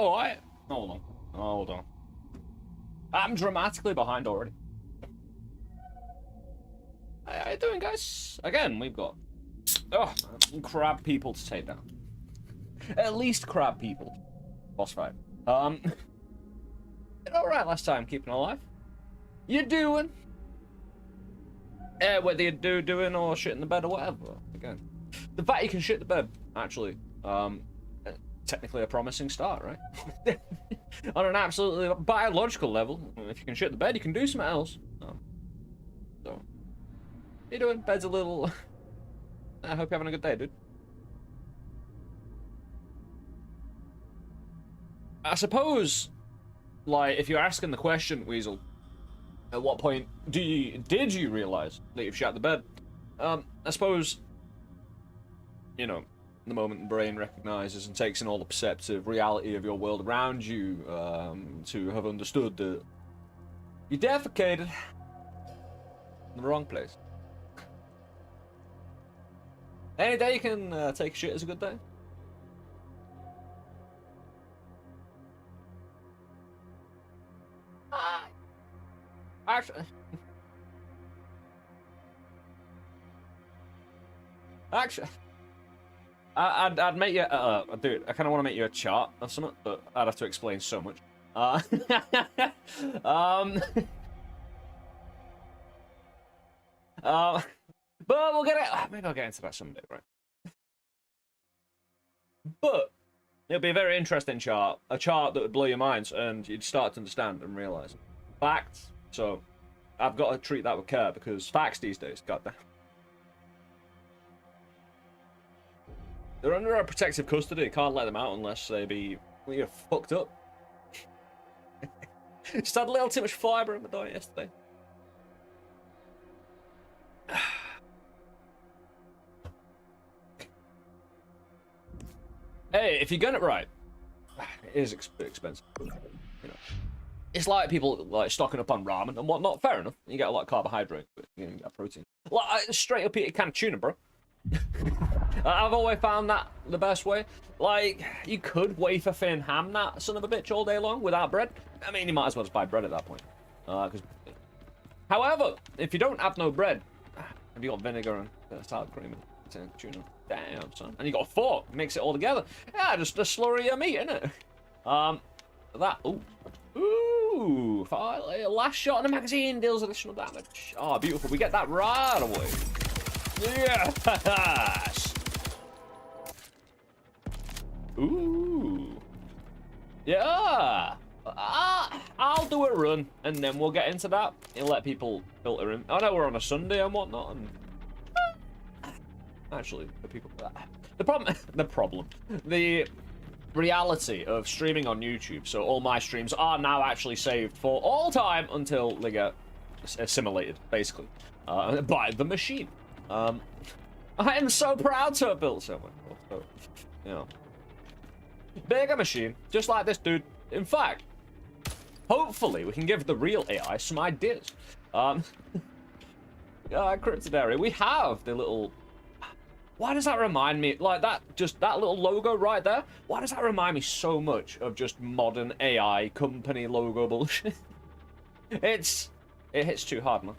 alright? Hold on. Hold on. I'm dramatically behind already. How you doing, guys? Again, we've got crab people to take down. At least crab people. Boss fight. Did alright last time, keeping alive. You doing? Whether you're doing or shit in the bed or whatever. Again, the fact you can shit the bed, actually, technically a promising start, right? On an absolutely biological level, if you can shit the bed, you can do something else. So, you doing? Bed's a little. I hope you're having a good day, dude. I suppose, like, if you're asking the question, Weasel, at what point did you realize that you've shot the bed? I suppose, you know, the moment the brain recognizes and takes in all the perceptive reality of your world around you, to have understood that you defecated in the wrong place. Any day you can take a shit is a good day. Actually, I'd make you, dude, I kind of want to make you a chart of something, but I'd have to explain so much. But we'll get it. Maybe I'll get into that someday, right? But it'll be a very interesting chart, a chart that would blow your minds, and you'd start to understand and realize facts. So I've got to treat that with care because facts these days, goddamn. They're under our protective custody. Can't let them out unless they be fucked up. Just had a little too much fibre in my diet yesterday. Hey, if you're getting it right, it is expensive. You know, it's like people like stocking up on ramen and whatnot. Fair enough, you get a lot of carbohydrate, but you get protein. Like straight up eat a can of tuna, bro. I've always found that the best way. Like, you could wafer thin ham that son of a bitch all day long without bread. I mean, you might as well just buy bread at that point. However, if you don't have no bread, have you got vinegar and salad cream and tuna? Damn, son. And you got a fork, mix it all together. Yeah, just a slurry of meat, innit? Ooh, last shot in the magazine deals additional damage. Oh, beautiful. We get that right away. Yes! Ooh. Yeah! I'll do a run, and then we'll get into that. You'll let people filter in. I know we're on a Sunday and whatnot, and... Actually, the reality of streaming on YouTube, so all my streams are now actually saved for all time until they get assimilated, basically, by the machine. I am so proud to have built someone. So, you know, bigger machine, just like this dude. In fact, hopefully we can give the real AI some ideas. Cryptid area. We have the little. Why does that remind me, like that little logo right there? Why does that remind me so much of just modern AI company logo bullshit? It hits too hard, man.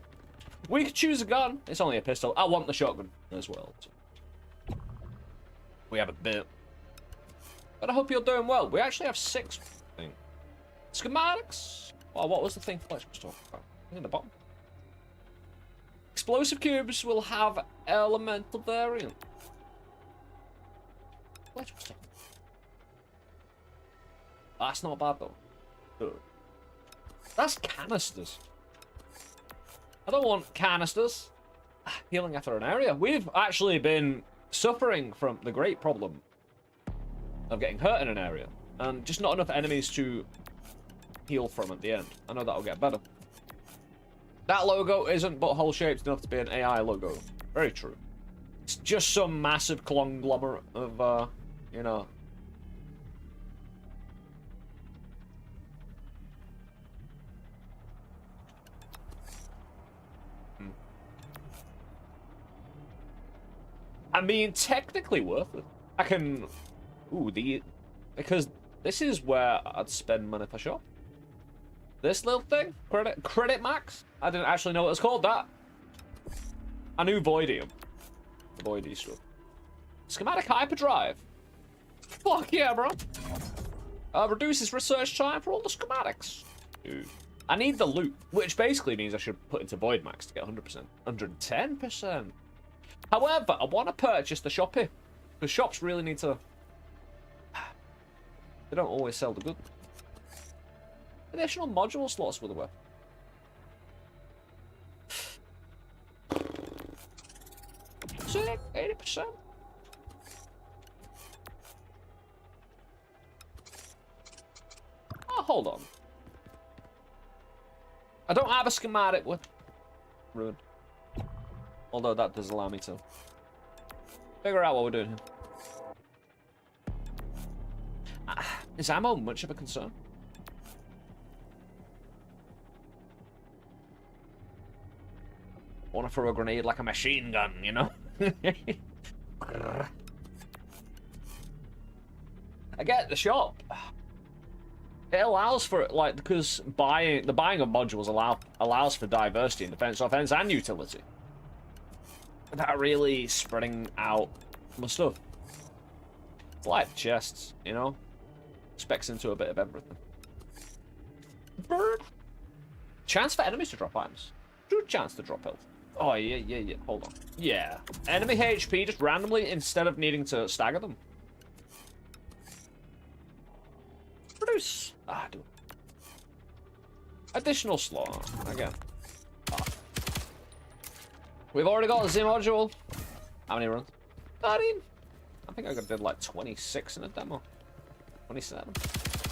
We could choose a gun. It's only a pistol. I want the shotgun as well. So. We have a bit. But I hope you're doing well. We actually have 6 schematics. Oh, what was the thing Fletch was talking about? In the bottom. Explosive cubes will have elemental variant. Fletch was talking. That's not bad though. Good. That's canisters. I don't want canisters. Healing after an area. We've actually been suffering from the great problem of getting hurt in an area. And just not enough enemies to heal from at the end. I know that'll get better. That logo isn't butthole shaped enough to be an AI logo. Very true. It's just some massive conglomerate of, you know... I mean, technically worth it. I can... Ooh, because This is where I'd spend money for sure. This little thing, credit max. I didn't actually know it was called that. I knew voidium. Voidy stuff. Schematic hyperdrive. Fuck yeah, bro. Reduces research time for all the schematics. Dude. I need the loot, which basically means I should put into void max to get 100%. 110%. However, I want to purchase the shop here. Because shops really need to... They don't always sell the good. Additional module slots for the weapon. Sick, 80%. Oh, hold on. I don't have a schematic with ruined. Although that does allow me to figure out what we're doing here. Is ammo much of a concern? Want to throw a grenade like a machine gun, you know? I get the shop. It allows for it, like, because the buying of modules allows for diversity in defense, offense, and utility. Without really spreading out my stuff. It's like chests, you know? Specs into a bit of everything. Bird. Chance for enemies to drop items. Good chance to drop health. Oh, yeah. Hold on. Yeah. Enemy HP just randomly instead of needing to stagger them. Produce. Do it. Additional slot. Again. We've already got the Z module. How many runs? 13. I think I did like 26 in a demo. 27.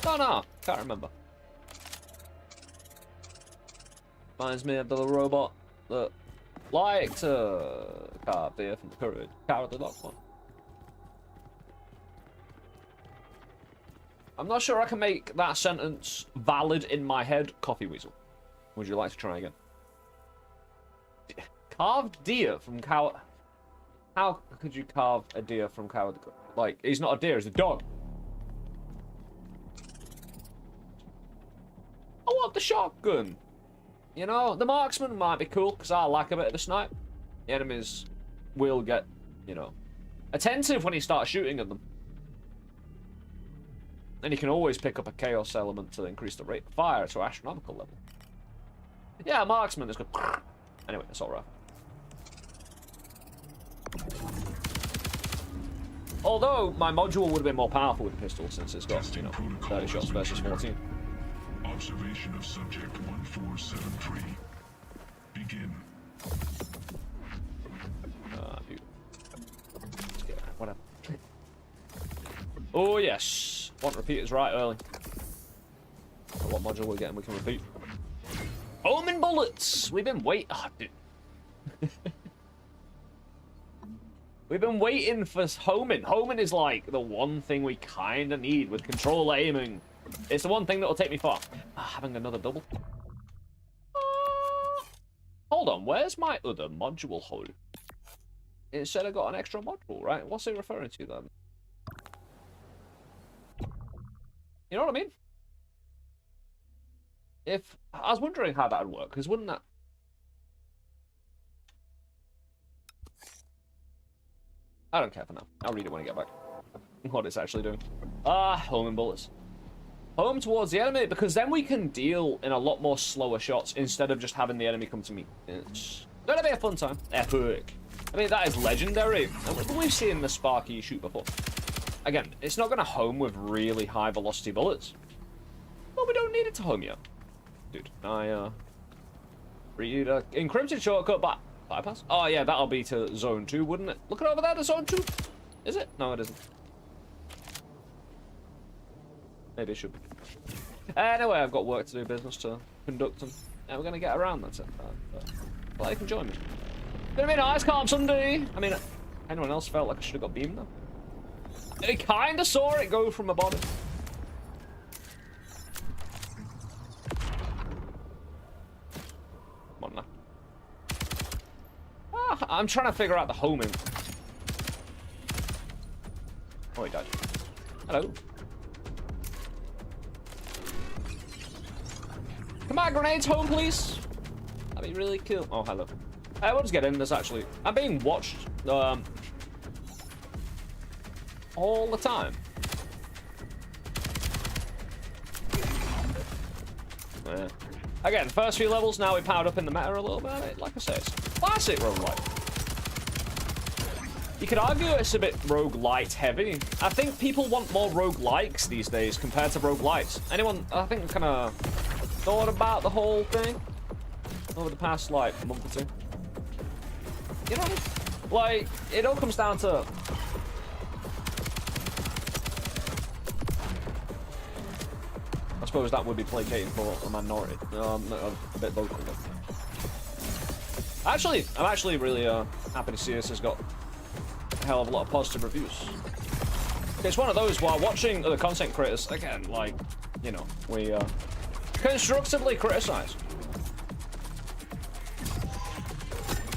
No. Can't remember. Reminds me of the little robot that liked to carve the from the courage. Carve the dog one. I'm not sure I can make that sentence valid in my head. Coffee Weasel. Would you like to try again? Carved deer from cow. How could you carve a deer from cow? Like, he's not a deer, he's a dog. I want the shotgun. You know, the marksman might be cool because I like a bit of the snipe. The enemies will get, you know, attentive when you start shooting at them. And you can always pick up a chaos element to increase the rate of fire to astronomical level. Yeah, marksman is good. Anyway, that's alright. Although my module would have been more powerful with a pistol since it's got, you know, 30 shots versus 14. Observation of subject 1473. Begin. Whatever. Oh yes, want repeaters right early. What module we're getting, we can repeat. Omen bullets. We've been waiting. Oh, dude. We've been waiting for homing. Homing is like the one thing we kind of need with control aiming. It's the one thing that will take me far. Having another double. Hold on, where's my other module hole? It said I got an extra module, right? What's it referring to then? You know what I mean? If I was wondering how that would work, because wouldn't that? I don't care for now. I'll read it when I get back. What it's actually doing. Homing bullets. Home towards the enemy, because then we can deal in a lot more slower shots instead of just having the enemy come to me. It's gonna be a fun time. Epic. I mean, that is legendary. And we've seen the Sparky shoot before. Again, it's not gonna home with really high velocity bullets. But we don't need it to home yet. Dude, I read a encrypted shortcut back. Bypass? Oh yeah, that'll be to zone 2, wouldn't it? Look at over there to zone 2. Is it? No, it isn't. Maybe it should be. Anyway, I've got work to do, business to conduct, and we're gonna get around. That's it. Well, you can join me. Gonna be a nice, calm Sunday. I mean, anyone else felt like I should have got beamed though? I kinda saw it go from my body. Come on now. I'm trying to figure out the homing. Oh, he died. Hello. Come on, grenades home, please. That'd be really cool. Oh, hello. We'll just get in this, actually. I'm being watched all the time. Yeah. Again, first few levels, now we powered up in the meta a little bit. Like I say, it's classic roguelike. You could argue it's a bit roguelite heavy. I think people want more roguelikes these days compared to roguelites. Anyone, I think, kind of thought about the whole thing over the past, like, month or two? You know, like, it all comes down to... I suppose that would be placating for a minority. A bit vocal. Actually, I'm actually really happy to see this has got a hell of a lot of positive reviews. It's one of those while watching other content creators, again, like, you know, we constructively criticize.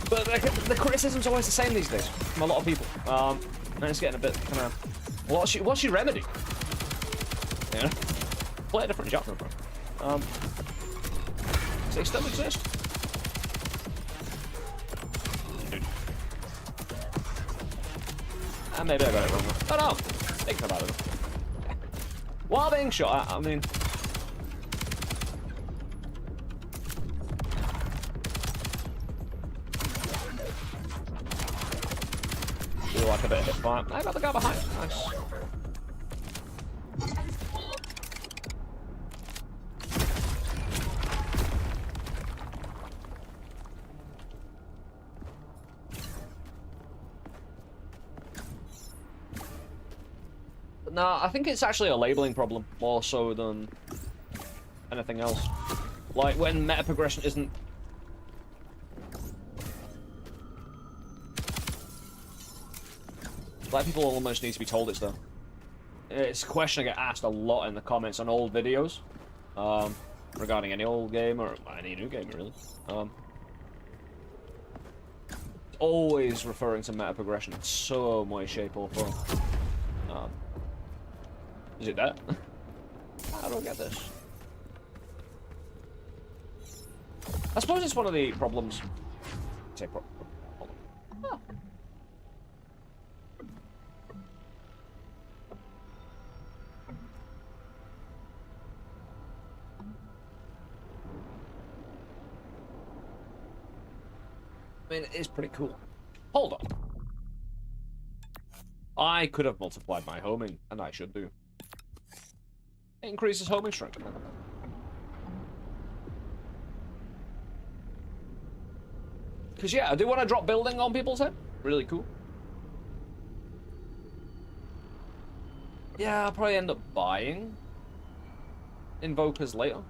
But the criticism's always the same these days from a lot of people. And it's getting a bit kind of, what's your remedy? You know? Play a different genre, bro. Does they still exist? Maybe I got it wrong. Oh no! Thinking about it. While being shot at, I mean... Feel like a bit of hit fire. I got the guy behind. Nice. No, I think it's actually a labeling problem more so than anything else. Like when meta progression isn't. Like people almost need to be told it's there. It's a question I get asked a lot in the comments on old videos, regarding any old game or any new game really. Always referring to meta progression in some way, shape, or form. Is it that? I don't get this. I suppose it's one of the problems. Say oh. I mean, it is pretty cool. Hold on. I could have multiplied my homing, and I should do. It increases homing strength. Because, yeah, I do want to drop building on people's head. Really cool. Yeah, I'll probably end up buying invokers later.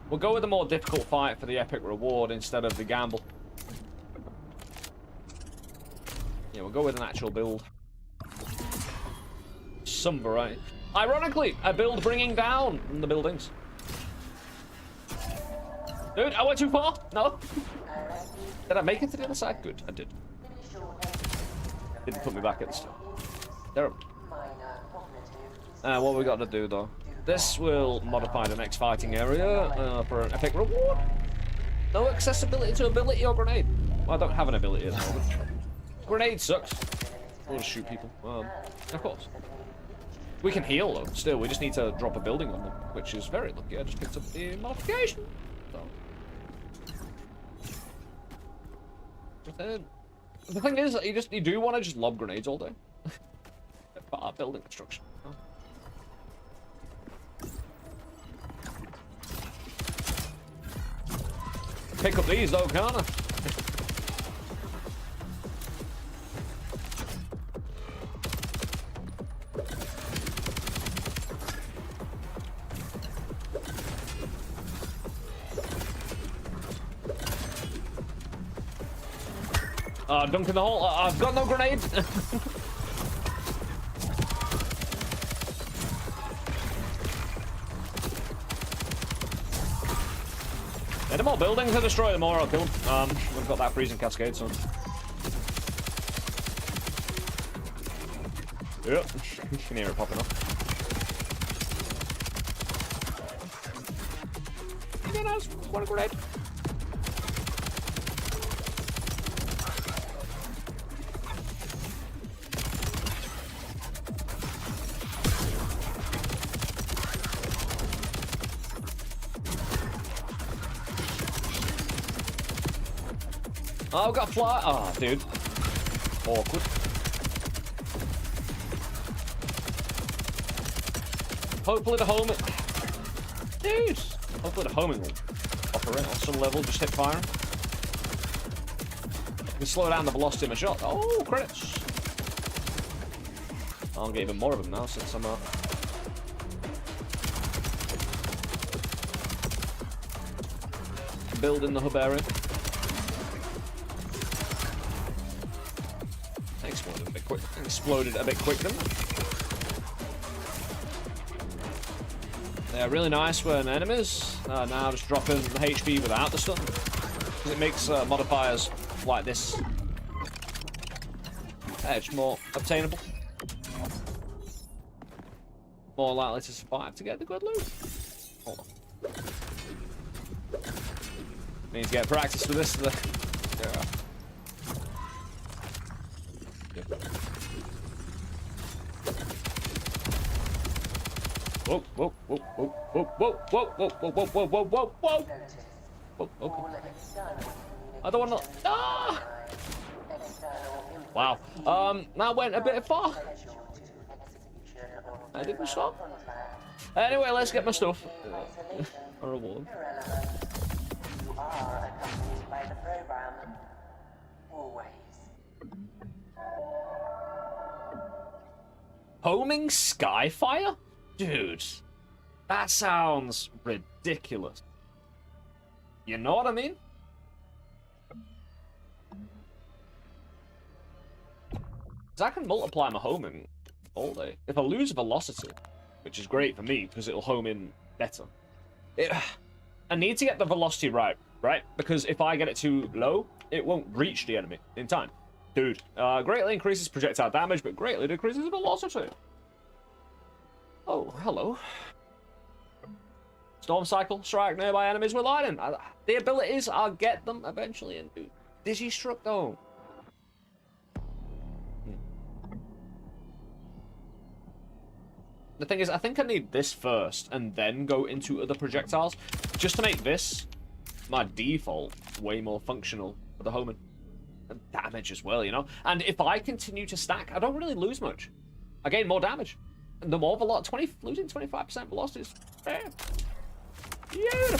We'll go with a more difficult fight for the epic reward instead of the gamble. Yeah, we'll go with an actual build. Some variety. Ironically, a build bringing down the buildings. Dude, I went too far? No? Did I make it to the other side? Good, I did. Didn't put me back at the start. Terrible. What we got to do, though? This will modify the next fighting area for an epic reward. No accessibility to ability or grenade. Well, I don't have an ability at the moment. Grenade sucks. We'll just shoot people. Of course. We can heal, though. Still, we just need to drop a building on them, which is very lucky. I just picked up the modification. So. But then, the thing is, you do want to just lob grenades all day. Building construction. Oh. Pick up these, though, can't I? Dunk in the hole. I've got no grenade. Yeah, the more buildings I destroy, the more I'll kill them. We've got that freezing cascade, so. Yep. You can hear it popping up. again has one grenade. Oh, I've got a fly. Oh, dude. Awkward. Hopefully the homing... Dude! Hopefully the homing will operate on some level. Just hip fire. I can slow down the velocity of my shot. Oh, credits! I'll get even more of them now since I'm building the hub area. Exploded a bit quick then. Yeah, really nice when enemies now just dropping the HP without the stun, because it makes modifiers like this edge more obtainable, more likely to survive to get the good loot. Hold on. Need to get practice with this. Yeah. Whoa, whoa, whoa, whoa, whoa, whoa, whoa, whoa, whoa, whoa, whoa, whoa, whoa, whoa. Whoa, okay. I don't want to... Ah! Wow. That went a bit far. I didn't stop. Anyway, let's get my stuff. A reward. Homing Skyfire? Dude, that sounds ridiculous. You know what I mean? Because I can multiply my homing all day. If I lose velocity, which is great for me because it'll home in better. I need to get the velocity right? Because if I get it too low, it won't reach the enemy in time. Dude, greatly increases projectile damage, but greatly decreases velocity. Oh, hello. Storm cycle, strike nearby enemies with lightning. The abilities, I'll get them eventually. And dude, Digi struck though. The thing is, I think I need this first and then go into other projectiles, just to make this my default way more functional for the homing. And damage as well, you know? And if I continue to stack, I don't really lose much. I gain more damage. And the more velocity, losing 25% velocity is fair. Yeah.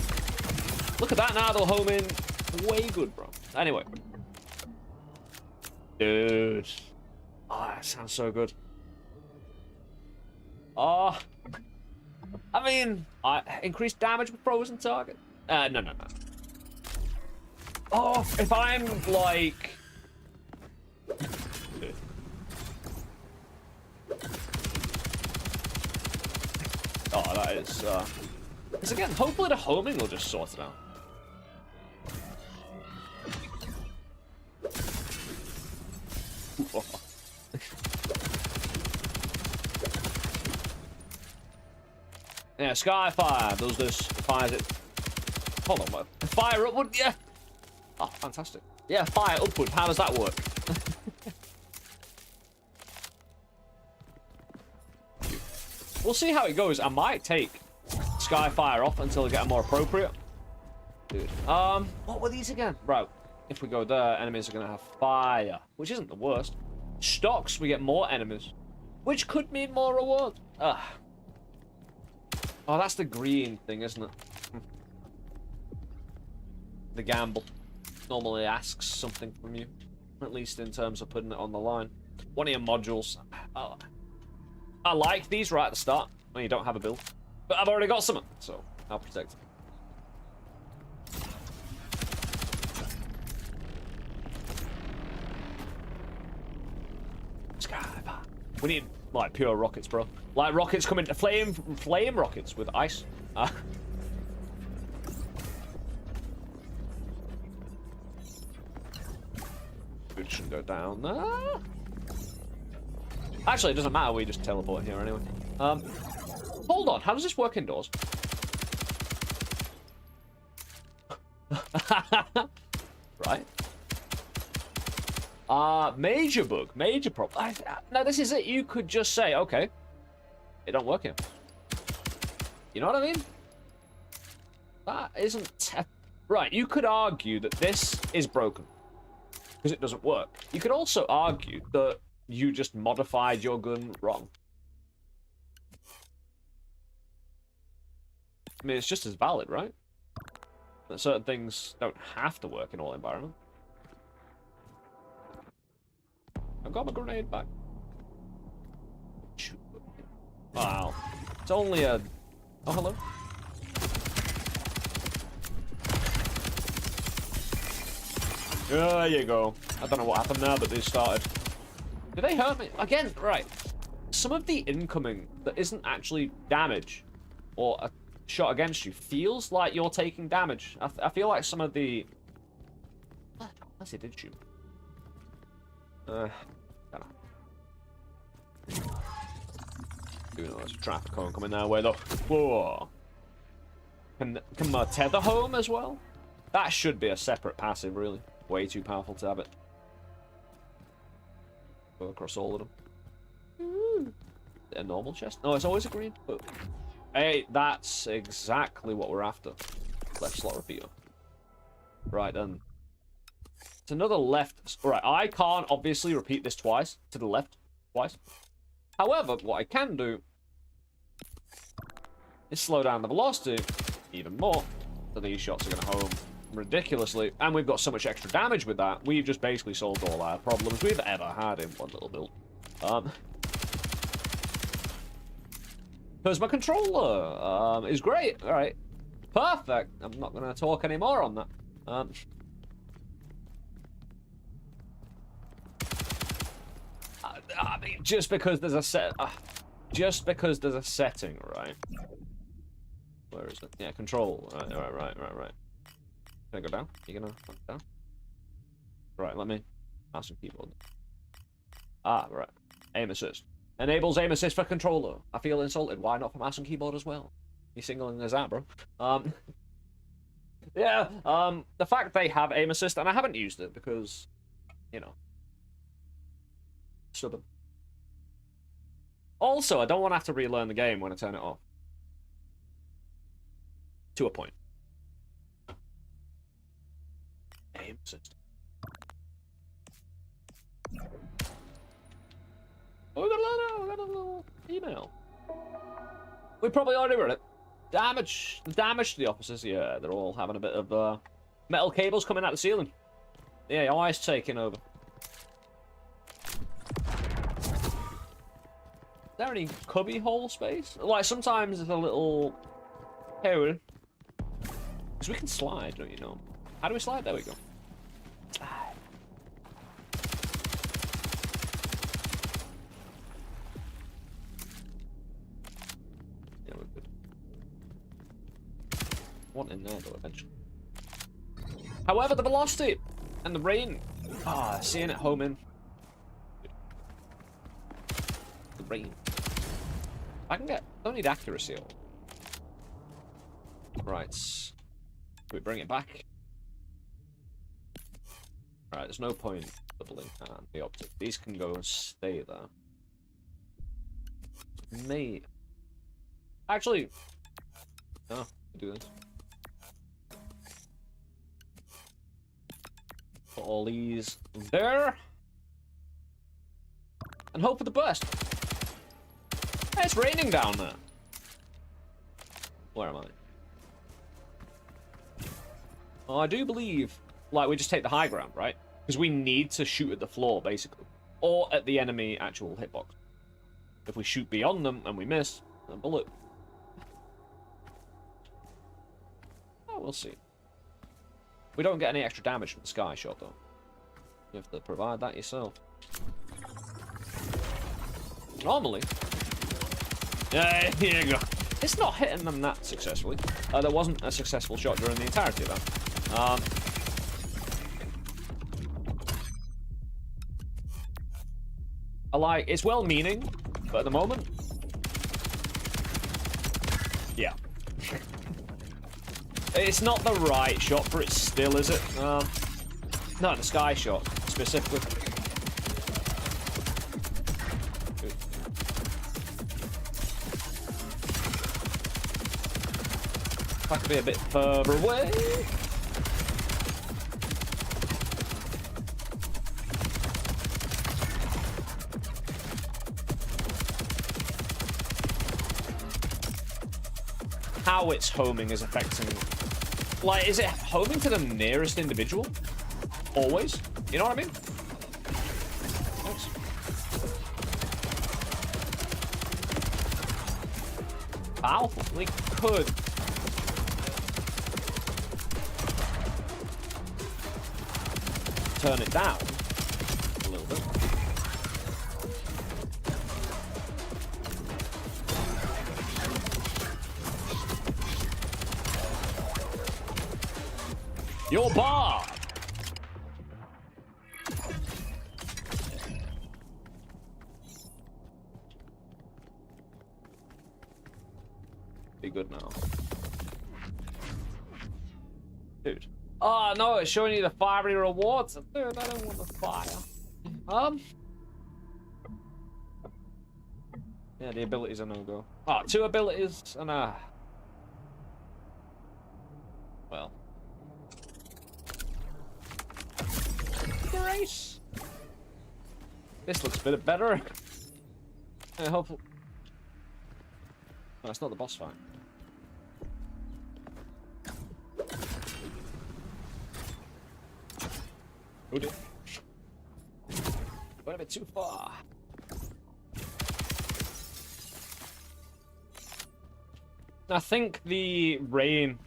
Look at that now, they'll home in way good, bro. Anyway. Dude. Oh, that sounds so good. Oh. I mean, increased damage with frozen target. No. Oh, if I'm like... Oh, that is, because again, hopefully the homing will just sort it out. Yeah, Skyfire does this, fires it. Hold on, what? Fire upward, yeah. Oh, fantastic. Yeah, fire upward, how does that work? We'll see how it goes. I might take Skyfire off until I get a more appropriate. Dude. What were these again? Right. If we go there, enemies are gonna have fire, which isn't the worst. Stocks, we get more enemies, which could mean more reward. Oh, that's the green thing, isn't it? The gamble normally asks something from you, at least in terms of putting it on the line. One of your modules. I like these right at the start when you don't have a build, but I've already got some, so I'll protect it. We need like pure rockets, bro. Like rockets coming to flame rockets with ice. We shouldn't go down there. Actually, it doesn't matter. We just teleport here anyway. Hold on. How does this work indoors? Right? Major bug, major problem. No, this is it. You could just say, okay, it don't work here. You know what I mean? That isn't... Right, you could argue that this is broken because it doesn't work. You could also argue that you just modified your gun wrong. I mean, it's just as valid, right? That certain things don't have to work in all environments. I got my grenade back. Wow. It's only a... Oh, hello. There you go. I don't know what happened there, but they started. Did they hurt me? Again, right. Some of the incoming that isn't actually damage or a shot against you feels like you're taking damage. I feel like some of the... Unless it did shoot. I don't know. Even though there's a traffic cone coming that way, though. Whoa. Can my tether home as well? That should be a separate passive, really. Way too powerful to have it. Go across all of them. Ooh. A normal chest? No, it's always a green. But hey, that's exactly what we're after. Left slot repeater. Right, then. It's another left. Right, I can't obviously repeat this twice. To the left. Twice. However, what I can do is slow down the velocity even more. So these shots are going to home ridiculously. And we've got so much extra damage with that. We've just basically solved all our problems we've ever had in one little build. Because my controller is great. All right. Perfect. I'm not going to talk anymore on that. I mean, just because there's a setting, right? Where is it? Yeah, control. Right. Can I go down? You gonna go down? Right, let me mouse and keyboard. Ah, right. Aim assist. Enables aim assist for controller. I feel insulted. Why not for mouse and keyboard as well? You singling us out, bro. Yeah, the fact they have aim assist, and I haven't used it because, you know, stubborn. Also, I don't want to have to relearn the game when I turn it off. To a point. Aim assist. Oh, we got a little email. We probably already read it. Damage to the officers. Yeah, they're all having a bit of metal cables coming out the ceiling. Yeah, ice taking over. Is there any cubby hole space? Like, sometimes it's a little hole. Because we can slide, don't you know? How do we slide? There we go. Yeah, we're good. One in there, though, eventually. However, the velocity and the rain. Seeing it home in. The rain. I can get... Don't need accuracy. Right. Can we bring it back? Alright, there's no point doubling the optic. These can go and stay there. May... Actually... No, do this. Put all these there. And hope for the best. Hey, it's raining down there. Where am I? Oh, I do believe, like, we just take the high ground, right? Because we need to shoot at the floor, basically. Or at the enemy actual hitbox. If we shoot beyond them and we miss, then bullet. Oh, we'll see. We don't get any extra damage from the sky shot, though. You have to provide that yourself. Normally. Yeah, here you go. It's not hitting them that successfully. There wasn't a successful shot during the entirety of that. I like, it's well-meaning, but at the moment, yeah. It's not the right shot for it still, is it? Not the sky shot, specifically. If I could be a bit further away. How it's homing is affecting... Like, is it homing to the nearest individual? Always? You know what I mean? Thanks. Powerful. We could... turn it down a little bit. Your bar. Be good now. Dude. Oh no, it's showing you the fiery rewards. Dude, I don't want the fire. Yeah, the abilities are no go. Oh, 2 abilities and a... Well. Great. This looks a bit better. Yeah, hopefully. Oh, it's not the boss fight. Who did? Went a bit too far. I think the rain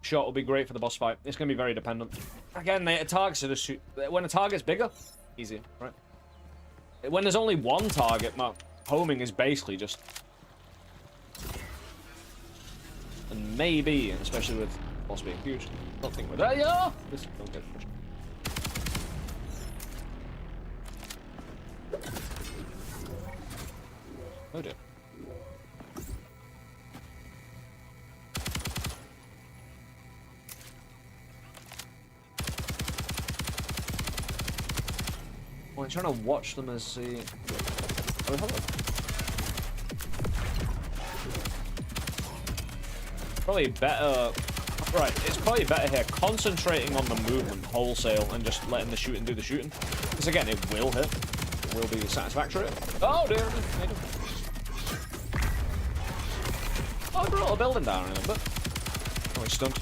shot will be great for the boss fight. It's going to be very dependent. Again, the targets are just shoot. When a target's bigger, easier, right? When there's only one target, my homing is basically just... And maybe, especially with boss being huge, don't think we're there. Yeah! This don't get pushed. Oh dear. Well, I'm trying to watch them as the... Oh, hello. Probably better... Right, it's probably better here concentrating on the movement wholesale and just letting the shooting do the shooting. Because again, it will hit. It will be satisfactory. Oh dear. Oh, I brought a building down in a bit. Oh, he's stunned.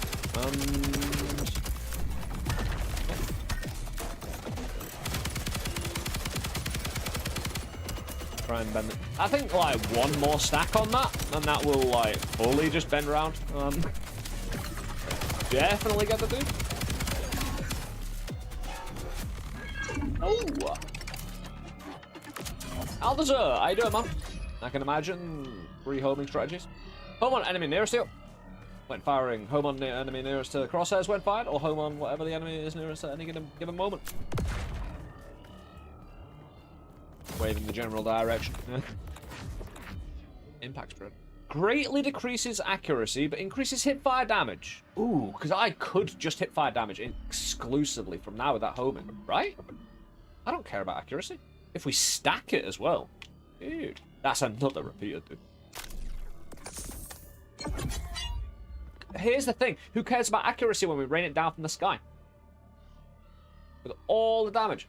Try and bend it. I think like one more stack on that, and that will like fully just bend around. Definitely get the dude. Oh, Aldazer, how you doing, man? I can imagine 3 homing strategies. Home on enemy nearest to you. When firing, home on the enemy nearest to the crosshairs when fired, or home on whatever the enemy is nearest at any given moment. Waving the general direction. Impact spread. Greatly decreases accuracy, but increases hip-fire damage. Ooh, because I could just hip-fire damage exclusively from now with that homing, right? I don't care about accuracy. If we stack it as well. Dude, that's another repeater, dude. Here's the thing. Who cares about accuracy when we rain it down from the sky? With all the damage.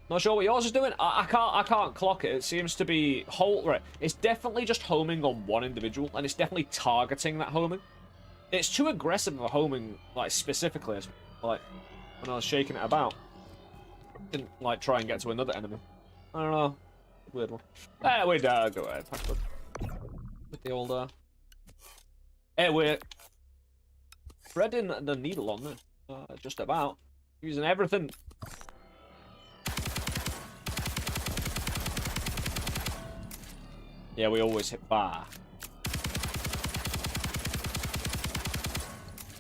Not sure what yours is doing. I can't clock it. It seems to be right. It's definitely just homing on one individual, and it's definitely targeting that homing. It's too aggressive of a homing, like specifically, like when I was shaking it about. Didn't like try and get to another enemy. I don't know. Weird one. We'd go ahead. With the old we're threading the needle on there. Just about using everything. Yeah, we always hit bar.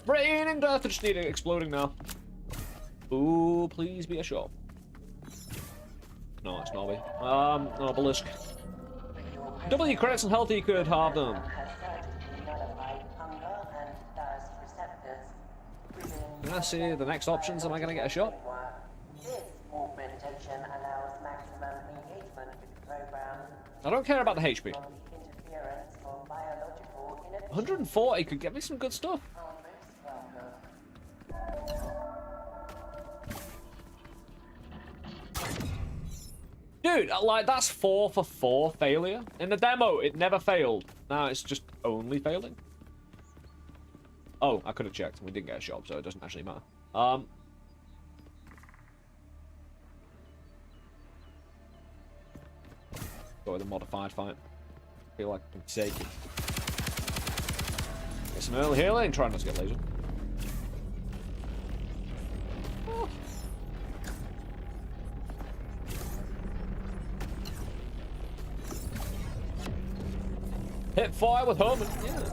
Raining death, I just need it exploding now. Ooh, please be a shot. No, it's not me. No, Obelisk. Double your credits and health, you could halve them. Can I see the next options? Am I going to get a shot? I don't care about the HP. 140 could get me some good stuff. Dude, like, that's 4 for 4 failure. In the demo, it never failed. Now it's just only failing. Oh, I could have checked. We didn't get a shop, so it doesn't actually matter. Go with a modified fight. Feel like I can take it. Get some early healing. Try not to get lasered. Oh. Hit fire with Homan. Yeah.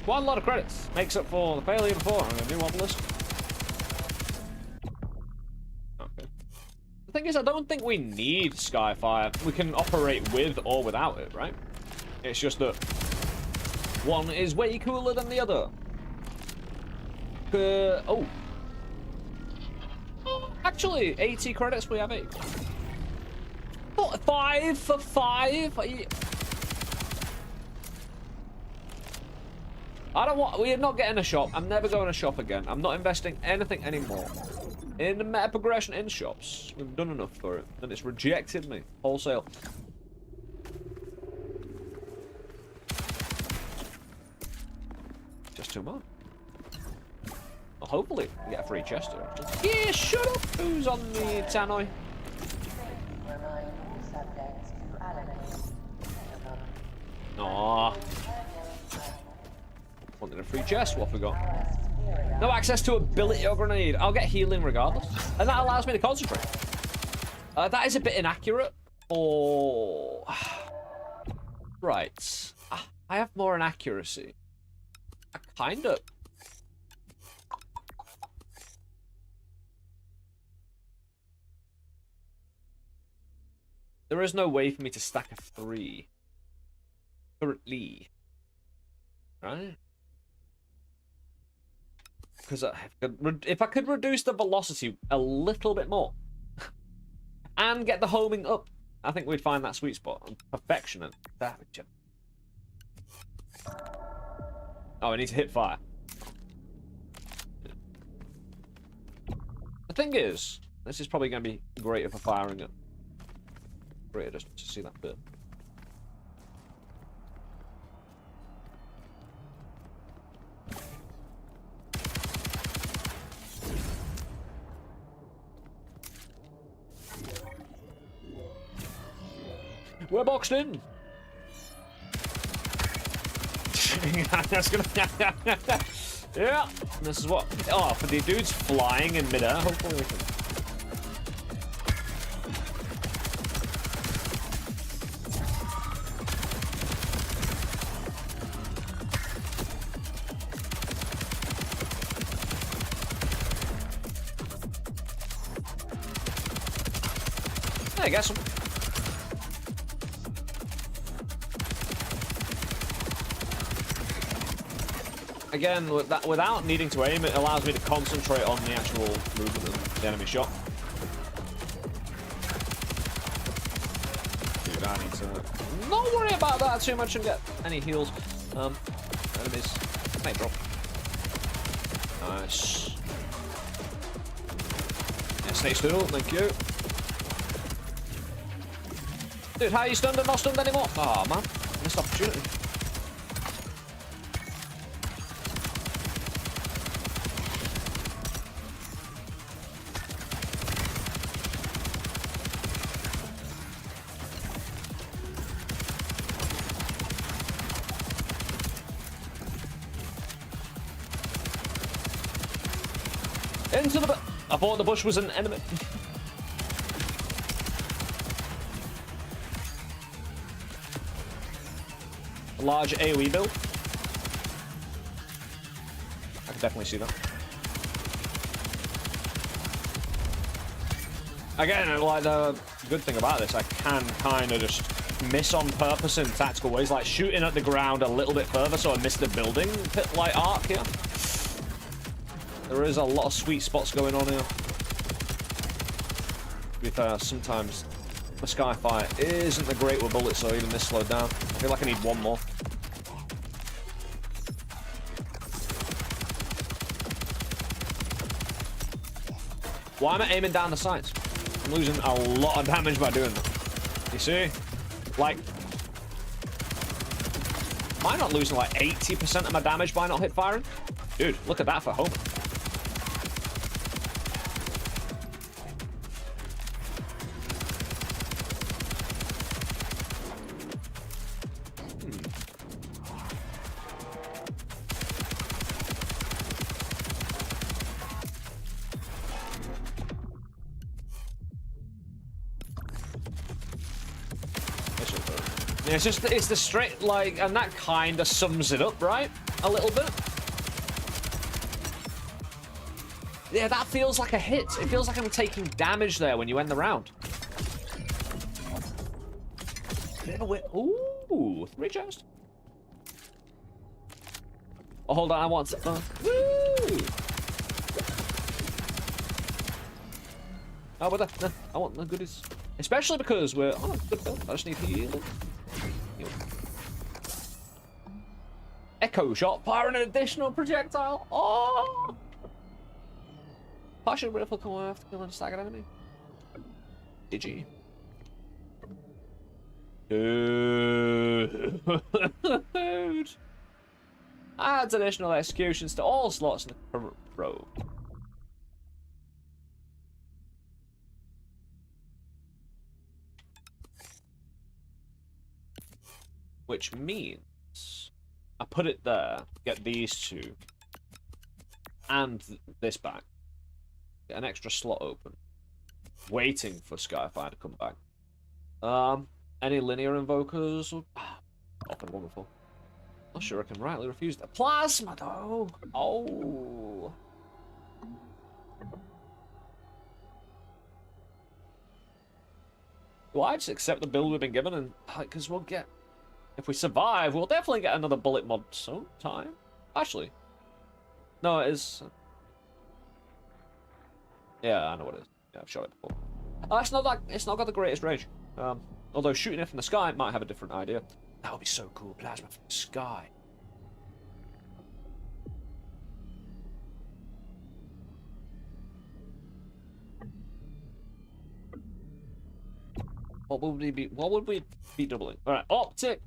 Quite a lot of credits. Makes up for the failure before. I'm going to do one list. Okay. The thing is, I don't think we need Skyfire. We can operate with or without it, right? It's just that one is way cooler than the other. Oh. Actually, 80 credits, we have 8. What, 5 for 5? I don't want... We are not getting a shop. I'm never going to shop again. I'm not investing anything anymore. In the meta progression in shops. We've done enough for it. And it's rejected me. Wholesale. Just 2 more. Well, hopefully we get a free chest here. Yeah, shut up! Who's on the tannoy? Aww. Wanted a free chest, what have we got? No access to ability or grenade. I'll get healing regardless. And that allows me to concentrate. That is a bit inaccurate. Oh. Right. I have more inaccuracy. I kind of... There is no way for me to stack a 3. Currently. Right? Because if I could reduce the velocity a little bit more and get the homing up, I think we'd find that sweet spot. Perfection and damage. Oh, I need to hit fire. The thing is, this is probably going to be greater for firing it. Greater just to see that bit. We're boxed in. That's gonna. Yeah. This is what. Oh, for the dudes flying in midair. Hopefully we can. I guess some. Again, without needing to aim, it allows me to concentrate on the actual movement of the enemy shot. Dude, I need to not worry about that too much and get any heals. Enemies. May drop. Nice. Yeah, stay still, thank you. Dude, how are you stunned and not stunned anymore? Oh man, missed opportunity. Into the... I thought the bush was an enemy. A large AoE build. I can definitely see that. Again, like the good thing about this, I can kind of just miss on purpose in tactical ways, like shooting at the ground a little bit further so I missed the building like arc here. There is a lot of sweet spots going on here. To be fair, sometimes the Sky Fight isn't the great with bullets, so even this slowed down. I feel like I need one more. Why am I aiming down the sights? I'm losing a lot of damage by doing that. You see? Like, am I not losing like 80% of my damage by not hip firing? Dude, look at that for home. It's the straight, like, and that kind of sums it up, right? A little bit. Yeah, that feels like a hit. It feels like I'm taking damage there when you end the round. Ooh, 3 chest. Oh, hold on, I want to... woo! Oh, but no, I want the goodies. Especially because we're... Oh, good build. I just need healing. Echo shot, firing an additional projectile. Oh! Partial rifle come after killing a staggered enemy. GG. Dude. Adds additional executions to all slots in the current rogue. Which means I put it there, get these two, and this back. Get an extra slot open. Waiting for Skyfire to come back. Any linear invokers? Open wonderful. Not sure I can rightly refuse that. Plasma though! Oh. Do I just accept the build we've been given and because we'll get... If we survive, we'll definitely get another bullet mod sometime. Actually. No, it is... Yeah, I know what it is. Yeah, I've shot it before. It's not got the greatest range. Although shooting it from the sky might have a different idea. That would be so cool. Plasma from the sky. What would we be doubling? Alright, optic.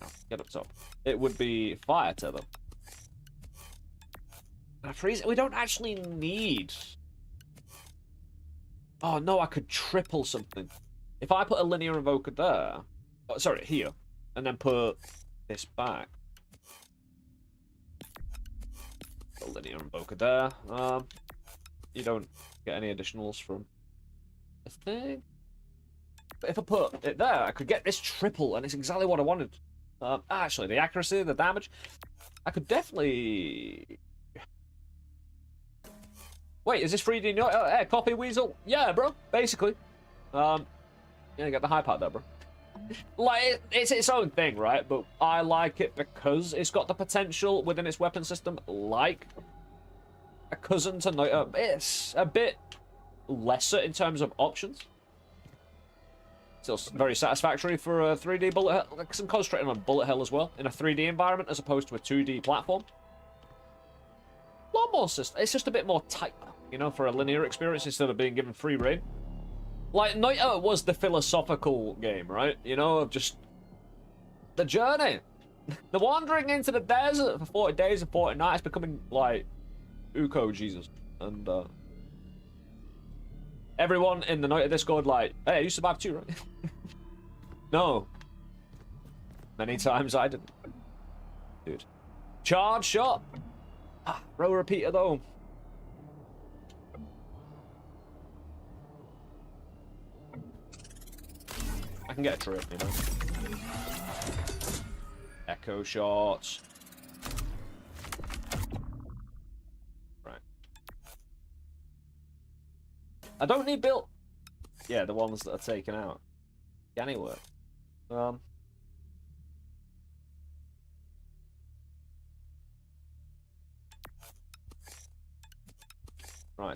Oh, get up top. It would be fire tether. Freeze. We don't actually need. Oh no, I could triple something. If I put a linear invoker there, oh, sorry, here, and then put this back. Put a linear invoker there. You don't get any additionals from this thing. But if I put it there, I could get this triple, and it's exactly what I wanted. Actually, the accuracy, the damage, I could definitely... Wait, is this 3D? No, hey, copy Weasel? Yeah, bro, basically. Yeah, you got the high part there, bro. Like, it's its own thing, right? But I like it because it's got the potential within its weapon system, like a cousin to Noita. It's a bit lesser in terms of options. Still very satisfactory for a 3D bullet hell. Because I'm concentrating on bullet hell as well in a 3D environment as opposed to a 2D platform. A lot more system. It's just a bit more tight, you know, for a linear experience instead of being given free reign. Like, Noita was the philosophical game, right? You know, of just the journey. The wandering into the desert for 40 days and 40 nights becoming, like, Uko Jesus. And, everyone in the Noita Discord, like, hey, you survived too, right? No. Many times I didn't. Dude. Charge shot. Ah, row repeater, though. I can get a trip, you know. Echo shots. Right. I don't need build. Yeah, the ones that are taken out. Can it work? Right,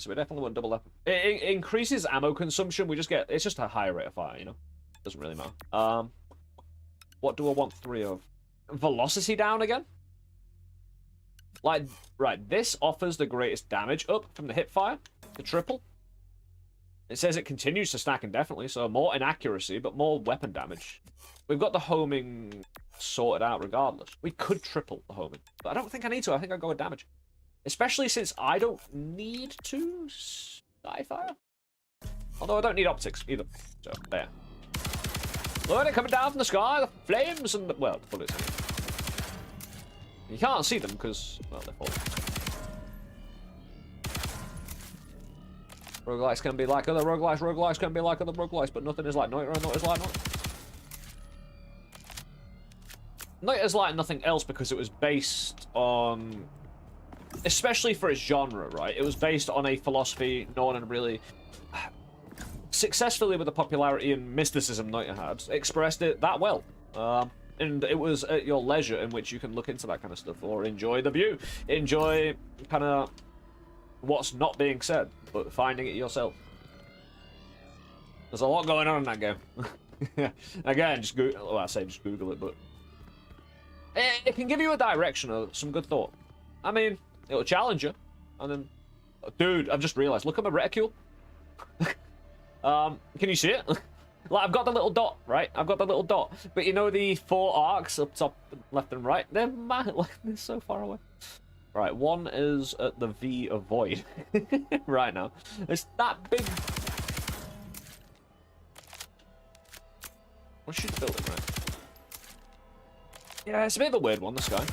so we definitely want double weapon. It increases ammo consumption. We just get, it's just a higher rate of fire, you know? Doesn't really matter. What do I want 3 of? Velocity down again? Like, right, this offers the greatest damage up from the hip fire, the triple. It says it continues to stack indefinitely, so more inaccuracy, but more weapon damage. We've got the homing sorted out regardless. We could triple the homing, but I don't think I need to. I think I'll go with damage. Especially since I don't need to sci-fire. Although I don't need optics either. So, there. Look at it coming down from the sky, the flames and the, well, the bullets. You can't see them because, well, they're falling. Roguelites can be like other roguelites, roguelites can be like other roguelites, but nothing is like Noita, not is like Noita. Noita is like nothing else because it was based on, especially for its genre, right? It was based on a philosophy no one had really successfully, with the popularity and mysticism Noita had, expressed it that well. And it was at your leisure in which you can look into that kind of stuff or enjoy the view. Enjoy kind of what's not being said, but finding it yourself. There's a lot going on in that game. Again, just Google, well, I say just Google it, but it can give you a direction or some good thought. I mean, it'll challenge you. And then, dude, I've just realized, look at my reticule. Can you see it? Like, I've got the little dot, right? I've got the little dot. But you know the 4 arcs up top, left and right? They're mad, like, they're so far away. Right, one is at the V of void. Right now. It's that big. Let's shoot the building, right? Yeah, it's a bit of a weird one, this guy.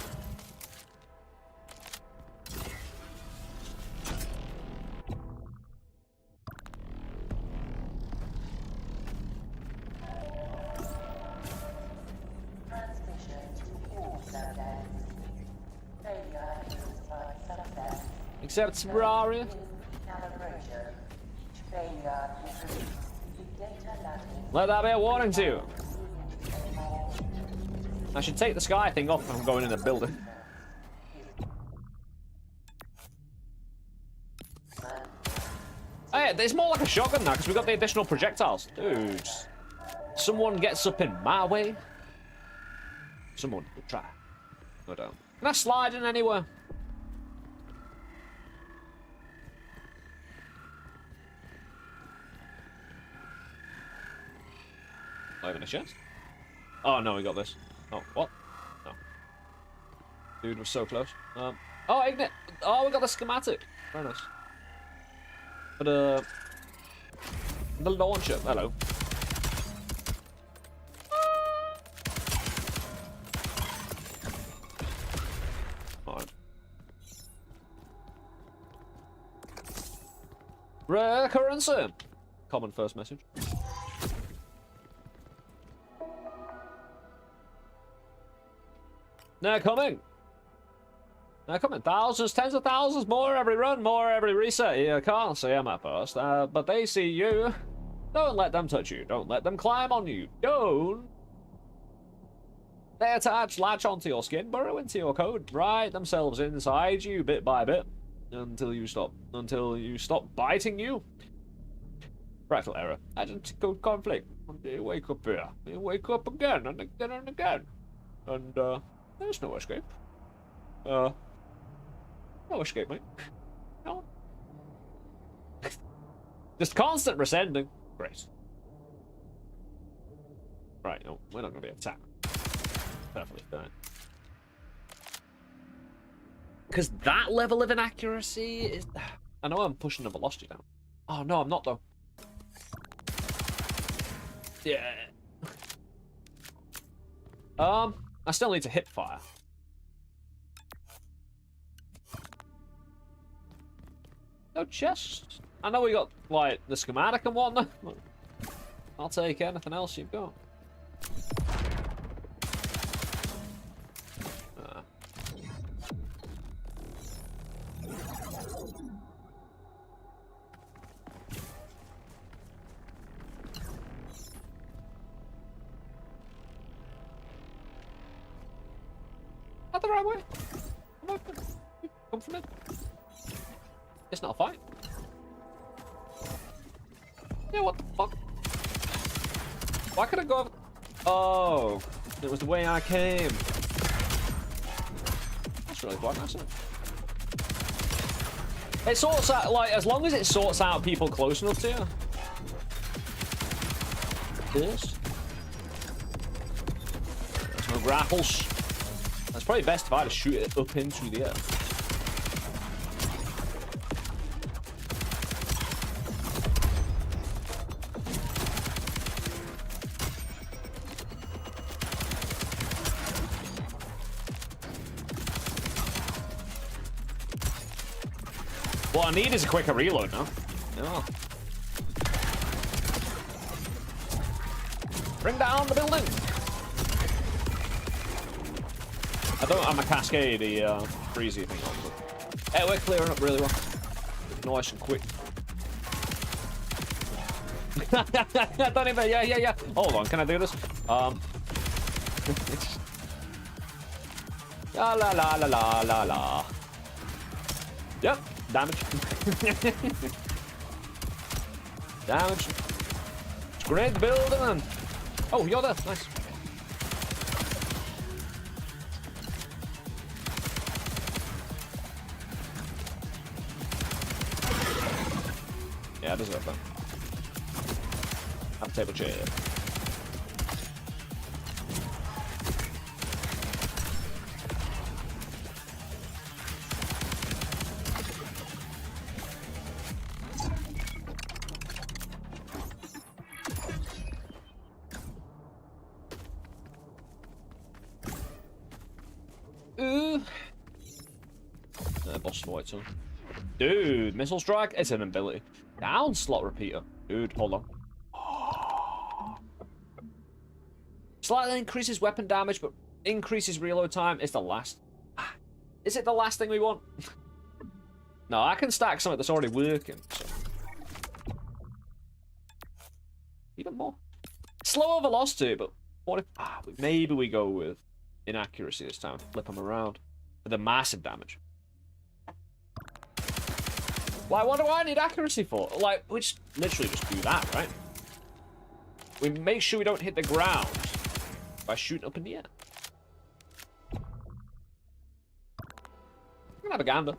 Except Ferrari. Let that be a warning to you. I should take the sky thing off if I'm going in a building. Hey, it's more like a shotgun now because we got the additional projectiles. Dude, someone gets up in my way. Someone will try. No doubt. Can I slide in anywhere? Not even a chance. Oh no, we got this. Oh, what? No. Dude was so close. Oh, ignite. Oh, we got the schematic. Very nice. But the launcher. Hello. Alright. Recurrency. Common first message. They're coming. They're coming. Thousands, tens of thousands, more every run, more every reset. You can't see them at first, but they see you. Don't let them touch you. Don't let them climb on you. Don't. They attach, latch onto your skin, burrow into your code, write themselves inside you bit by bit until you stop biting you. Fractal error. Identical conflict. You wake up here. You wake up again and again and again. And there's no escape. No escape, mate. No. Just constant rescending. Great. Right, no, we're not going to be attacked. Perfectly fine. Because that level of inaccuracy is... I know I'm pushing the velocity down. Oh, no, I'm not, though. Yeah. I still need to hip fire. No chest. I know we got, like, the schematic and whatnot. I'll take anything else you've got. the right way? Come from it. It's not a fight. Yeah, what the fuck? Why could I go over... Oh, it was the way I came. That's really quite nice, isn't it? It sorts out, like, as long as it sorts out people close enough to you. This. There's no grapples. That's probably best if I had to shoot it up into the air. What I need is a quicker reload now. Yeah. Bring down the building. I don't have my cascade, the breezy thing on, but hey, we're clearing up really well. Nice and quick. I don't even. Yeah. Hold on, can I do this? La la la la la la la. Yep. Damage. Damage. Grenade the building, man. Oh, you're there. Nice. Yeah, I deserve that. Have a table chair. Boss fight, so. Dude, missile strike? It's an ability. Down slot repeater. Dude, hold on. Slightly increases weapon damage, but increases reload time. Is the last. Is it the last thing we want? No, I can stack something that's already working. So. Even more. Slower velocity, but what if maybe we go with inaccuracy this time? Flip them around for the massive damage. Like, what do I need accuracy for? Like, we just literally just do that, right? We make sure we don't hit the ground by shooting up in the air. I'm gonna have a gander.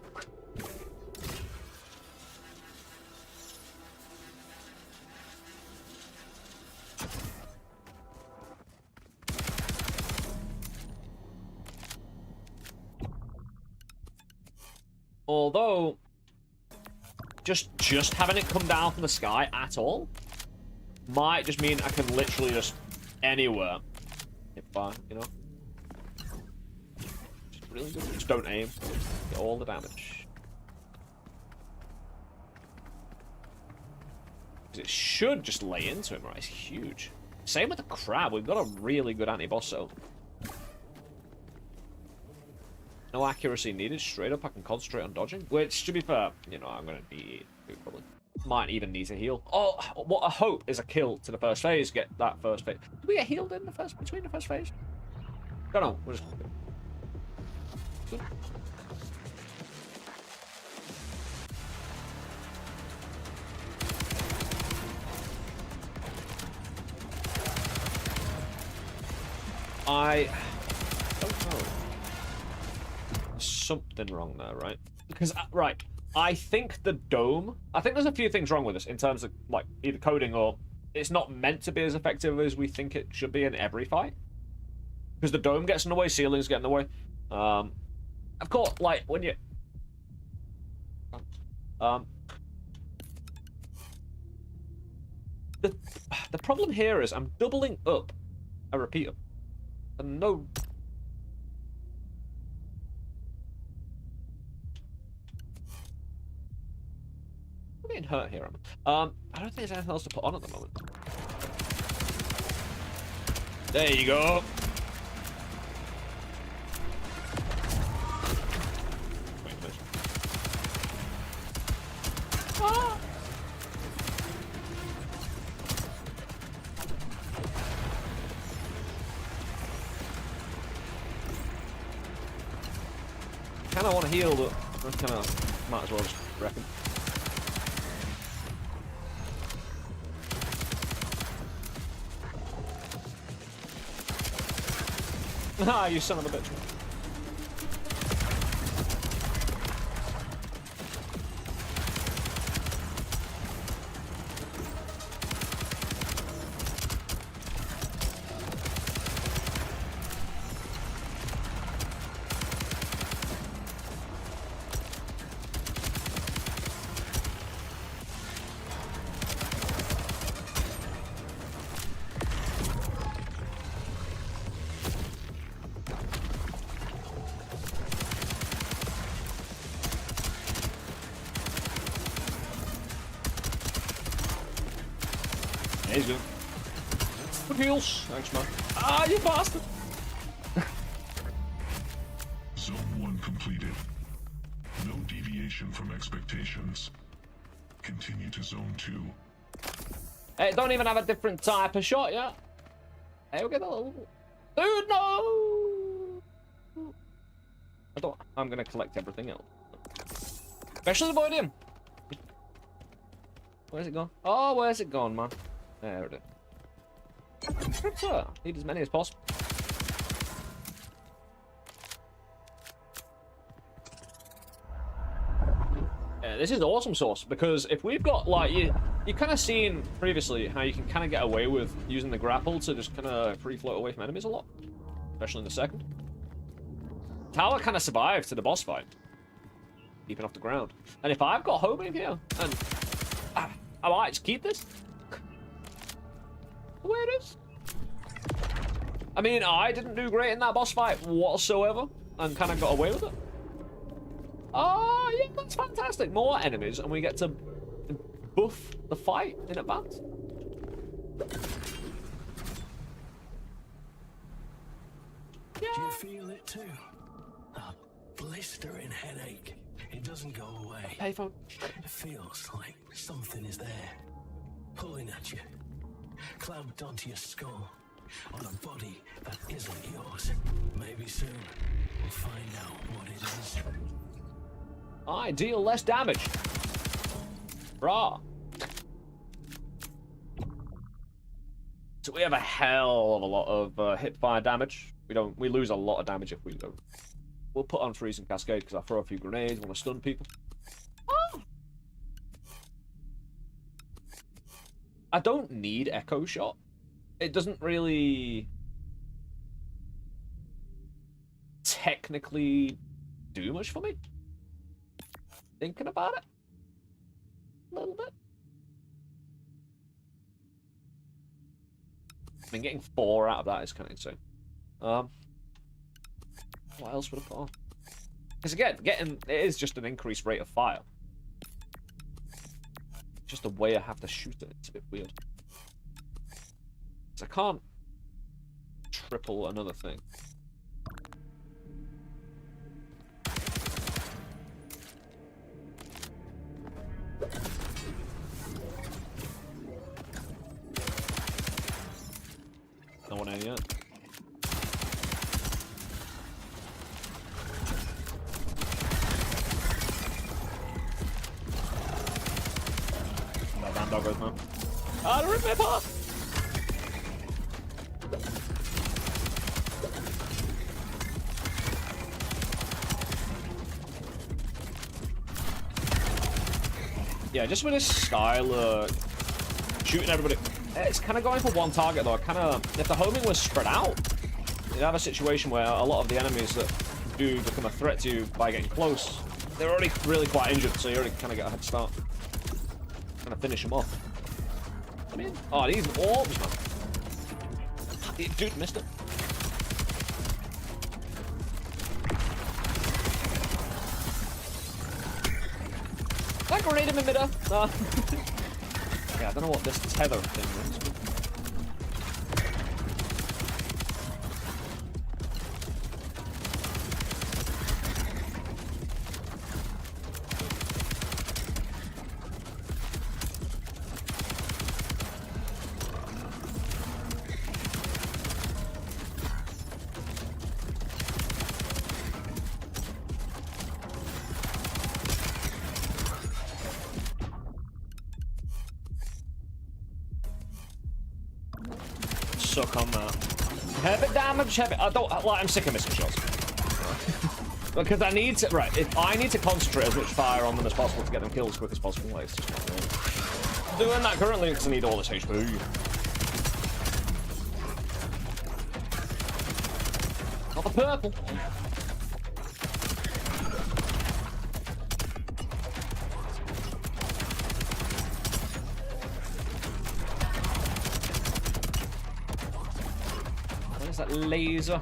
Although, just having it come down from the sky at all might just mean I can literally just anywhere hit fire, you know? Just really good. Just don't aim. Get all the damage. It should just lay into him, right? It's huge. Same with the crab. We've got a really good anti-boss zone. No accuracy needed. Straight up, I can concentrate on dodging. Which, to be fair, you know, I'm going to need... Probably. Might even need to heal. Oh, what I hope is a kill to the first phase. Get that first phase. Did we get healed in the first... between the first phase? Don't know. We'll just... Good. I don't know. Something wrong there, right? Because, right, I think the dome... I think there's a few things wrong with this in terms of, like, either coding or it's not meant to be as effective as we think it should be in every fight. Because the dome gets in the way, ceilings get in the way. Of course, like, when you... The problem here is I'm doubling up a repeater. And no... I'm getting hurt here. I don't think there's anything else to put on at the moment. There you go. Wait a minute. Ah! kind of want to heal, but I kind of might as well just reckon. Ah, you son of a bitch. He's good. Good heals. Thanks, man. Ah, you bastard! Zone 1 completed. No deviation from expectations. Continue to Zone 2. Hey, don't even have a different type of shot yet. Hey, we'll get a little... Dude, no! I'm gonna collect everything else. Especially the Voidium. Where's it gone? Oh, where's it gone, man? There it is. Crypto. Need as many as possible. Yeah, this is awesome sauce, because if we've got, like, you kind of seen previously how you can kind of get away with using the grapple to just kind of free float away from enemies a lot. Especially in the second. Tower kind of survived to the boss fight. Keeping off the ground. And if I've got homing here, and I might just keep this. The way it is. I mean, I didn't do great in that boss fight whatsoever, and kind of got away with it. Oh, yeah, that's fantastic. More enemies, and we get to buff the fight in advance. Yeah. Do you feel it too? That blistering headache. It doesn't go away. Payphone. It feels like something is there, pulling at you, clamped onto your skull, on a body that isn't yours. Maybe soon we'll find out what it is. I deal less damage. Brah. So we have a hell of a lot of hip fire damage. We lose a lot of damage if we go. We'll put on freezing cascade because I throw a few grenades, want to stun people. Oh. I don't need echo shot. It doesn't really technically do much for me. Thinking about it a little bit. I mean, getting 4 out of that is kind of insane. What else would I put on? Because again, it is just an increased rate of fire. Just the way I have to shoot it, it's a bit weird. So I can't triple another thing. No one in yet. No damn doggos, man. Ah, they're ripping me apart! Yeah, just with this style of shooting everybody. It's kind of going for one target though. If the homing was spread out, you'd have a situation where a lot of the enemies that do become a threat to you by getting close, they're already really quite injured, so you already kind of get a head start. Kind of finish them off. I mean, oh, these orbs, man. Dude, missed it. That grenade him in midair. Yeah, I don't know what this tether thing is. suck on that. Heavy damage, heavy. I don't like. I'm sick of missing shots. Because I need to. Right, if I need to concentrate as much fire on them as possible to get them killed as quick as possible. Like, it's just not really. I'm doing that currently because I need all this HP. Not the purple. Where's that laser?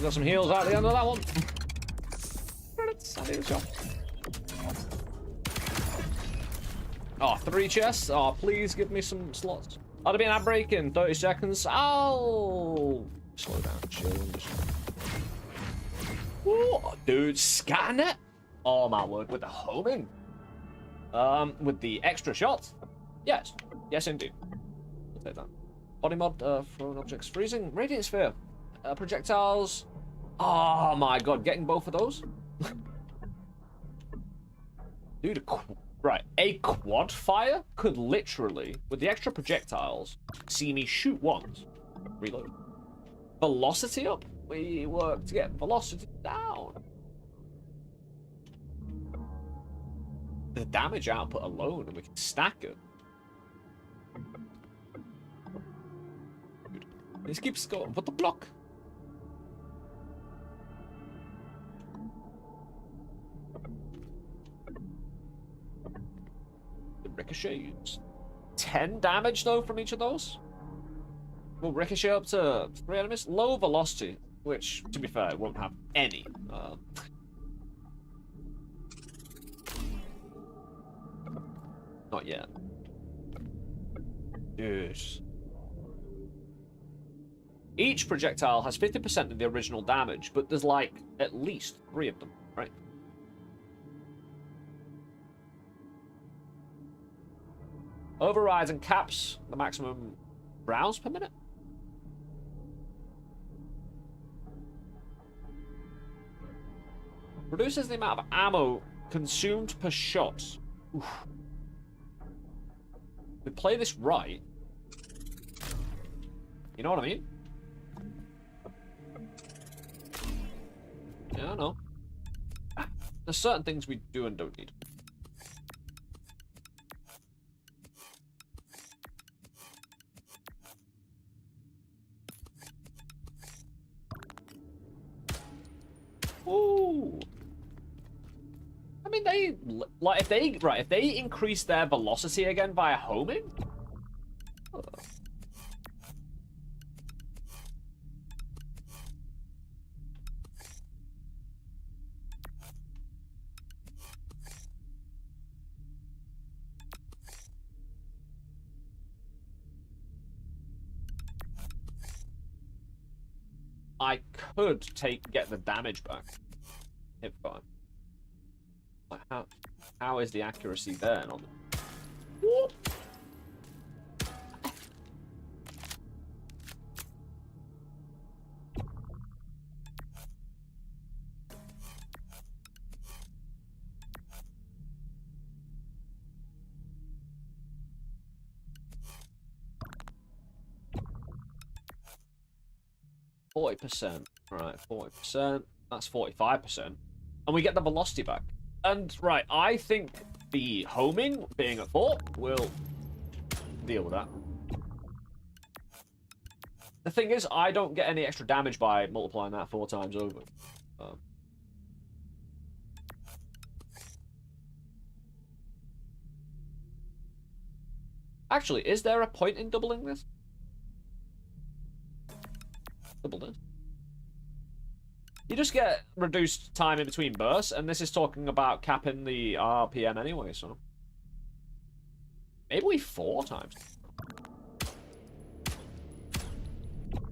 Got some heals at the end of that one. Credits. I did a job. Oh, 3 chests. Oh, please give me some slots. That'll be an ad break in 30 seconds. I'll slow down, chill. Ooh, dude, scan it. Oh my word, with the homing. With the extra shots. Yes, yes indeed. I'll take that. Body mod, thrown objects, freezing, radiant sphere, projectiles. Oh my god, getting both of those? Dude, right, a quad fire could literally, with the extra projectiles, see me shoot once, reload. Velocity up? We work to get velocity down. The damage output alone, and we can stack it. Dude, this keeps going. What the block? Ricochets. 10 damage though from each of those. Will ricochet up to 3 enemies. Low velocity, which to be fair won't have any. Not yet. Dude. Each projectile has 50% of the original damage, but there's like at least 3 of them, right? Overrides and caps the maximum rounds per minute. Reduces the amount of ammo consumed per shot. Oof. We play this right. You know what I mean? Yeah, I know. There's certain things we do and don't need. Ooh. I mean, they like if they increase their velocity again via homing. Oh. I could get the damage back. Hip fire. How is the accuracy there? On the... 40%. Right, 40%. That's 45%. And we get the velocity back. And, right, I think the homing being at 4 will deal with that. The thing is, I don't get any extra damage by multiplying that 4 times over. Actually, is there a point in doubling this? Double this. You just get reduced time in between bursts, and this is talking about capping the RPM anyway, so... Maybe we 4 times.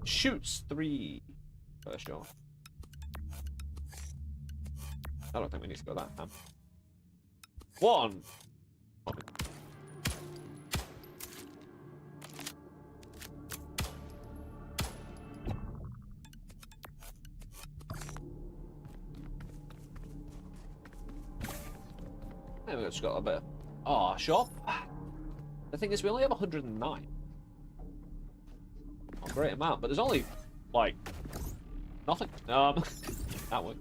Shoots 3 per shot. I don't think we need to go that time. 1. Maybe we've just got a bit. Oh, shop. The thing is, we only have 109. Not a great amount, but there's only like nothing. That would.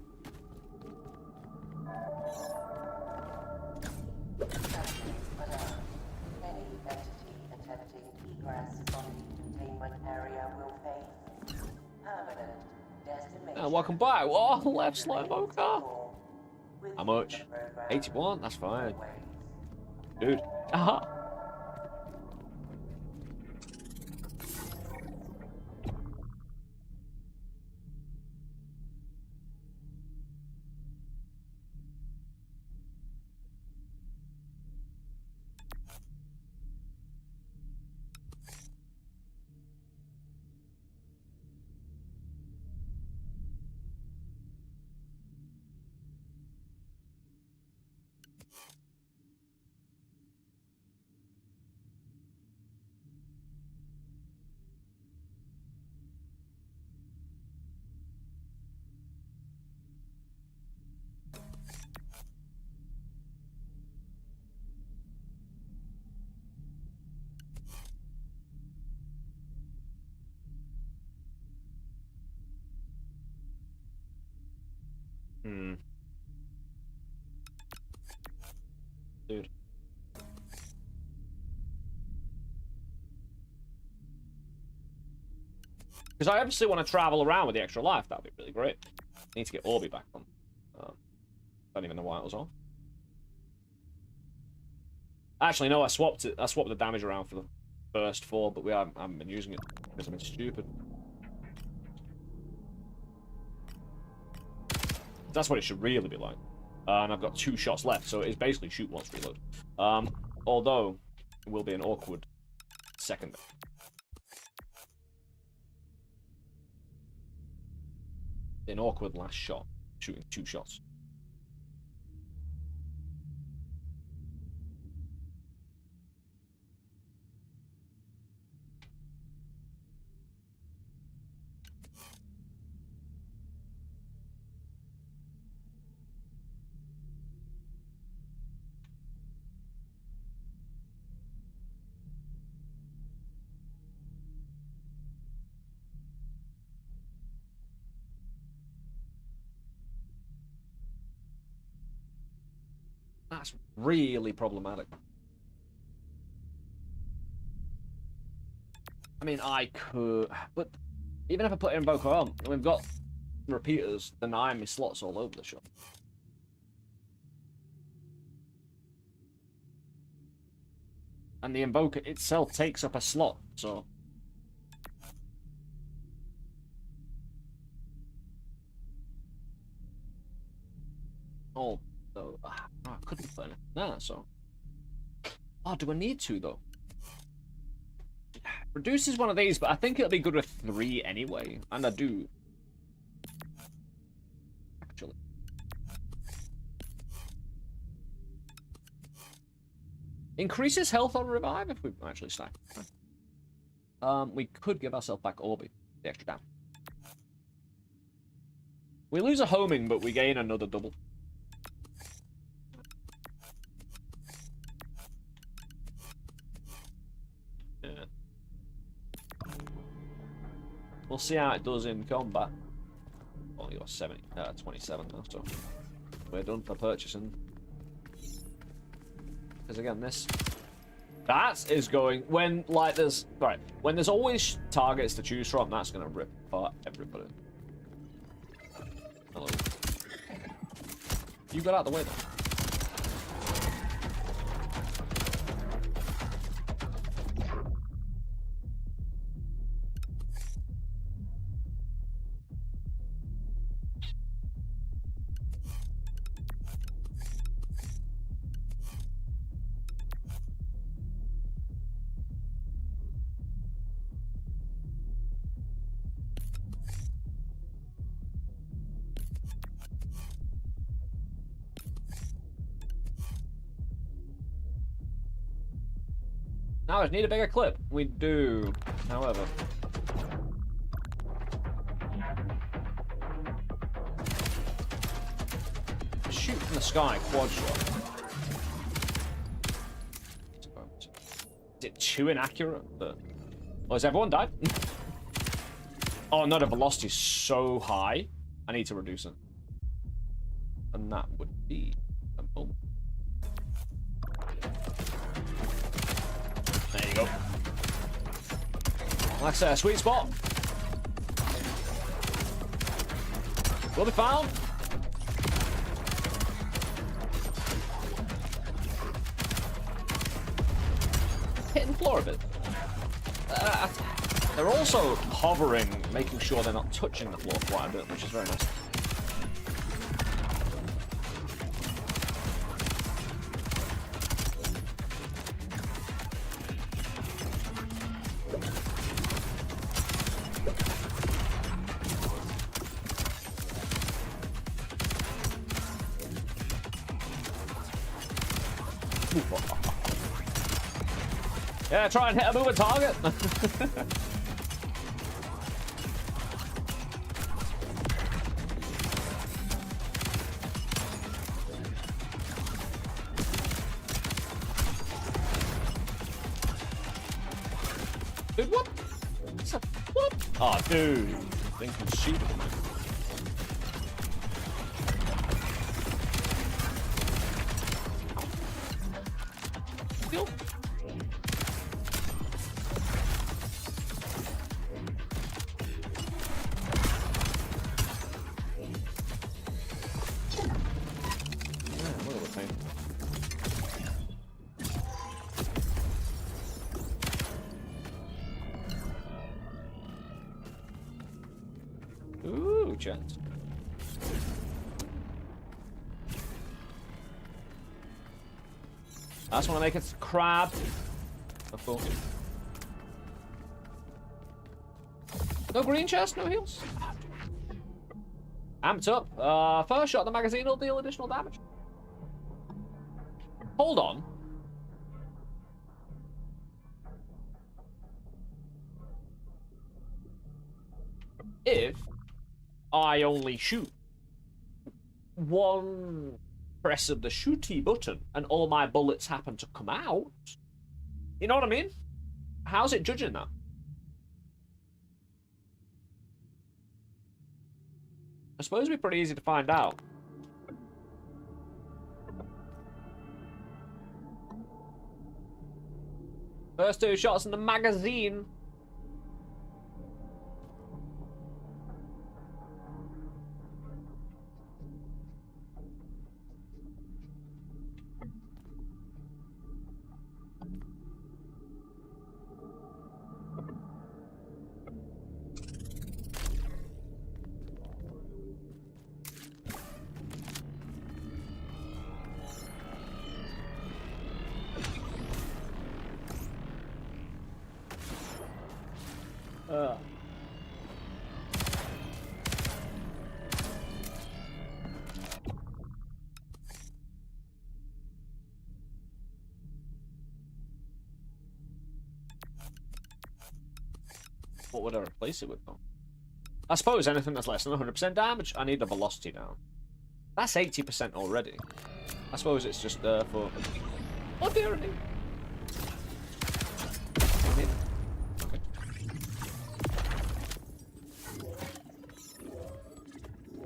Any entity attempting egress from the containment area will face permanent decimation. Welcome back. Oh, left slow-mo car. How much? 81? That's fine. Dude. Aha. Dude. Because I obviously want to travel around with the extra life. That'd be really great. I need to get Orby back on. Don't even know why it was on. Actually, no, I swapped it. I swapped the damage around for the first 4, but we haven't been using it because I've been stupid. That's what it should really be like. And I've got 2 shots left, so it's basically shoot once reload. Although it will be an awkward second. An awkward last shot, shooting 2 shots. That's really problematic. I mean, I could, but even if I put Invoker on, we've got repeaters denying me slots all over the shop. And the Invoker itself takes up a slot, so... Oh, so, I couldn't put anything there, so... Oh, do I need to, though? Reduces one of these, but I think it'll be good with 3 anyway, and I do. Actually. Increases health on revive if we actually stack. We could give ourselves back Orby, the extra down. We lose a homing, but we gain another double. Yeah. We'll see how it does in combat. Only got 27 now, so we're done for purchasing. Because again, that is going when like there's when there's always targets to choose from. That's gonna rip apart everybody. Hello. You got out of the way then. Now I just need a bigger clip. We do, however. Shoot from the sky, quad shot. Is it too inaccurate? But... Oh, has everyone died? Oh no, the velocity's so high. I need to reduce it. And that would be a boom. There you go. That's a sweet spot. Will be found. Hitting the floor a bit. They're also hovering, making sure they're not touching the floor quite a bit, which is very nice. Yeah, try and hit a moving target. Dude, what? What? Oh, dude. Thing can shoot at me. Yo. Ooh, chance. I just want to make it crab. Of course. No green chest, no heals. Amped up. First shot, the magazine will deal additional damage. Hold on. If I only shoot one press of the shooty button and all my bullets happen to come out, you know what I mean? How's it judging that? I suppose it'd be pretty easy to find out. First two shots in the magazine. What would I replace it with, though? I suppose anything that's less than 100% damage. I need the velocity down. That's 80% already. I suppose it's just for... Oh, dear me. Okay.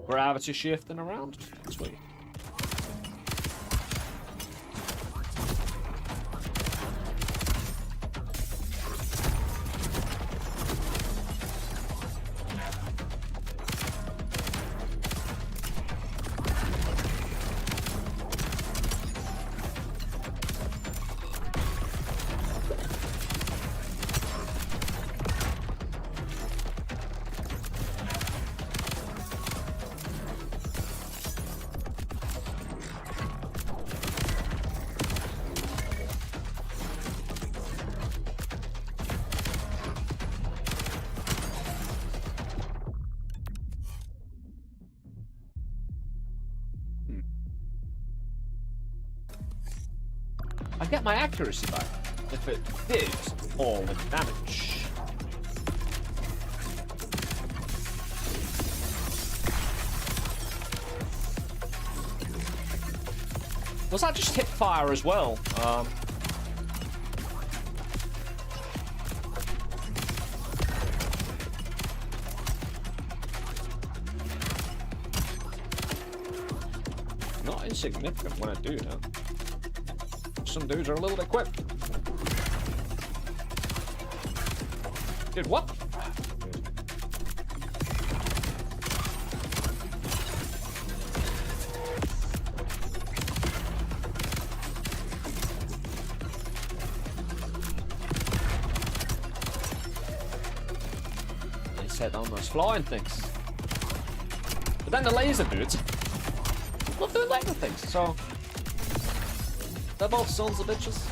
Gravity shifting around. Sweet. I get my accuracy back. if it did all the damage. Was that just hip fire as well? Not insignificant when I do that. Some dudes are a little bit quick. Dude, what? They set on those flying things. But then the laser dudes love doing laser things, so they're both sons of bitches.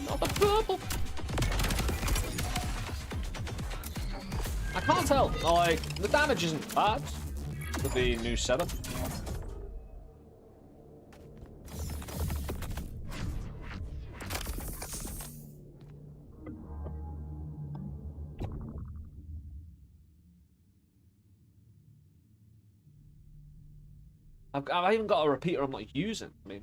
Not the purple. I can't tell. Like, the damage isn't bad with the new setup. I've even got a repeater I'm not using. I mean,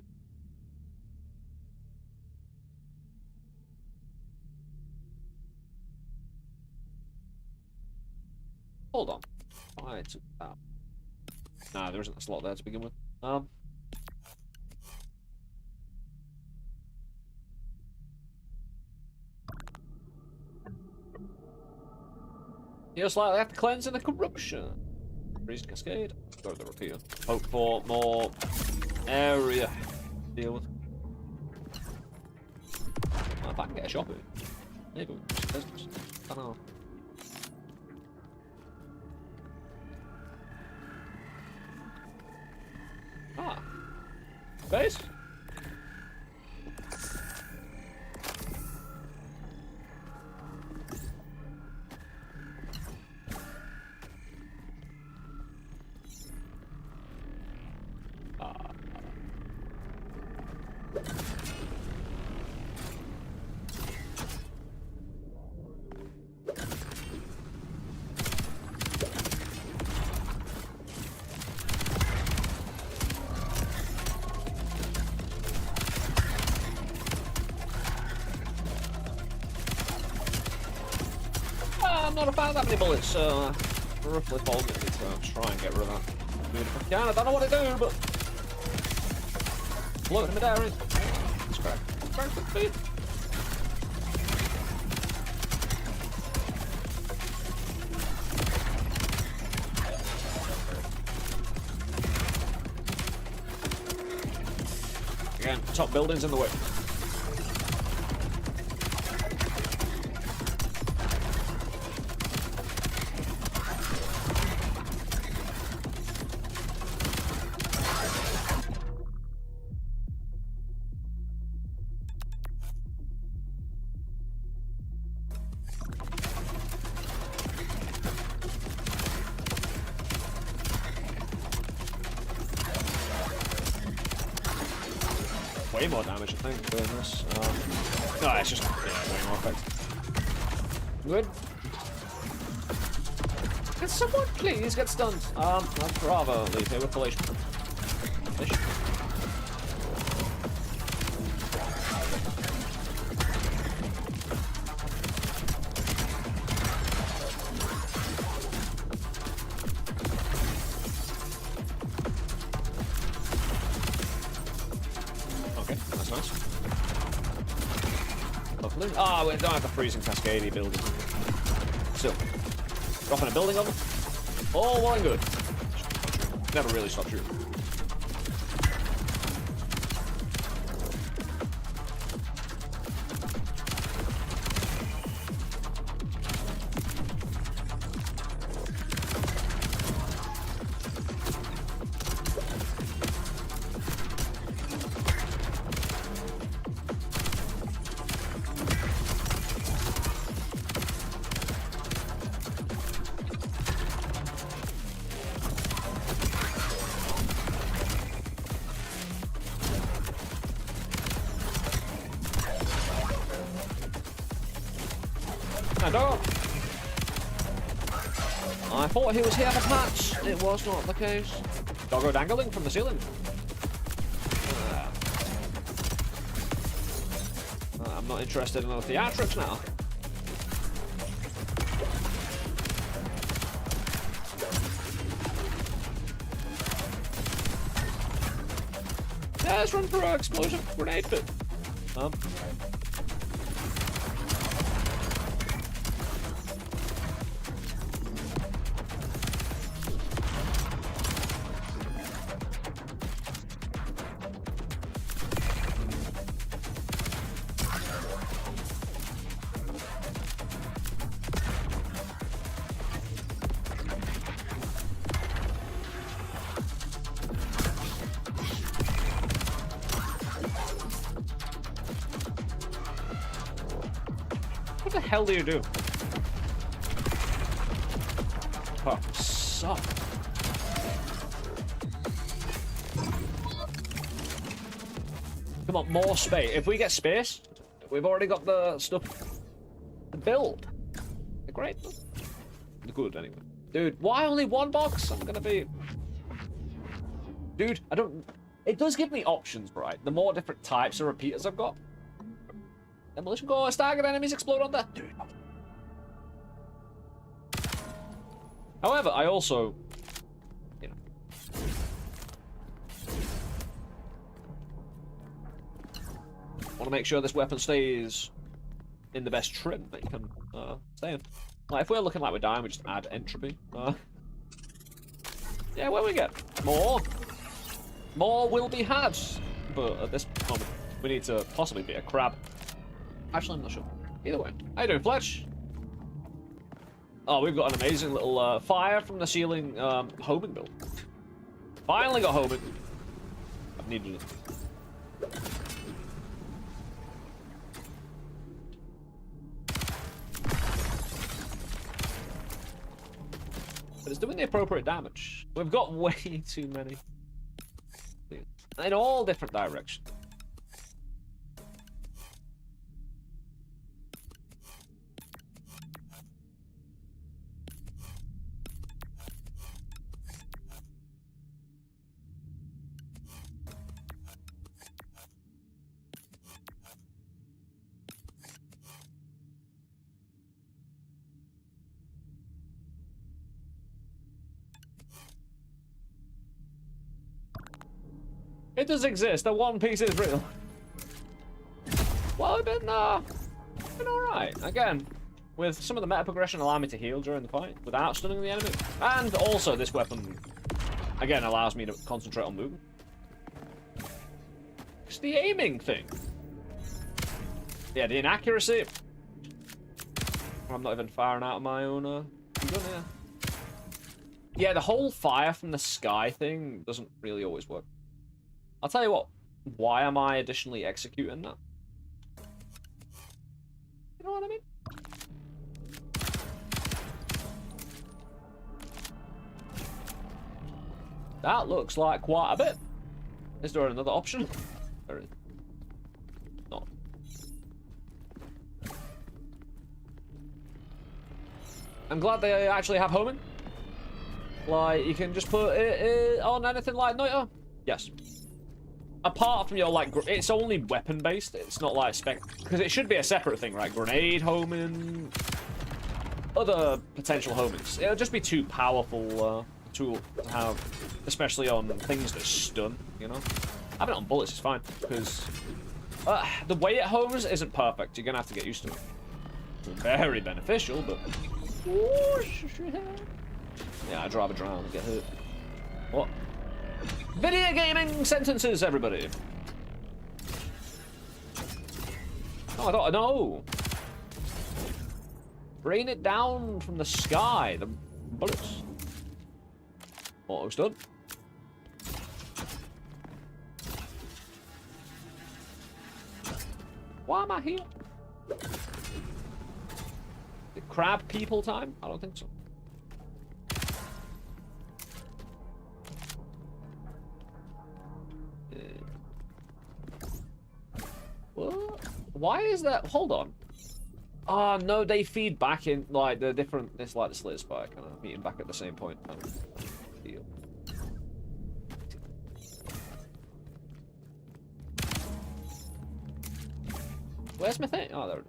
hold on. I took that. Nah, there isn't a slot there to begin with. You're slightly after cleansing the corruption. Freeze cascade. Go to the repeater. Hope for more area to deal with. Well, if I can get a shot at it. Maybe we can just test this. I don't know. Ah. Base? I'm not a fan of that many bullets, so roughly 4 minutes to try and get rid of that. If I can, I don't know what to do, but float in mid-air. It's correct. Very quick speed. Again, top buildings in the way. Way more damage, I think, doing this. No, it's just way more effect. Good. Can someone please get stunned? I'd rather leave here with collation. Ah, we don't have the freezing cascade building. Still, dropping a building on them. All well and good. Never really stop shooting. a dog. I thought he was here for pats. It was not the case. Doggo dangling from the ceiling. I'm not interested in the theatrics now. Yeah, let's run for an explosion grenade bit. What the hell do you do? Oh, suck. Come on, more space. If we get space, we've already got the stuff to build. They're great. They're good, anyway. Dude, why only one box? I'm gonna be... Dude, I don't... It does give me options, right? The more different types of repeaters I've got. Demolition core, staggered enemies explode on that. Dude. However, I also... You know... want to make sure this weapon stays in the best trim that you can stay in. Like, if we're looking like we're dying, we just add entropy. Yeah, where we get? More. More will be had. But at this moment, we need to possibly be a crab. Actually, I'm not sure. Either way. How you doing, Fletch? Oh, we've got an amazing little fire from the ceiling homing build. Finally got homing. I've needed it. But it's doing the appropriate damage. We've got way too many. In all different directions. It does exist. The One Piece is real. Well, I've been alright. Again, with some of the meta progression allowing me to heal during the fight without stunning the enemy. And also this weapon, again, allows me to concentrate on movement. It's the aiming thing. Yeah, the inaccuracy. I'm not even firing out of my own gun here. Yeah, the whole fire from the sky thing doesn't really always work. I'll tell you what, why am I additionally executing that? You know what I mean? That looks like quite a bit. Is there another option? There is not. I'm glad they actually have homing. Like, you can just put it on anything like Noita. Yes. Apart from your, like, it's only weapon-based. It's not like spec... Because it should be a separate thing, right? Grenade homing... Other potential homings. It'll just be too powerful tool to have, especially on things that stun, you know? Having it on bullets is fine, because... the way it homes isn't perfect. You're gonna have to get used to it. It's very beneficial, but... Yeah, I'd rather drown than get hurt. What? Video gaming sentences, everybody. Oh, I thought, no. Rain it down from the sky, the bullets. Auto stun. Why am I here? The crab people time? I don't think so. What? Why is that? Hold on. Oh no, they feed back in like the different. It's like the slit spike, kind of meeting back at the same point. Deal. Where's my thing? Oh, there it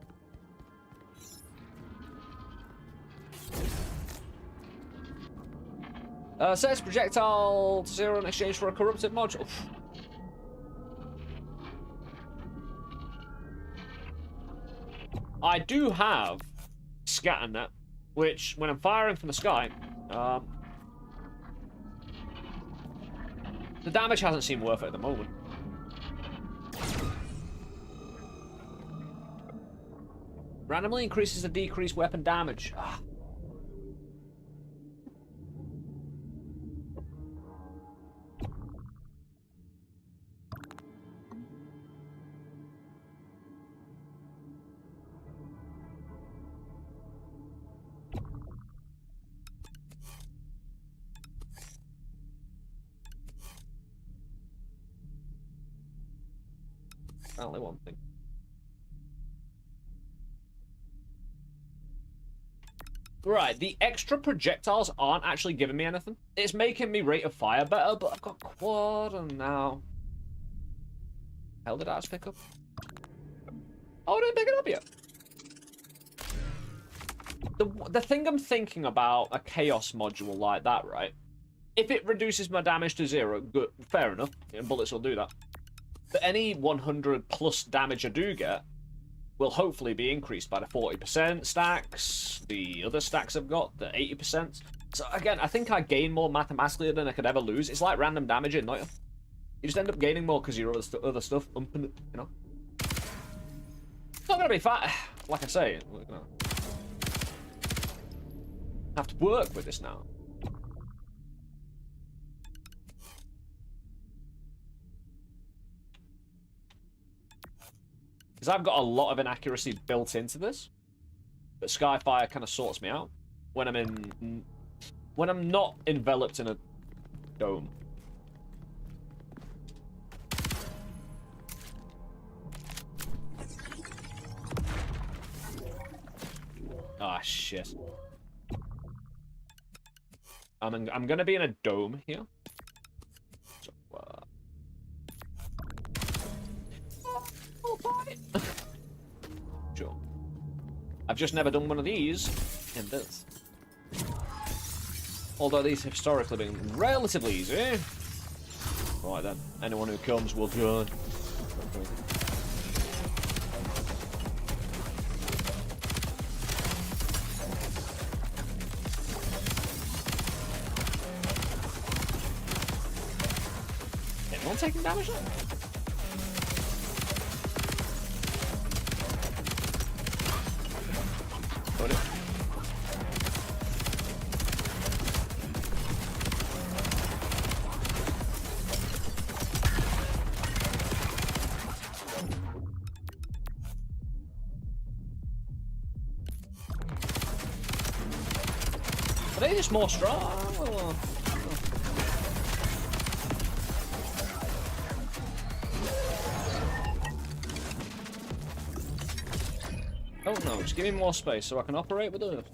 is. Sets projectile to 0 in exchange for a corrupted module. I do have scatter net, which when I'm firing from the sky, the damage hasn't seemed worth it at the moment. Randomly increases the decreased weapon damage. Ah. Only one thing. Right, the extra projectiles aren't actually giving me anything. It's making me rate of fire better, but I've got quad and now. Hell did I just pick up? Oh, I didn't pick it up yet. The thing I'm thinking about a chaos module like that, right? If it reduces my damage to 0, good, fair enough. Bullets will do that. But any 100 plus damage I do get will hopefully be increased by the 40% stacks, the other stacks I've got, the 80%. So again, I think I gain more mathematically than I could ever lose. It's like random damaging, not you? You just end up gaining more because your other stuff, you know? It's not gonna be fat, like I say. We're gonna have to work with this now. Because I've got a lot of inaccuracy built into this. But Skyfire kind of sorts me out when I'm not enveloped in a dome. Ah, shit. I'm gonna be in a dome here. So, sure. I've just never done one of these in this. Although these have historically been relatively easy. Right then, anyone who comes will join. Anyone taking damage now? Got it. Are they just more strong? Or... Oh no, just give me more space so I can operate with it.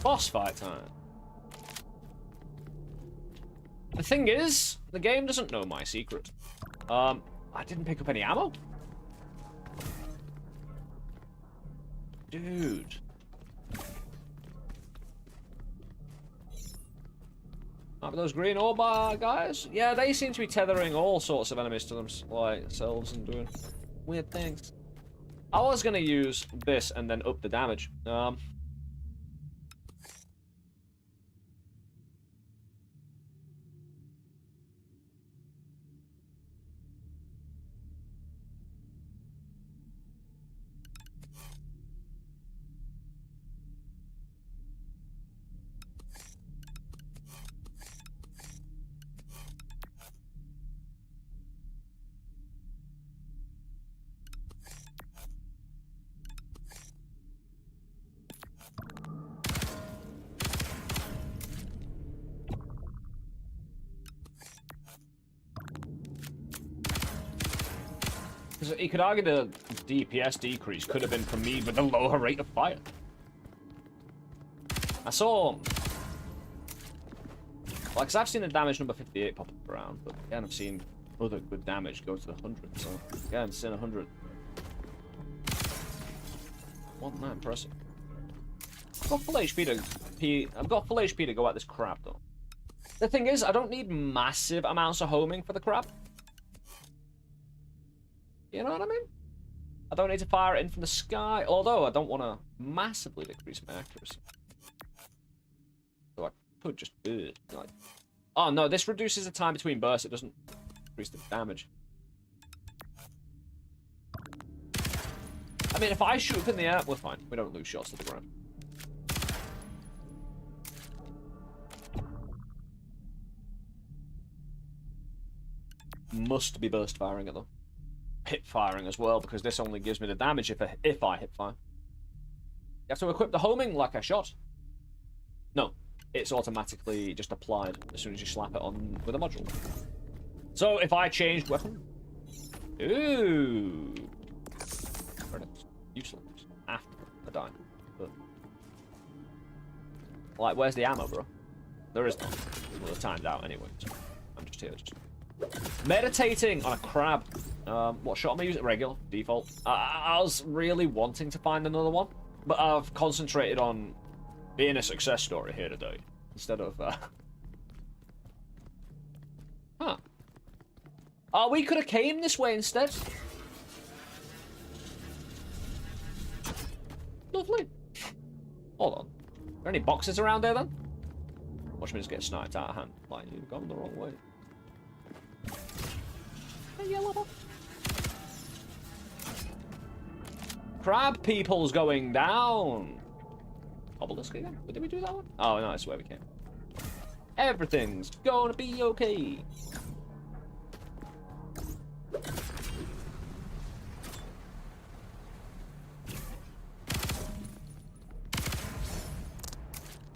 Boss fight time. The thing is, the game doesn't know my secret. I didn't pick up any ammo. Dude. Are those green orb guys? Yeah, they seem to be tethering all sorts of enemies to themselves and doing weird things. I was gonna use this and then up the damage. Because you could argue the DPS decrease could have been from me with a lower rate of fire. I saw... Like, cause I've seen the damage number 58 pop up around, but again, I've seen other good damage go to the 100, so again, I'm seeing 100. Wasn't that impressive? I've got full HP to go at this crab, though. The thing is, I don't need massive amounts of homing for the crab. You know what I mean? I don't need to fire it in from the sky, although I don't want to massively decrease my accuracy. So I could just do it. Like... Oh no, this reduces the time between bursts, it doesn't increase the damage. I mean, if I shoot up in the air, we're fine. We don't lose shots to the ground. Must be burst firing it though. Hip firing as well, because this only gives me the damage if I hip fire. You have to equip the homing like I shot. No, it's automatically just applied as soon as you slap it on with a module. So if I changed weapon, ooh, credits useless after I die. But like, where's the ammo, bro? There is none. Well, it's timed out anyway. So I'm just here, just meditating on a crab. What shot am I using? Regular, default. I was really wanting to find another one, but I've concentrated on being a success story here today instead of. Huh. Oh, we could have came this way instead. Lovely. Hold on. Are there any boxes around there then? Watch me just get sniped out of hand. Like, you've gone the wrong way. A yellow box. Crab people's going down. Obelisk again? Did we do that one? Oh no, that's where we came. Everything's gonna be okay.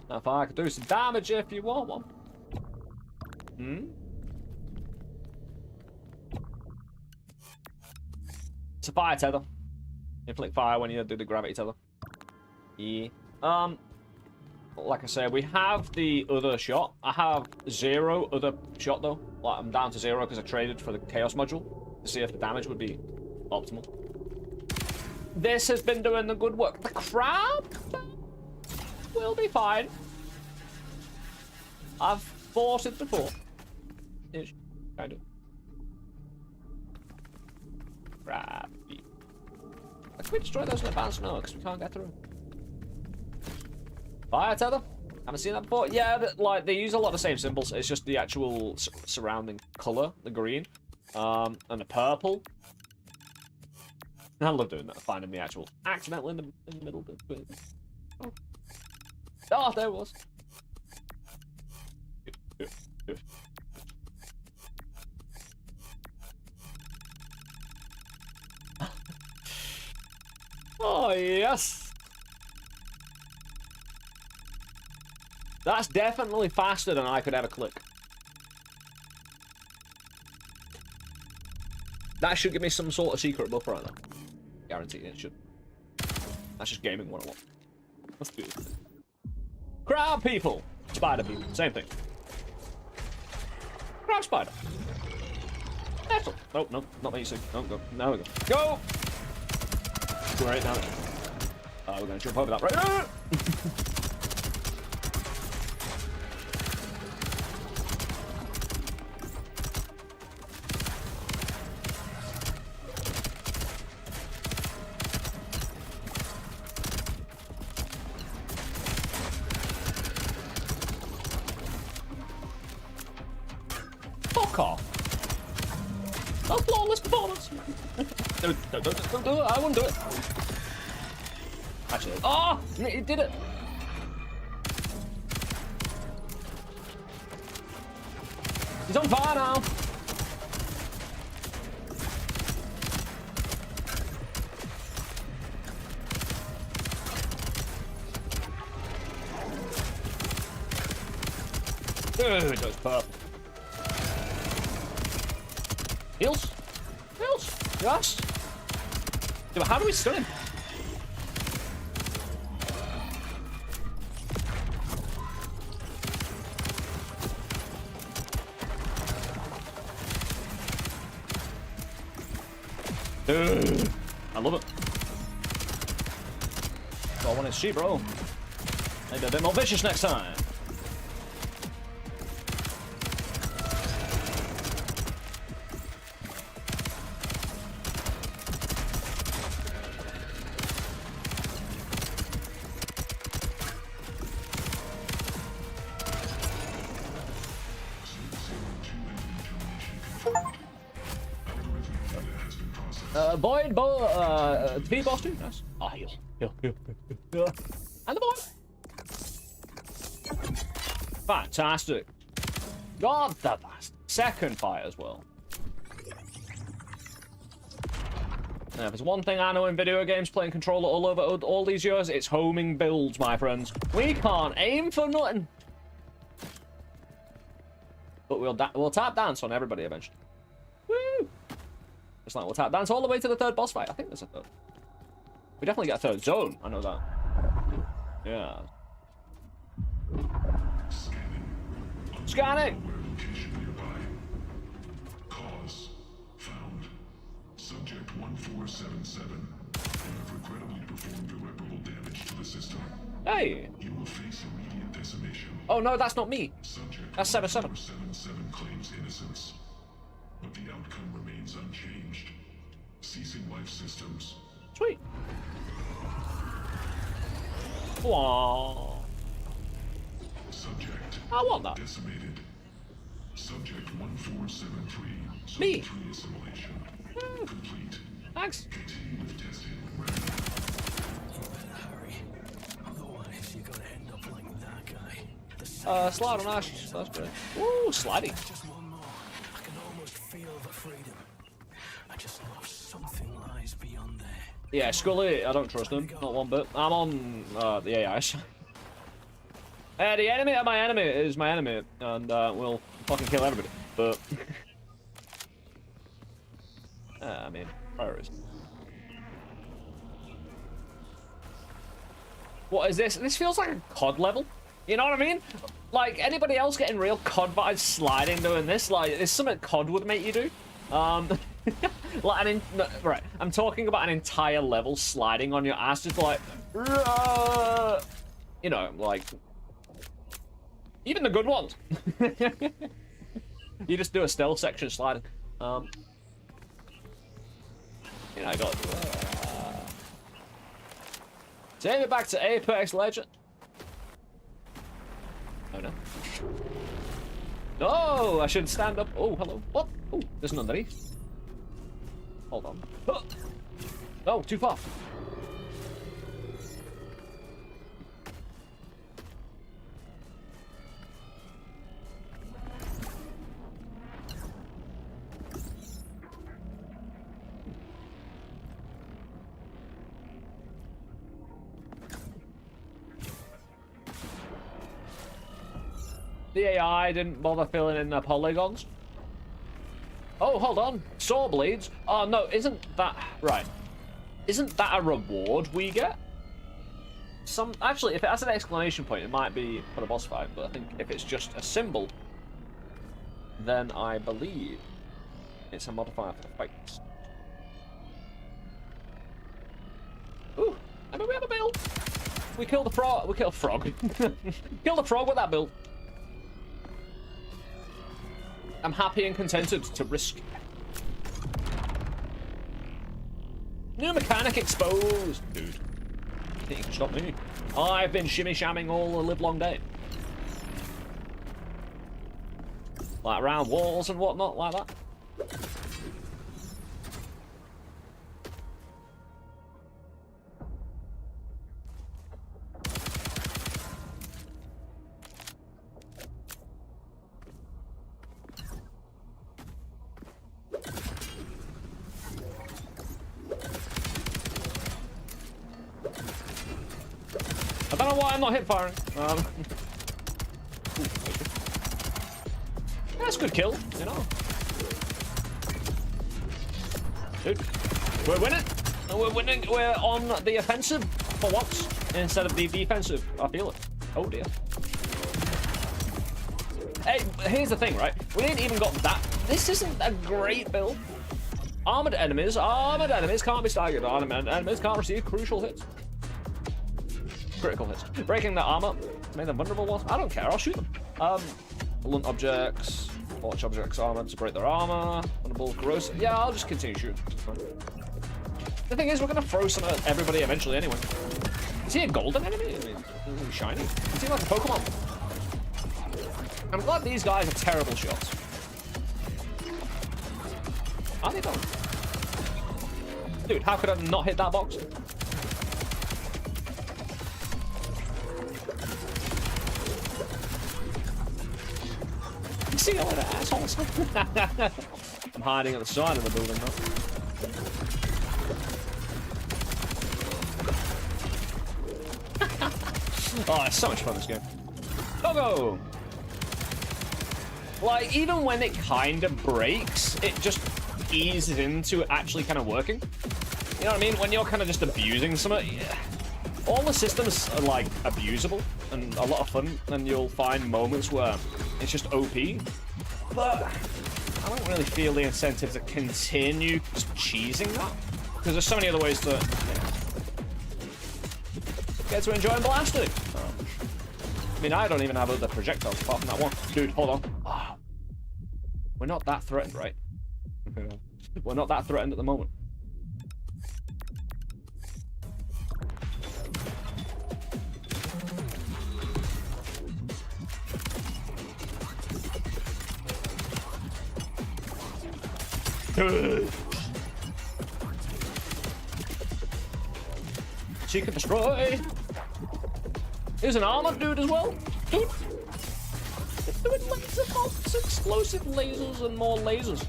Now if I could do some damage if you want one. Hmm? It's a fire tether. Inflict fire when you do the gravity tether. Yeah. Like I said, we have the other shot. I have 0 other shot though. Like, I'm down to 0 because I traded for the chaos module to see if the damage would be optimal. This has been doing the good work. The crab will be fine. I've fought it before. Ish. Kind of. Crab. Can we destroy those in advance? No, because we can't get through. Fire tether? Haven't seen that before. Yeah, like they use a lot of the same symbols. It's just the actual surrounding color, the green, and the purple. I love doing that. Finding the actual accidental in the middle bit. Oh, there it was. Oh, yes. That's definitely faster than I could ever click. That should give me some sort of secret buff right now. Guarantee it should. That's just gaming 101. Let's do it. Crab people. Spider people. Same thing. Crab spider. Excellent. Nope, nope. Not what you see. No, go. Now we go. Go! Great damage. We're going to jump over that right now. Fuck off. That's flawless performance. Don't do it. I wouldn't do it. Actually, oh, it did it. He's on fire now. It goes purple. Heals? Heals? Yes? Dude, how do we stun him? I love it. That's all I want is sheep, bro. Maybe a bit more vicious next time. Void, defeat boss too. Nice. Oh, heal. And the void. Fantastic. God, the best. Second fight as well. Now, if there's one thing I know in video games, playing controller all over all these years, it's homing builds, my friends. We can't aim for nothing. But we'll tap dance on everybody eventually. Woo! It's like we'll tap dance all the way to the third boss fight. I think there's a third. We definitely get a third zone. I know that. Yeah. Scanning. Cause found. Subject 1477. You have regrettably performed irreparable damage to the system. Hey. You will face immediate decimation. Oh no, that's not me. Subject That's 77. 1477 claims innocence, but the outcome remains unchanged. Ceasing life systems. Sweet. Aww. Subject. I want that. Decimated. Subject 1473. Me. Zone 3 assimilation. Complete. Thanks. Continue with testing. You better hurry. Otherwise, you're gonna end up like that guy. Slide on Ash. That's good. Ooh, sliding. Just one more. I can almost feel the freedom. I just know something lies beyond there. Yeah, Scully, I don't trust him. Not one bit. I'm on the AI. The enemy of my enemy is my enemy, and we'll fucking kill everybody. But I mean, priorities. What is this? This feels like a COD level. You know what I mean? Like, anybody else getting real COD vibes sliding doing this? Like, it's something COD would make you do. Like right, I'm talking about an entire level sliding on your ass, just like, you know, like, even the good ones. You just do a stealth section sliding. You know, I got take it back to Apex Legend. Oh no. No, I should stand up. Oh, hello. What? Oh, there's an underneath. Hold on. No, too far. The AI didn't bother filling in the polygons. Oh, hold on. Saw blades. Oh, no, isn't that... Right. Isn't that a reward we get? Actually, if it has an exclamation point, it might be for the boss fight, but I think if it's just a symbol, then I believe it's a modifier for the fight. Ooh, I mean, we have a build. We killed the frog. We killed a frog. Killed a frog with that build. I'm happy and contented to risk. New mechanic exposed, dude. I think you can stop me. I've been shimmy-shamming all the live-long day. Like around walls and whatnot, like that. I don't know why I'm not hip firing. That's a good kill, you know. Dude, we're winning. We're winning. We're on the offensive for once instead of the defensive. I feel it. Oh dear. Hey, here's the thing, right? We ain't even got that. This isn't a great build. Armored enemies can't be staggered. Armored enemies can't receive crucial hits. Critical hits. Breaking their armor, make them vulnerable ones. I don't care, I'll shoot them. Blunt objects, launch objects armored to break their armor, vulnerable, corrosive. Yeah, I'll just continue shooting. The thing is, we're gonna throw some at everybody eventually anyway. Is he a golden enemy? I mean, is he shiny? Is he like a Pokemon? I'm glad these guys are terrible shots. Are they though? Dude, how could I not hit that box? See all the assholes. I'm hiding at the side of the building now. Oh, it's so much fun, this game. Go! Like, even when it kind of breaks, it just eases into actually kind of working. You know what I mean? When you're kind of just abusing something, yeah. All the systems are, like, abusable and a lot of fun, and you'll find moments where it's just OP. But I don't really feel the incentive to continue just cheesing that, because there's so many other ways to, get to enjoy blasting. I mean, I don't even have other projectiles apart from that one. Dude, hold on. Oh, we're not that threatened, right? We're not that threatened at the moment. Seek and destroy. Here's an armored dude as well. Dude. It's doing laser bolts, explosive lasers, and more lasers.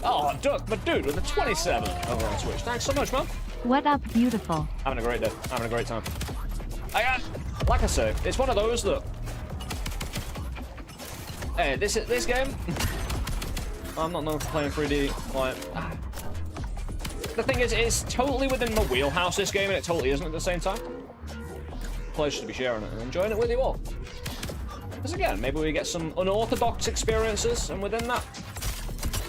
Oh, Duck, but dude, with the 27 over on Switch. Thanks so much, man. What up, beautiful? Having a great day. Having a great time. Like I say, it's one of those that. Hey, this game. I'm not known for playing 3D. Like, the thing is, it's totally within my wheelhouse. This game, and it totally isn't at the same time. Pleasure to be sharing it and enjoying it with you all. Because again, maybe we get some unorthodox experiences, and within that,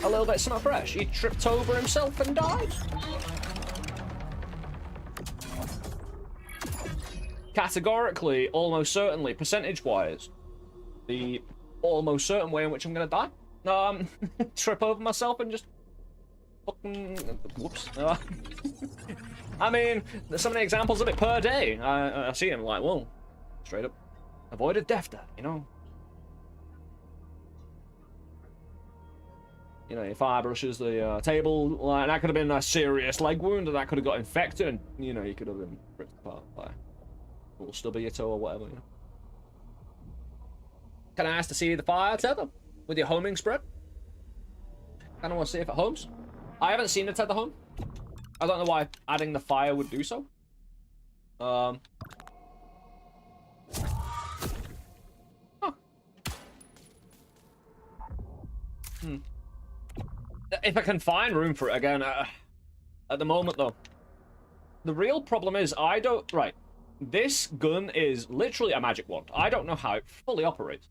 a little bit something fresh. He tripped over himself and died. Categorically, almost certainly, percentage-wise, the almost certain way in which I'm gonna die. Trip over myself and just fucking whoops. I mean, there's so many examples of it per day. I see him like, whoa, straight up avoided death there, you know. You know, if fire brushes the table, like that could have been a serious leg wound, and that could have got infected, and you know, he could have been ripped apart by a little stub of your toe or whatever. You know. Kind of nice to see the fire tether with your homing spread. Kind of want to see if it homes. I haven't seen the tether home. I don't know why adding the fire would do so. Huh. If I can find room for it again, at the moment though, the real problem is I don't. Right, this gun is literally a magic wand. I don't know how it fully operates.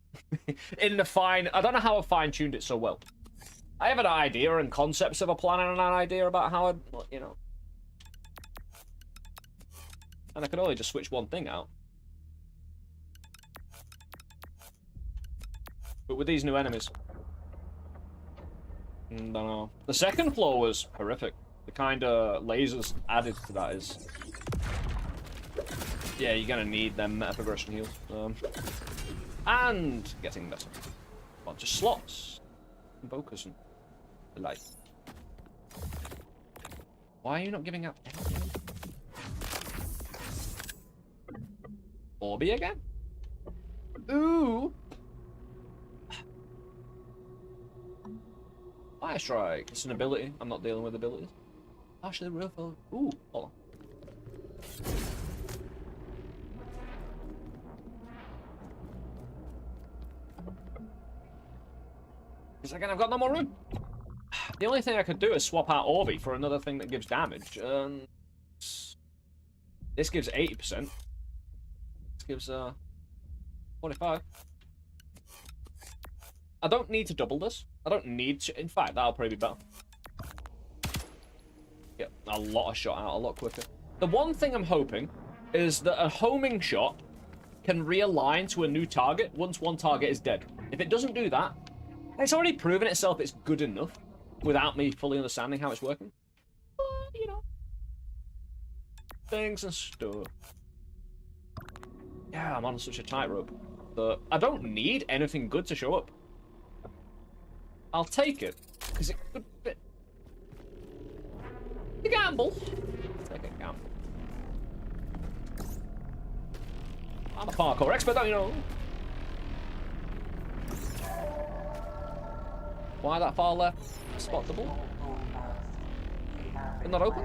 In the fine, I don't know how I fine-tuned it so well. I have an idea and concepts of a plan and an idea about how I'd, you know. And I can only just switch one thing out. But with these new enemies, I don't know. The second floor was horrific. The kind of lasers added to that is... Yeah, you're gonna need them meta progression heals. And getting better. Bunch of slots. Focus and light. Why are you not giving up anything? Orby again? Ooh! Fire strike. It's an ability. I'm not dealing with abilities. Actually, real fella. Ooh, hold on. Because again, I've got no more room. The only thing I could do is swap out Orby for another thing that gives damage. This gives 80%. This gives 45. I don't need to double this. I don't need to. In fact, that'll probably be better. Get a lot of shot out a lot quicker. The one thing I'm hoping is that a homing shot can realign to a new target once one target is dead. If it doesn't do that, it's already proven itself it's good enough without me fully understanding how it's working. But, you know. Things and stuff. Yeah, I'm on such a tightrope that I don't need anything good to show up. I'll take it, because it could fit. The gamble. Take a gamble. I'm a parkour expert, don't you know? Why that far left? Spot the ball. They're not open.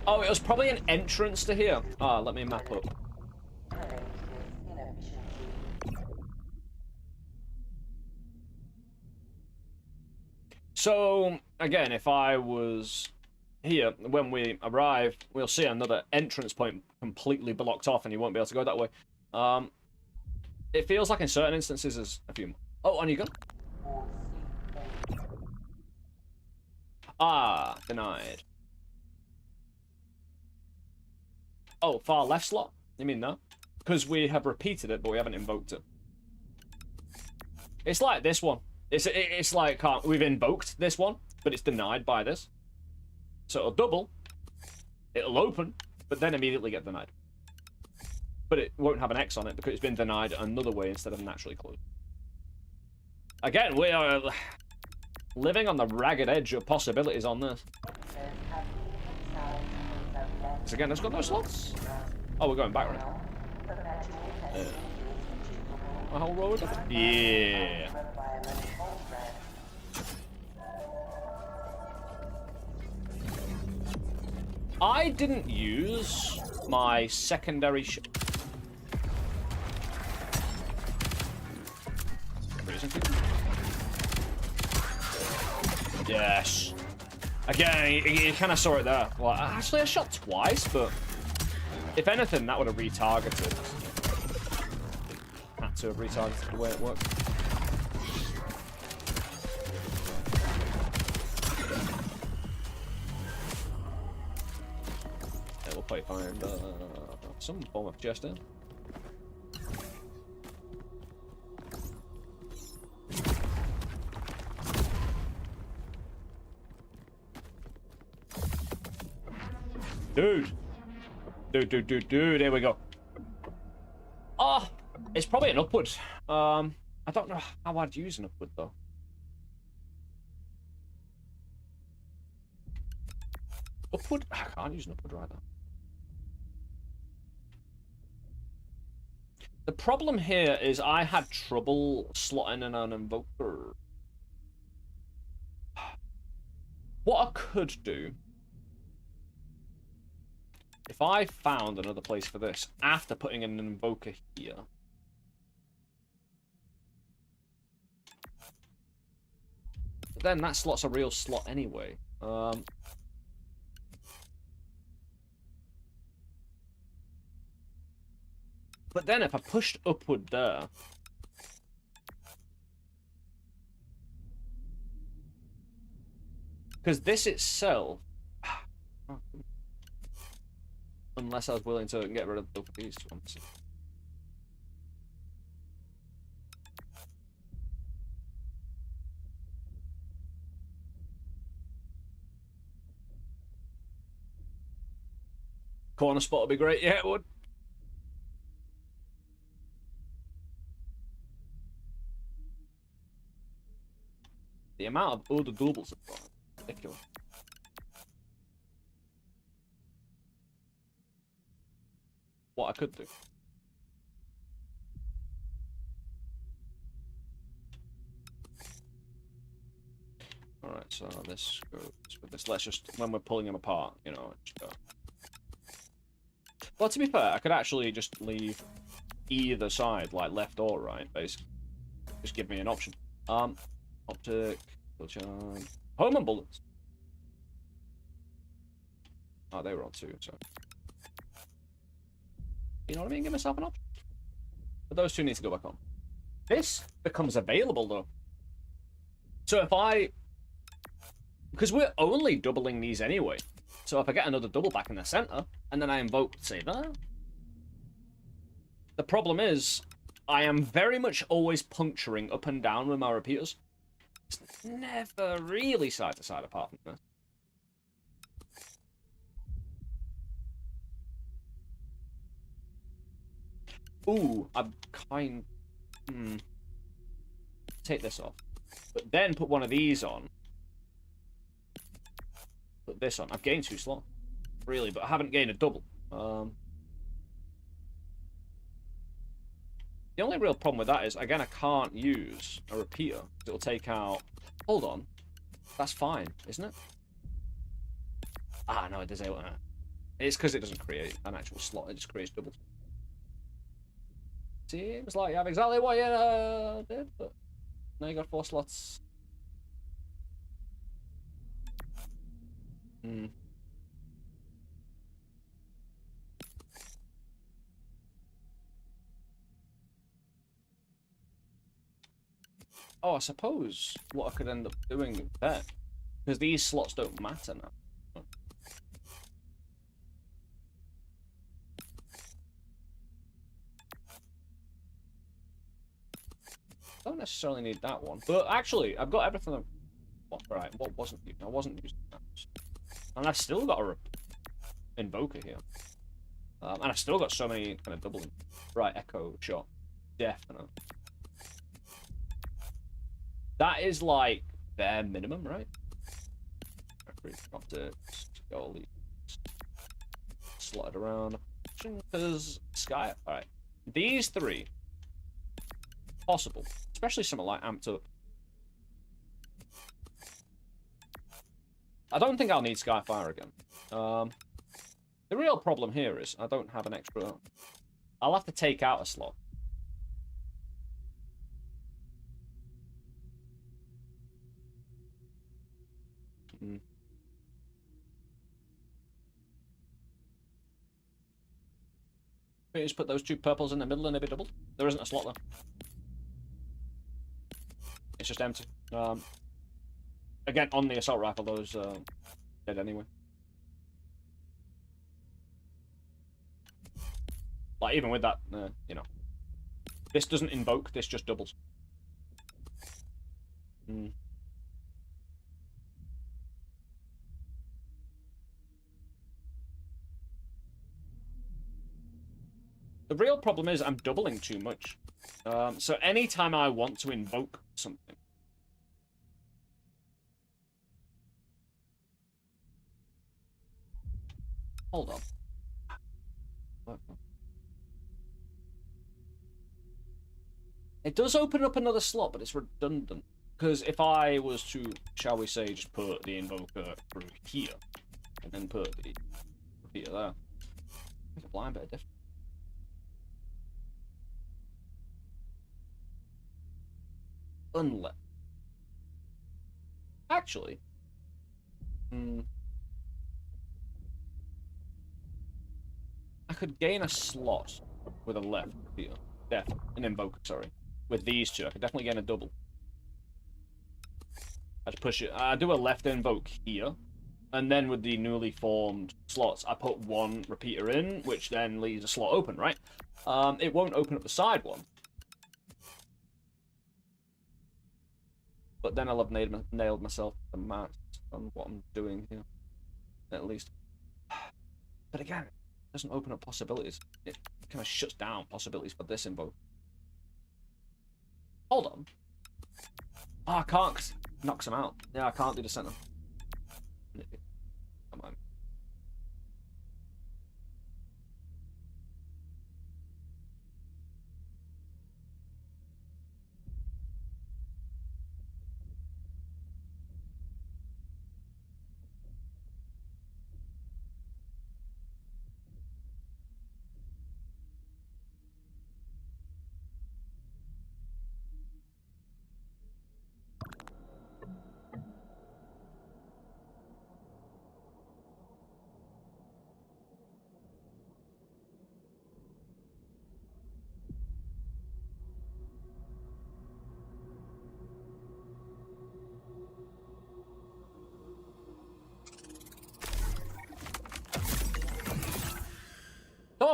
Oh, it was probably an entrance to here. Ah, let me map up. So, again, if I was here, when we arrive, we'll see another entrance point completely blocked off and you won't be able to go that way. It feels like in certain instances there's a few more. Oh, on you go. Ah, denied. Oh, far left slot? You mean that? Because we have repeated it, but we haven't invoked it. It's like this one. It's like we've invoked this one, but it's denied by this. So it'll double, it'll open, but then immediately get denied. But it won't have an X on it because it's been denied another way instead of naturally closed. Again, we are living on the ragged edge of possibilities on this. Because again, it's got no slots. Oh, we're going back, right? A whole road? Yeah. I didn't use my secondary Yes. Again, you kind of saw it there. Well, actually, I shot twice, but if anything, that would have retargeted. Had to have retargeted the way it worked. Yeah, we'll probably find some form of chest in. Dude, here we go. Oh, it's probably an upward. I don't know how I'd use an upward though. Upward? I can't use an upward right now. The problem here is I had trouble slotting in an invoker. What I could do, if I found another place for this after putting in an invoker here, but then that slot's a real slot anyway. But then if I pushed upward there, because this itself, unless I was willing to get rid of these ones. Corner spot would be great. Yeah, it would. The amount of other doubles I've got is ridiculous. What I could do. Alright, so this goes with this. Let's just, when we're pulling them apart, you know, just go. Well, to be fair, I could actually just leave either side, like left or right, basically. Just give me an option. Optic, charge, home and bullets. Oh, they were on 2, so. You know what I mean? Give myself an option. But those 2 need to go back on. This becomes available, though. So if I... Because we're only doubling these anyway. So if I get another double back in the center, and then I invoke, say, that. The problem is, I am very much always puncturing up and down with my repeaters. It's never really side to side apart from this. Ooh, I'm kind... Take this off. But then put one of these on. Put this on. I've gained 2 slots. Really, but I haven't gained a double. The only real problem with that is, again, I can't use a repeater. It'll take out... Hold on. That's fine, isn't it? Ah, no, it does. It's because it doesn't create an actual slot. It just creates doubles. Seems like you have exactly what you did, but now you got 4 slots. Oh, I suppose what I could end up doing there, because these slots don't matter now. Don't necessarily need that one, but actually, I've got everything. Right, what wasn't using? I wasn't using that, and I've still got a invoker here, and I've still got so many kind of doubling. Right, echo shot, definitely. That is like bare minimum, right? Optics, got all these slotted around. Because Sky, all right, these 3 possible. Especially something like amped up. I don't think I'll need Skyfire again. The real problem here is I don't have an extra... I'll have to take out a slot. Just put those 2 purples in the middle and they'll be doubled. There isn't a slot there. It's just empty. Again, on the assault rifle, those dead anyway. Like, even with that, you know. This doesn't invoke, this just doubles. The real problem is I'm doubling too much. So anytime I want to invoke something, hold on. It does open up another slot, but it's redundant. Because if I was to, shall we say, just put the invoker through here, and then put the repeater there, make a blind bit of difference. Unless... Actually... I could gain a slot with a left repeater. An invoker, sorry. With these 2, I could definitely gain a double. I'd push it. I do a left invoke here. And then with the newly formed slots, I put 1 repeater in, which then leaves a slot open, right? It won't open up the side one. But then I'll have nailed myself the math on what I'm doing here. At least. But again, it doesn't open up possibilities. It kind of shuts down possibilities for this invoke. Hold on. Oh, I can't, 'cause it knocks them out. Yeah, I can't do the center. Come on.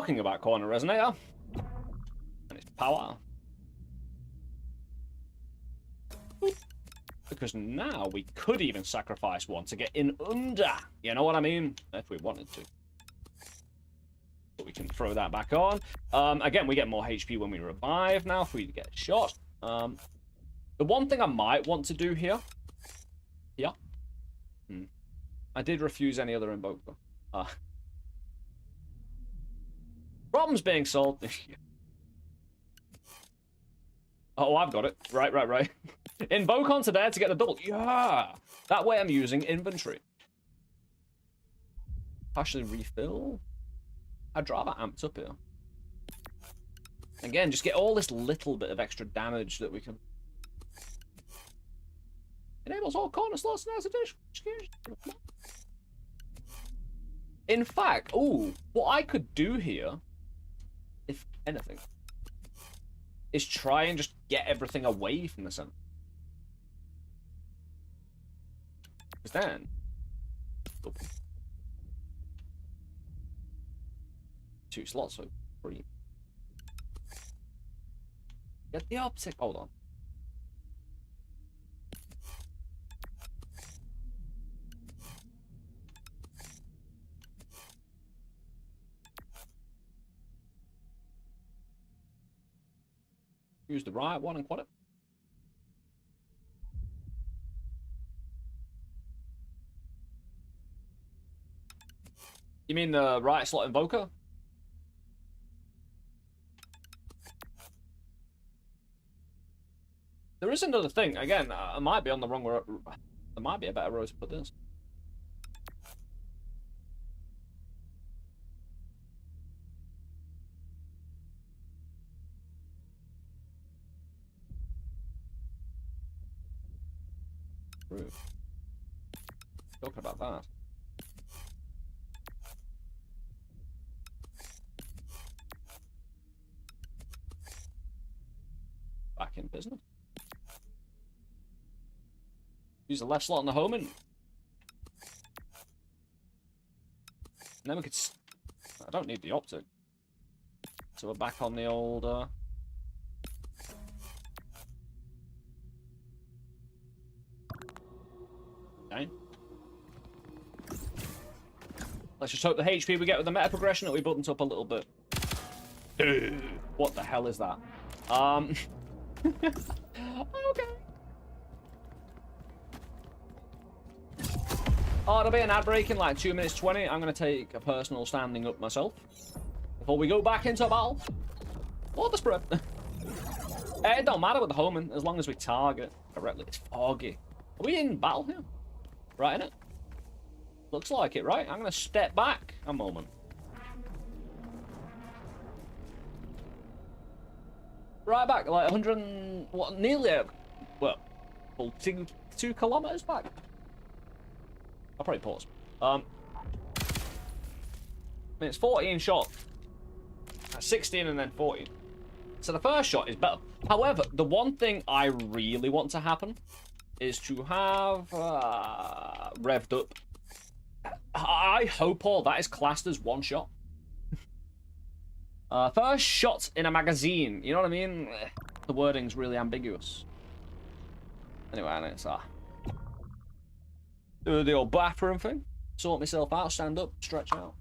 talking about corner resonator and its power. Because now we could even sacrifice one to get in under. You know what I mean? If we wanted to. But we can throw that back on. Again, we get more HP when we revive now if we get shot. The one thing I might want to do here. Yeah. I did refuse any other invoke though. Problems being solved. Oh, I've got it. Right. Invoke onto there to get the double. Yeah! That way I'm using inventory. Partially refill. I'd rather amped up here. Again, just get all this little bit of extra damage that we can. Enables all corner slots and additional. In fact, what I could do here, if anything, is try and just get everything away from the center. Because then, two slots, so 3. Get the optic. Hold on. Use the right one and quad it. You mean the right slot invoker? There is another thing. Again, I might be on the wrong road. There might be a better road to put this. Talking about that. Back in business. Use the left slot on the home and then we could. I don't need the optic, so we're back on the old. Okay. Let's just hope the HP we get with the meta progression that we bumped up a little bit. What the hell is that? Okay. Oh, there'll be an ad break in like 2 minutes 20. I'm going to take a personal standing up myself before we go back into battle. Or the spread. It don't matter with the homing as long as we target correctly. It's foggy. Are we in battle here? Right, innit? Looks like it, right? I'm going to step back a moment. Right back, like 100 and... what, nearly, well, 2 kilometers back. I'll probably pause. I mean, it's 14 shot. 16 and then 14. So the first shot is better. However, the one thing I really want to happen is to have revved up. I hope all that is classed as one shot. First shot in a magazine. You know what I mean? The wording's really ambiguous. Anyway, and it's do the old bathroom thing. Sort myself out, stand up, stretch out.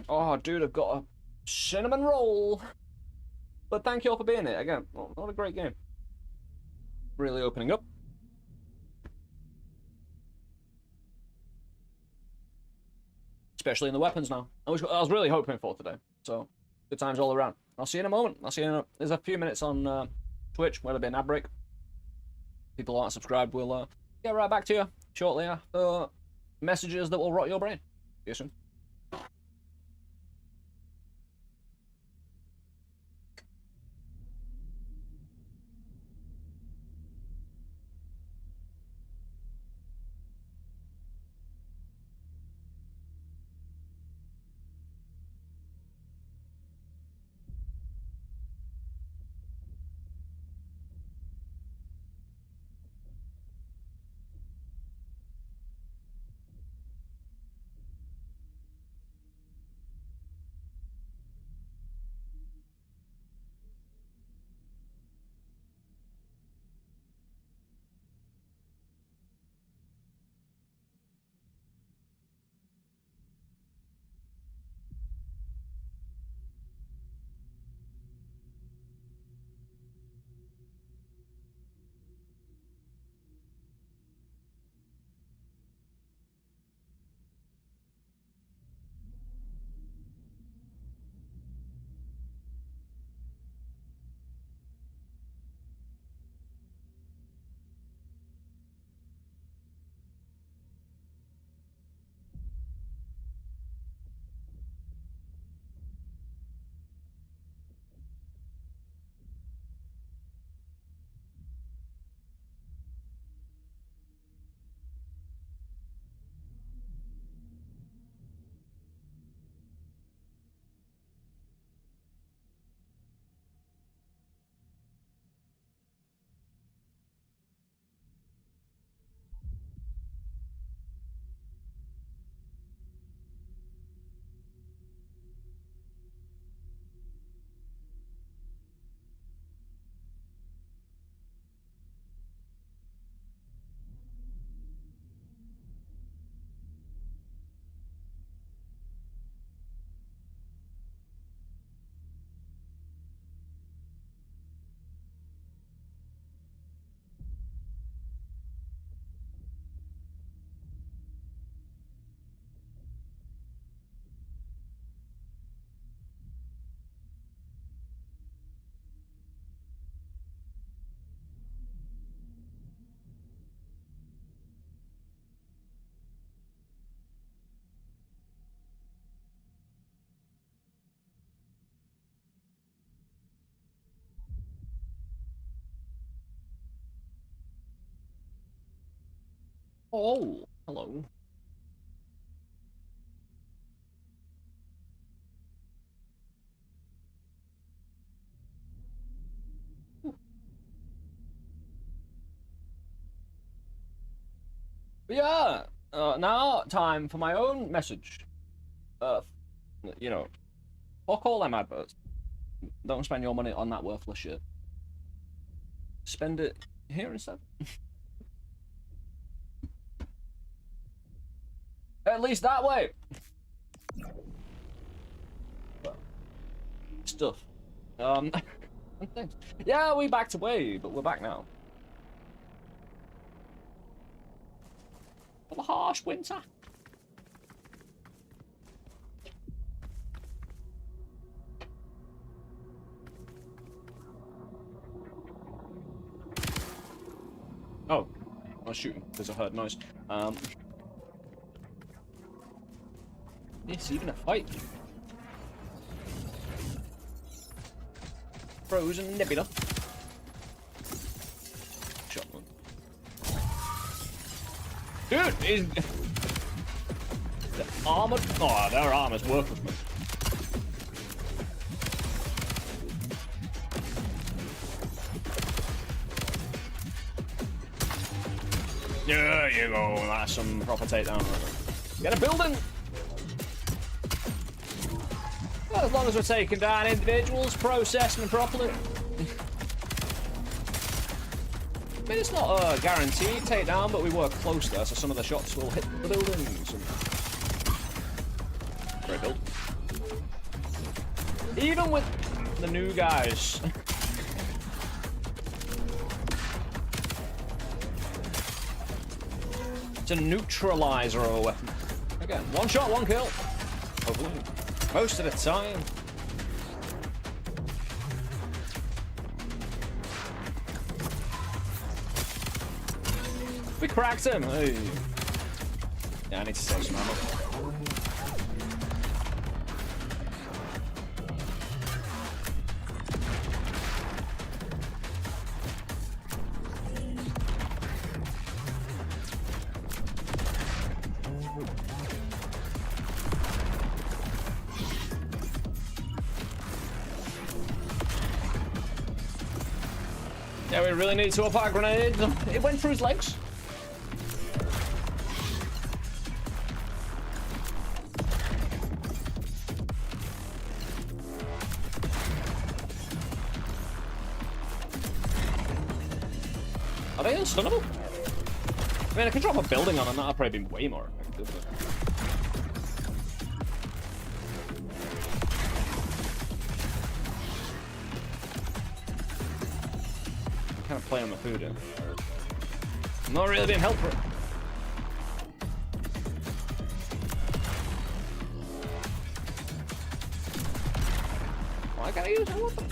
Oh, dude, I've got a cinnamon roll. But thank you all for being here. Again, well, not a great game. Really opening up. Especially in the weapons now. I was really hoping for today. So, good times all around. I'll see you in a moment. I'll see you in there's a few minutes on Twitch where there'll be an ad break. People aren't subscribed, we'll get right back to you shortly after messages that will rot your brain. See you soon. Oh, hello. Yeah, now time for my own message. You know, fuck all them adverts. Don't spend your money on that worthless shit. Spend it here instead. At least that way. Stuff. Thanks. Yeah, we backed away, but we're back now. For the harsh winter. Oh, I was shooting because I heard noise. It's even a fight. Frozen Nebula. Shotgun. Dude, is the armored? Oh, their armor's worthless, man. There you go. That's some proper takedown. Get a building. Well, as long as we're taking down individuals, processing them properly. I mean, it's not a guaranteed takedown, but we work close there, so some of the shots will hit the buildings. Great build. Even with the new guys. It's a neutralizer of a weapon. Again, one shot, one kill. Hopefully. Most of the time. We cracked him. Hey. Yeah, I need to save some ammo. Yeah, we really need to up our grenade. It went through his legs. Are they unstunnable? I mean, I could drop a building on them, that'll probably be way more effective. But... kind of play on the food in. I'm not really being helpful. Why can't I use my weapon?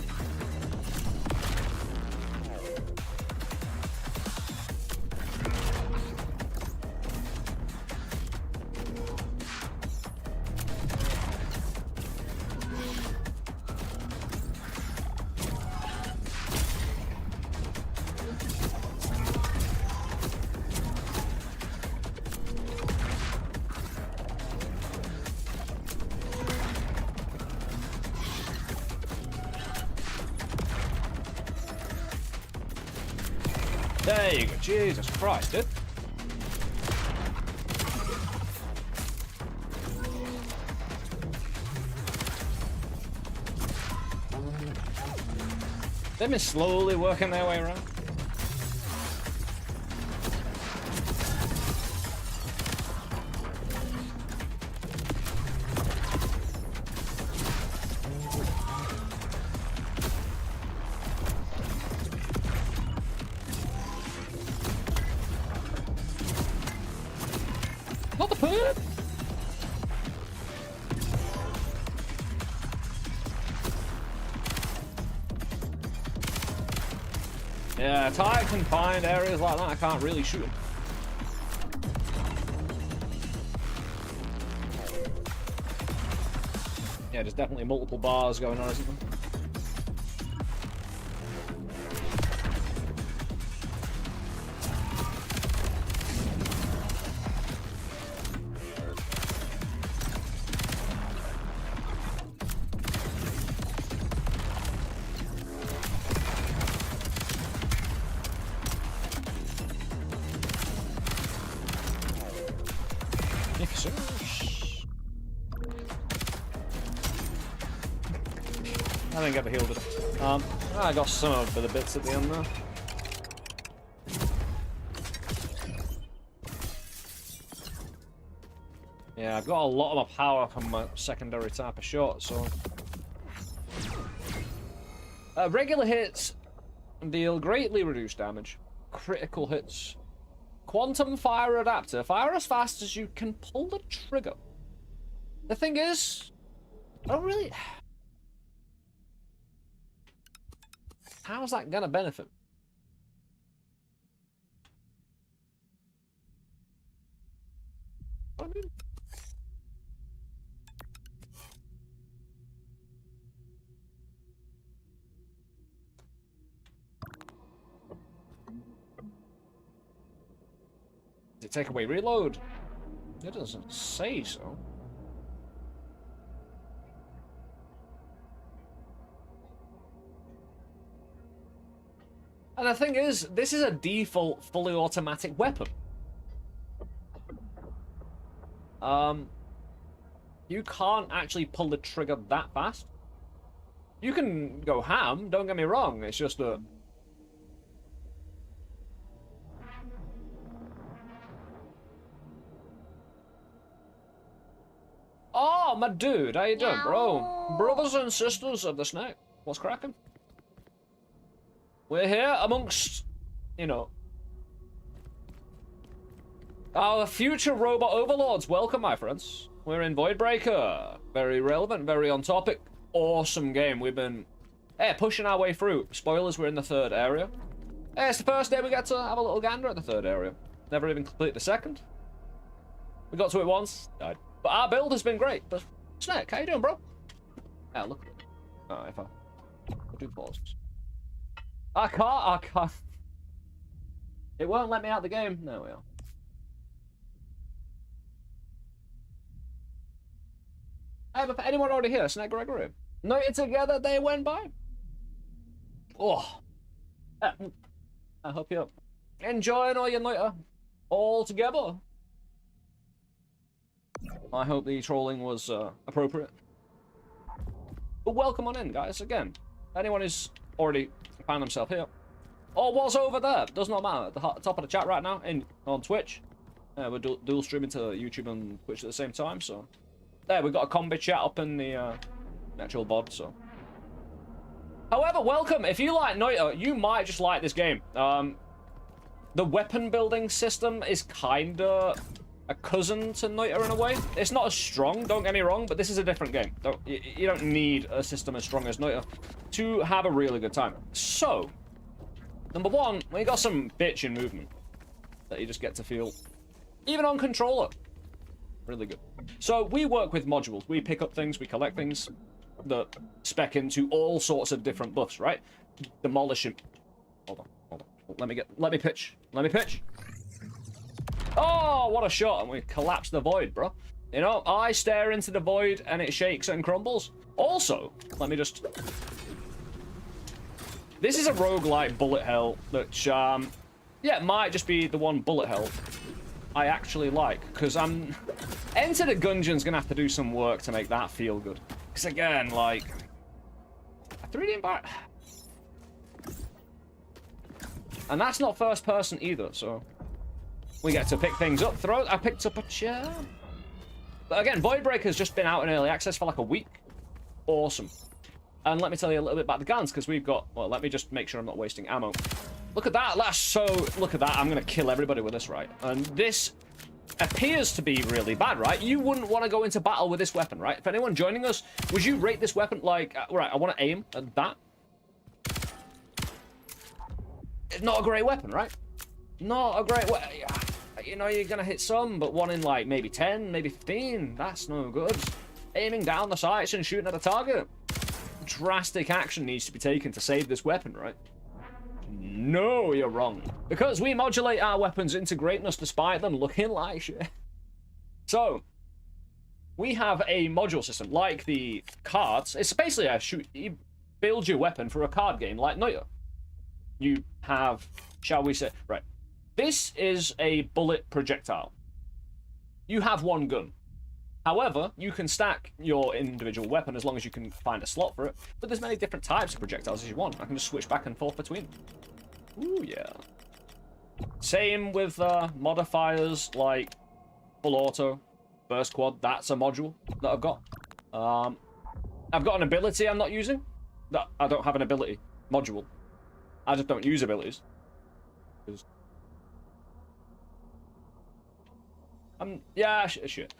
There you go. Jesus Christ, dude. They've been slowly working their way around. Not the perp! Yeah, tight confined areas like that, I can't really shoot them. Yeah, there's definitely multiple bars going on, isn't there? I didn't get the heal with it. I got some of the bits at the end there. Yeah, I've got a lot of my power from my secondary type of shot, so... regular hits deal greatly reduced damage. Critical hits. Quantum fire adapter. Fire as fast as you can pull the trigger. The thing is, I don't really... How's that gonna benefit? I mean... Does it take away reload? It doesn't say so. And the thing is, this is a default fully automatic weapon. You can't actually pull the trigger that fast. You can go ham, don't get me wrong, it's just that... Oh, my dude, how you doing, bro? Brothers and sisters of the snake, what's cracking? We're here amongst, you know, our future robot overlords. Welcome, my friends. We're in Voidbreaker. Very relevant, very on topic. Awesome game. We've been, pushing our way through. Spoilers, we're in the third area. It's the first day we get to have a little gander at the third area. Never even complete the second. We got to it once, died. But our build has been great. But Snake, how you doing, bro? Yeah, look at it. Oh, if I do pause. I can't. It won't let me out the game. There we are. Hey, but anyone already here? Snake Gregory. Noted together they went by. Oh. I hope you're enjoying all your night all together. I hope the trolling was appropriate. But welcome on in, guys. Again, anyone who's already found himself here or was over there, does not matter. At the top of the chat right now on Twitch. We're dual streaming to YouTube and Twitch at the same time, so there we've got a combi chat up in the actual bod. So, however, welcome. If you like Noita, you might just like this game. The weapon building system is kinda a cousin to Noita in a way. It's not as strong, don't get me wrong, but this is a different game. You don't need a system as strong as Noita to have a really good time. So, number one, we got some bitchin' movement that you just get to feel, even on controller. Really good. So, we work with modules. We pick up things, we collect things that spec into all sorts of different buffs, right? Demolishing. Hold on. Let me pitch. Oh, what a shot, and we collapse the void, bro. You know, I stare into the void and it shakes and crumbles. Also, let me just... This is a roguelike bullet hell that, yeah, it might just be the one bullet hell I actually like, because Enter the Gungeon's gonna have to do some work to make that feel good. Because again, like... A 3D environment... And that's not first person either, so... We get to pick things up. I picked up a chair. But again, Voidbreaker's just been out in early access for like a week. Awesome. And let me tell you a little bit about the guns, because we've got... Well, let me just make sure I'm not wasting ammo. Look at that. Look at that. I'm going to kill everybody with this, right? And this appears to be really bad, right? You wouldn't want to go into battle with this weapon, right? If anyone joining us, would you rate this weapon like... right, I want to aim at that. It's not a great weapon, right? Not a great weapon. You know, you're going to hit some, but one in like maybe 10, maybe 15. That's no good. Aiming down the sights and shooting at a target. Drastic action needs to be taken to save this weapon, right? No, you're wrong. Because we modulate our weapons into greatness despite them looking like shit. So, we have a module system like the cards. It's basically you build your weapon for a card game like Noita. You have, shall we say, right. This is a bullet projectile. You have one gun. However, you can stack your individual weapon as long as you can find a slot for it. But there's many different types of projectiles as you want. I can just switch back and forth between them. Ooh, yeah. Same with modifiers like full auto, burst quad. That's a module that I've got. I've got an ability I'm not using. That I don't have an ability module. I just don't use abilities. Yeah, shit.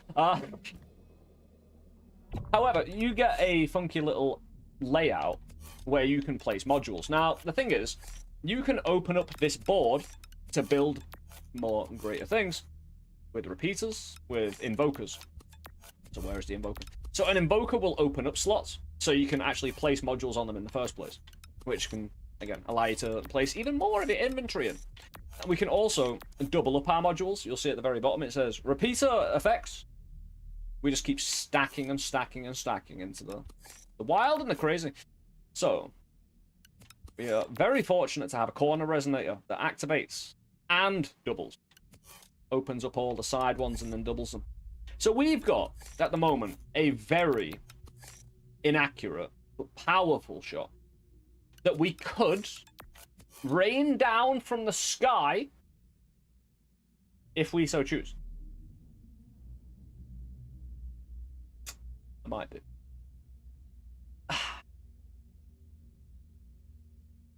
However, you get a funky little layout where you can place modules. Now, the thing is, you can open up this board to build more and greater things with repeaters, with invokers. So where is the invoker? So an invoker will open up slots, so you can actually place modules on them in the first place, which can, again, allow you to place even more of your inventory in. We can also double up our modules. You'll see at the very bottom it says repeater effects. We just keep stacking and stacking and stacking into the wild and the crazy. So we are very fortunate to have a corner resonator that activates and doubles. Opens up all the side ones and then doubles them. So we've got, at the moment, a very inaccurate but powerful shot that we could rain down from the sky if we so choose. I might do.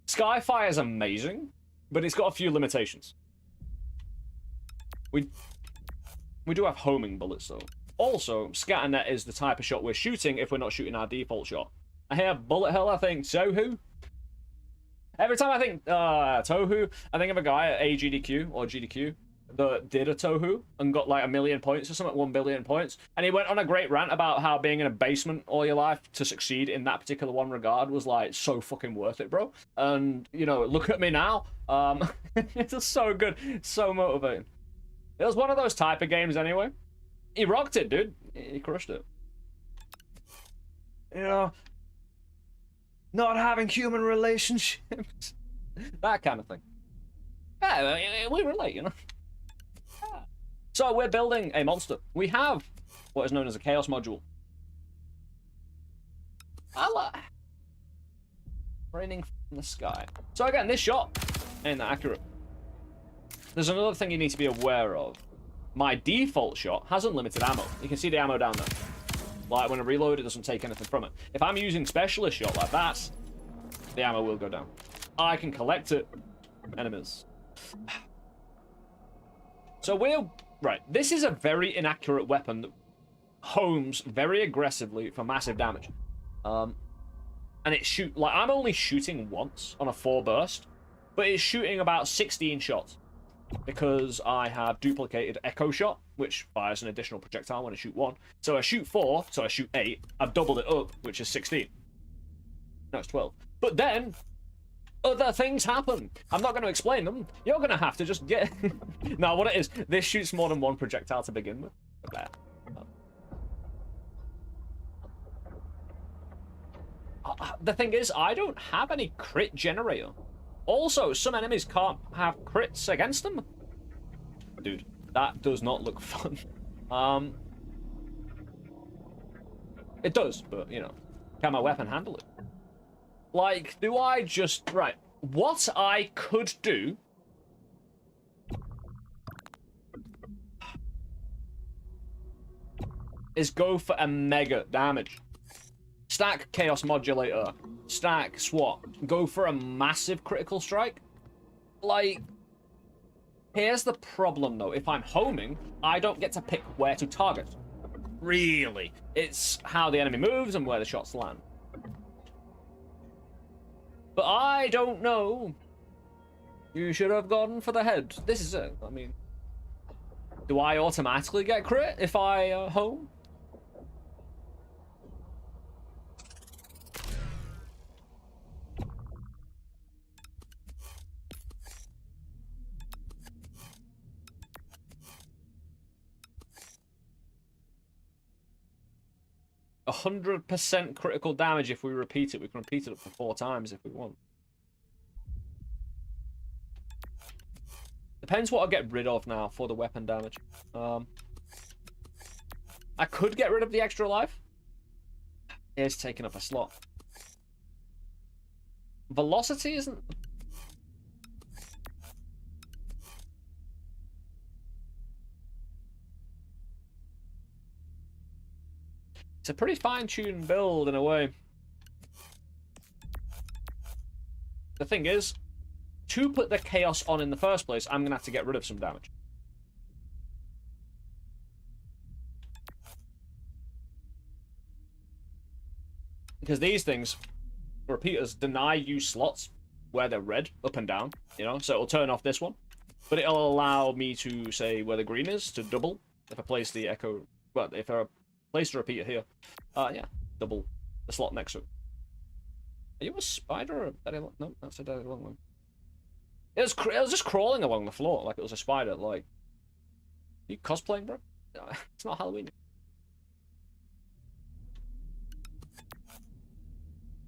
Skyfire is amazing, but it's got a few limitations. We do have homing bullets, though. Also, scatternet is the type of shot we're shooting if we're not shooting our default shot. I hear bullet hell, I think Tohu. Every time I think Tohu, I think of a guy at AGDQ or GDQ that did a Tohu and got like 1 million points or something, 1 billion points. And he went on a great rant about how being in a basement all your life to succeed in that particular one regard was like so fucking worth it, bro. And, you know, look at me now. It's just so good, so motivating. It was one of those type of games anyway. He rocked it, dude. He crushed it. You know, not having human relationships. That kind of thing. Yeah, we relate, you know. Yeah. So we're building a monster. We have what is known as a chaos module. Raining from the sky. So again, this shot ain't that accurate. There's another thing you need to be aware of. My default shot has unlimited ammo. You can see the ammo down there. Like, when I reload, it doesn't take anything from it. If I'm using specialist shot like that, the ammo will go down. I can collect it. Enemies. So we're... Right, this is a very inaccurate weapon that homes very aggressively for massive damage. And it like, I'm only shooting once on a 4 burst, but it's shooting about 16 shots. Because I have duplicated Echo Shot, which fires an additional projectile when I shoot 1. So I shoot 4, so I shoot 8. I've doubled it up, which is 16. No, it's 12. But then, other things happen. I'm not going to explain them. You're going to have to just get... Now, what it is, this shoots more than 1 projectile to begin with. The thing is, I don't have any crit generator. Also, some enemies can't have crits against them. Dude, that does not look fun. It does, but, you know, can my weapon handle it? Like, do I just... Right, what I could do... is go for a mega damage. Stack Chaos Modulator. Stack SWAT. Go for a massive critical strike. Like, here's the problem though. If I'm homing, I don't get to pick where to target. Really. It's how the enemy moves and where the shots land. But I don't know. You should have gone for the head. This is it. I mean, do I automatically get crit if I home? 100% critical damage if we repeat it. We can repeat it up to 4 times if we want. Depends what I get rid of now for the weapon damage. I could get rid of the extra life. It's taking up a slot. Velocity isn't... It's a pretty fine-tuned build in a way. The thing is, to put the chaos on in the first place, I'm going to have to get rid of some damage. Because these things, repeaters, deny you slots where they're red, up and down, you know? So it'll turn off this one. But it'll allow me to say where the green is, to double. If I place the echo... Well, if I place the repeater here. Yeah, double the slot next to it. Are you a spider or a daddy long? No, that's a daddy long one. It was just crawling along the floor like it was a spider. Like, are you cosplaying, bro? It's not Halloween.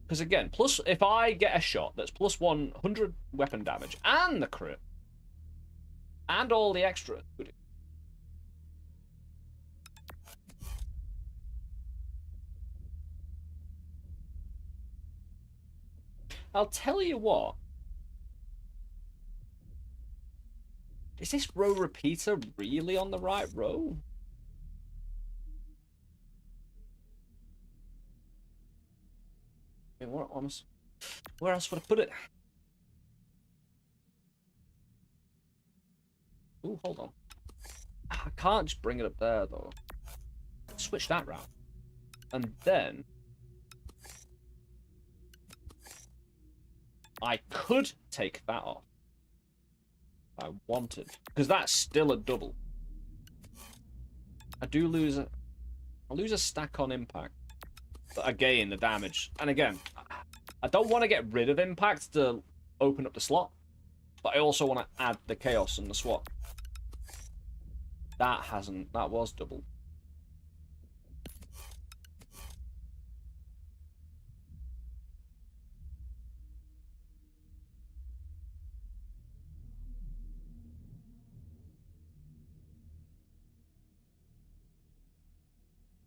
Because again, plus if I get a shot that's plus 100 weapon damage and the crit and all the extra. I'll tell you what. Is this row repeater really on the right row? I mean, where else would I put it? Ooh, hold on. I can't just bring it up there, though. Switch that round. And then... I could take that off. If I wanted. Because that's still a double. I do lose a... I lose a stack on impact. But again, the damage. And again, I don't want to get rid of impact to open up the slot. But I also want to add the chaos and the swap. That hasn't... That was double.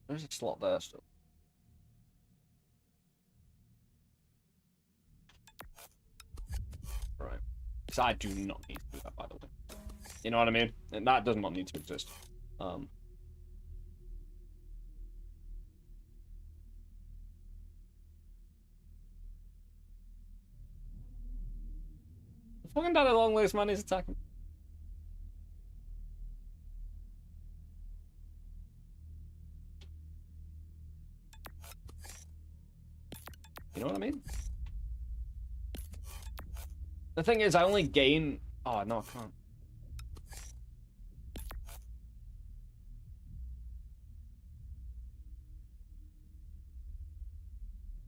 There's a slot there still. Right. Because I do not need to do that, by the way. You know what I mean? And that does not need to exist. The fucking daddy long legs man is attacking. You know what I mean? The thing is, I only gain... Oh, no, I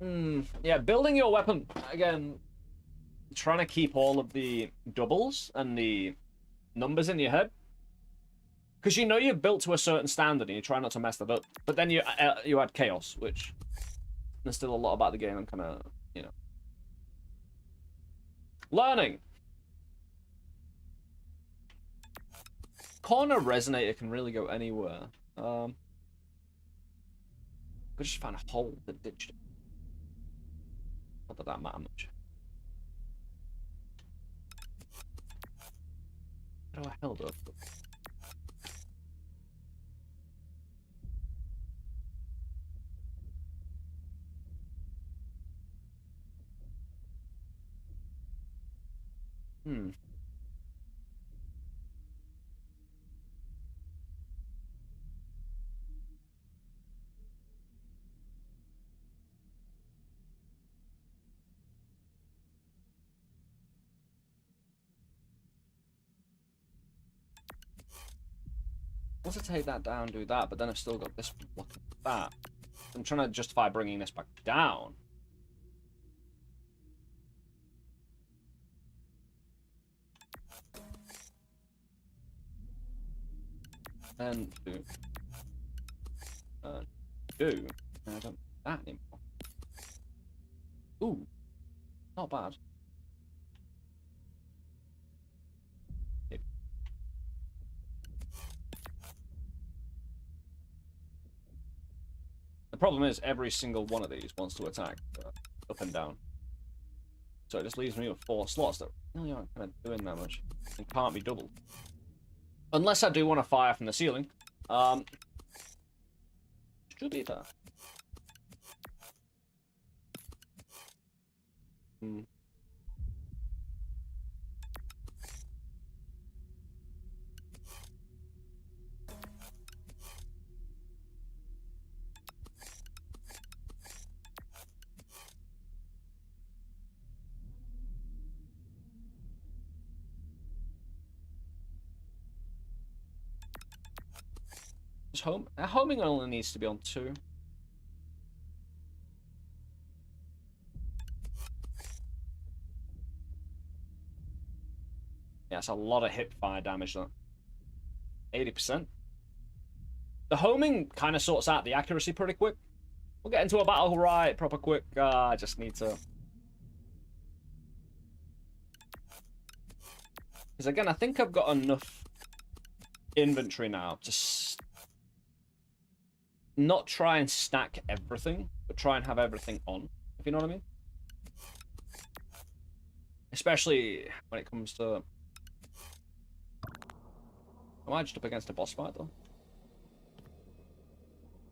can't. Yeah, building your weapon, again, trying to keep all of the doubles and the numbers in your head. Because you know you're built to a certain standard and you try not to mess that up. But then you add chaos, which... There's still a lot about the game I'm kind of, you know... Learning! Corner resonator can really go anywhere. Could just find a hole that ditched it. Not that that matter much. How do I held up? Once I take that down, do that, but then I've still got this blocking that. I'm trying to justify bringing this back down. And do. And I don't do that anymore. Ooh. Not bad. problem is every single one of these wants to attack up and down. So it just leaves me with 4 slots that really aren't kind of doing that much and can't be doubled. Unless I do want to fire from the ceiling. Should be that. Homing only needs to be on 2. Yeah, it's a lot of hip fire damage, though. 80%. The homing kind of sorts out the accuracy pretty quick. We'll get into a battle right proper quick. I just need to... Because again, I think I've got enough inventory now to not try and stack everything, but try and have everything on, if you know what I mean. Especially when it comes to... Am I just up against a boss fight, though?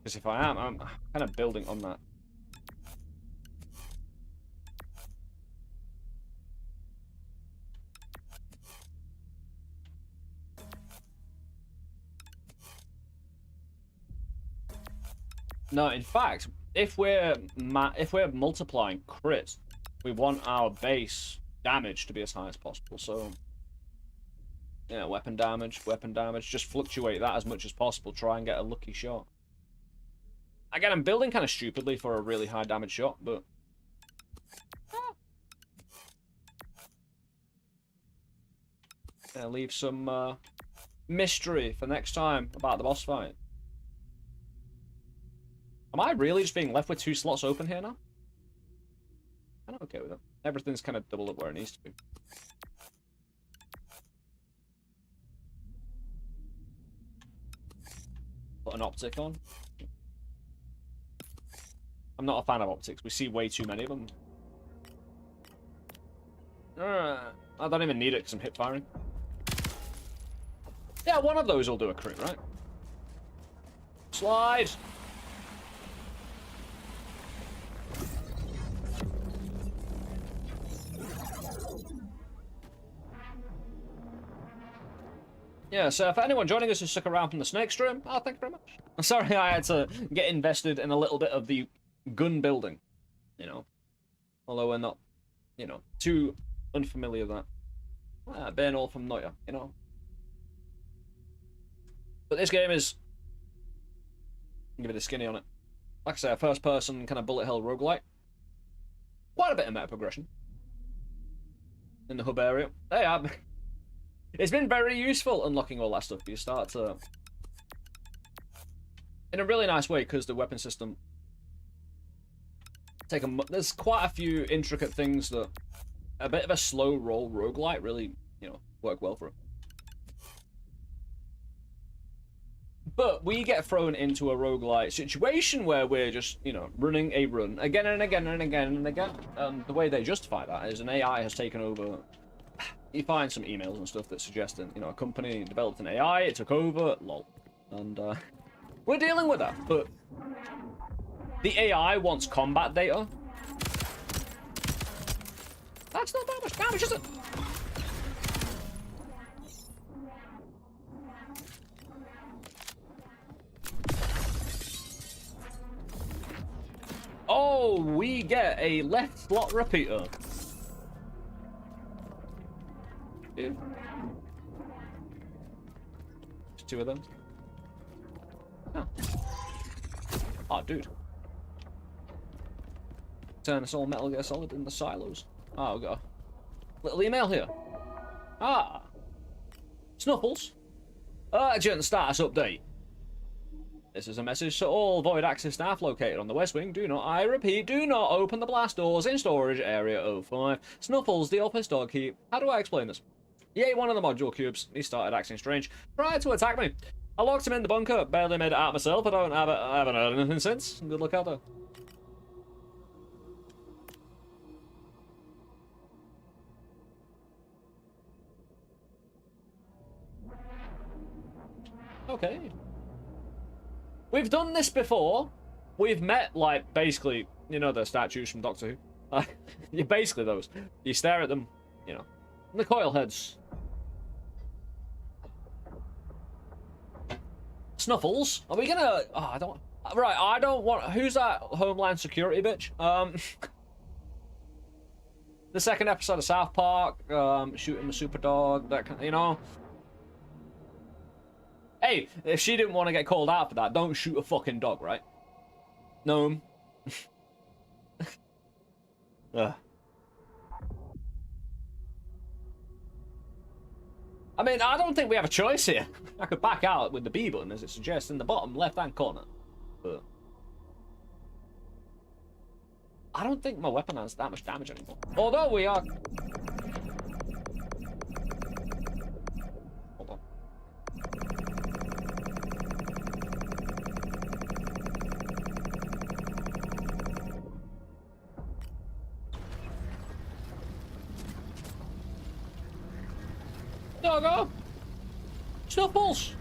Because if I am, I'm kind of building on that. No, in fact, if we're multiplying crits, we want our base damage to be as high as possible. So, yeah, weapon damage, just fluctuate that as much as possible. Try and get a lucky shot. Again, I'm building kind of stupidly for a really high damage shot, but yeah, leave some mystery for next time about the boss fight. Am I really just being left with 2 slots open here now? I'm okay with it. Everything's kind of doubled up where it needs to be. Put an optic on. I'm not a fan of optics. We see way too many of them. I don't even need it because I'm hip firing. Yeah, one of those will do a crit, right? Slide! Yeah, so for anyone joining us who stuck around from the Snake stream, thank you very much. I'm sorry I had to get invested in a little bit of the gun building, you know. Although we're not, you know, too unfamiliar with that. Burn all from Noya, you know. But this game is... Give it a skinny on it. Like I say, a first-person kind of bullet hell roguelike. Quite a bit of meta progression. In the hub area. Hey, it's been very useful unlocking all that stuff. You start to... In a really nice way, because the weapon system... There's quite a few intricate things that... A bit of a slow roll roguelite really, you know, work well for it. But we get thrown into a roguelite situation where we're just, you know, running a run again and again and again and again. The way they justify that is an AI has taken over... You find some emails and stuff that suggest that, you know, a company developed an AI, it took over, lol. And, we're dealing with that, but... The AI wants combat data. That's not that much damage, is it? Oh, we get a left slot repeater. Dude. There's 2 of them. Oh, dude. Turn us all Metal Gear Solid in the silos. Oh, we got a little email here. Snuffles. Urgent status update. This is a message to all Void Access staff located on the West Wing. Do not, I repeat, do not open the blast doors in storage area 05. Snuffles, the office dog keep. How do I explain this? Yay, one of the module cubes. He started acting strange. Tried to attack me. I locked him in the bunker. Barely made it out myself. I haven't heard anything since. Good luck out there. Okay. We've done this before. We've met, like, basically, you know, the statues from Doctor Who. You're basically those. You stare at them, you know. The coil heads. Snuffles? Are we gonna... Oh, I don't... Right, I don't want... Who's that Homeland Security bitch? The second episode of South Park, shooting the super dog, that kind of, you know. Hey, if she didn't want to get called out for that, don't shoot a fucking dog, right? No. I mean, I don't think we have a choice here. I could back out with the B button, as it suggests, in the bottom left-hand corner. But I don't think my weapon has that much damage anymore. Although we are... Hold on. Doggo! Snuffles!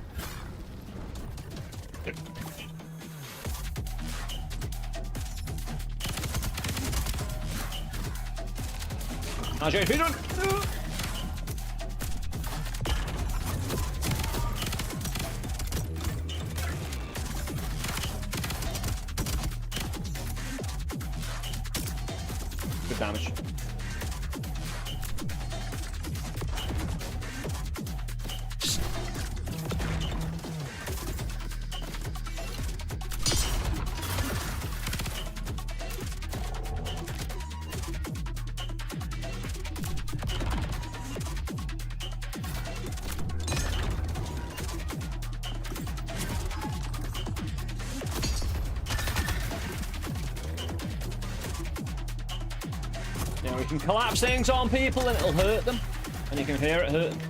How's your feet doing? Good damage. Yeah, we can collapse things on people and it'll hurt them. And you can hear it hurt them.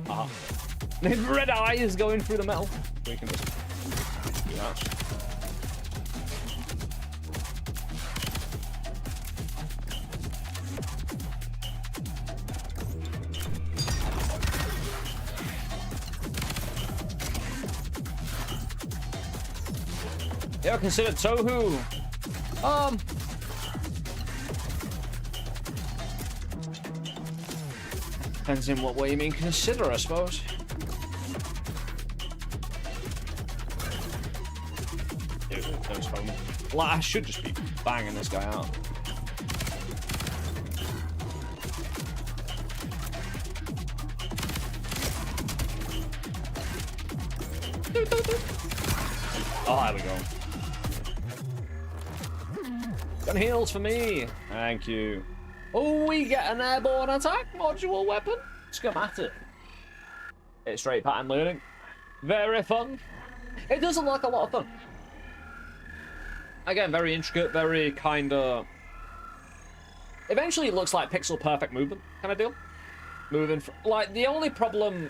Ah. Red eyes going through the metal. We can just do that. Yeah, consider Tohu. Depends in what way you mean consider, I suppose. Dude, those home. Well, I should just be banging this guy out. Oh, there we go. Gun heals for me. Thank you. Oh, we get an airborne attack module weapon. Schematic. It's straight pattern learning. Very fun. It does look like a lot of fun. Again, very intricate, very kind of... Eventually it looks like pixel perfect movement kind of deal. Moving... Like, the only problem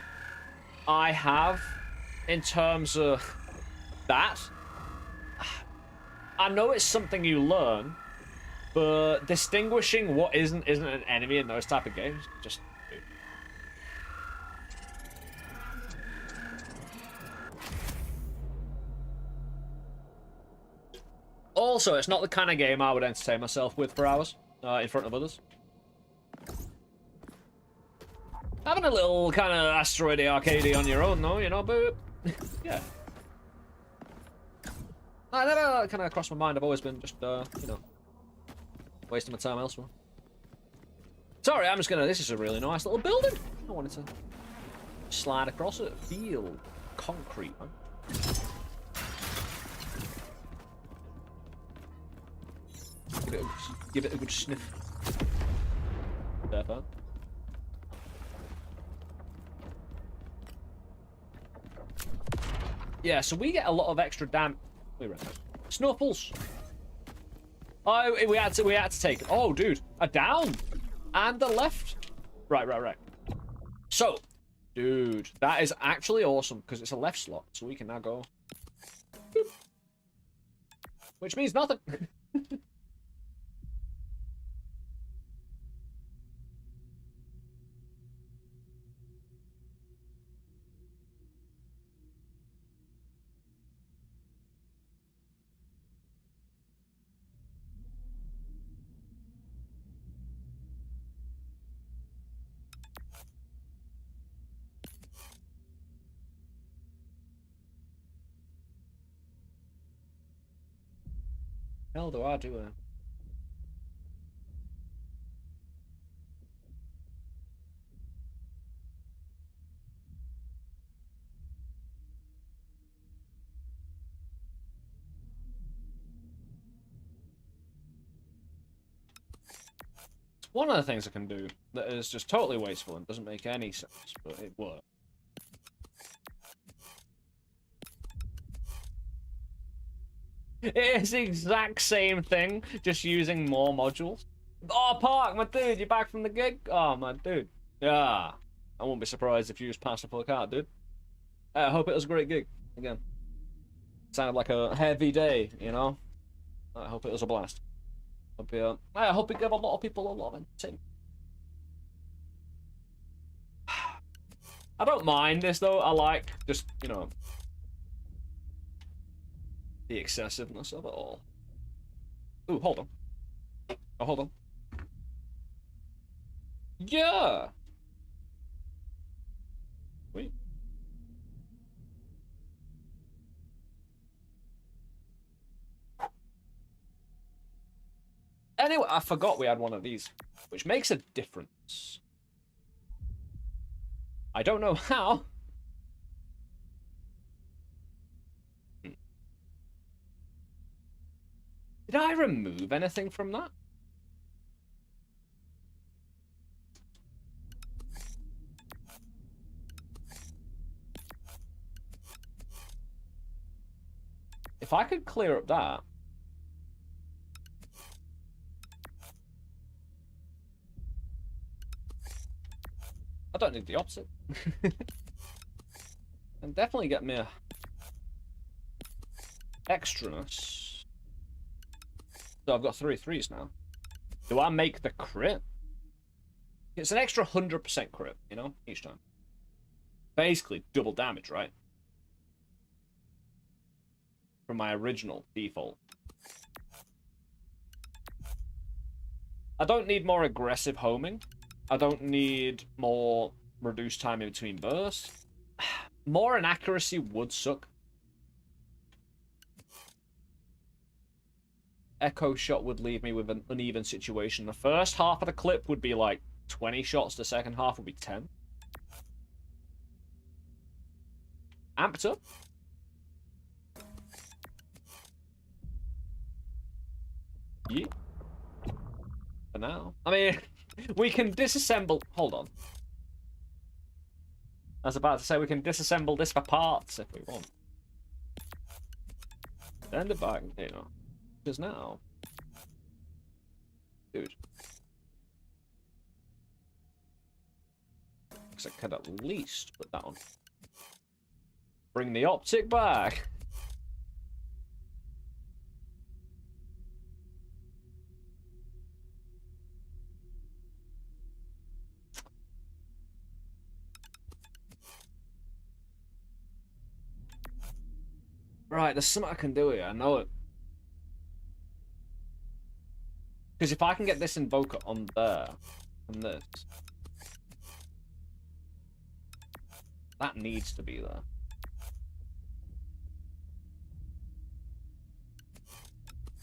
I have in terms of that... I know it's something you learn, but distinguishing what isn't an enemy in those type of games, just... Dude. Also, it's not the kind of game I would entertain myself with for hours, in front of others. Having a little kind of asteroidy arcade on your own, though, you know, but... yeah. I never kind of crossed my mind. I've always been just, you know, wasting my time elsewhere. Sorry, I'm just gonna... This is a really nice little building. I wanted to slide across it. Feel concrete, man. Give it a good sniff. There, fun. Yeah, so we get a lot of extra damn... Wait, right. Snuffles. Oh, we had to take it. Oh, dude, a down and a left. Right. So Dude, that is actually awesome, because it's a left slot, so we can now go... Boop. Which means nothing. Hell do I do it? One of the things I can do that is just totally wasteful and doesn't make any sense, but it works. It is the exact same thing, just using more modules. Oh, Park, my dude, you back from the gig? Oh, my dude. Yeah. I won't be surprised if you just passed a full card, dude. I hope it was a great gig. Again. Sounded like a heavy day, you know? I hope it was a blast. I hope it gave a lot of people a lot of entertainment. I don't mind this, though. I like just, you know, the excessiveness of it all. Ooh, hold on. Oh, hold on. Yeah! Wait. Anyway, I forgot we had one of these, which makes a difference. I don't know how. Did I remove anything from that? If I could clear up that. I don't need the opposite. And definitely get me a extraness. So I've got 3 3s now. Do I make the crit? It's an extra 100% crit, you know, each time. Basically, double damage, right? From my original default. I don't need more aggressive homing. I don't need more reduced time in between bursts. More inaccuracy would suck. Echo shot would leave me with an uneven situation. The first half of the clip would be like 20 shots, the second half would be 10. Amped up. Yeah. For now. I mean, we can disassemble... Hold on. I was about to say we can disassemble this for parts if we want. Send it back, you know. Because now... Dude. Because I could at least put that on. Bring the optic back. Right, there's something I can do here, I know it. Because if I can get this invoker on there, and this, that needs to be there.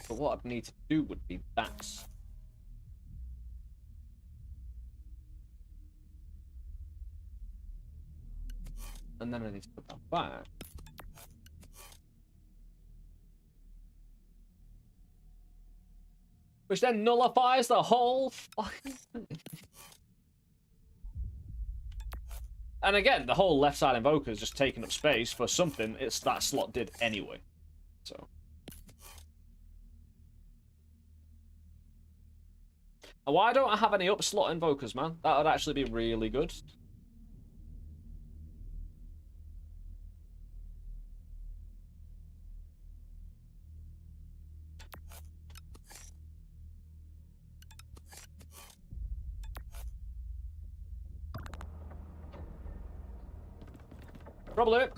But what I'd need to do would be that. And then I need to put that back. Which then nullifies the whole fucking thing. And again, the whole left side invoker is just taking up space for something it's that slot did anyway. So. And why don't I have any up slot invokers, man? That would actually be really good. Probably. Alright,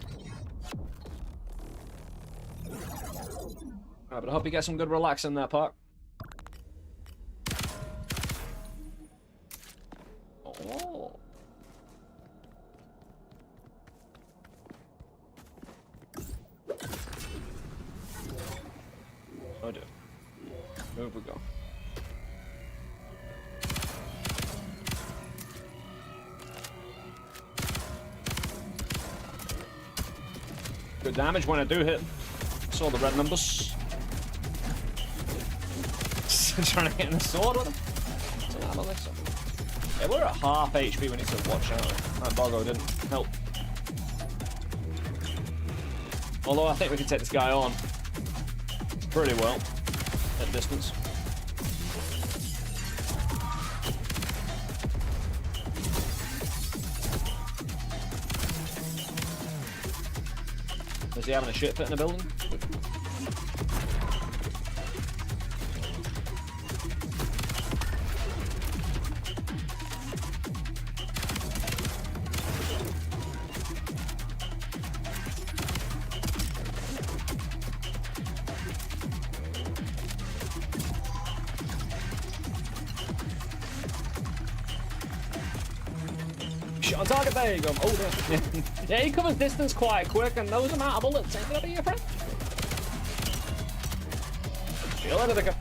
but I hope you get some good relax in there, Park. Oh. Oh dear. Here we go. Good damage when I do hit. Saw the red numbers. Trying to get in the sword with him. Yeah, we're at half HP. We need to watch out. That Boggo didn't help. Although I think we can take this guy on pretty well at distance. Is he having a shit fit in the building? On target, there you go. Oh, there. Yeah, he covers distance quite quick and knows amount of bullets. Ain't gonna be your friend. See you later, Dicker.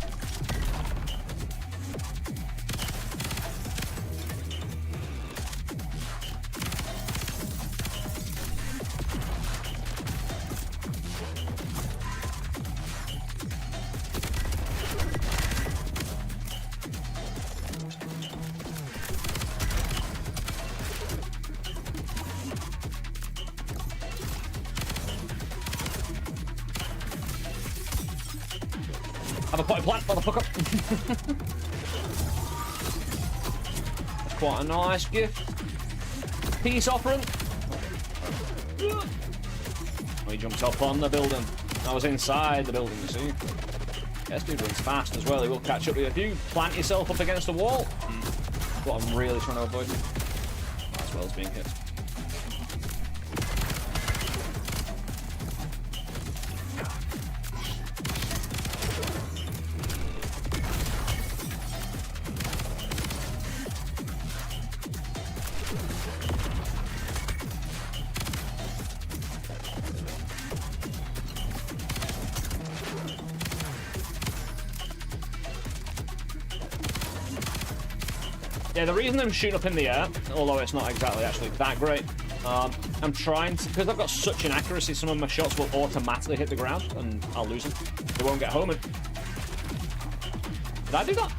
Have a potty plant, motherfucker. That's quite a nice gift. Peace offering. Oh, he jumped up on the building. I was inside the building, you see. Yes, dude runs fast as well. He will catch up with you. If you plant yourself up against the wall, that's what I'm really trying to avoid. As well as being hit. Yeah, the reason I'm shooting up in the air, although it's not exactly actually that great, I'm trying to, because I've got such an accuracy, some of my shots will automatically hit the ground and I'll lose them. They won't get home. Did I do that?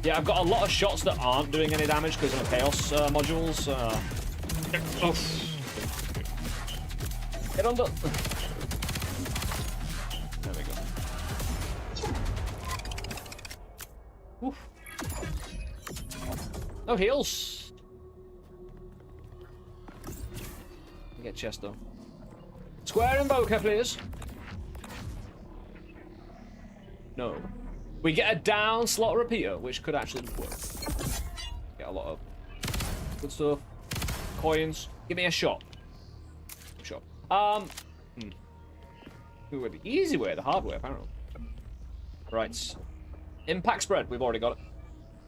Yeah, I've got a lot of shots that aren't doing any damage because of the chaos modules. Get under. There we go. Oof. No heals. Get chest though. Square invoker, please. No. We get a down slot repeater, which could actually work. Get a lot of good stuff. Coins. Give me a shot. Shot. We went the easy way, the hard way, apparently. Right. Impact spread, we've already got it.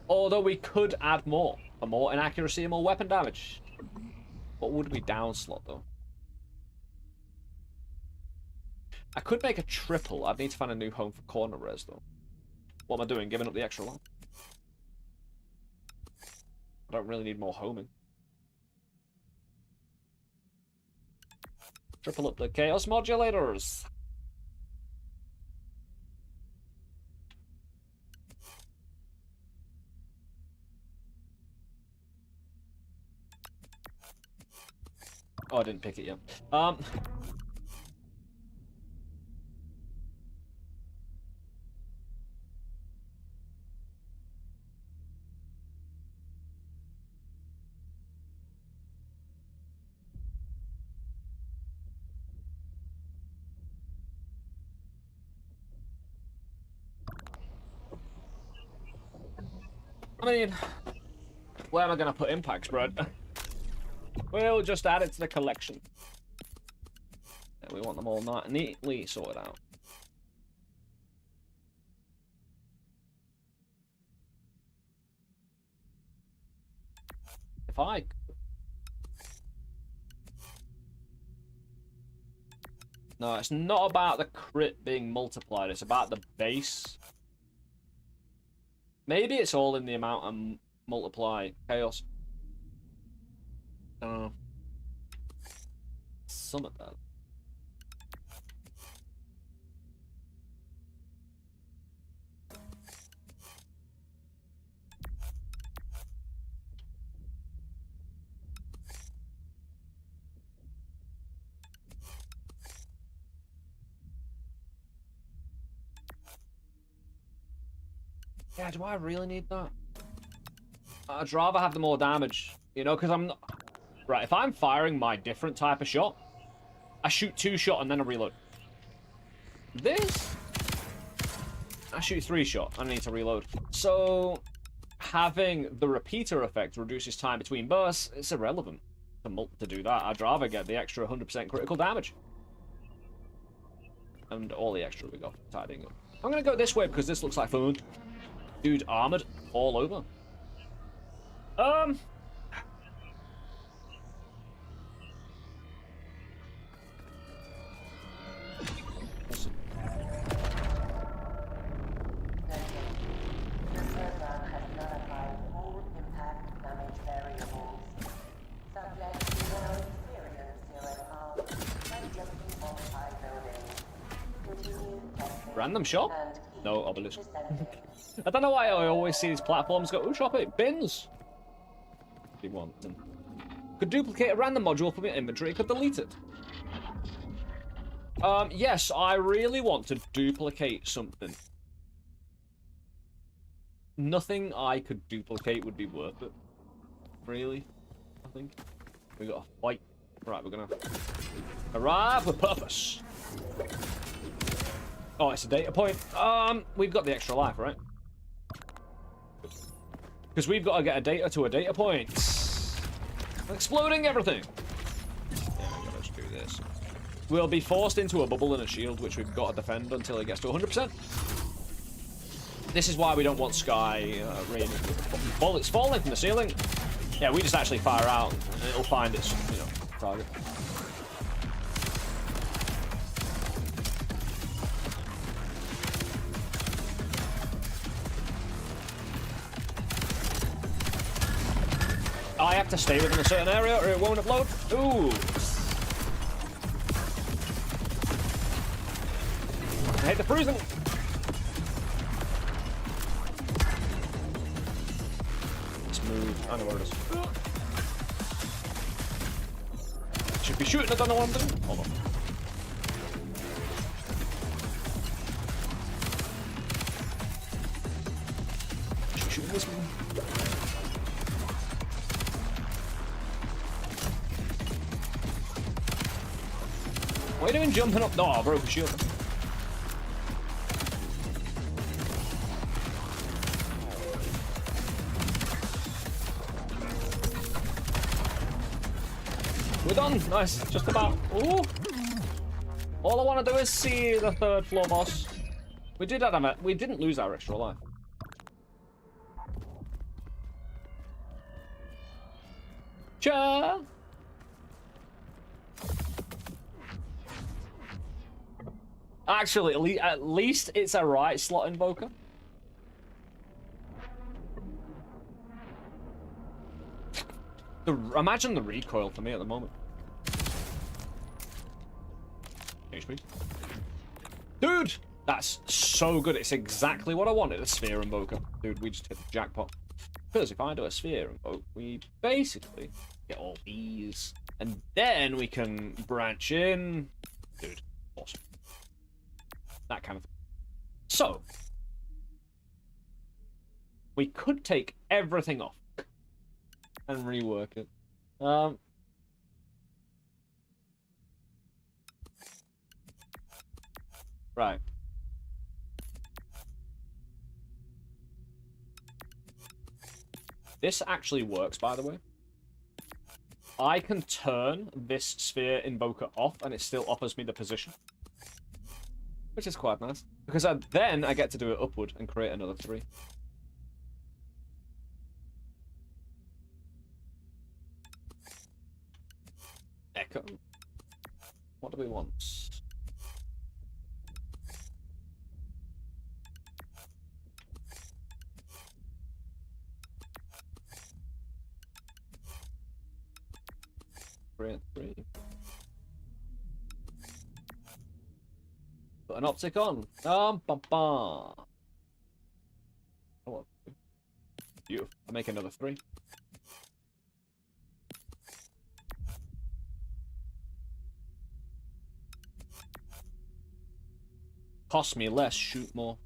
Although we could add more. For more inaccuracy and more weapon damage. What would we down slot, though? I could make a triple. I'd need to find a new home for corner res, though. What am I doing? Giving up the extra life? I don't really need more homing. Triple up the chaos modulators. Oh, I didn't pick it yet. I mean, Where am I going to put impact spread? We'll just add it to the collection. Yeah, we want them all neatly sorted out. If I... No, it's not about the crit being multiplied. It's about the base. Maybe it's all in the amount of multiply chaos. I don't know. Some of that. Yeah, do I really need that? I'd rather have the more damage, you know, because I'm not... Right, if I'm firing my different type of shot, I shoot 2 shot and then I reload. This, I shoot 3 shot and I need to reload. So, having the repeater effect reduces time between bursts, it's irrelevant to do that. I'd rather get the extra 100% critical damage. And all the extra we got tidying up. I'm going to go this way because this looks like fun. Dude, armored all over. Random shop? No, obelisk. I don't know why I always see these platforms go, oh, shop it, bins. If you want them. Could duplicate a random module from your inventory, could delete it. Yes, I really want to duplicate something. Nothing I could duplicate would be worth it. Really, I think. We got a fight. Right, we're gonna arrive with purpose. Oh, it's a data point. We've got the extra life, right? Because we've got to get a data to a data point. Exploding everything. Yeah, let's do this. We'll be forced into a bubble and a shield, which we've got to defend until it gets to 100%. This is why we don't want sky rain. Bullets falling from the ceiling. Yeah, we just actually fire out, and it'll find its, you know, target. I have to stay within a certain area or it won't upload. Ooh. I hate the freezing. Let's move. I know where it is. Should be shooting. I don't know what I'm doing. Hold on. Should shoot this one. What are you doing jumping up? No, I broke the shield. We're done. Nice. Just about. Ooh. All I want to do is see the 3rd floor boss. We did have it. We didn't lose our extra life. Cha. Actually, at least it's a right slot invoker. Imagine the recoil for me at the moment. HP. Dude, that's so good. It's exactly what I wanted. A sphere invoker. Dude, we just hit the jackpot. Because if I do a sphere invoke, we basically get all these. And then we can branch in. Dude, awesome. That kind of thing. So, we could take everything off and rework it. Right. This actually works, by the way. I can turn this sphere invoker off, and it still offers me the position. Which is quite nice. Because then I get to do it upward and create another 3. Echo. What do we want? Create 3. Put an optic on. Bum, bum. Oh, beautiful. I'll make another 3. Cost me less, shoot more.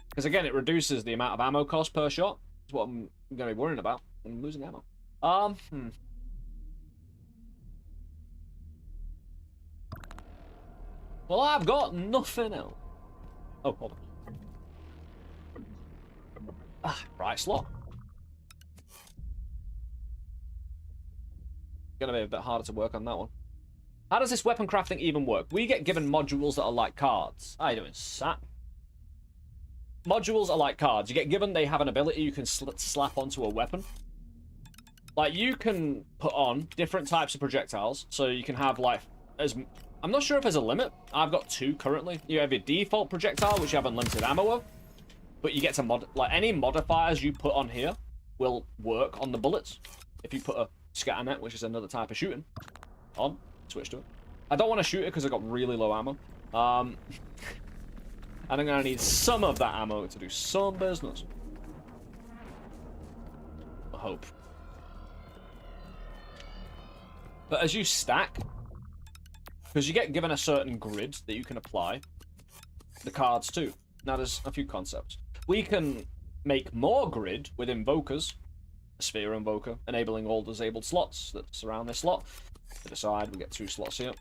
Because again, it reduces the amount of ammo cost per shot. That's what I'm going to be worrying about when I'm losing ammo. Well, I've got nothing else. Oh, hold on. Right slot. Gonna be a bit harder to work on that one. How does this weapon crafting even work? We get given modules that are like cards. How you doing, Sat? Modules are like cards. You get given, they have an ability you can slap onto a weapon. Like, you can put on different types of projectiles. So you can have, like, I'm not sure if there's a limit. I've got 2 currently. You have your default projectile, which you have unlimited ammo of. But you get to like, any modifiers you put on here will work on the bullets. If you put a scatter net, which is another type of shooting, on, switch to it. I don't want to shoot it because I got really low ammo. And I'm going to need some of that ammo to do some business. I hope. But as you stack, because you get given a certain grid that you can apply, the cards too. Now there's a few concepts. We can make more grid with invokers, a sphere invoker, enabling all disabled slots that surround this slot. To the side, we get 2 slots here.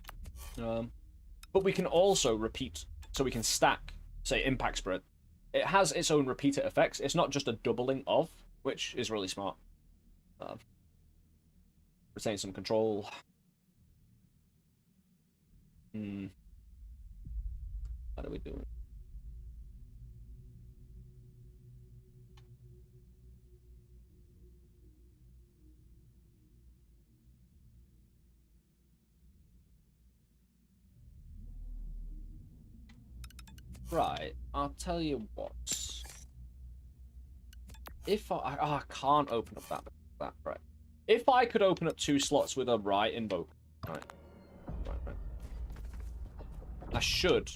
But we can also repeat, so we can stack, say, impact spread. It has its own repeater effects. It's not just a doubling of, which is really smart. Retain some control. How do we do it? Right, I'll tell you what. If I can't open up that right. If I could open up 2 slots with a right invoke, right. I should,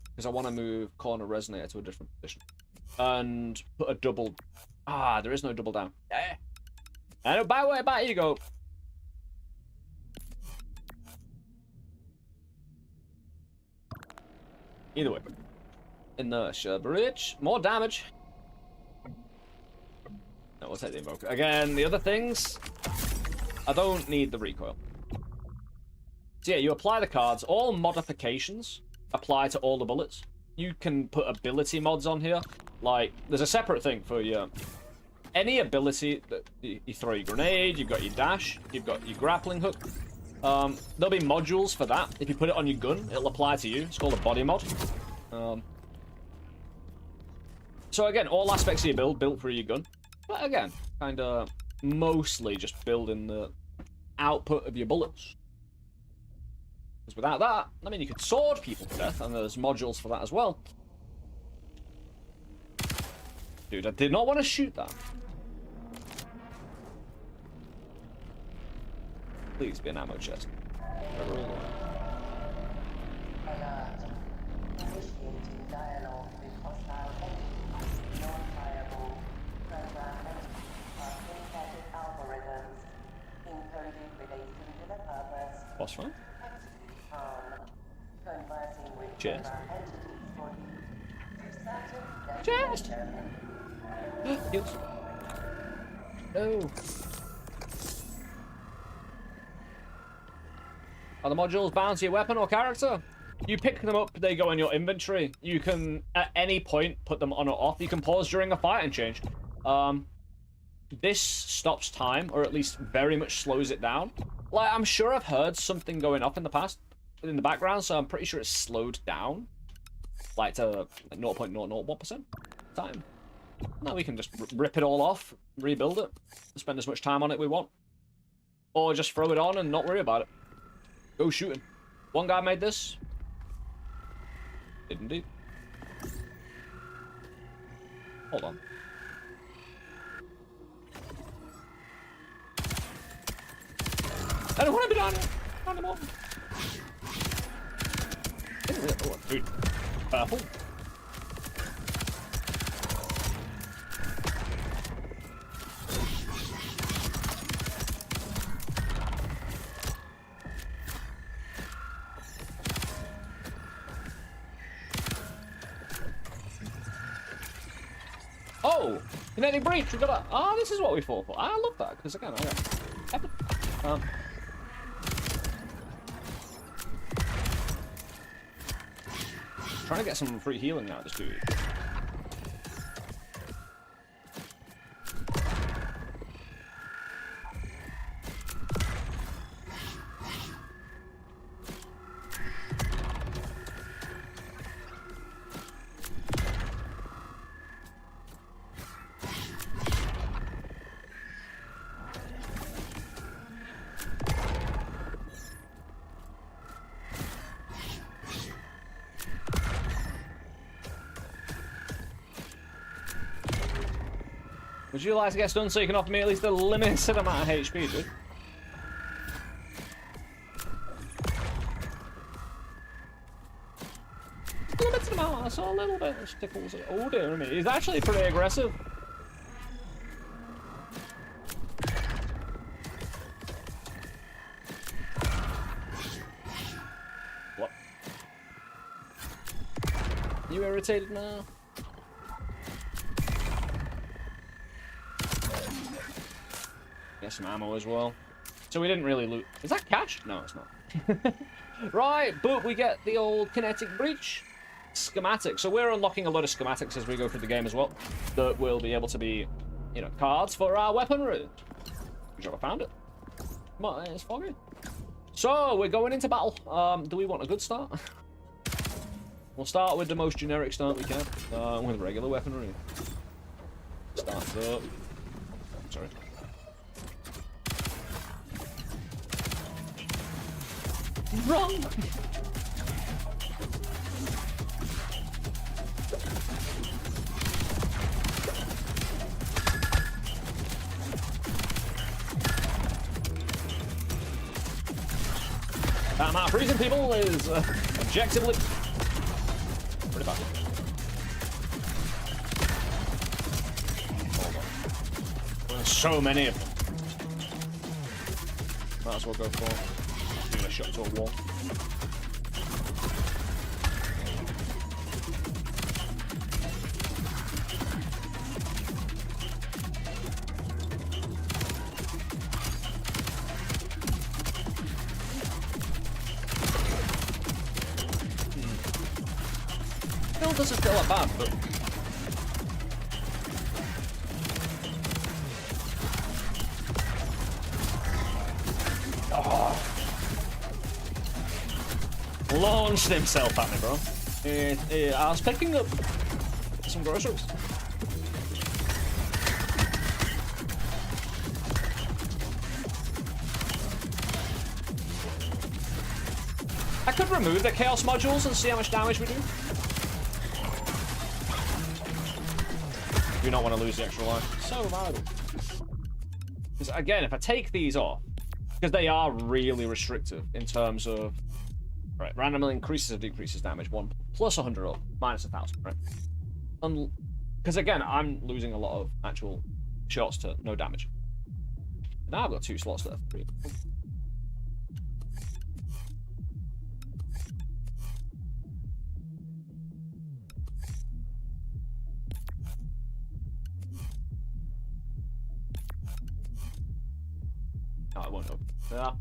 because I want to move corner resonator to a different position and put a double. There is no double down. Yeah. And back you go. Either way. Inertia bridge. More damage. No, we'll take the invoker. Again, the other things, I don't need the recoil. So yeah, you apply the cards. All modifications apply to all the bullets. You can put ability mods on here. Like, there's a separate thing for your... Any ability that you throw your grenade, you've got your dash, you've got your grappling hook. There'll be modules for that. If you put it on your gun, it'll apply to you. It's called a body mod. So again, all aspects of your build built for your gun. But again, kind of mostly just building the output of your bullets. Because without that, I mean, you could sword people to death, and there's modules for that as well. Dude, I did not want to shoot that. Please be an ammo chest. Alert. Initiating dialogue with hostile entities. Non-fireable. Program entities are synthetic algorithms encoded with a singular purpose. Boss fight? Conversing with Cheers. program entities for you. To certain Chest! Heals. No. Are the modules bound to your weapon or character? You pick them up, they go in your inventory. You can, at any point, put them on or off. You can pause during a fight and change. This stops time, or at least very much slows it down. Like, I'm sure I've heard something going off in the past, in the background, so I'm pretty sure it's slowed down. Like, to 0.001% time. Now we can just rip it all off, rebuild it, spend as much time on it we want. Or just throw it on and not worry about it. Go shooting. One guy made this. Did indeed. Hold on. I don't want to be down here. Down the mountain. Oh, dude. Purple. Oh! Kinetic breach! We got a... Ah, this is what we fought for. I love that, because again, I got... Trying to get some free healing out of this dude. Would you like to get stunned so you can offer me at least a limited amount of HP, dude? Limited amount, I saw a little bit of tickles. Oh dear me, he's actually pretty aggressive. What? You irritated now? Get some ammo as well. So we didn't really loot. Is that cash? No, it's not. Right, but we get the old kinetic breach schematic. So we're unlocking a lot of schematics as we go through the game as well. That will be able to be, you know, cards for our weaponry. Good job I found it. But it's foggy. So we're going into battle. Do we want a good start? We'll start with the most generic start we can. With regular weaponry. Start up. Sorry. Wrong! That amount of freezing people is objectively pretty bad. Hold on. There's so many of them. Might as well go for a shot to a wall. Still doesn't feel that bad, but launched himself at me, bro. I was picking up some groceries. I could remove the chaos modules and see how much damage we do. Do not want to lose the extra life. So valuable. Because again, if I take these off, because they are really restrictive in terms of right, randomly increases or decreases damage. 1 plus 100 or minus 1,000, right? Because again, I'm losing a lot of actual shots to no damage. Now I've got 2 slots left. No, I won't open. Yeah.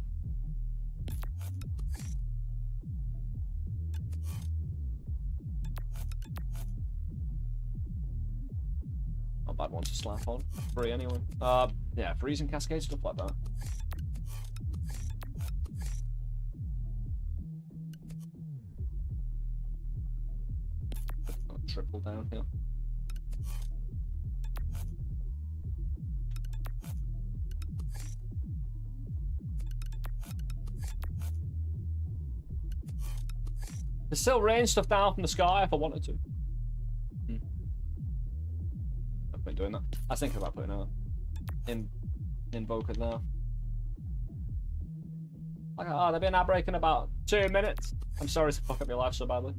bad one to slap on. Free anyway. Yeah, freezing cascade, stuff like that. Triple down here. There's still rain stuff down from the sky if I wanted to. I've been doing that. I was thinking about putting a invoker there. Like, oh, they've been ad breaking about 2 minutes. I'm sorry to fuck up your life so badly.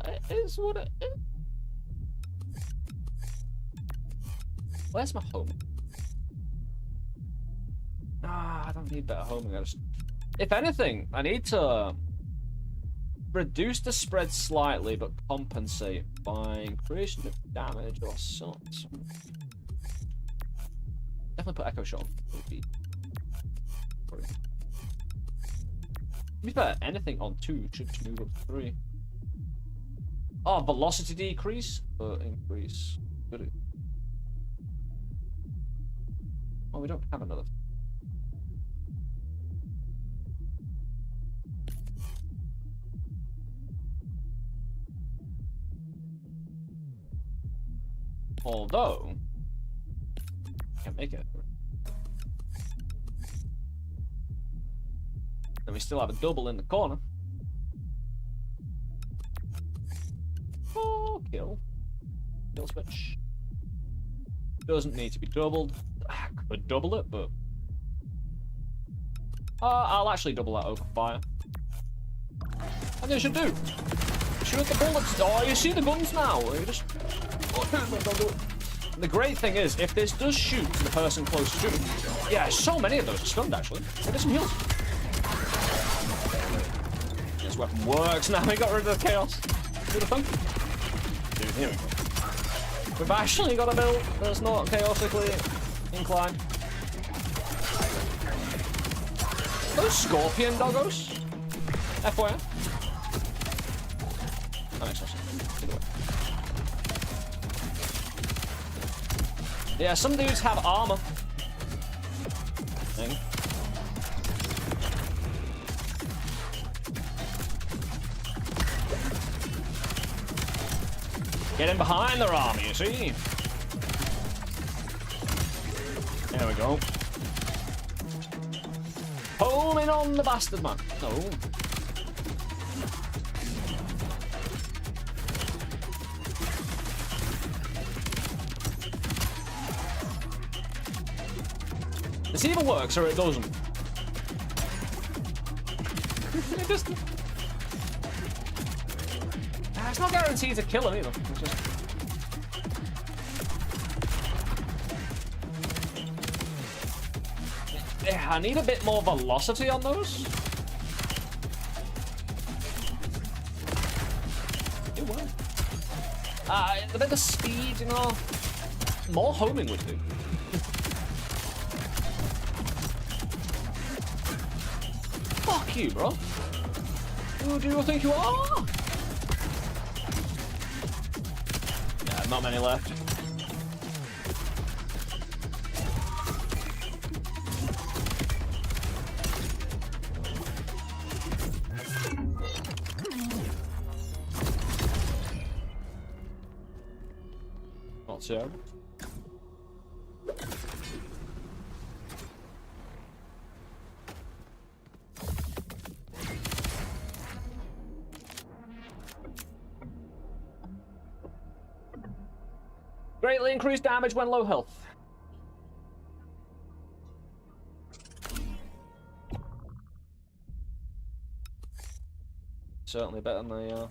It is what it is. Where's my home? Ah, I don't need better homing. If anything, I need to reduce the spread slightly, but compensate by increasing the damage or something. Definitely put Echo Shot on. To be fair, anything on 2 should move up to 3. Oh, velocity decrease, but increase. Good. Oh, we don't have another. Although, can't make it. And we still have a double in the corner. Oh, kill. Kill switch. Doesn't need to be doubled. I could double it, but I'll actually double that over fire. And you should do. Shoot the bullets. Oh, you see the guns now. You just. The great thing is, if this does shoot to the person close to it, yeah, so many of those are stunned actually. Get some heals. This weapon works now. We got rid of the chaos. Do the fun. Dude, here we go. We've actually got a build that's not chaotically inclined. Those scorpion doggos? FYI. That makes no sense. Either way. Yeah, some dudes have armor. Thing. Get in behind their armor, you see? There we go. Homing on the bastard, man. No. This either works or it doesn't. It just... It's not guaranteed to kill him either. It's just... Yeah, I need a bit more velocity on those. It will. A bit of speed, you know. More homing would do. Fuck you, bro. Who do you think you are? Yeah, not many left. Not so. Greatly increased damage when low health. Certainly better than the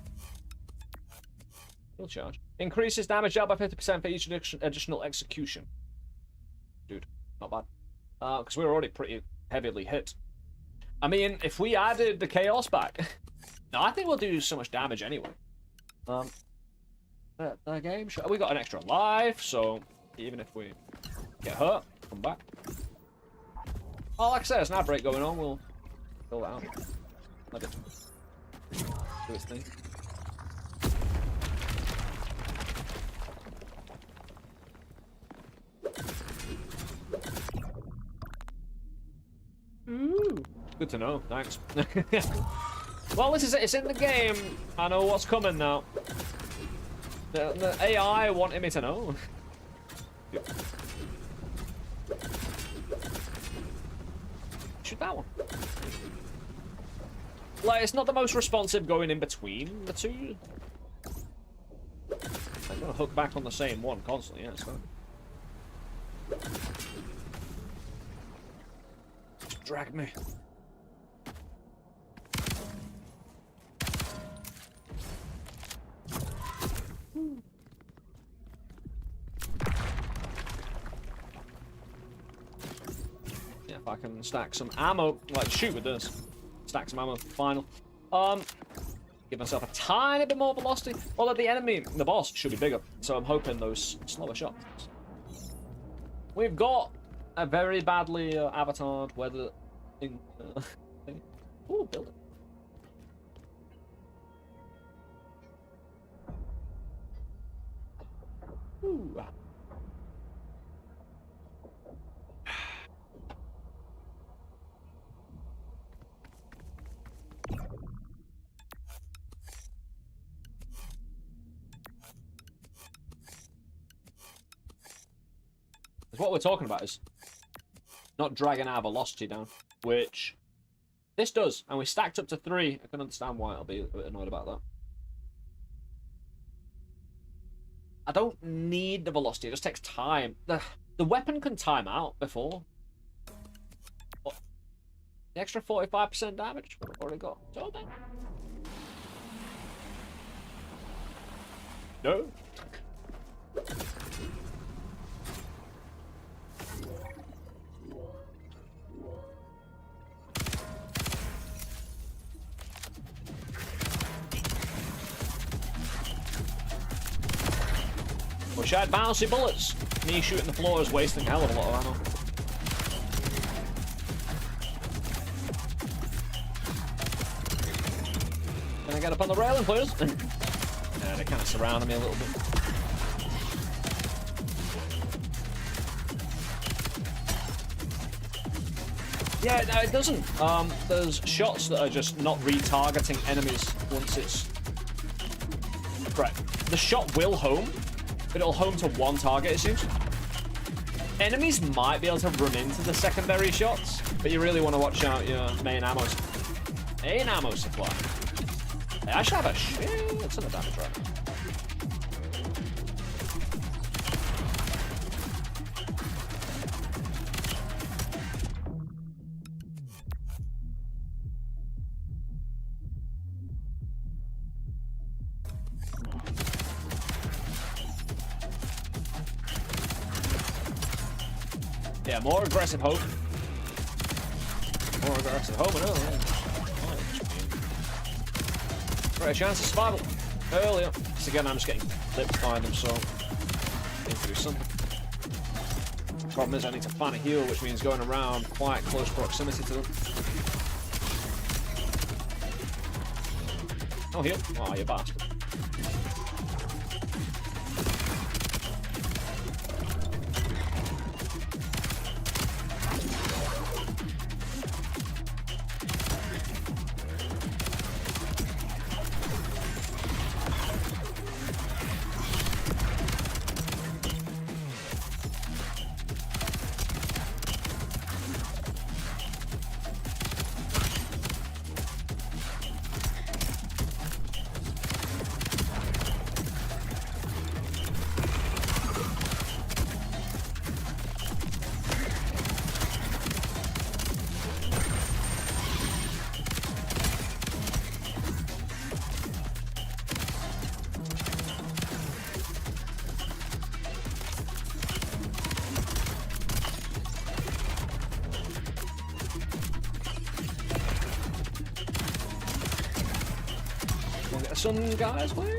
heal charge. Increases damage out by 50% for each additional execution. Dude, not bad. Because we were already pretty heavily hit. I mean, if we added the chaos back, no, I think we'll do so much damage anyway. The game show. We got an extra life, so even if we get hurt, come back. Oh, like I said, there's an ad break going on. We'll fill that out. Let it do its thing. Good to know. Thanks. Well, this is it. It's in the game. I know what's coming now. The AI wanted me to know. Shoot that one. Like, it's not the most responsive going in between the two. I'm gonna hook back on the same one constantly. Yeah, it's fine. Just drag me. Yeah, if I can stack some ammo, like shoot with this. Stack some ammo, final. Give myself a tiny bit more velocity. Although the enemy, the boss, should be bigger. So I'm hoping those slower shots. We've got a very badly avatared weather thing. Ooh, building. Ooh. What we're talking about is not dragging our velocity down, which this does, and we stacked up to 3. I can understand why I'll be a bit annoyed about that. I don't need the velocity, it just takes time. The weapon can time out before. What? The extra 45% damage? What have I already got? So then. No. Wish I had bouncy bullets. Me shooting the floor is wasting a hell of a lot of ammo. Can I get up on the railing, please? Yeah, they're kind of surrounding me a little bit. Yeah, no, it doesn't. There's shots that are just not retargeting enemies once it's... Right, the shot will home, but it'll home to one target, it seems. Enemies might be able to run into the secondary shots, but you really want to watch out your main ammo supply. Hey, I should have a shit ton of damage right now. Yeah, more aggressive hope. More aggressive hope and earlier. Great chance of survival. Earlier. Because again, I'm just getting clipped by them, so I need to do something. Problem is, I need to find a heal, which means going around quite close proximity to them. Oh, heal. Oh, you bastard. Some guys, please.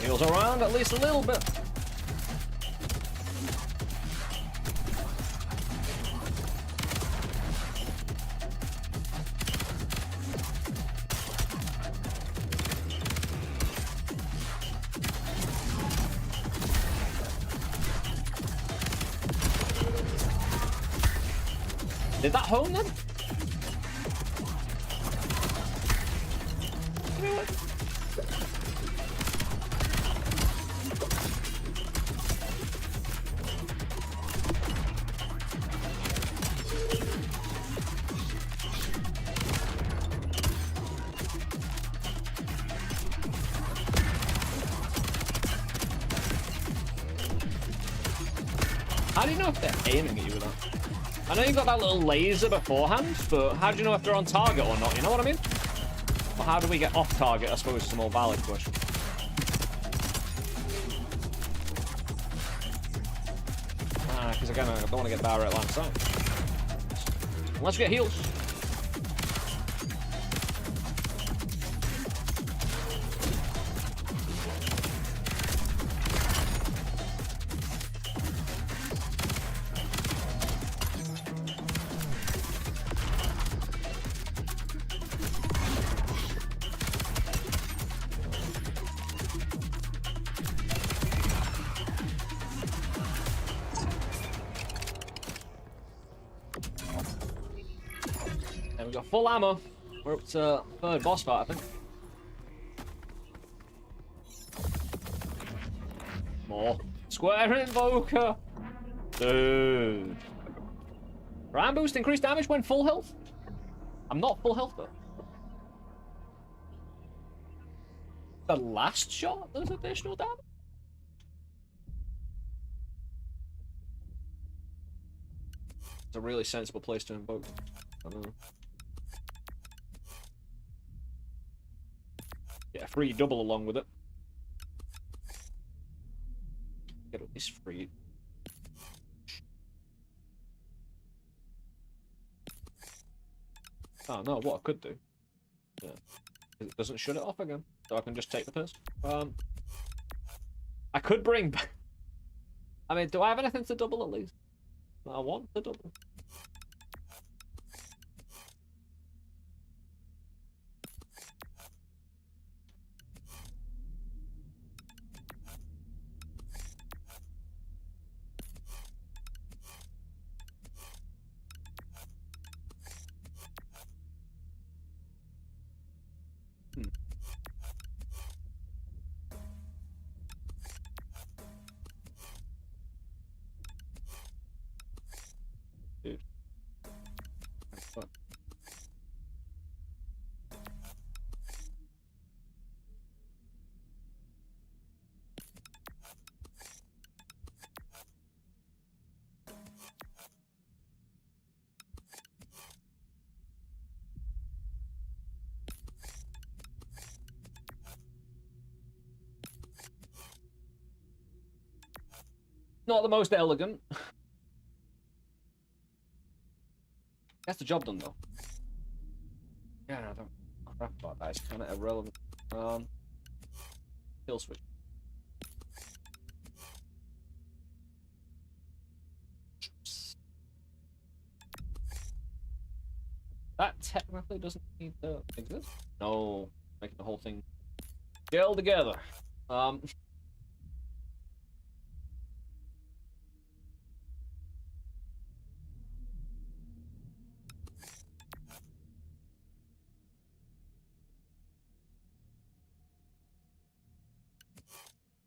Heals around at least a little bit. Did that home then? How do you know if they're aiming at you with that? I know you got that little laser beforehand, but how do you know if they're on target or not? You know what I mean? Or how do we get off target, I suppose, is a more valid question. Because again, I don't want to get direct line of sight. Let's get heals. And we've got full ammo. We're up to third boss fight, I think. More. Square Invoker! Dude. Ram boost, increased damage when full health? I'm not full health though. The last shot does additional damage? It's a really sensible place to invoke. I don't know. Get a free double along with it. Get at least free. Oh no, what I could do. Yeah. It doesn't shut it off again. So I can just take the piss. I could bring back. I mean, do I have anything to double at least? I want to double. Dude. What? Not the most elegant. That's the job done though. Yeah, I don't crap about that. It's kind of irrelevant. Kill switch. That technically doesn't need to exist. No, making the whole thing gel together.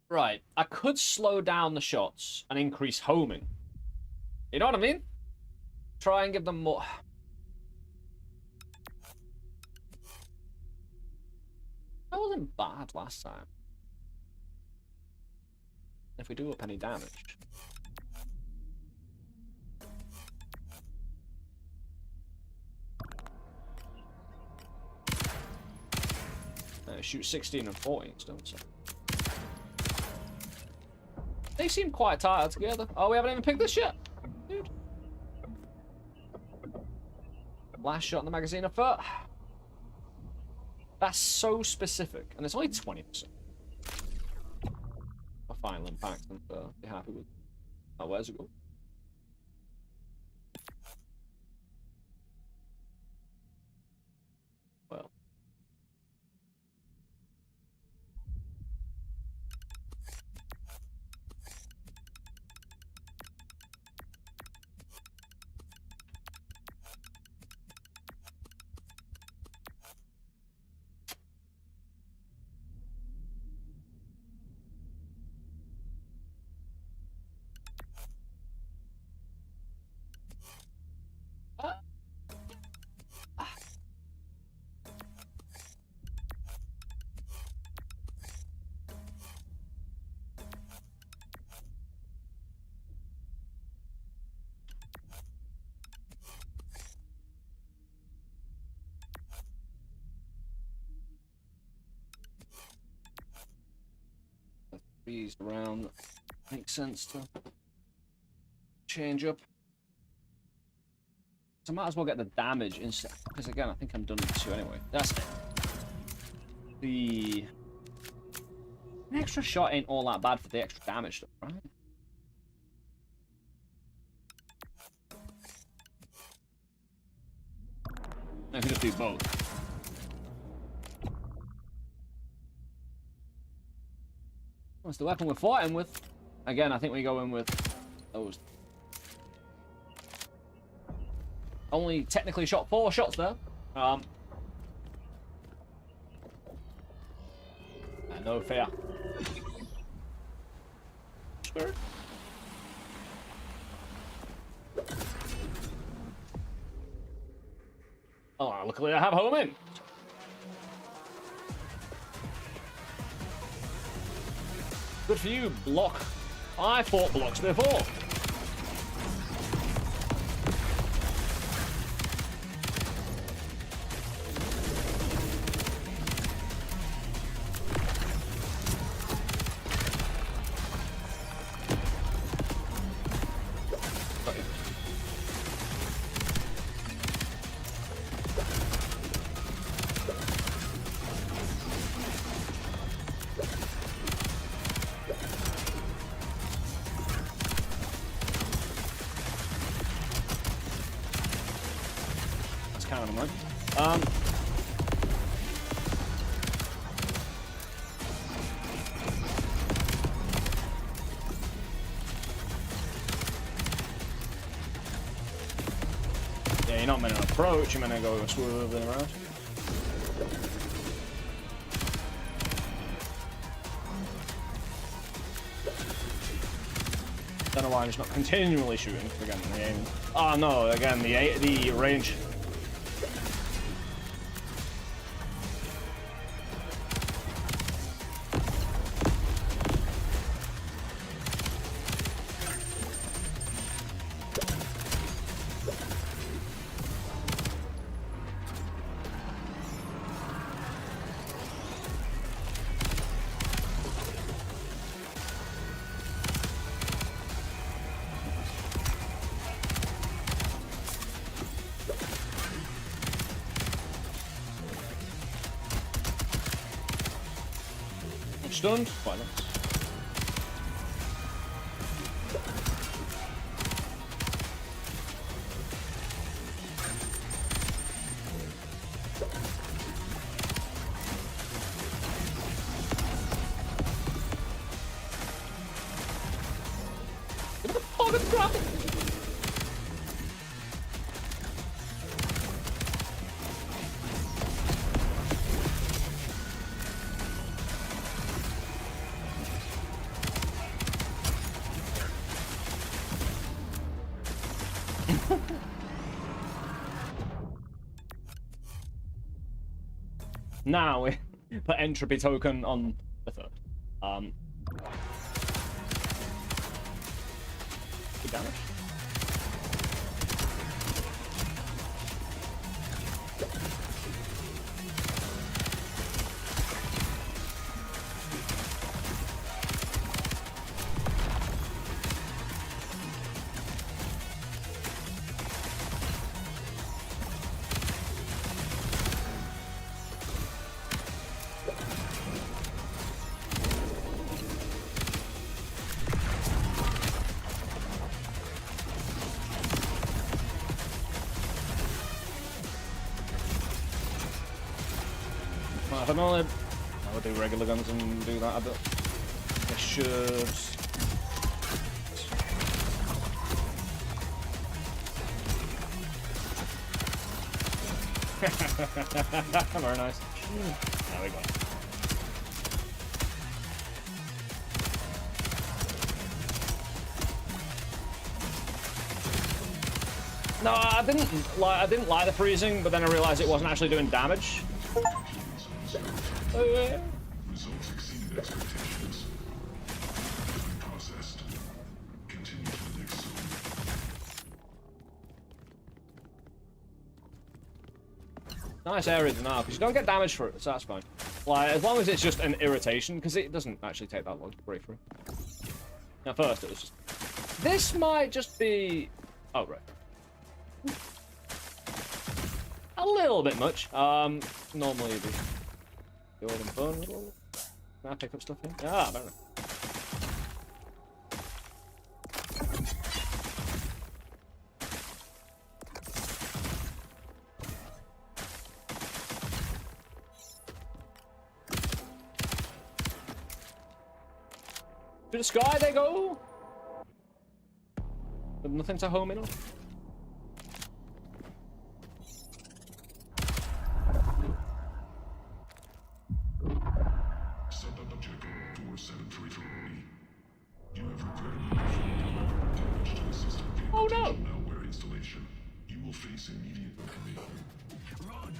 Right, I could slow down the shots and increase homing. You know what I mean? Try and give them more. That wasn't bad last time. If we do up any damage. Shoot 16 and 14 don't so. They seem quite tired together. Oh, we haven't even picked this yet. Dude. Last shot in the magazine of foot. That's so specific. And it's only 20%. A final impact and be happy with. Oh, where's it go? Well. freeze around. Makes sense to change up. So I might as well get the damage instead. Because again, I think I'm done with 2 anyway. That's it. An extra shot ain't all that bad for the extra damage stuff, right? I can just do both. What's the weapon we're fighting with? Again, I think we go in with those. Only technically shot 4 shots there. No fear. Sure. Oh, luckily I have home in. Good for you, block. I fought blocks before. Yeah, you're not meant to approach, you're meant to go swirling around. Don't know why I'm just not continually shooting. Again, the aim. Oh no, again, the range. Stunned? Quite nice. Oh, the crap! Now we put entropy token on the 3rd. Good damage. If I know I would do regular guns and do that a bit. I should. Very nice. There we go. No, I didn't like the freezing, but then I realized it wasn't actually doing damage. Oh, yeah. Results exceeded expectations. Processed. Continue to the next zone. Nice area now, because you don't get damage for it, so that's fine. Like, as long as it's just an irritation, because it doesn't actually take that long to break through. At first, it was just... This might just be... Oh, right. A little bit much. Normally it'd be good and fun. Can I pick up stuff here? Ah, I don't know. To the sky they go! With nothing to home in on. Sub-object 4733. You have regrettably performed damage to the system via Oh, no. potential malware installation. You will face immediate Run!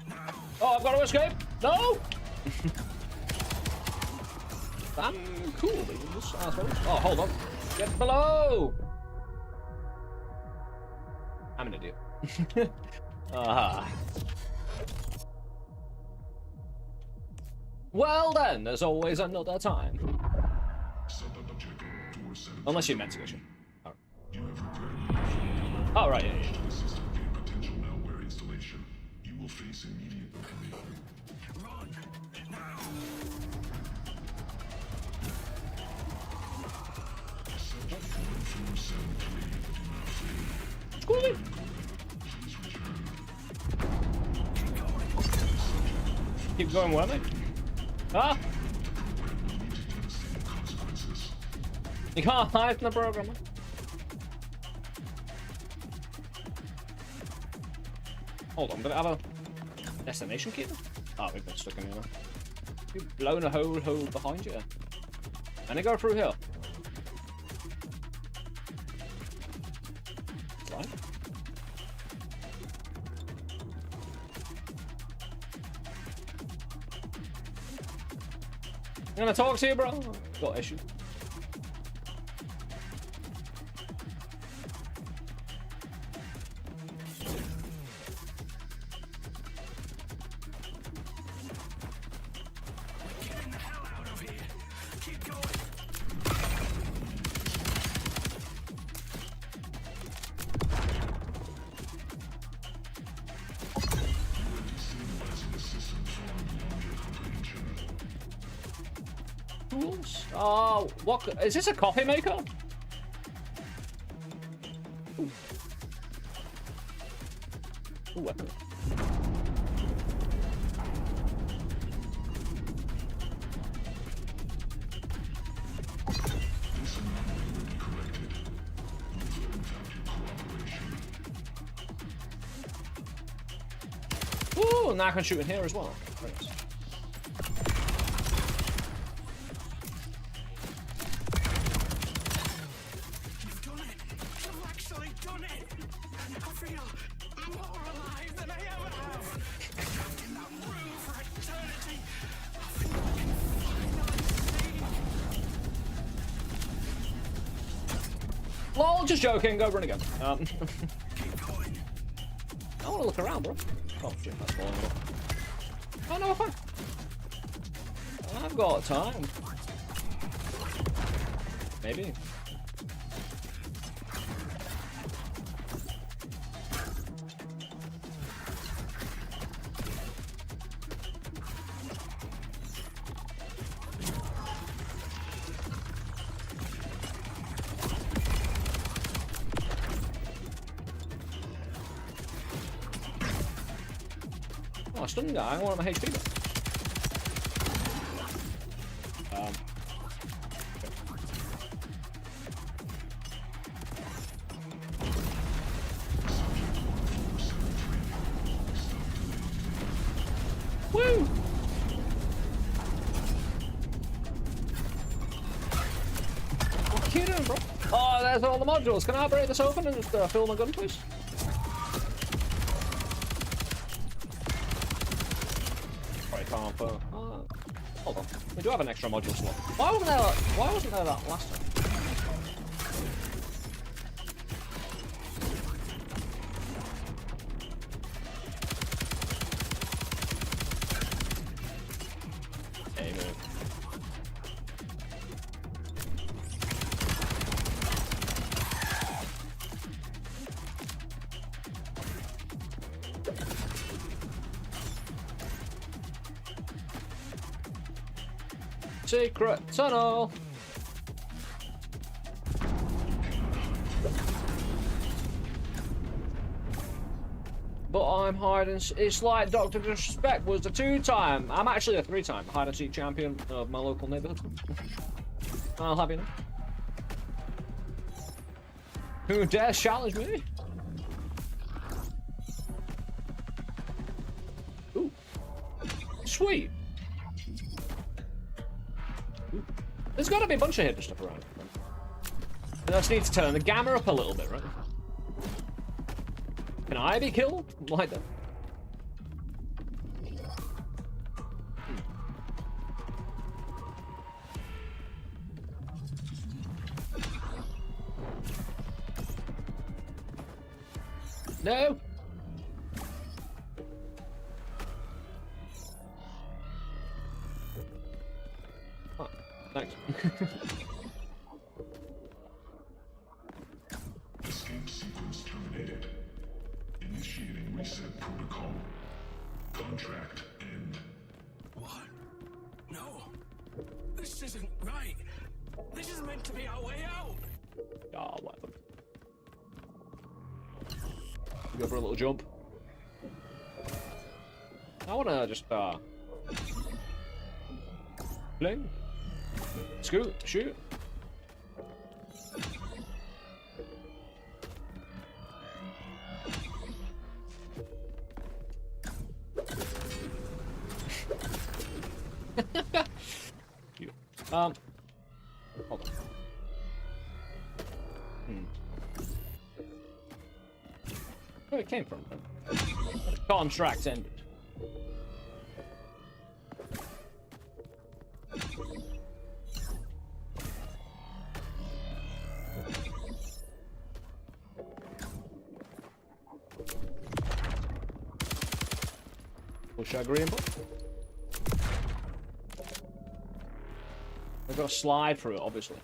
Now! Oh, I've got to escape! No! Damn cool, these assholes. Oh, hold on. Get below! I'm an idiot. Aha. Well then, there's always another time. Sub-object 4733. Unless you meant to go shoot. Oh. You have regrettably performed Oh, right, yeah, damage yeah. to the system via potential malware installation. You will face immediate Run! Now! Subject 1473. Do not fail. Squeeze! Please return. Keep going, where, mate? Ah! Consequences. You can't hide from the program. Hold on, did it have a destination key? Oh, we've been stuck in here now. You've blown a hole behind you. And they go through here. Right. I'm gonna talk to you, bro. Got issue. Getting the hell out of here! Keep going! Destabilizing the system far beyond your comprehension. Tools? Oh, what? Is this a coffee maker? Ooh. Ooh, weapon. This anomaly will be corrected. With or without your cooperation. Ooh, now I can shoot in here as well. Very nice. You've done it! You've actually done it! I feel more alive than I ever have! Trapped in that room for eternity! I feel I can finally see! Lol, just joking. Go run again. Keep going! I want to look around, bro. Oh shit, that's falling off. Oh no, fine. I've got time. Maybe. Oh, I stunned guy. I want my HP back. Woo! What are you doing, bro? Oh, there's all the modules. Can I break this open and just fill my gun, please? Right, can't. Hold on. We do have an extra module slot. Why wasn't there that last time? Secret tunnel. But I'm hiding. It's like Dr. Disrespect was the 2-time. I'm actually a 3-time hide and seek champion of my local neighborhood. I'll have you know. Who dares challenge me? Ooh. Sweet. Ooh. There's got to be a bunch of hidden stuff around. I just need to turn the gamma up a little bit, right? Can I be killed like that? No. Oh, thanks. Escape sequence terminated. Initiating reset protocol. Contract end. What? No. This isn't right. This is meant to be our way out. Oh, whatever. Go for a little jump. I wanna just fling, scoot, shoot. You. Hold on. Where it came from? The contract ended. Push our green button. We've got to slide through it, obviously.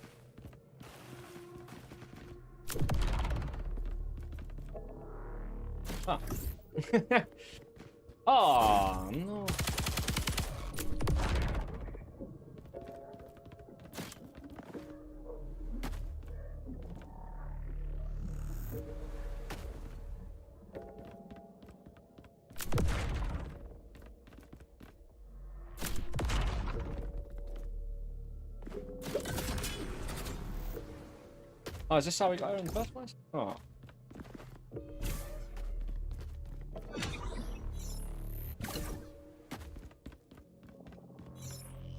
Ah. Oh, no. Oh, is this how we got here in the first place? Oh.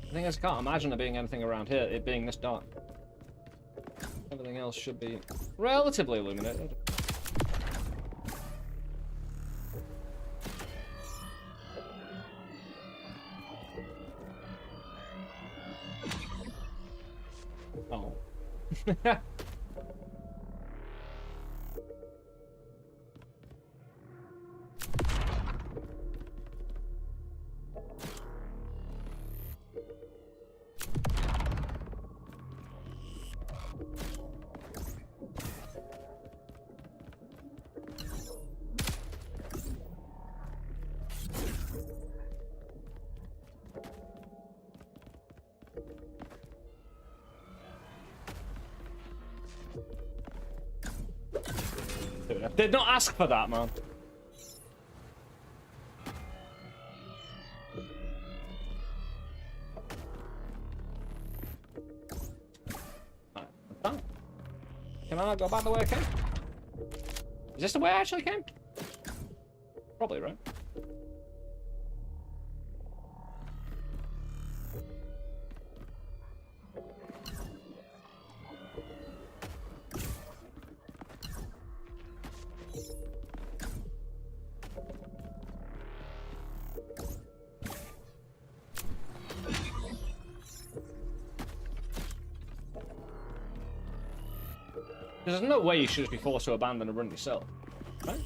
The thing is, I can't imagine there being anything around here, it being this dark. Everything else should be relatively illuminated. Oh. I did not ask for that, man. Right, done. Can I go back the way I came? Is this the way I actually came? Probably, right? There's no way you should just be forced to abandon a run yourself, right?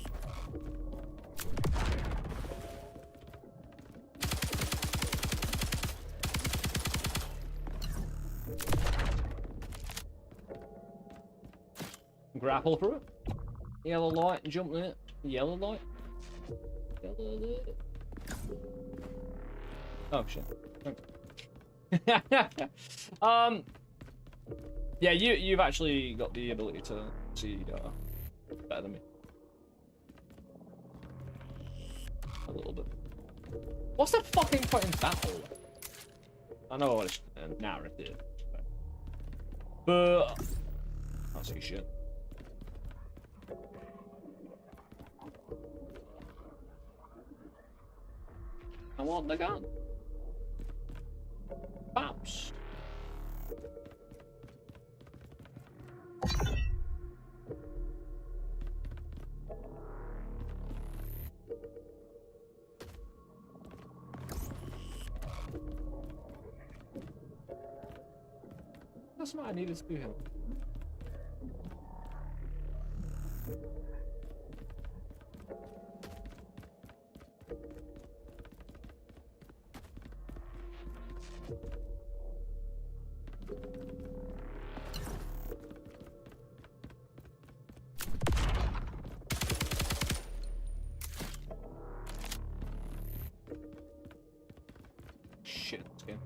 Grapple through it. Yellow light and jump in it. Yellow light. Yellow light. Oh shit. Okay. Yeah, you've actually got the ability to see better than me. A little bit. What's the fucking point in that hole? I know it's a narrative, but I don't see shit. I want the gun. Bounce. That's what I needed to do here. Shit, this game.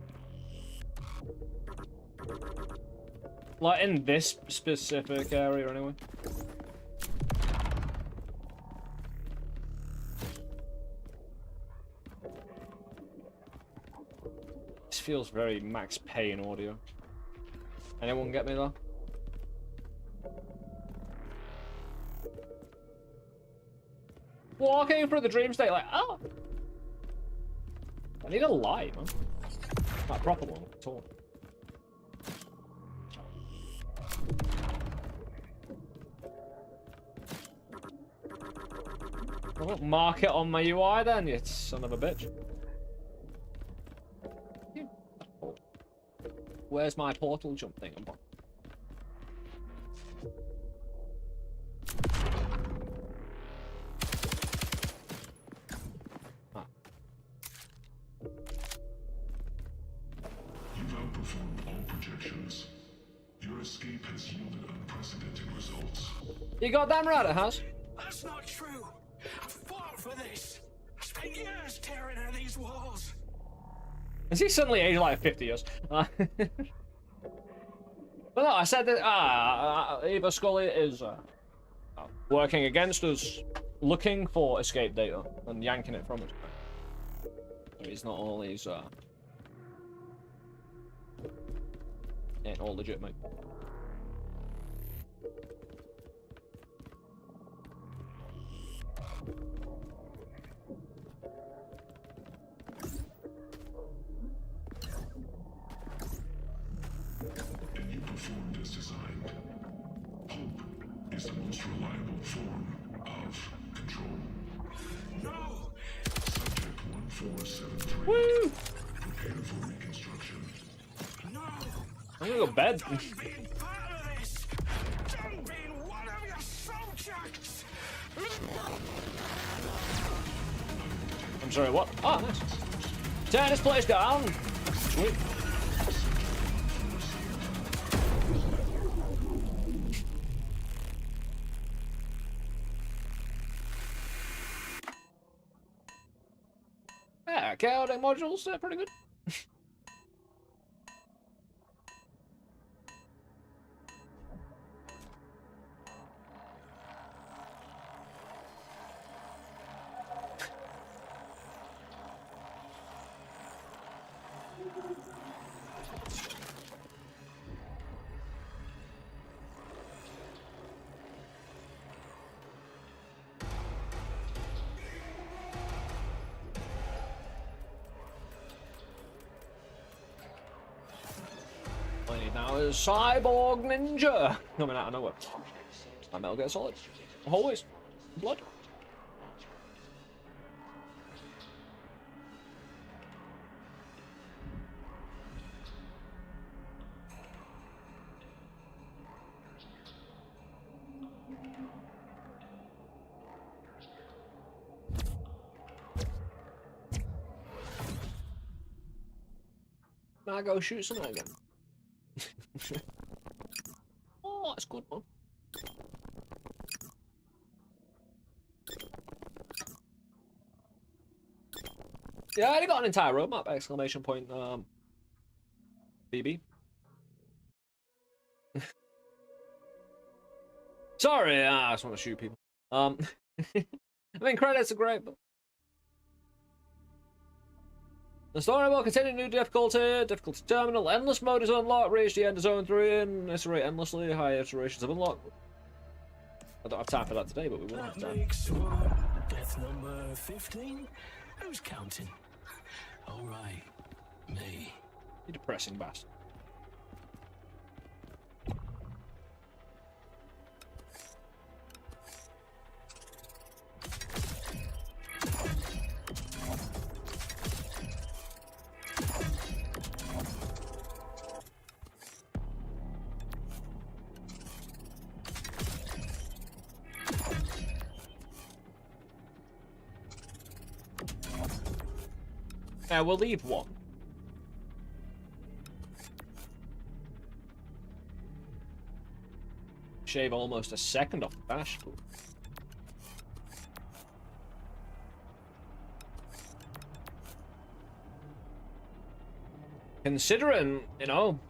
Like in this specific area, anyway. This feels very Max Payne audio. Anyone get me though? Walking through the dream state, like, oh! I need a light, man. Not a proper one at all. Well, mark it on my UI then, you son of a bitch. Where's my portal jump thing? Ah. You've outperformed all projections. Your escape has yielded unprecedented results. You goddamn right it has. That's not true. I fought for this. I spent years tearing out these walls. Is he suddenly aged like 50 years? But no, I said that Eva Scully is working against us, looking for escape data and yanking it from us. So he's not always ain't all legit, mate. And you performed as designed. Hope is the most reliable form of control. No! Subject 1473. Woo! Prepare for reconstruction. No! I'm gonna go to bed. Done being part of this! Done being one of your subjects! I'm sorry, what? Oh, nice. Turn this place down. Sweet. Yeah, chaotic modules, they're pretty good. All I need now is Cyborg Ninja coming out of nowhere. My Metal Gear Solid. Always. Blood. Now go shoot someone again. Oh, that's good, man. Yeah, I already got an entire roadmap! Exclamation point. BB. Sorry, I just want to shoot people. I mean, credits are great, but the story will continue new difficulty terminal. Endless mode is unlocked. Reach the end of zone 3 and iterate endlessly. High iterations of unlock. I don't have time for that today, but we will have That time. makes what? Death number 15? Who's counting? All right, me. You depressing bastard. We'll leave one. Shave almost a second off the dash. Considering, you know.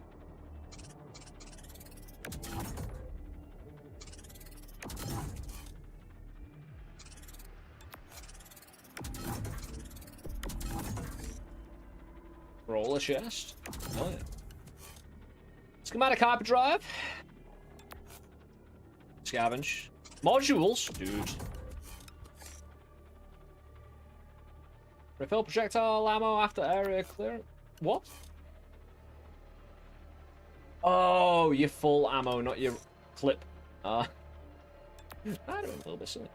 Roll a chest. Oh yeah. Schematic hyperdrive. Scavenge. Modules, dude. Refill projectile ammo after area clear. What? Oh, your full ammo, not your clip. I don't know, a little bit silly.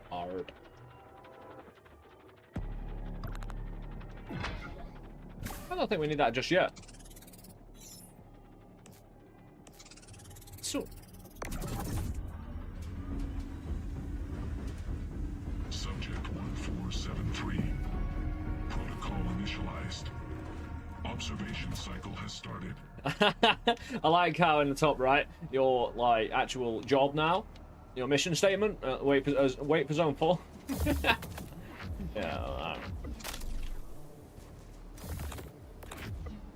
Hard. I don't think we need that just yet. So. Subject 1473. Protocol initialized. Observation cycle has started. I like how in the top right, your like actual job now, your mission statement. Wait for zone 4. Yeah.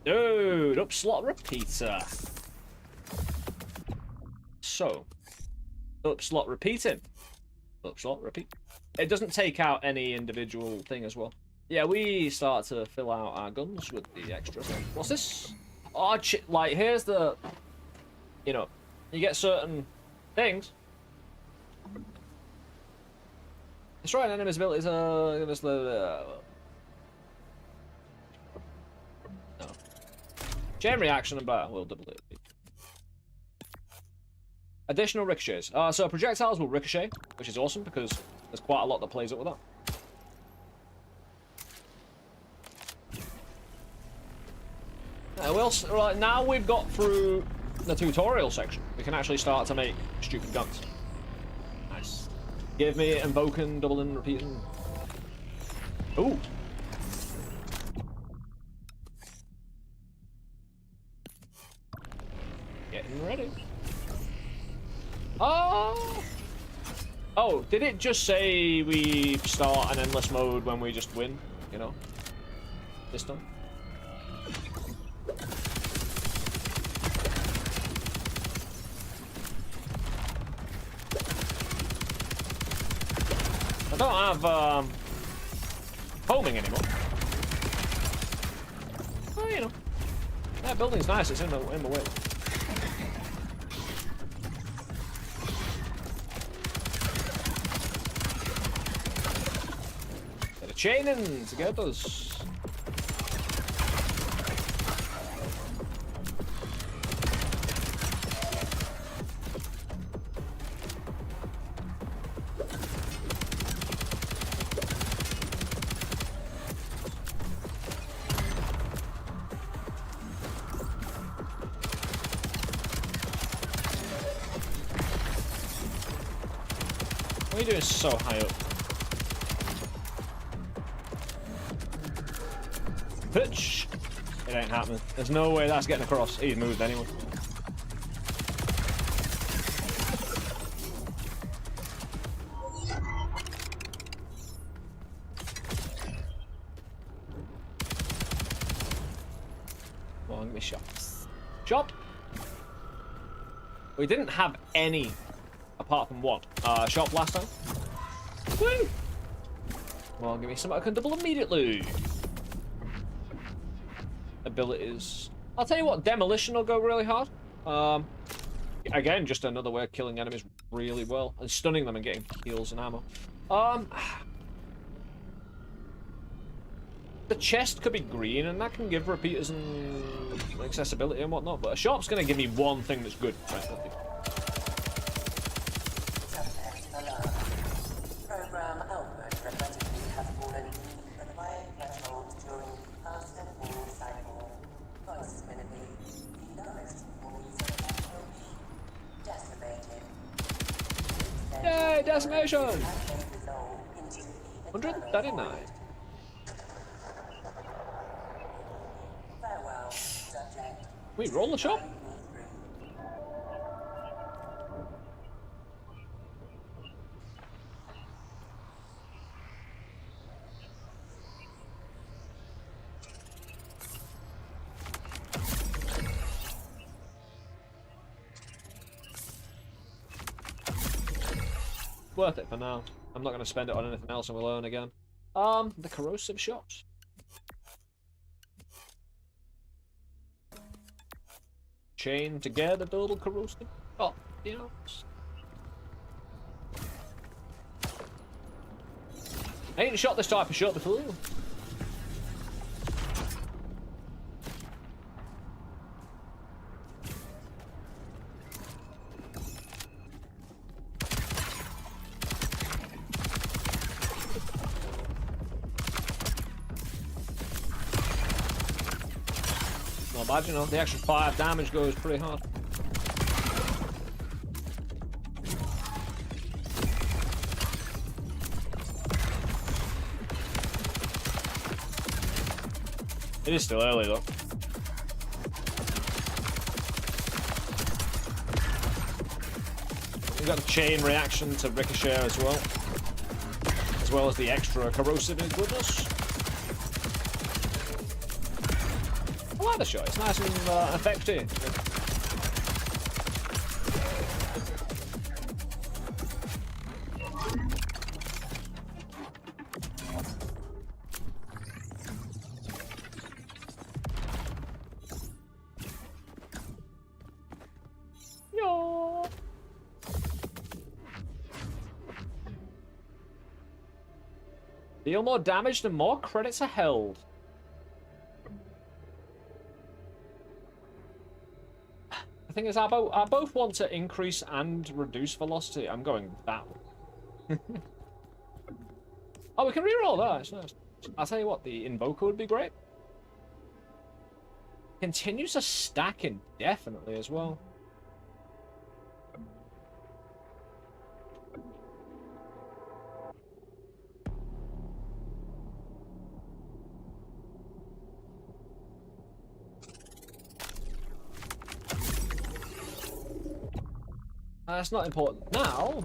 Dude, up slot repeater. So, up slot repeating. Up slot repeat. It doesn't take out any individual thing as well. Yeah, we start to fill out our guns with the extra stuff. What's this? Oh, like here's the, you know, you get certain things. Destroy an enemy's abilities. Give us the. No. Chain reaction and bar will double it. Additional ricochets. So projectiles will ricochet, which is awesome because there's quite a lot that plays up with that. Right, now we've got through the tutorial section, we can actually start to make stupid guns. Nice. Give me invoking, doubling, repeating. Ooh. Getting ready. Oh! Oh, did it just say we start an endless mode when we just win? You know? This time? I don't have homing anymore. Well, you know, that building's nice. It's in the way. Get a chain in to get those. What are you doing so high up? pitch. It ain't happening. There's no way that's getting across. He's moved anyway. Come on, give me a shot. Shot. We didn't have any apart from one shop last time. Woo! Come on, give me something I can double immediately. Abilities. I'll tell you what, demolition will go really hard. Again, just another way of killing enemies really well and stunning them and getting heals and ammo. The chest could be green, and that can give repeaters and accessibility and whatnot. But a shop's gonna give me one thing that's good. Subject alert. Program output regrettably has fallen beneath the required threshold during the past and forward cycle. Consequently, the lowest performance will be decimated. Yay, decimation! And may resolve into the 139. farewell, subject. Wait, roll the shop? Worth it for now. I'm not going to spend it on anything else and we'll learn again. The corrosive shops. Chain together, total corrosive. Oh, you know. I ain't shot this type of shot before. Not bad, you know, the extra 5 damage goes pretty hard. It is still early though. We've got the chain reaction to ricochet as well as the extra corrosive goodness. I like the shot, it's nice and effective. No. Deal more damage, the more credits are held. The thing is, I both want to increase and reduce velocity. I'm going that way. Oh, we can reroll that. It's nice. I'll tell you what, the Invoker would be great. Continues to stack indefinitely as well. That's not important now,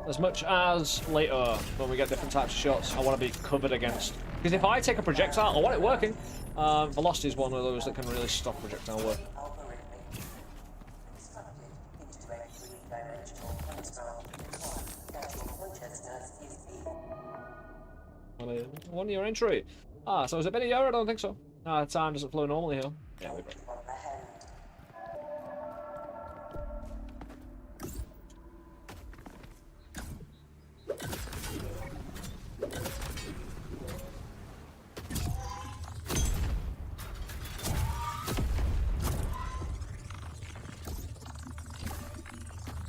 as much as later when we get different types of shots. I want to be covered against, because if I take a projectile, I want it working. Velocity is one of those that can really stop projectile work. One year entry. Ah, so has it been a year? I don't think so. Time doesn't flow normally here. Yeah, we break.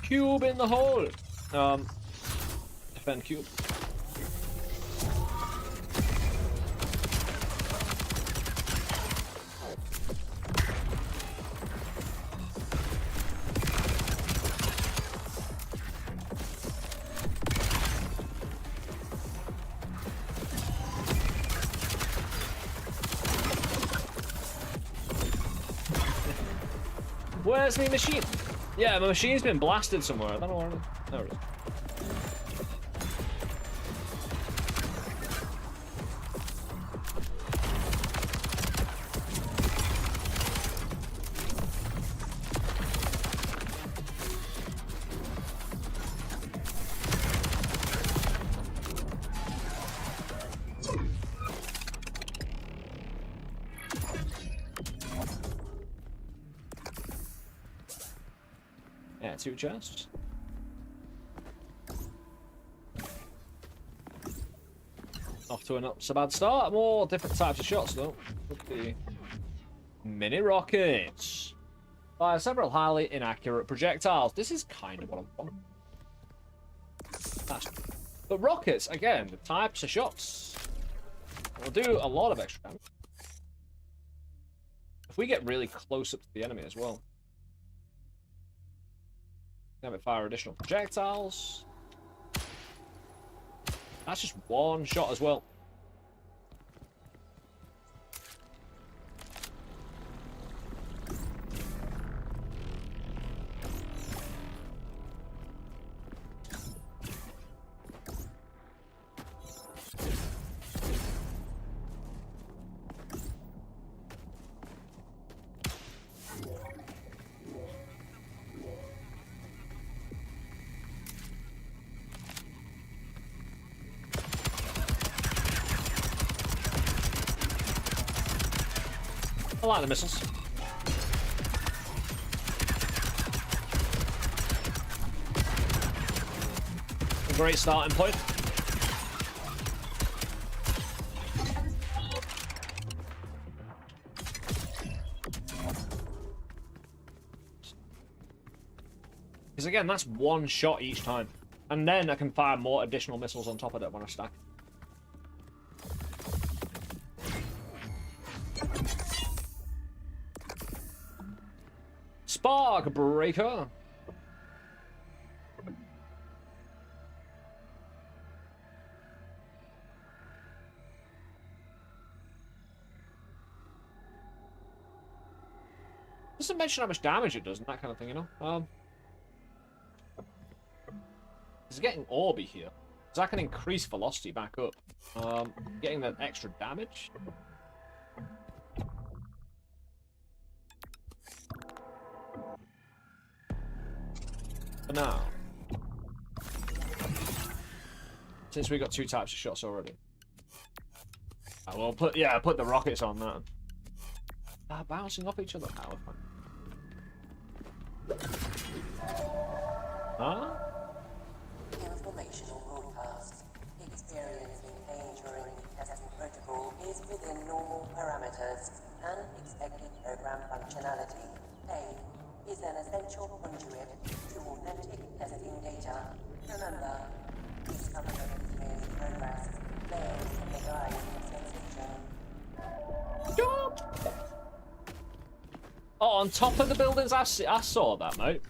Cube in the hole. Defend cube. Where's my machine? Yeah, my machine's been blasted somewhere. I don't know where it is. There it is. Yeah, 2 chests. Off to a not so bad start. More different types of shots though. With the mini rockets. Fire several highly inaccurate projectiles. This is kind of what I want. But rockets, again, the types of shots will do a lot of extra damage. If we get really close up to the enemy as well. Have it fire additional projectiles. That's just 1 shot as well. I like the missiles. A great starting point. Because again, that's 1 shot each time. And then I can fire more additional missiles on top of it when I stack. Spark breaker. Doesn't mention how much damage it does and that kind of thing, you know. It's getting Orby here, so I can increase velocity back up. Getting that extra damage. For now, since we got 2 types of shots already, I will put the rockets on that. Bouncing off each other. Huh? Informational broadcast. Experiencing pain during the testing protocol is within normal parameters and expected program functionality. Pain is an essential conduit to authentic testing data. Remember, discomfort is merely progress, fails in the guise of sensation. Oh, on top of the buildings? I saw that, mate.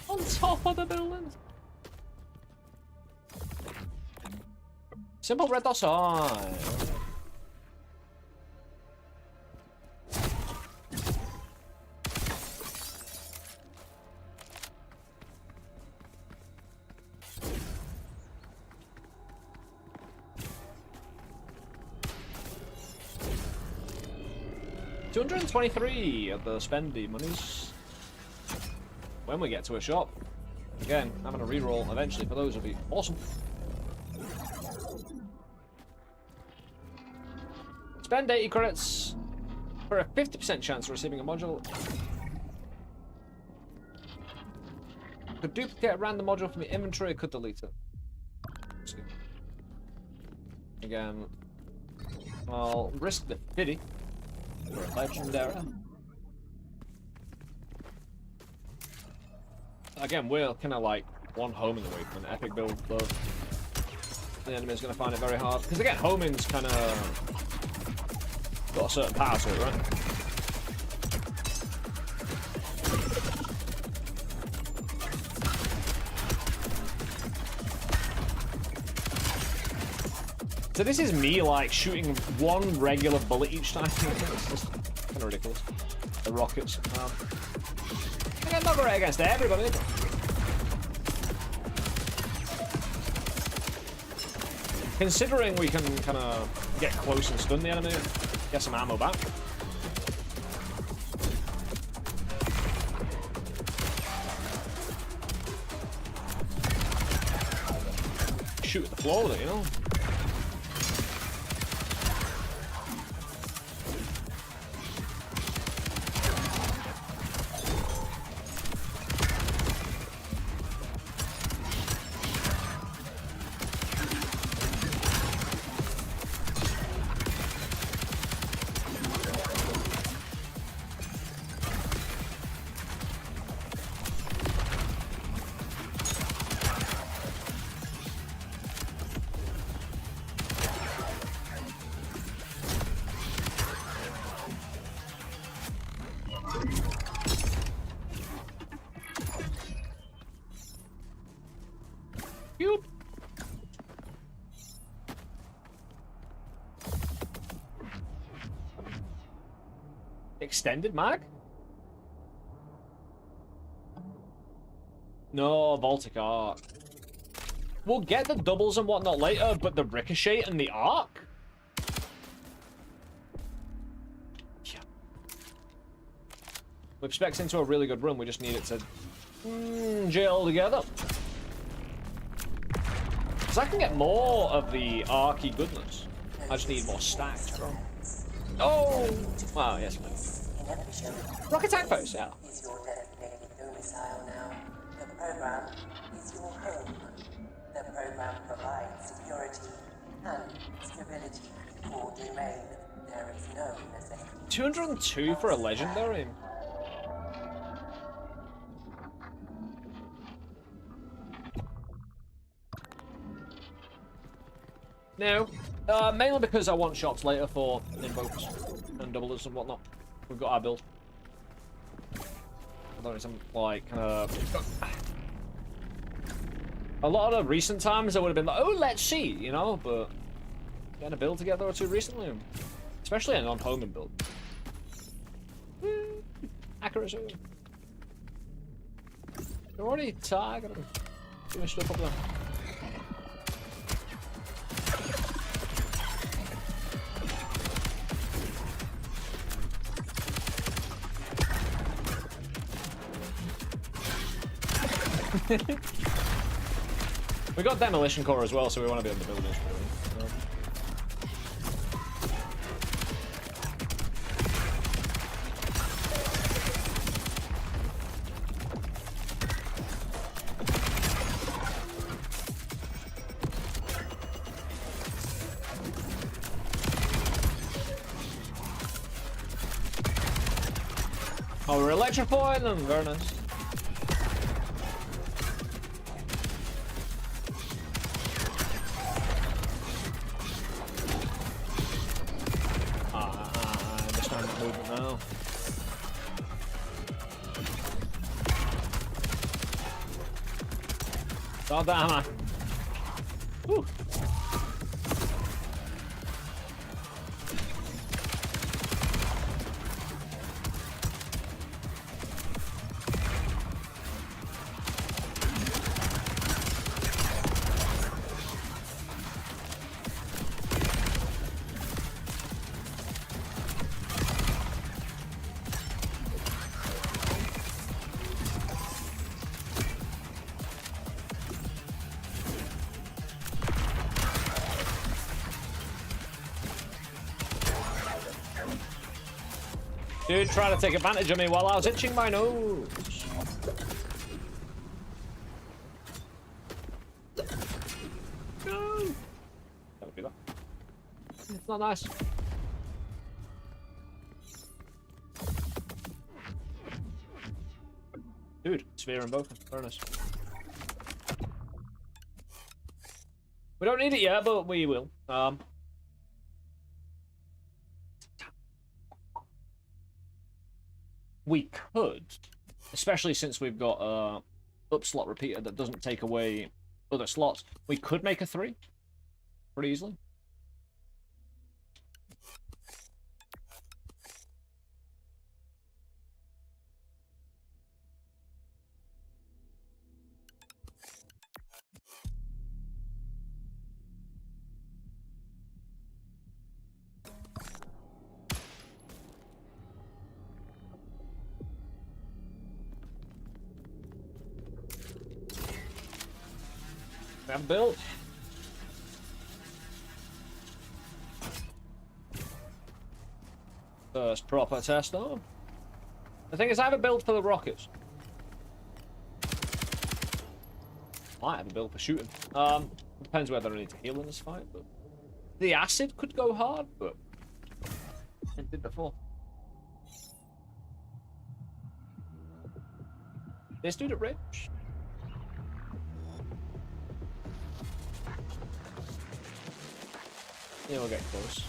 On top of the buildings? Simple red dot sign. 223 of the spendy monies. When we get to a shop. Again, having a reroll eventually for those would be awesome. Spend 80 credits for a 50% chance of receiving a module. Could duplicate a random module from your inventory, could delete it. Again, I'll risk the 50 for a legendary. Again, we're kind of like one homing away from an epic build, but the enemy's going to find it very hard. Because again, homing's kind of got a certain power to it, right? So this is me, like, shooting one regular bullet each time. It's just kind of ridiculous. The rockets. I'm not great against everybody. Considering we can kind of get close and stun the enemy, get some ammo back. Shoot at the floor with it, you know? Extended mag? No, Voltic Arc. We'll get the doubles and whatnot later, but the ricochet and the arc? Yeah. We've specced into a really good run, we just need it to gel together. Because I can get more of the archy goodness. I just need more stacks, bro. Oh! Wow, yes. Rock attack post, yeah. Is your designated domicile now. The program is your home. The program provides security and stability for domain. There is no necessity. 202 for a legendary. No, mainly because I want shots later for invokes and doublers and whatnot. We've got our build. I don't know, some like a lot of recent times I would have been like, oh, let's see, you know, but getting a build together or two recently, especially a non-homing build. Accuracy. They're already targeting. Doing stuff up there. We got demolition core as well, so we want to be able to build this. Really. Oh, we're electrifying them. Very nice. God damn it. Woo. Dude trying to take advantage of me while I was itching my nose. No. That would be that. It's not nice. Dude, sphere and both. Very nice. We don't need it yet, but we will. We could, especially since we've got a up slot repeater that doesn't take away other slots. We could make a 3 pretty easily. have a build. First proper test though. The thing is, I have a build for the rockets. Might have a build for shooting. Depends whether I need to heal in this fight, but the acid could go hard, but it did before. This dude at rich. Yeah, we'll get close.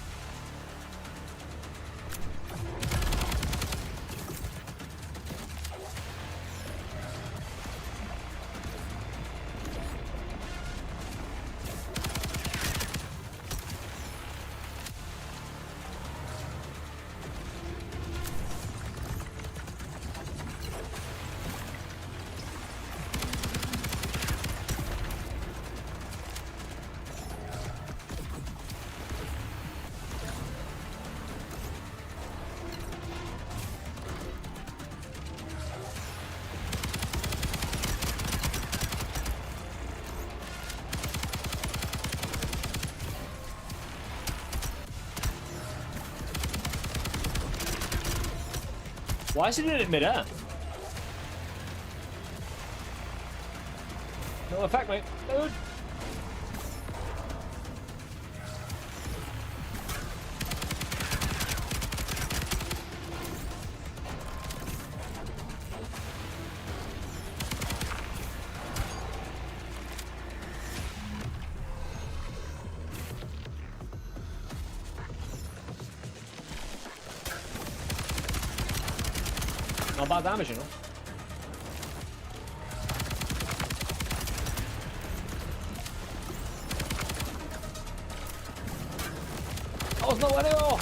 Why is he doing it mid-air? No effect, mate. Dude. Not bad damage, you know. Oh, it's not letting go.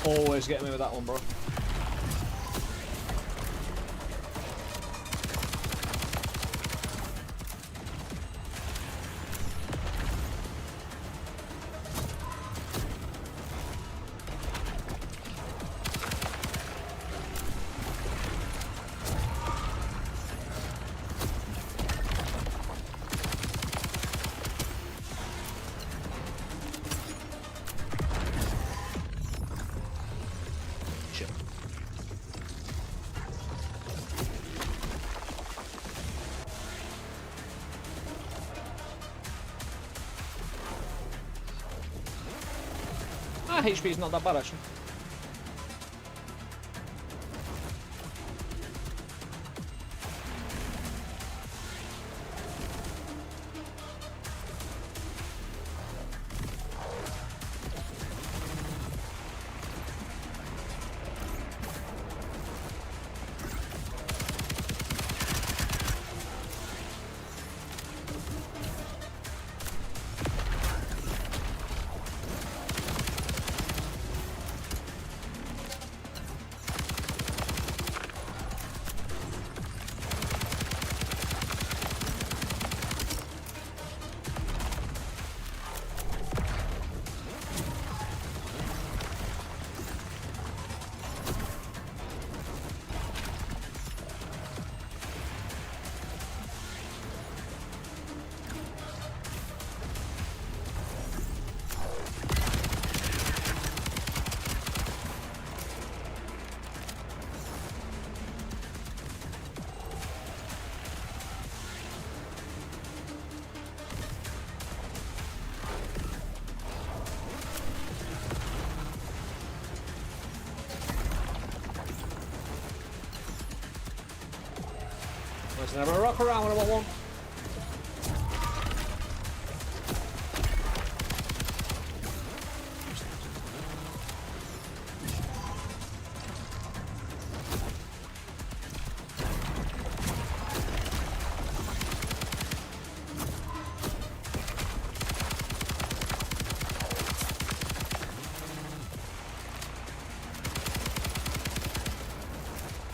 Always getting me with that one, bro. HP is not that bad actually. There's never a rock around when I want one.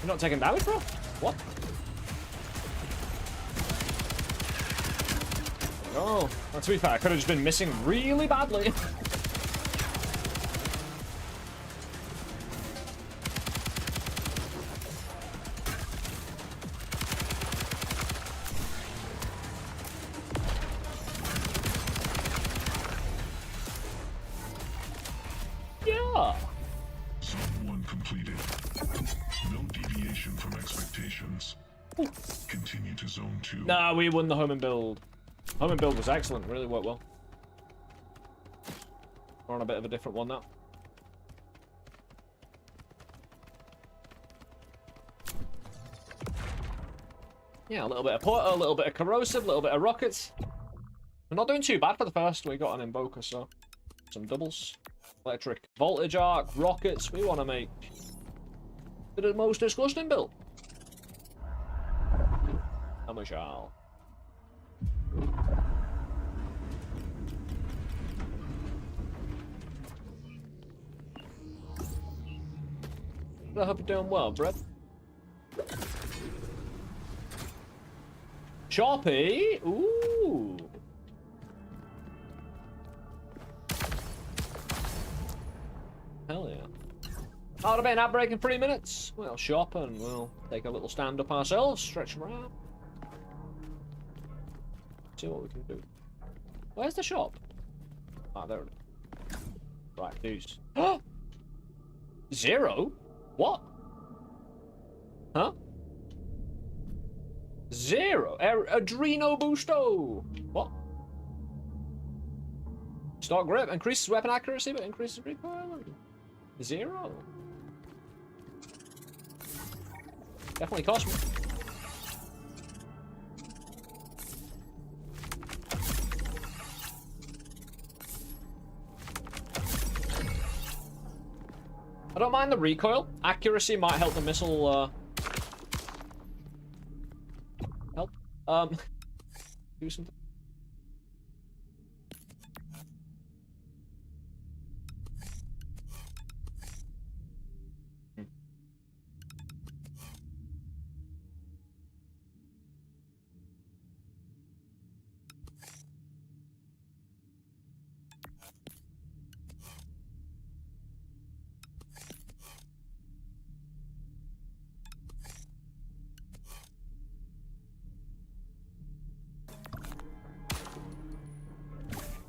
You're not taking damage, bro? What? Oh, well, to be fair, I could have just been missing really badly. Yeah. Zone 1 completed. No deviation from expectations. Continue to Zone 2. Nah, we won the home and build. Home and build was excellent, really worked well. We're on a bit of a different one now. Yeah, a little bit of porter, a little bit of corrosive, a little bit of rockets. We're not doing too bad for the first. We got an invoker, so some doubles. Electric voltage arc, rockets. We want to make the most disgusting build. And we shall. I hope you're doing well, Brett. Choppy? Ooh. Hell yeah. I'll have been out break in 3 minutes. We'll shop and we'll take a little stand up ourselves, stretch around. See what we can do. Where's the shop? Ah, there it is. Right, news. 0? What? Huh? 0. Adreno Busto. What? Stock grip increases weapon accuracy, but increases recoil. 0. Definitely cost me. I don't mind the recoil. Accuracy might help the missile, help. Do something.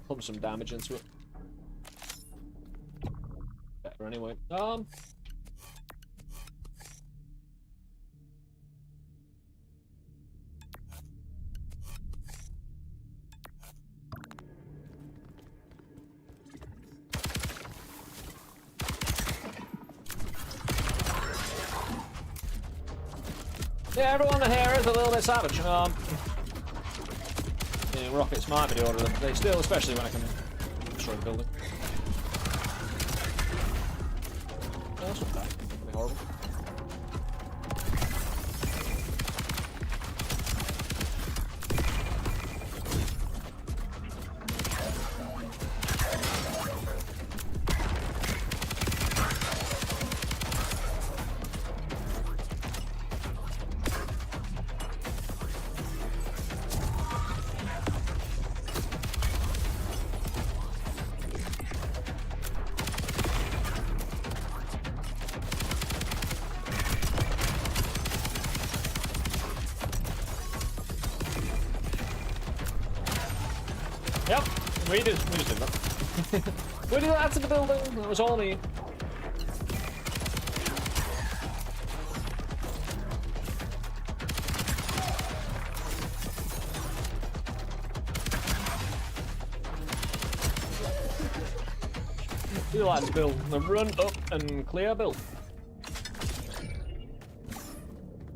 Pump some damage into it. Better anyway. Yeah, everyone here is a little bit savage. Yeah, rockets might be the order of the day still, especially when I can destroy the building. Yeah, that's not bad. That'd be horrible. Yep, we just did that. We did that to the building. That was all me. We like to build the run up and clear build.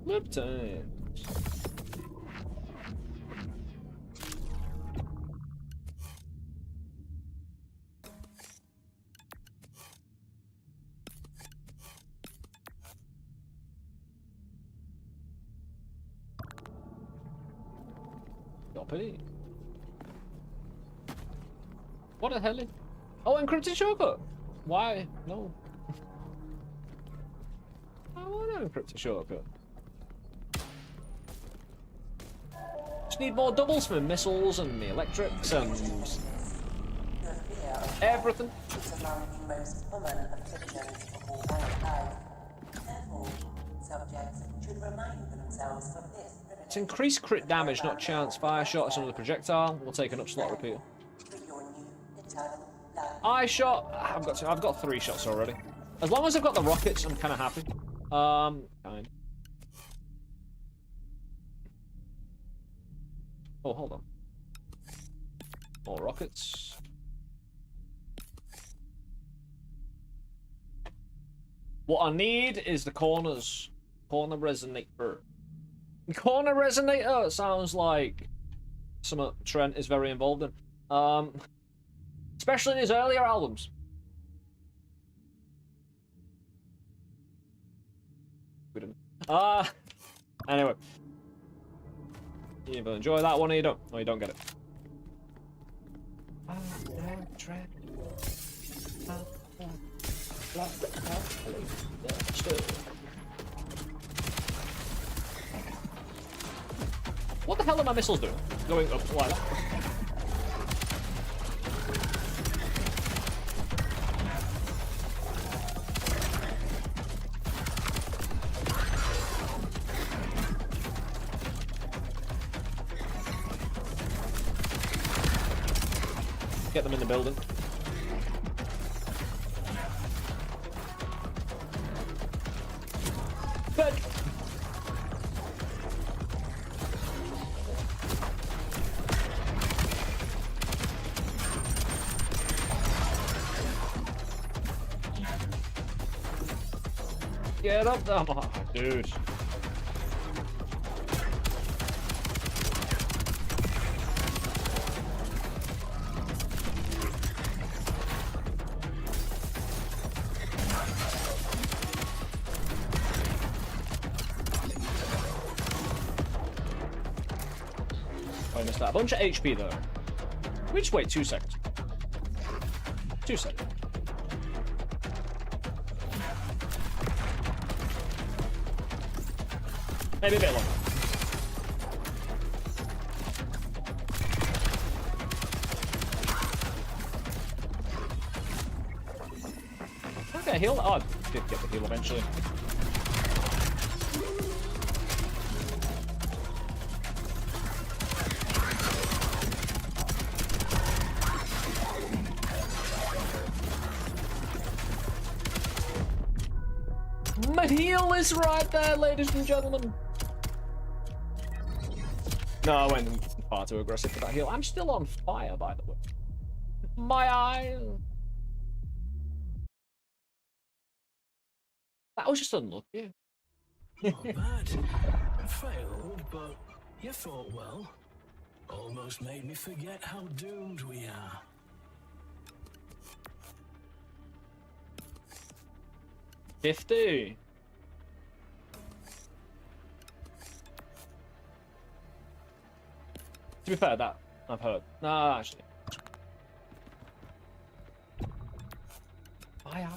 Flip times. Copy. What the hell? Oh, encrypted shortcut. Why? No. I want an encrypted shortcut. Just need more doubles for missiles and the electrics and Your fear of everything. is among the most common afflictions of all mankind. Therefore, subjects should remind themselves of this. It's increased crit damage, not chance. Fire shot is another projectile. We'll take an up slot repeater. For your new eternal life. Eye shot. I've got 3 shots already. As long as I've got the rockets, I'm kind of happy. Kind. Oh, hold on. More rockets. What I need is the corners. Corner resonator. Corner resonator sounds like something Trent is very involved in. Especially in his earlier albums. We didn't. Anyway. You either enjoy that one or you don't. No, you don't get it. What the hell are my missiles doing? Going up like that? Get them in the building. But get up there, oh, dude. I missed that. A bunch of HP though. We just wait 2 seconds. 2 seconds. Maybe a bit longer. Okay, heal. Oh, I did get the heal eventually. My heal is right there, ladies and gentlemen. No, I went far too aggressive for that heal. I'm still on fire, by the way. My eye. That was just unlucky. Not bad. Failed, but you thought well. Almost made me forget how doomed we are. $50. To be fair, that I've heard. Nah, actually. Fire.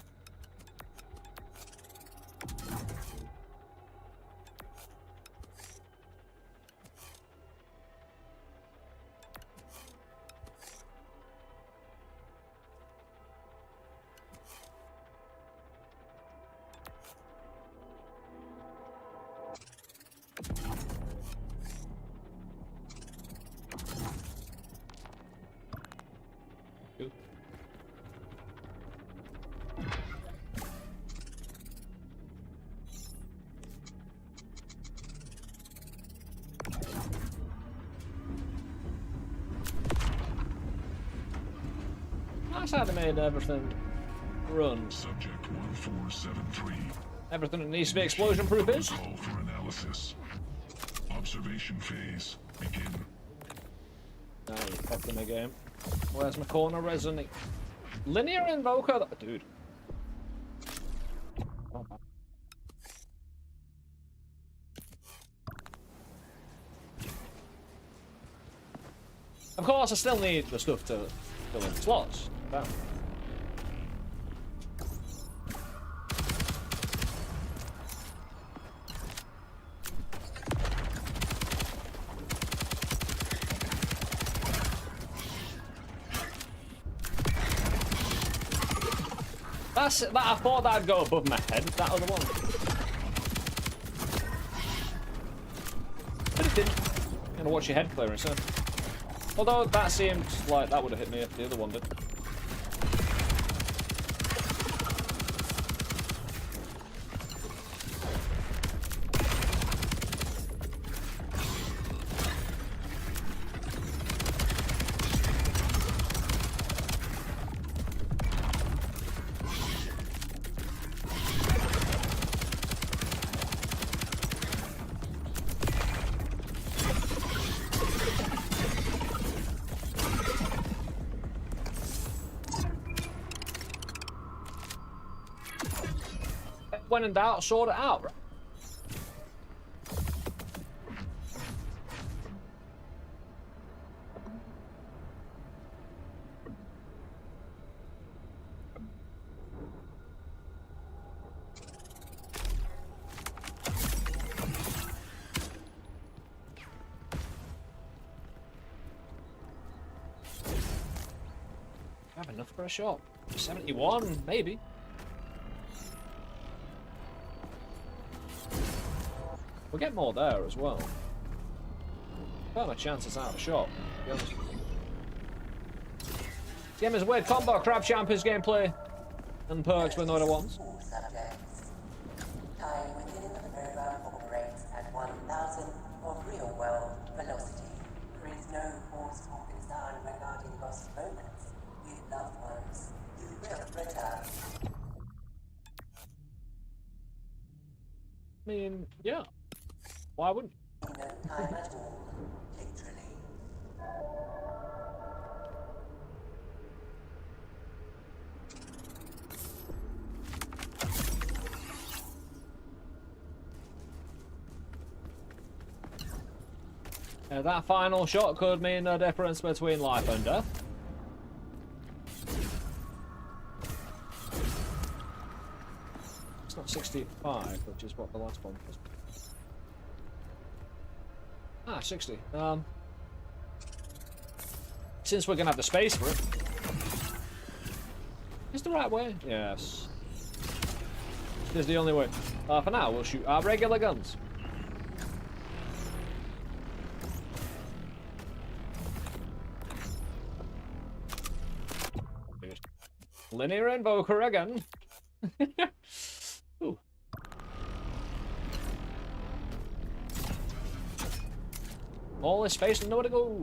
That's how they made everything run. Subject 1473. Everything that needs to be explosion proof is. Call for analysis. Observation phase. Begin. Nah, you fucked in the game. Where's my corner resonate? Linear invoker? Dude. Oh, man. course, I still need the stuff to fill in slots. Damn. I thought that'd go above my head, that other one. But it didn't. I'm gonna watch your head clear instead. Although that seemed like that would have hit me if the other one did. When in doubt, sort it out, right? I have enough for a shot. 71, maybe. We'll get more there as well. Better my chances out of shot, to be honest. This game is weird combo, crab champions gameplay, and perks with no other ones. Time within the program operates at 1000 of real-world velocity. There is no cause for concern regarding lost moments with loved ones. You will return. I mean, yeah. Why wouldn't you? No time at all, literally. That final shot could mean the difference between life and death. It's not 65, which is what the last one was. Ah, 60. Since we're gonna have the space for it. Is the right way? Yes. This is the only way. For now, we'll shoot our regular guns. Linear invoker again. Ooh. All this space and nowhere to go.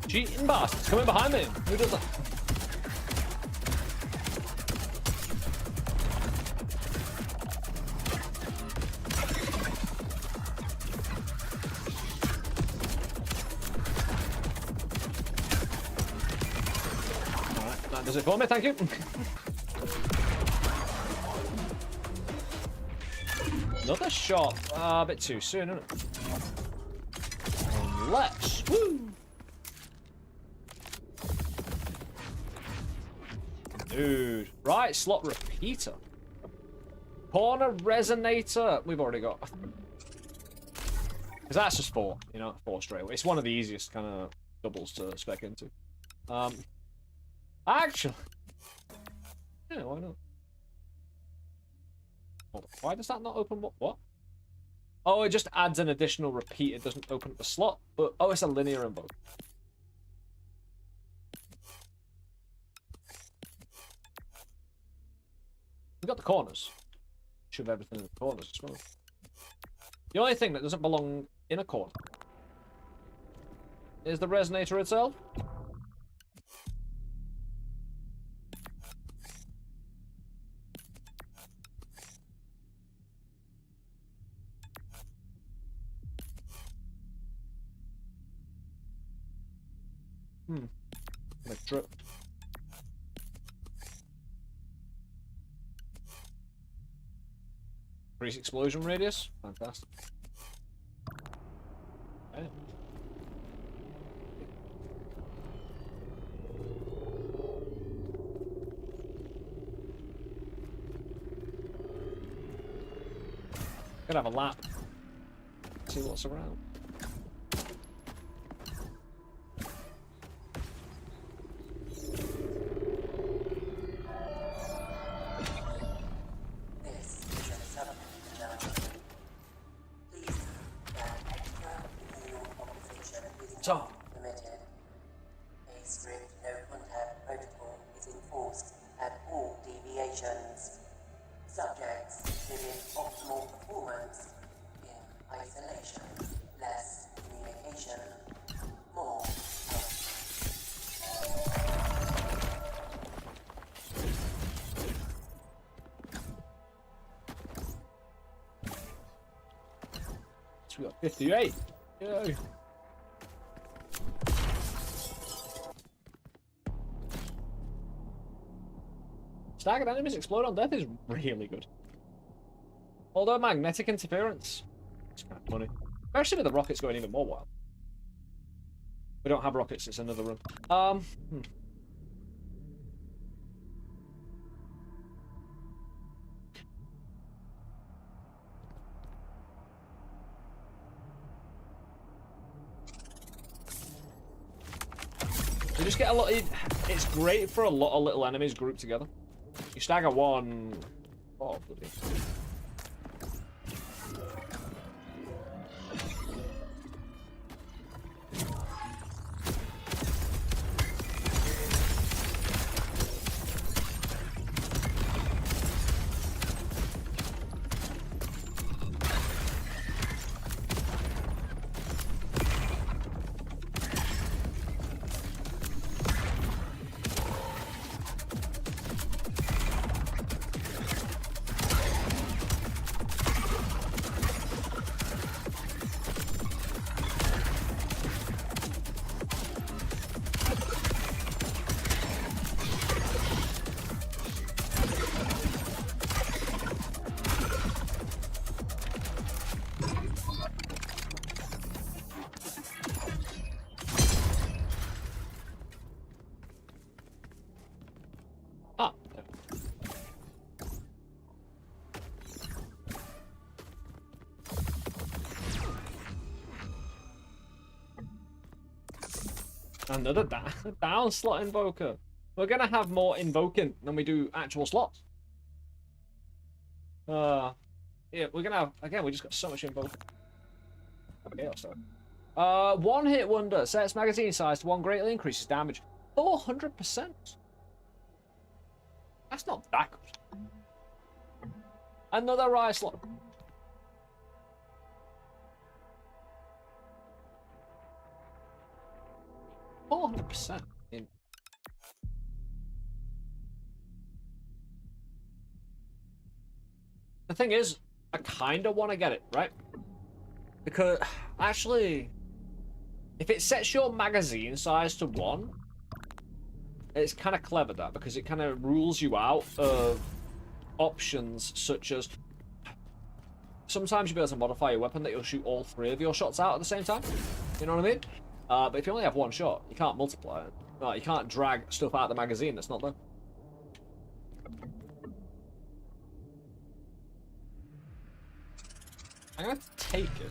Cheating bastards coming behind me. Who does that? Alright, that does it for me, thank you. Another shot. A bit too soon, isn't it? Unless. Woo! Dude. Right, slot repeater. Corner resonator. We've already got. Because that's just 4, you know, 4 straight away. It's one of the easiest kind of doubles to spec into. Actually. Yeah, why not? Hold on. Why does that not open what? Oh, it just adds an additional repeat. It doesn't open up the slot. But oh, it's a linear invoke. We got the corners. Shove everything in the corners as well. The only thing that doesn't belong in a chord is the resonator itself. Like drip. Increase explosion radius. Fantastic. Okay. Could have a lap. See what's around. This is a supplement announcement. Please note that extra fuel compensation is So. not permitted. A strict no-contact protocol is enforced at all deviations. Subjects exhibit optimal performance in isolation, less communication, more help. So we got 58. Yay. Staggered enemies explode on death is really good. Although magnetic interference, it's kind of funny. Especially with the rockets going even more wild. We don't have rockets, it's another room. You just get a lot of, it's great for a lot of little enemies grouped together. You stagger one. Oh, bloody. Ah. Another down slot invoker. We're gonna have more invoking than we do actual slots. Yeah, we're gonna have, again, we just got so much invoking. Okay, also. One hit wonder sets magazine size to 1, greatly increases damage 400%. That's not that good. Another rise slot. %. In the thing is, I kind of want to get it, right? Because, actually, if it sets your magazine size to 1, it's kind of clever, that, because it kind of rules you out of options such as sometimes you'll be able to modify your weapon that you'll shoot all 3 of your shots out at the same time. You know what I mean? But if you only have 1 shot, you can't multiply it. No, you can't drag stuff out of the magazine that's not there. I'm gonna take it.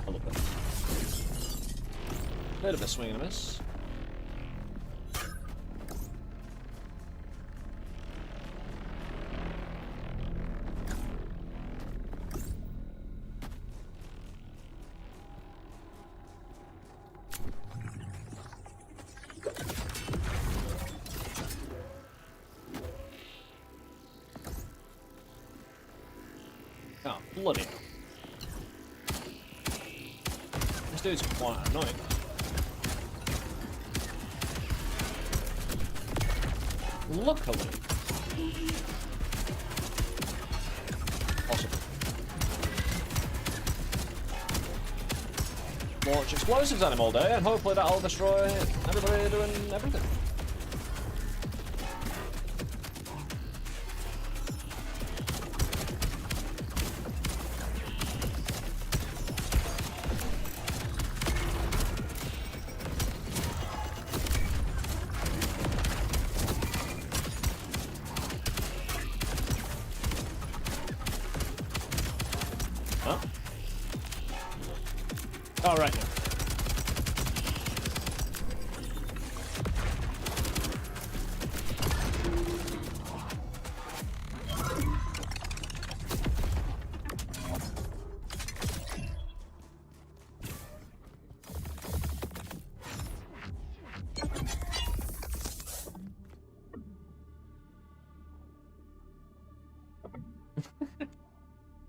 I love that. Bit of a swing and a miss. Bloody hell. This dude's quite annoying. Luckily. Awesome. Launch explosives at him all day, and hopefully that'll destroy everybody doing everything. Huh? Oh, right.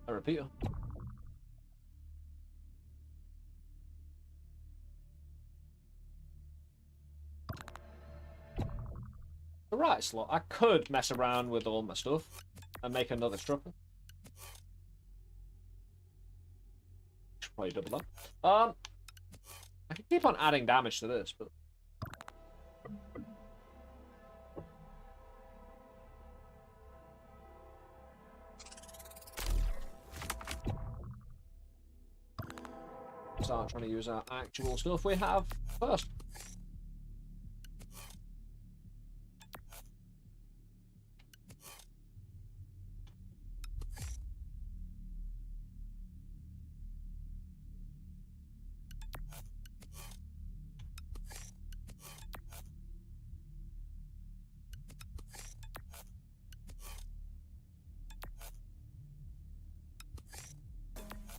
A repeater. The right slot. I could mess around with all my stuff and make another struggle. Should probably double that. I can keep on adding damage to this, but start trying to use our actual stuff we have first.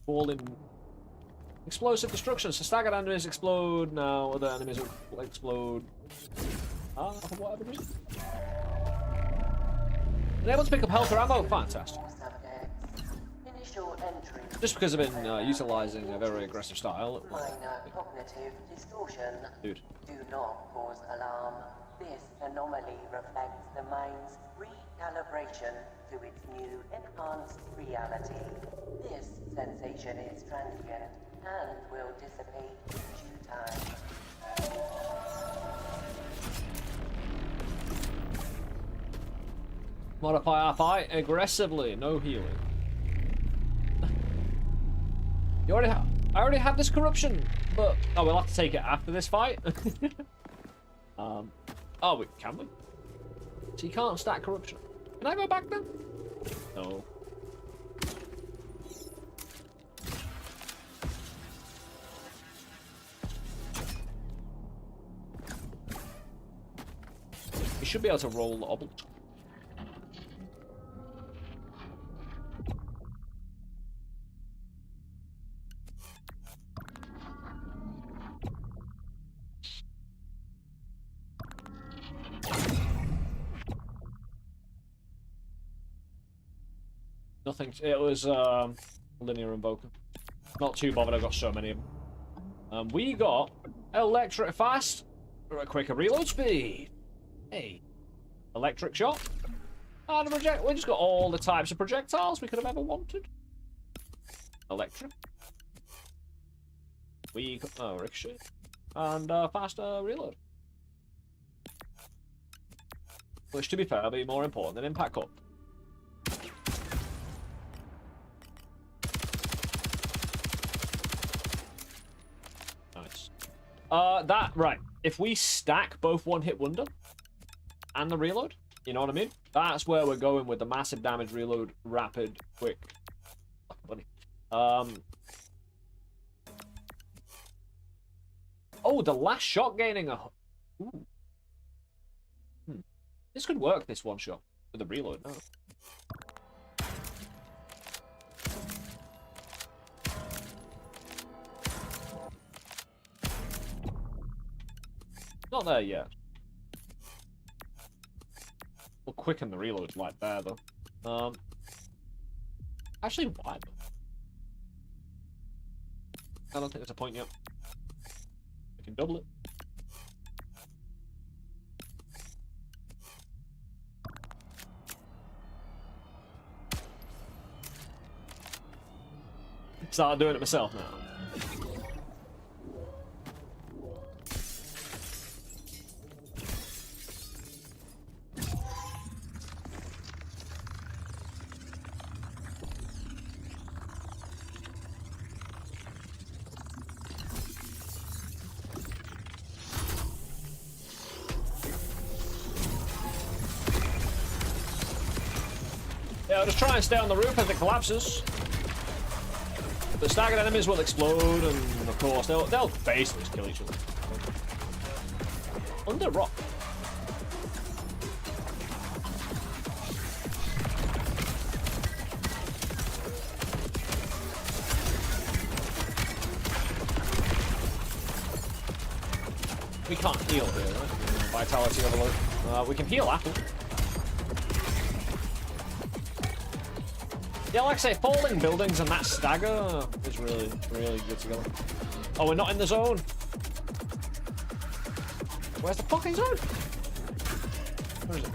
Falling. Explosive destruction. So staggered enemies explode. Now other enemies will explode. Whatever it is. Been able to pick up health or ammo. Fantastic. Initial entry. Just because I've been utilising a very aggressive style. Minor cognitive distortion. Dude. Do not cause alarm. This anomaly reflects the mind's recalibration to its new enhanced reality. This sensation is transient and will dissipate in due time. Modify our fight aggressively. No healing. You already have. I already have this corruption, but oh, we'll have to take it after this fight. Oh, wait, can we? So you can't stack corruption. Can I go back then? No. We should be able to roll the obel. Nothing. It was linear invoker. Not too bothered. I've got so many of them. We got electric fast, quicker reload speed. Hey, electric shot. And a project. We just got all the types of projectiles we could have ever wanted. Electric. We got ricochet and faster reload. Which, to be fair, will be more important than impact cut. Nice. Right. If we stack both one-hit wonder and the reload, you know what I mean? That's where we're going with the massive damage reload, rapid, quick. Oh, funny. Oh, the last shot gaining a. Ooh. This could work. This one shot with the reload. No. Not there yet. We'll quicken the reload like there though. Actually, why? I don't think there's a point yet. We can double it. Started doing it myself now. Yeah, I'll just try and stay on the roof as it collapses. The staggered enemies will explode, and of course they'll basically just kill each other. Under rock. We can't heal here, right? Vitality overload. We can heal after. Yeah, like I say, falling buildings and that stagger is really, really good together. Oh, we're not in the zone. Where's the fucking zone? Where is it?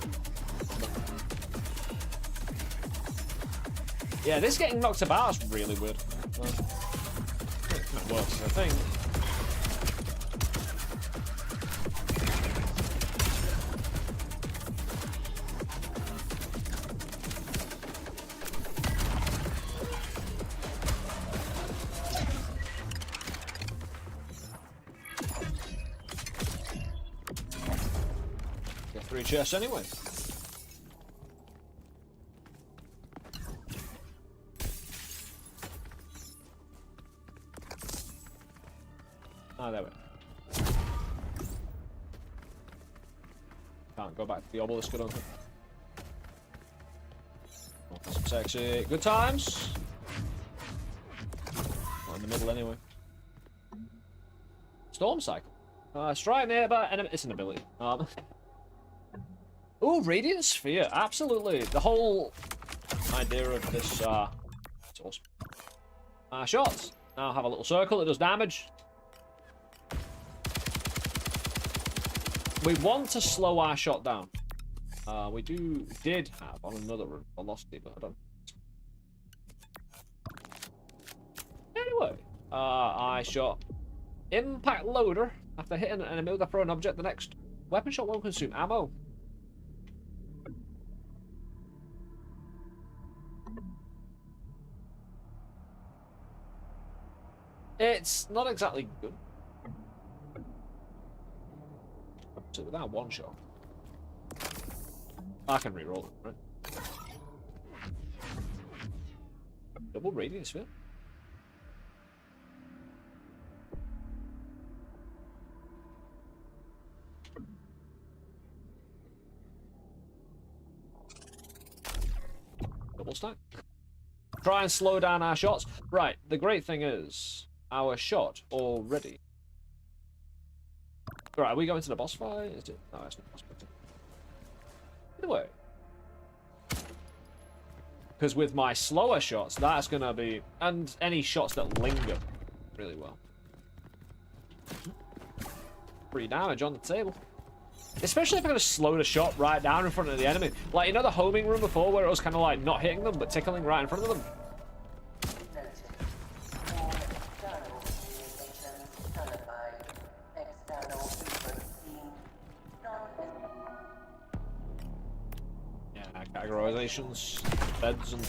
Yeah, this getting knocked about is really weird. It works, I think. Three chests anyway. Ah, there we go. Can't go back to the obelisk, I don't think. Oh, some sexy good times. Not in the middle anyway. Storm cycle. Strike nearby enemy. It's an ability. Oh, Radiant Sphere, absolutely. The whole idea of this, it's awesome. Shots. Now have a little circle that does damage. We want to slow our shot down. We did have on another run velocity, but I don't. Anyway, I shot impact loader after hitting an enemy with a thrown object. The next weapon shot won't consume ammo. It's not exactly good. So without one shot, I can reroll it, right? Double radiant sphere. Double stack. Try and slow down our shots. Right, the great thing is, our shot already. Right, are we going to the boss fight? Is it? No, it's not boss fight. Either way. Because with my slower shots, that's going to be... And any shots that linger really well. Free damage on the table. Especially if I'm going to slow the shot right down in front of the enemy. Like, you know the homing room before where it was kind of like not hitting them, but tickling right in front of them? Categorizations, beds, and...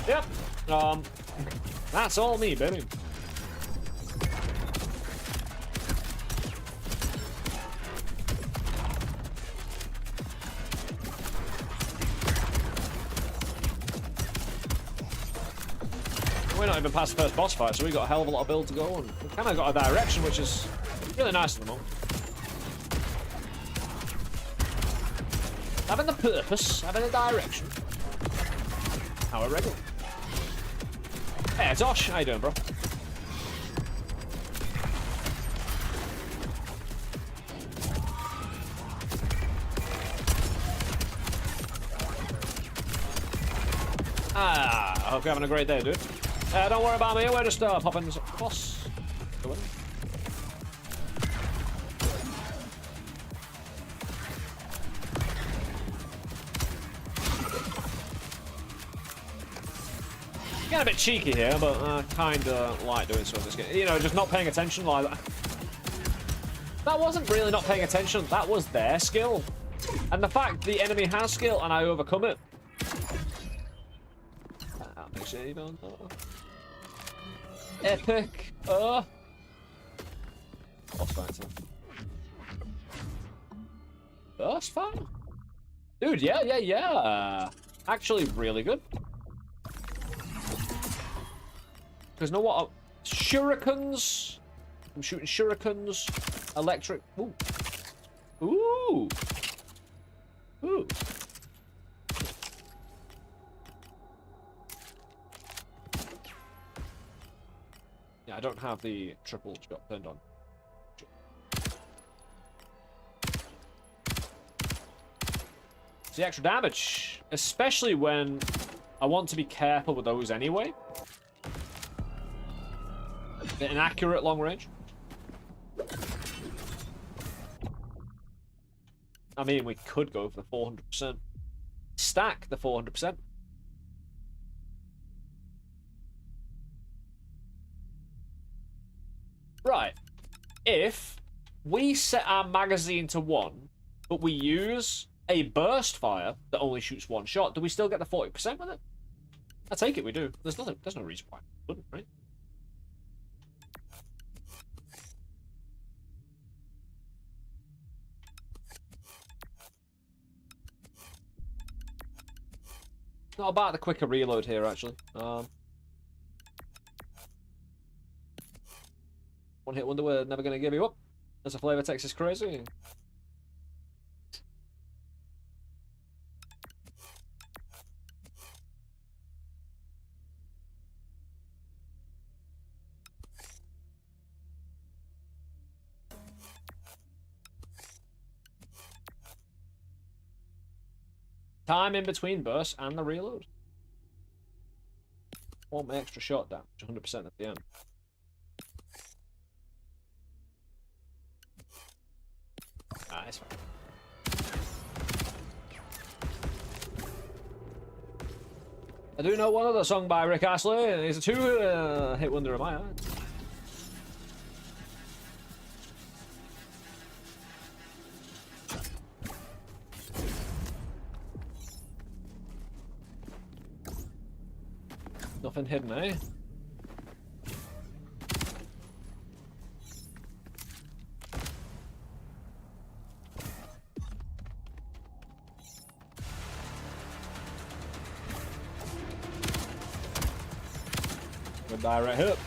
Yep. That's all me, baby. We're not even past the first boss fight, so we've got a hell of a lot of build to go, and we've kind of got a direction, which is really nice at the moment. Having the purpose, having a direction. How irregular. Hey, Josh, how you doing, bro? I hope you're having a great day, dude. Don't worry about me, we're just popping this boss. Getting a bit cheeky here, but I kinda like doing so in this game. You know, just not paying attention like that. That wasn't really not paying attention, that was their skill. And the fact the enemy has skill and I overcome it. That makes it even epic. Boss fighter. Boss fight? Dude, yeah. Actually, really good. Because you know what? Shurikens. I'm shooting shurikens. Electric. Ooh. Ooh. Ooh. Yeah, I don't have the triple shot turned on. It's the extra damage. Especially when I want to be careful with those anyway. An accurate long range. I mean, we could go for the 400%. Stack the 400%. Right. If we set our magazine to 1, but we use a burst fire that only shoots 1 shot, do we still get the 40% with it? I take it we do. There's no reason why we wouldn't, right? Not about the quicker reload here, actually. One hit wonder we're never going to give you up. As a flavor text is crazy. Time in between bursts and the reload. Want my extra shot damage, 100% at the end. Ah, it's fine. I do know one other song by Rick Astley, and it's a 2-hit wonder in my eyes. Nothing hidden, eh? Good direct hit.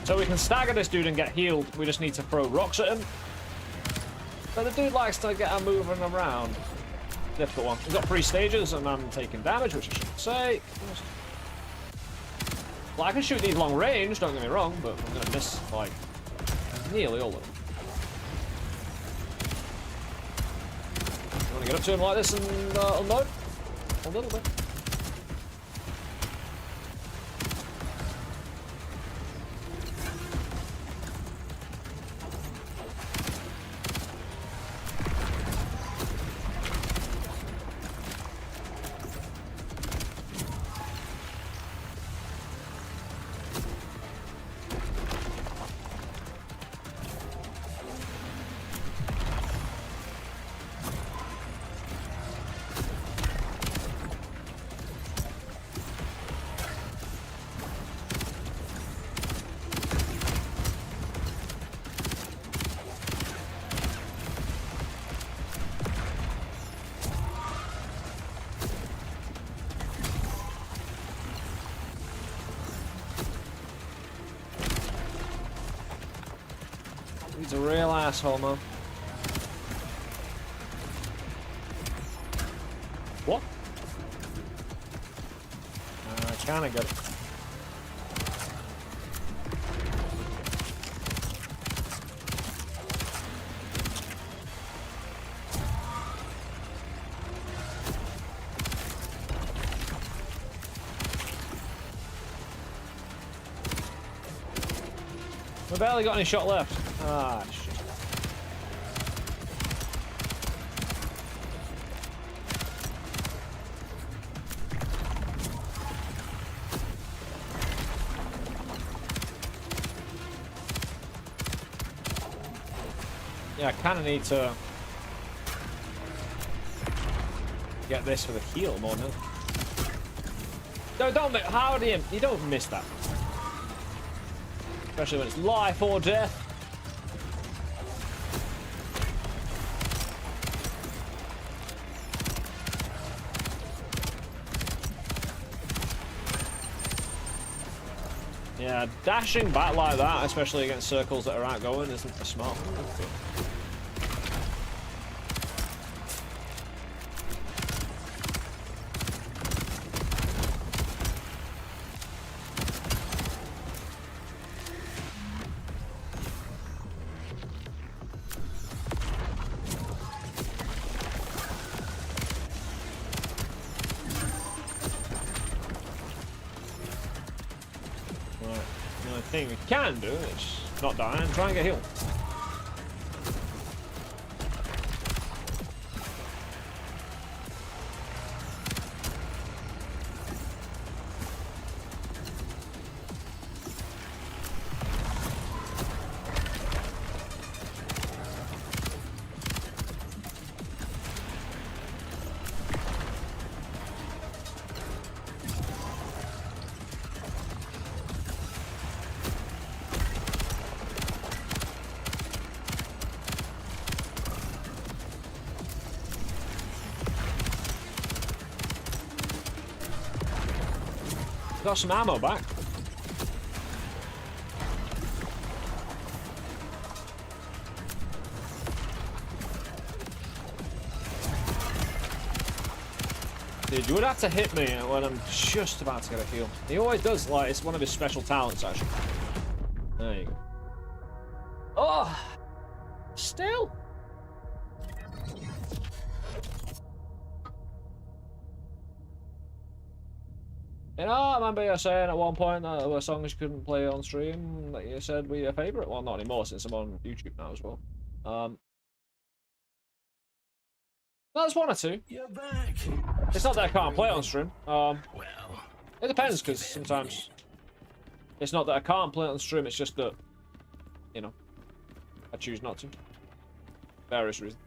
So we can stagger this dude and get healed. We just need to throw rocks at him. But the dude likes to get moving around. Difficult one. We've got 3 stages and I'm taking damage, which I shouldn't say. Well, I can shoot these long range, don't get me wrong, but I'm gonna miss, like, nearly all of them. You wanna get up to him like this and unload? A little bit. asshole, man. What? I kinda get it. We barely got any shot left. Ah, shit. Yeah, I kind of need to get this for the heal more than. No, don't. How do you don't miss that? Especially when it's life or death. Yeah, dashing back like that, especially against circles that are outgoing, isn't a smart move. Thing we can do is not die and try and get healed. Got some ammo back. Dude, you would have to hit me when I'm just about to get a heal. He always does, like, it's one of his special talents, actually. There you go. Oh! Still? You know, I remember you saying at one point that there were songs you couldn't play on stream that you said were your favourite. Well, not anymore since I'm on YouTube now as well. That's one or two. You're back. It's not that I can't play it on stream. Well, It depends, because sometimes it's not that I can't play it on stream, it's just that, you know, I choose not to. Various reasons.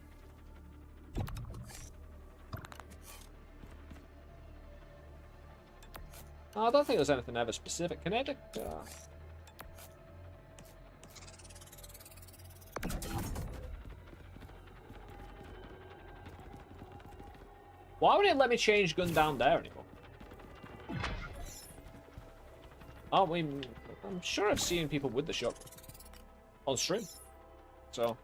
I don't think there's anything ever specific. Kinetic? Why would it let me change gun down there anymore? Aren't we? I'm sure I've seen people with the shotgun on stream. So.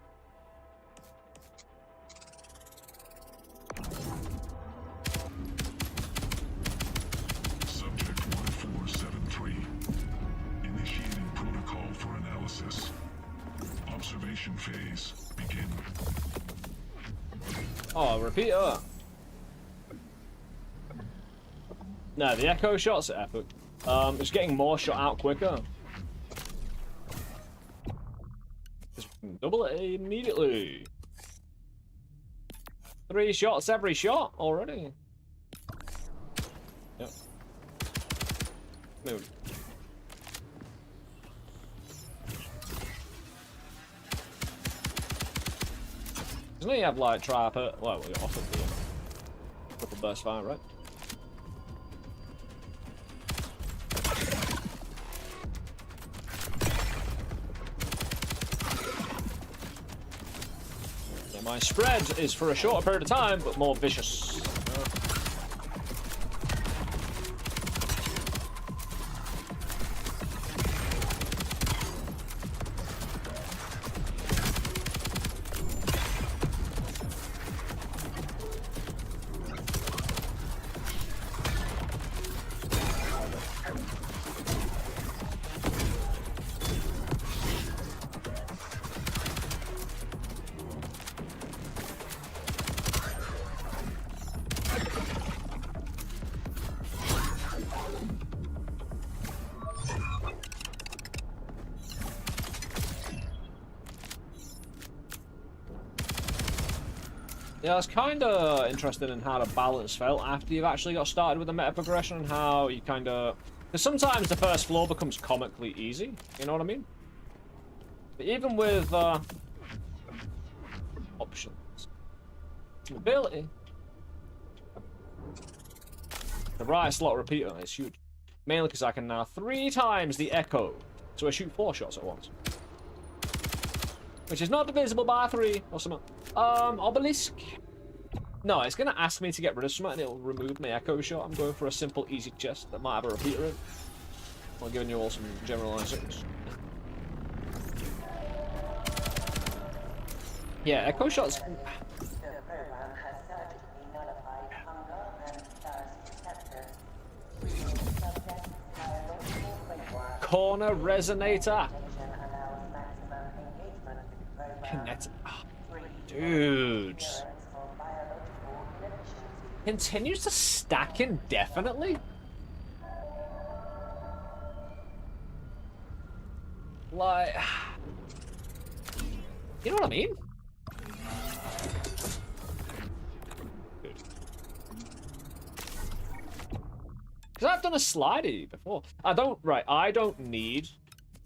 Phase begin. Oh, repeat that. No, the echo shots are epic. It's getting more shot out quicker. Just double it immediately. 3 shots every shot already. Yep. Move. Doesn't he have like tripper? Well, we got off of the triple burst fire, right? Yeah, my spread is for a shorter period of time, but more vicious. Yeah, I was kind of interested in how the balance felt after you've actually got started with the meta progression and how you kind of... Because sometimes the first floor becomes comically easy, you know what I mean? But even with options, mobility, the right slot repeater is huge. Mainly because I can now 3 times the echo, so I shoot 4 shots at once. Which is not divisible by 3 or something. Obelisk. No, it's going to ask me to get rid of something and it'll remove my echo shot. I'm going for a simple, easy chest that might have a repeater in. I'm giving you all some generalizations. Yeah, echo shots. The program has surgically nullified hunger and thirst receptors. Subject biological framework. Corner resonator. Allows maximum engagement with program. Kinetic. Oh, dude. Continues to stack indefinitely? Like... You know what I mean? Because I've done a slidey before. I don't need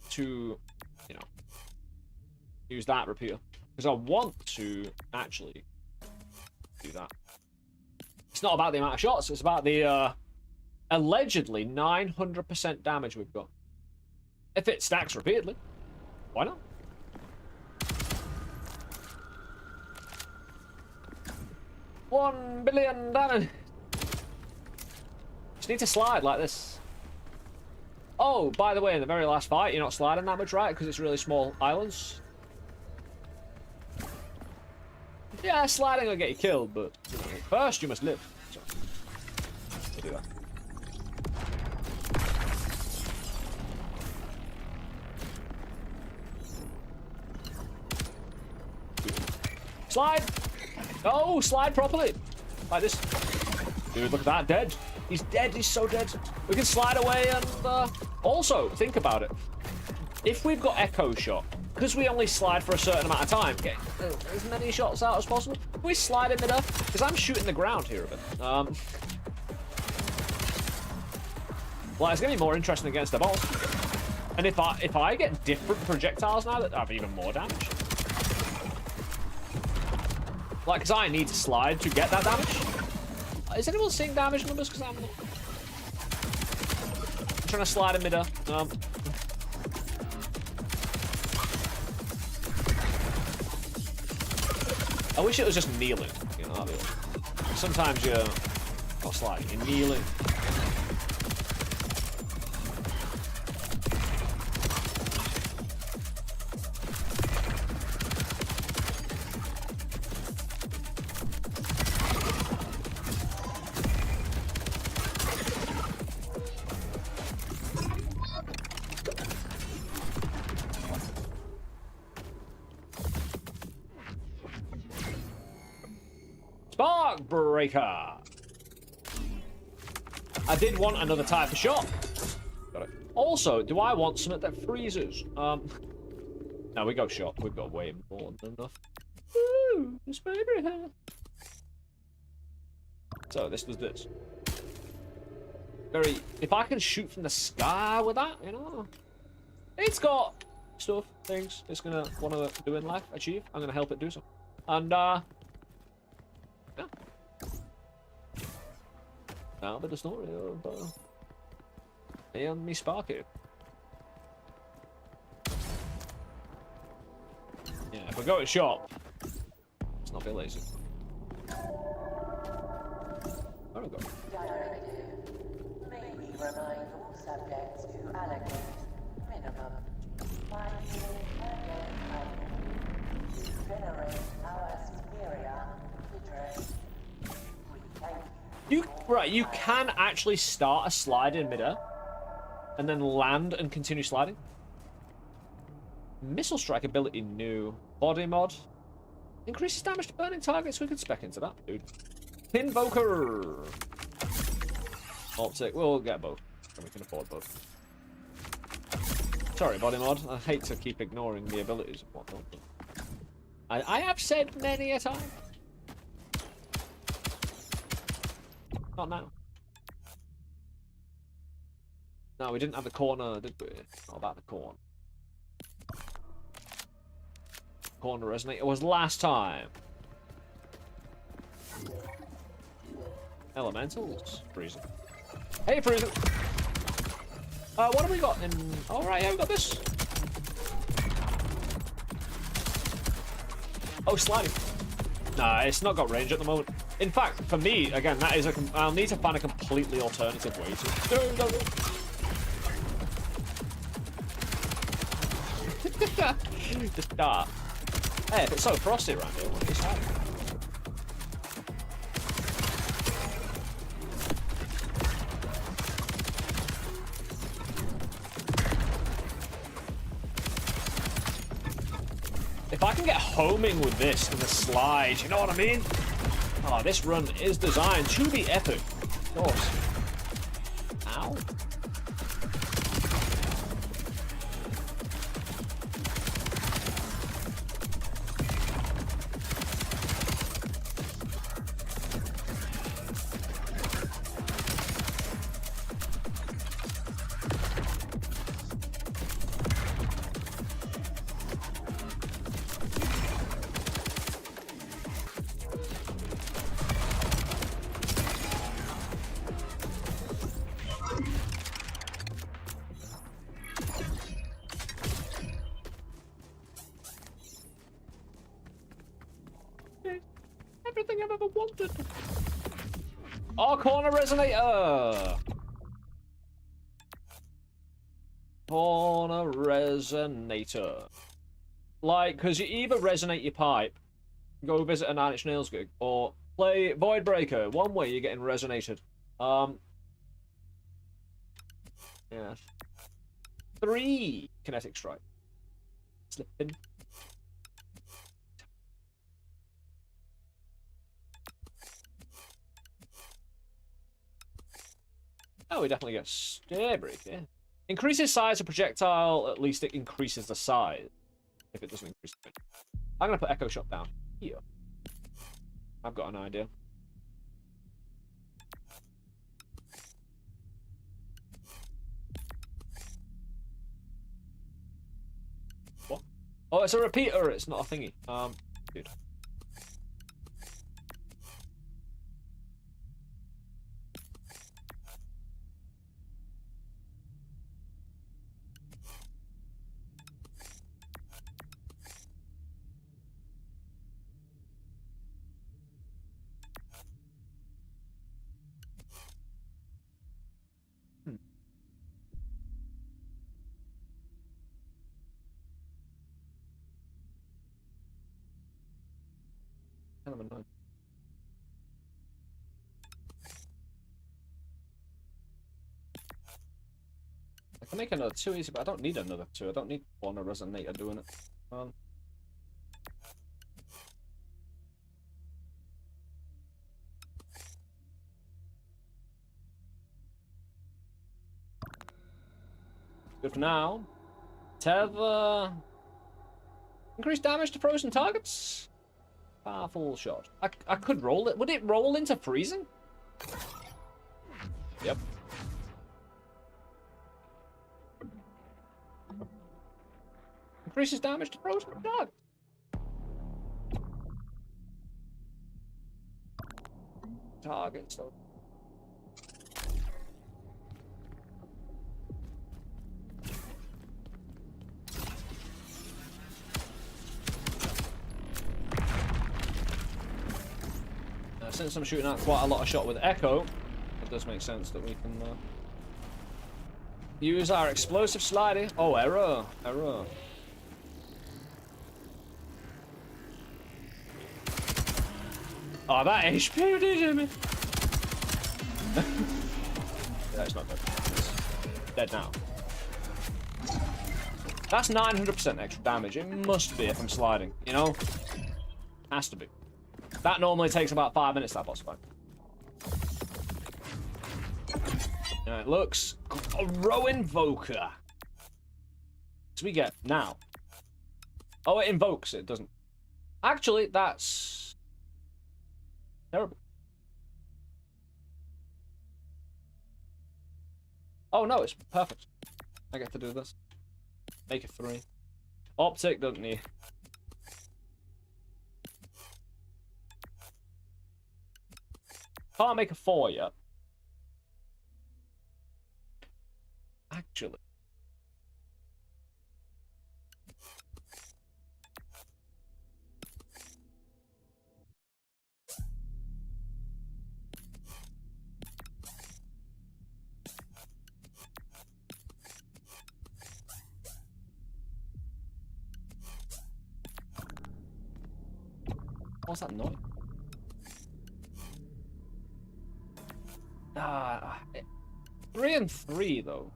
to, you know, use that repeater. Because I want to actually do that. It's not about the amount of shots, it's about the allegedly 900% damage we've got. If it stacks repeatedly, why not? $1 billion damage. Just need to slide like this. Oh, by the way, in the very last fight, you're not sliding that much, right? Because it's really small islands. Yeah, sliding will get you killed, but you know, first you must live. So, we'll do that. Slide! No, slide properly. Like this. Dude, look at that, dead. He's dead, he's so dead. We can slide away and also, think about it. If we've got echo shot, because we only slide for a certain amount of time, get as many shots out as possible. Can we slide in midair? Because I'm shooting the ground here a bit. Well, it's gonna be more interesting against the boss. And if I get different projectiles now that have even more damage. Like, because I need to slide to get that damage. Is anyone seeing damage numbers? Because I'm trying to slide in midair. I wish it was just kneeling. You know, sometimes you're not sliding, you're kneeling. Spark breaker. I did want another type of shot. Got it. Also, do I want something that freezes? No, we got shot. We've got way more than enough. Woo! It's baby hair. So this does this. Very. If I can shoot from the sky with that, you know, it's got stuff, things it's gonna want to do in life, achieve. I'm gonna help it do so. And yeah. Now, but the story of me and me Sparky. Yeah, if we go to shop, let's not be lazy. Where do we go? May we remind all subjects to allocate minimum 5 units per day to generate our superior refrigerant. We thank you. You can actually start a slide in midair and then land and continue sliding. Missile strike ability new. Body mod. Increases damage to burning targets. We could spec into that, dude. Invoker. Optic. We'll get both. And we can afford both. Sorry, body mod. I hate to keep ignoring the abilities and whatnot. I have said many a time. Not now. No, we didn't have the corner, did we? Not about the corner. Corner resonator was last time. Elementals. Freezer. Hey, Freezer! What have we got in... Alright, yeah, we got this. Oh, sliding. Nah, it's not got range at the moment. In fact, for me, again, that is a... I'll need to find a completely alternative way to... No. Just start. Hey, if it's so frosty around here, what is happening? If I can get homing with this and the slide, you know what I mean? Oh, this run is designed to be epic. Of course. Ow. Everything I've ever wanted. Oh, corner resonator. Corner resonator. Like, because you either resonate your pipe, go visit a Nine Inch Nails gig, or play Void Breaker. One way you're getting resonated. Yeah. 3 kinetic strike. Slipping. Oh, we definitely get stair break, yeah. Increases size of projectile, at least it increases the size. If it doesn't increase the range. I'm gonna put Echo Shot down here. I've got an idea. What? Oh, it's a repeater, it's not a thingy. Dude. Kind of annoying. I can make another 2 easy, but I don't need another 2. I don't need one resonator doing it. Good for now. Tether. Increase damage to frozen targets. Powerful shot. I could roll it. Would it roll into freezing? Yep. Increases damage to frozen targets. Targets though. Since I'm shooting out quite a lot of shot with Echo, it does make sense that we can use our explosive sliding. Oh, error. Error. Oh, that HP did hit me. That's not dead. It's dead now. That's 900% extra damage. It must be if I'm sliding, you know? Has to be. That normally takes about 5 minutes, that boss fight. And it looks... A row invoker. So we get now. Oh, it invokes. It doesn't. Actually, that's... terrible. Oh no, it's perfect. I get to do this. Make it 3. Optic, doesn't he? Can't make a 4 yet. Actually. What's that noise? 3 and 3 though.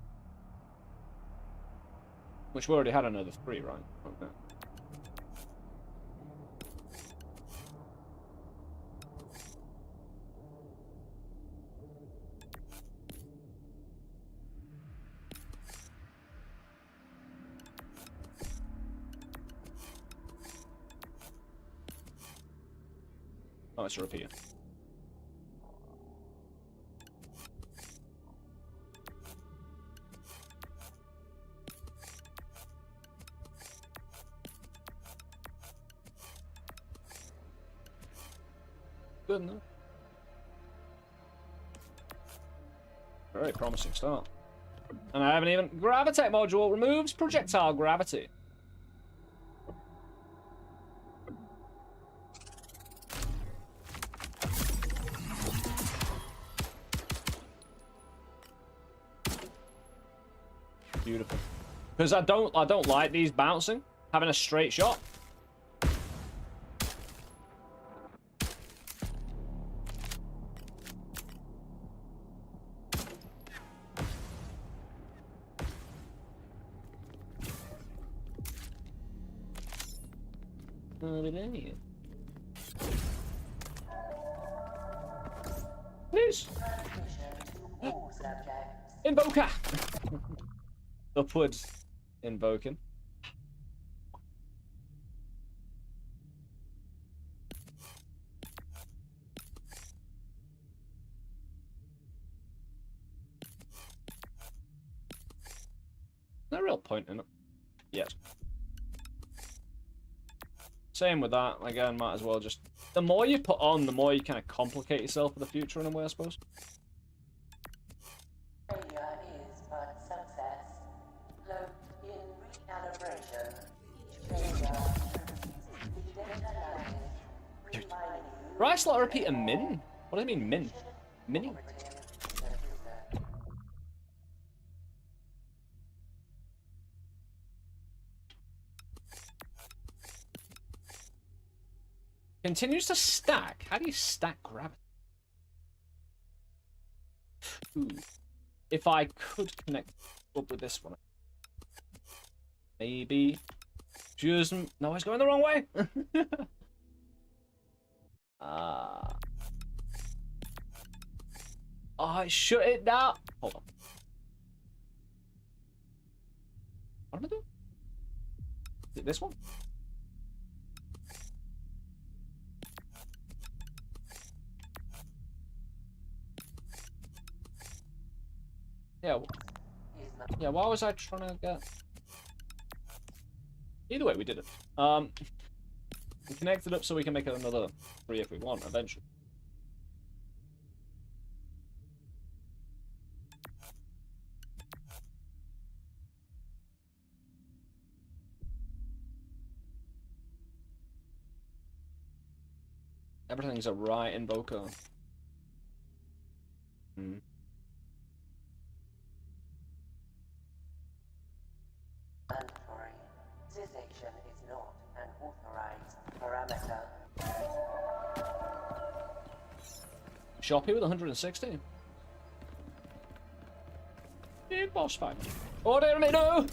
Which we already had another 3, right? Okay. Oh, it's a repeat. Good enough. Very promising start. And I haven't even... Gravitate module removes projectile gravity. Beautiful. Because I don't like these bouncing. Having a straight shot. Please. Invoker. Upwards. Invoking. No real point in it. Yes. Same with that. Again, might as well just... The more you put on, the more you kind of complicate yourself for the future in a way, I suppose. Failure is but success. Look, in recalibration, each failure is data analysis, reminding you... Rice lot repeat a min? What do you mean min? Mini? Continues to stack? How do you stack gravity? Ooh. If I could connect up with this one. Maybe. Just... No, it's going the wrong way. Oh, shut it down. Hold on. What am I doing? Is it this one? Yeah. Yeah, why was I trying to get... Either way, we did it. We connected up so we can make another 3 if we want, eventually. Everything's a right invoker. Hmm. Mandatory. This action is not an authorized parameter. Shoppy with 160. Big boss fight. Order me, no!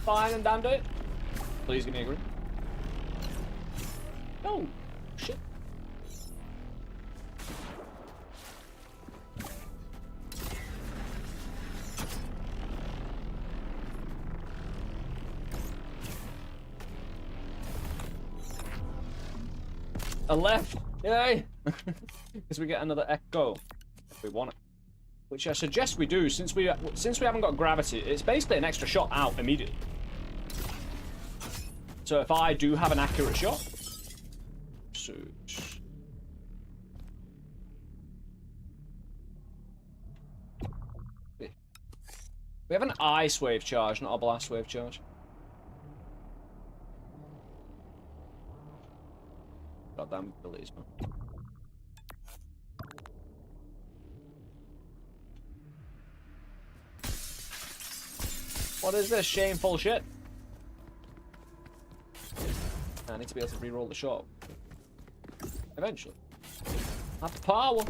Fine and damned it. Please give me a green. Oh, shit. A left! Yay! Because we get another echo if we want it. which I suggest we do since we haven't got gravity. It's basically an extra shot out immediately. So if I do have an accurate shot, so we have an ice wave charge, not a blast wave charge. Goddamn abilities, man. What is this shameful shit? I need to be able to re-roll the shot. Eventually. Have the power.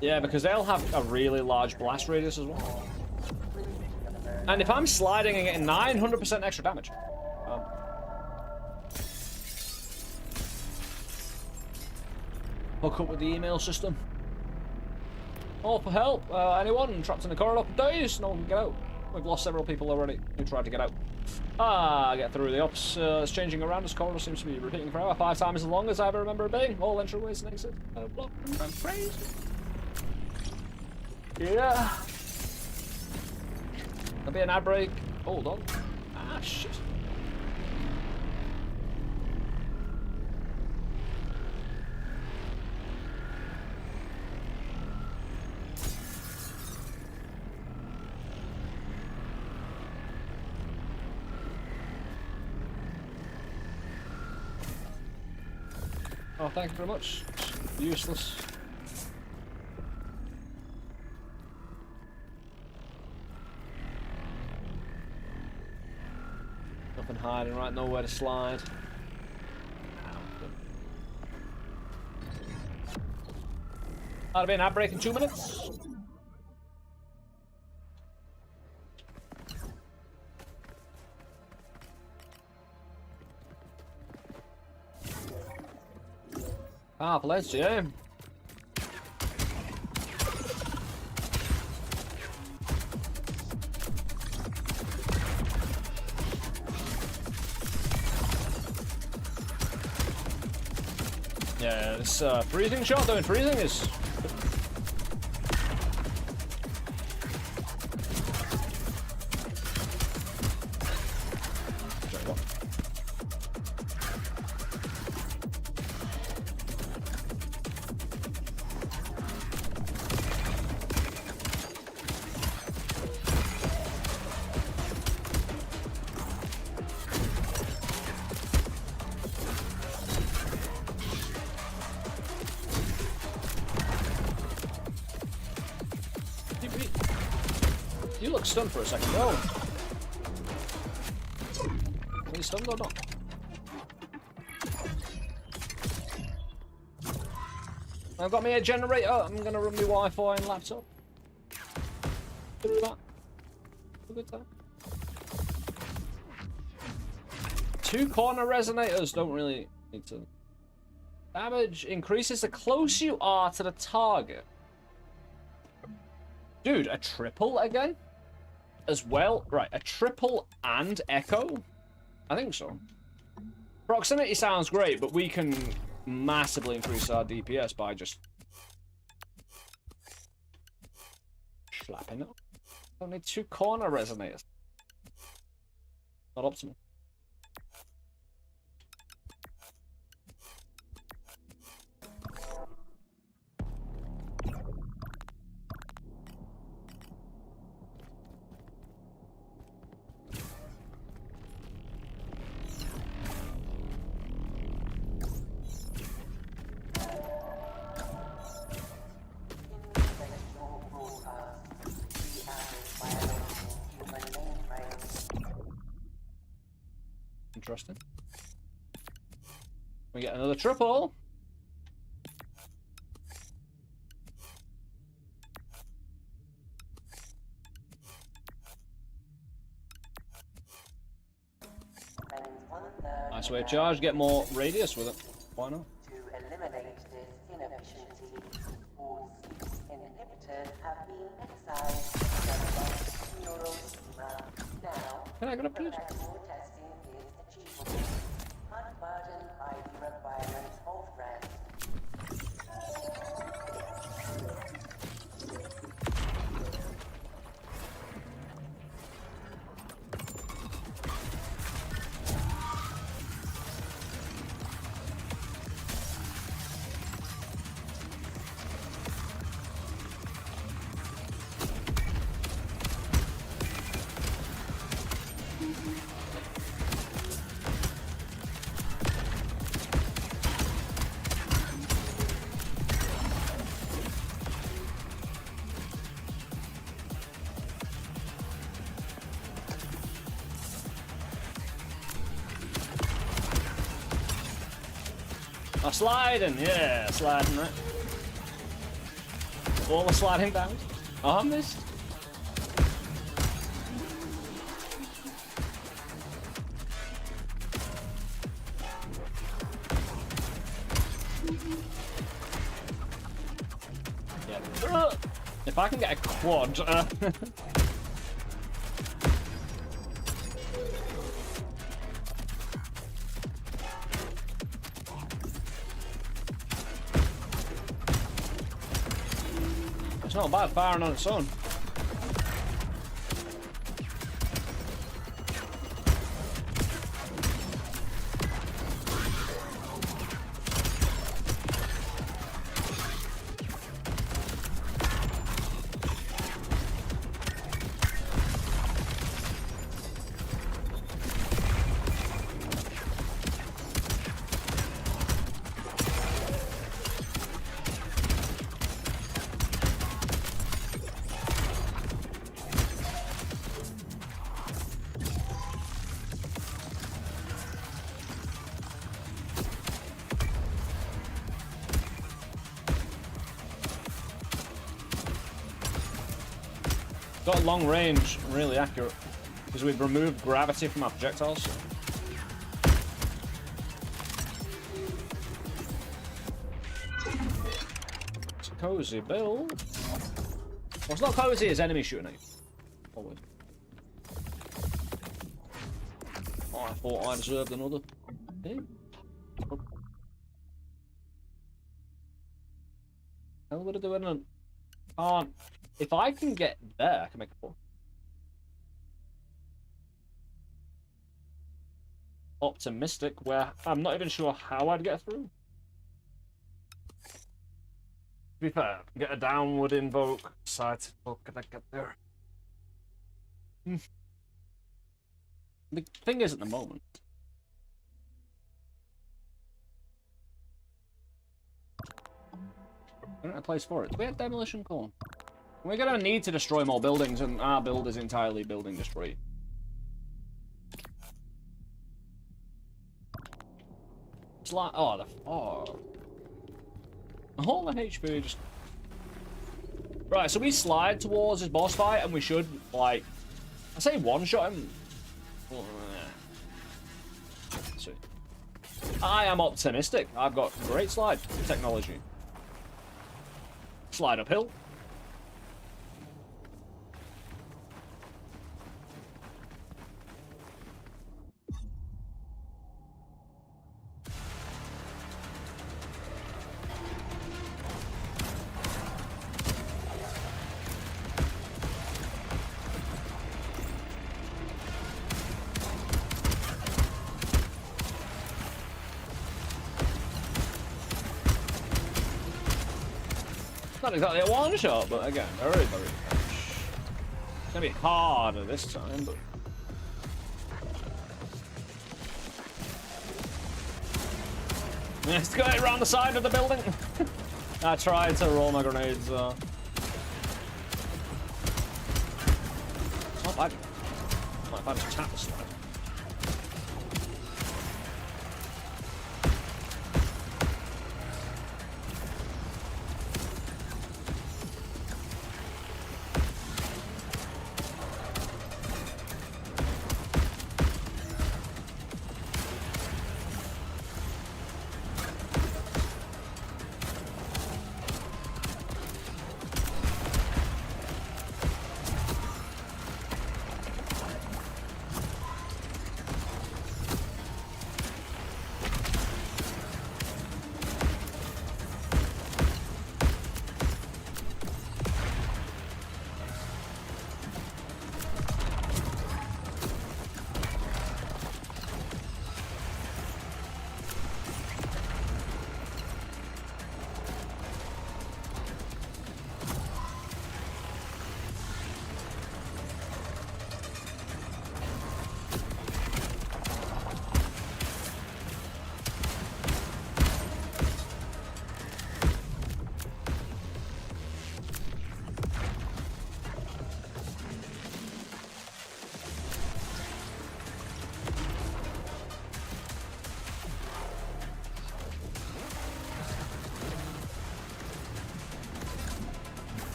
Yeah, because they'll have a really large blast radius as well. And if I'm sliding and getting 900% extra damage. Hook up with the email system. Oh, for help. Anyone trapped in the corridor for days? No one can get out. We've lost several people already who tried to get out. Get through the ops. It's changing around. This corridor seems to be repeating forever. 5 times as long as I ever remember it being. All entryways and exits. Blocked. I'm crazy. Yeah. There'll be an ad break. Hold on. Ah, shit. Oh, thank you very much. Useless. Nothing hiding, right? Nowhere to slide. That'll be an ad break in 2 minutes. Let's yeah. Yeah, this freezing shot doing freezing is. You look stunned for a second. Oh. Are you stunned or not? I've got me a generator. I'm gonna run my Wi-Fi and laptop. Do that. A good time. 2 corner resonators don't really need to. Damage increases the closer you are to the target. Dude, a triple again? As well? Right, a triple and echo? I think so. Proximity sounds great, but we can massively increase our DPS by just slapping it. Don't need 2 corner resonators. Not optimal. Interesting. We get another triple. Nice way to charge, get more radius with it. Why not? To eliminate this inefficiency, all inhibitors have been excised from the neural schema. Now, Can I get up, please? practical testing is achievable, unburdened by the requirements of rest. Oh, sliding, yeah, sliding, right? All the sliding down. Oh, I missed. Yeah. If I can get a quad. It's not bad firing on its own. Got long range, really accurate, because we've removed gravity from our projectiles. It's a cozy build. Well, it's not cozy, it's enemy shooting at you. Always. Oh, I thought I deserved another thing. Hell, what are they doing? Can't. If I can get there, I can make a pull. Optimistic, where I'm not even sure how I'd get through. To be fair, get a downward invoke, side invoke, can I get there? The thing is, at the moment, I don't have a place for it. Do we have demolition cone? We're gonna need to destroy more buildings, and our build is entirely building destroy. It's like, oh, the all the HP just. Right, so we slide towards this boss fight, and we should like, I say one-shot him. So, I am optimistic. I've got great slide technology. Slide uphill. Not exactly a one shot, but again, very, very much. It's gonna be harder this time, but. Let's go around the side of the building. I tried to roll my grenades. It's not bad. Not if I just tap the slide.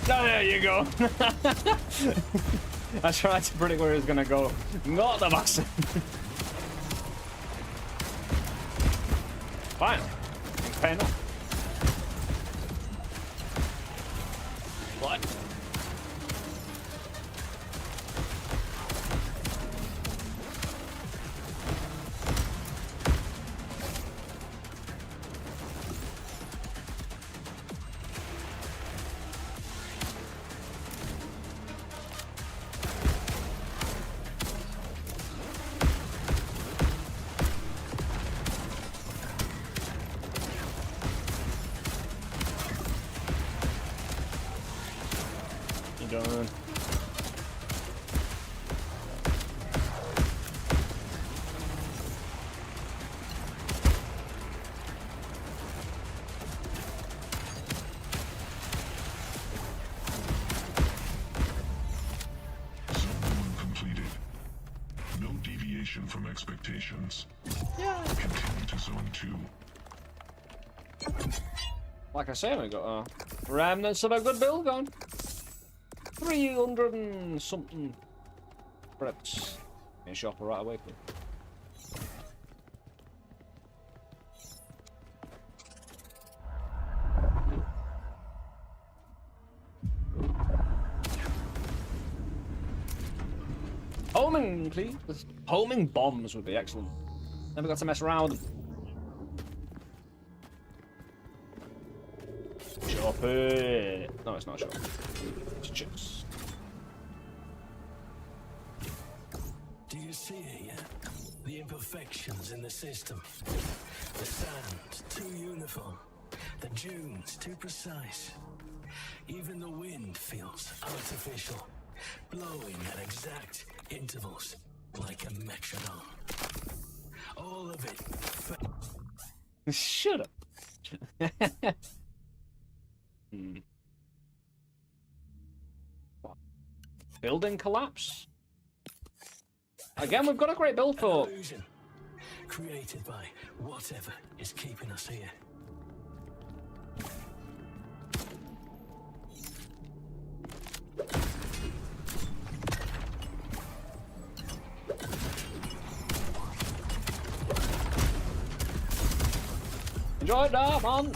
There you go. I tried to predict where he was gonna go. Not the bastard. Fine. Pay enough. What? Done. Zone 1 completed. No deviation from expectations. Yeah. Continue to Zone 2. Like I say, we got remnants of a good build going. 300 and something preps. In shopper right away, please. Homing, please. Homing bombs would be excellent. Then we got to mess around with them. Chopper. No, it's not a chopper. It's chips. Do you see it yet? The imperfections in the system. The sand, too uniform. The dunes, too precise. Even the wind feels artificial, blowing at exact intervals, like a metronome. All of it. Shut up. Building collapse. Again, we've got a great build for. Illusion created by whatever is keeping us here. Enjoy that, man.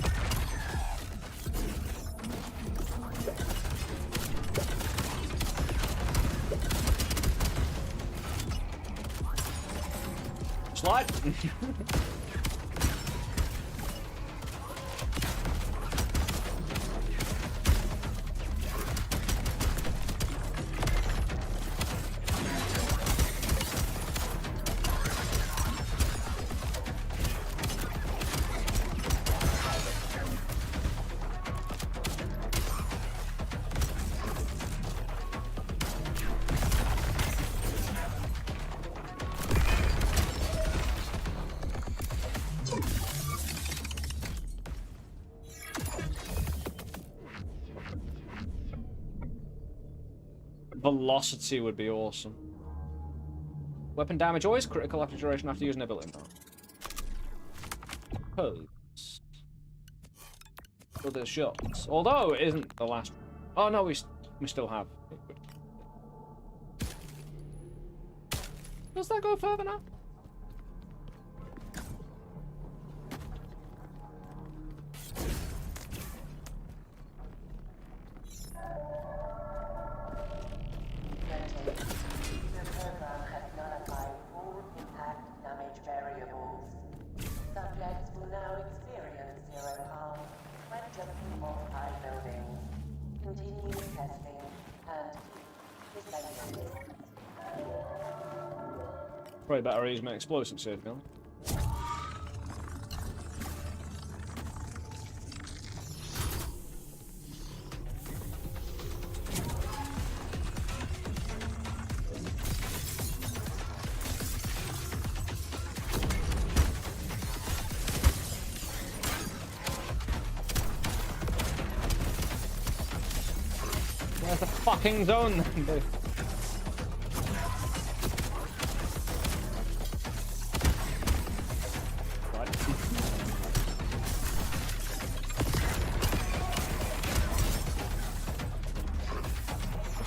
Slide. Velocity would be awesome. Weapon damage always critical after duration after using ability power. Pose. Other shots. Although it isn't the last. Oh no, we still have. Does that go further now? Probably better use my explosive safe gun. Where's the fucking zone?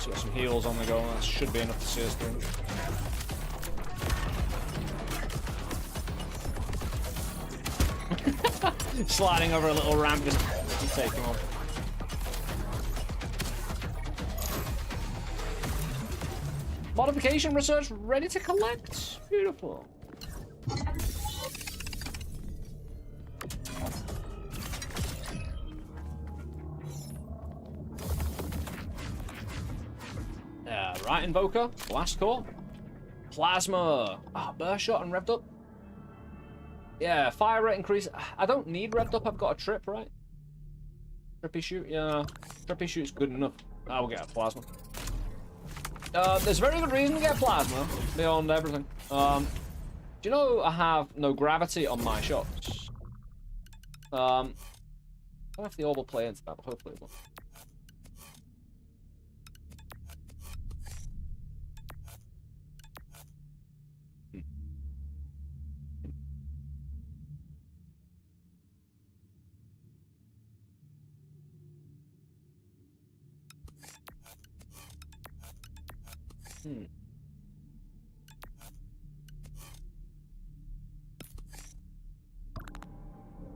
So got some heals on the go. That should be enough to see us through. Sliding over a little ramp, just taking off. Modification research ready to collect. Beautiful. Right, Invoker. Blast Core. Plasma. Burst Shot and revved up. Yeah, fire rate increase. I don't need revved up. I've got a trip, right? Trippy shoot. Yeah, trippy shoot's good enough. I will get a plasma. There's very good reason to get plasma beyond everything. Do you know I have no gravity on my shots? I don't know if the orb will play into that, but hopefully it will.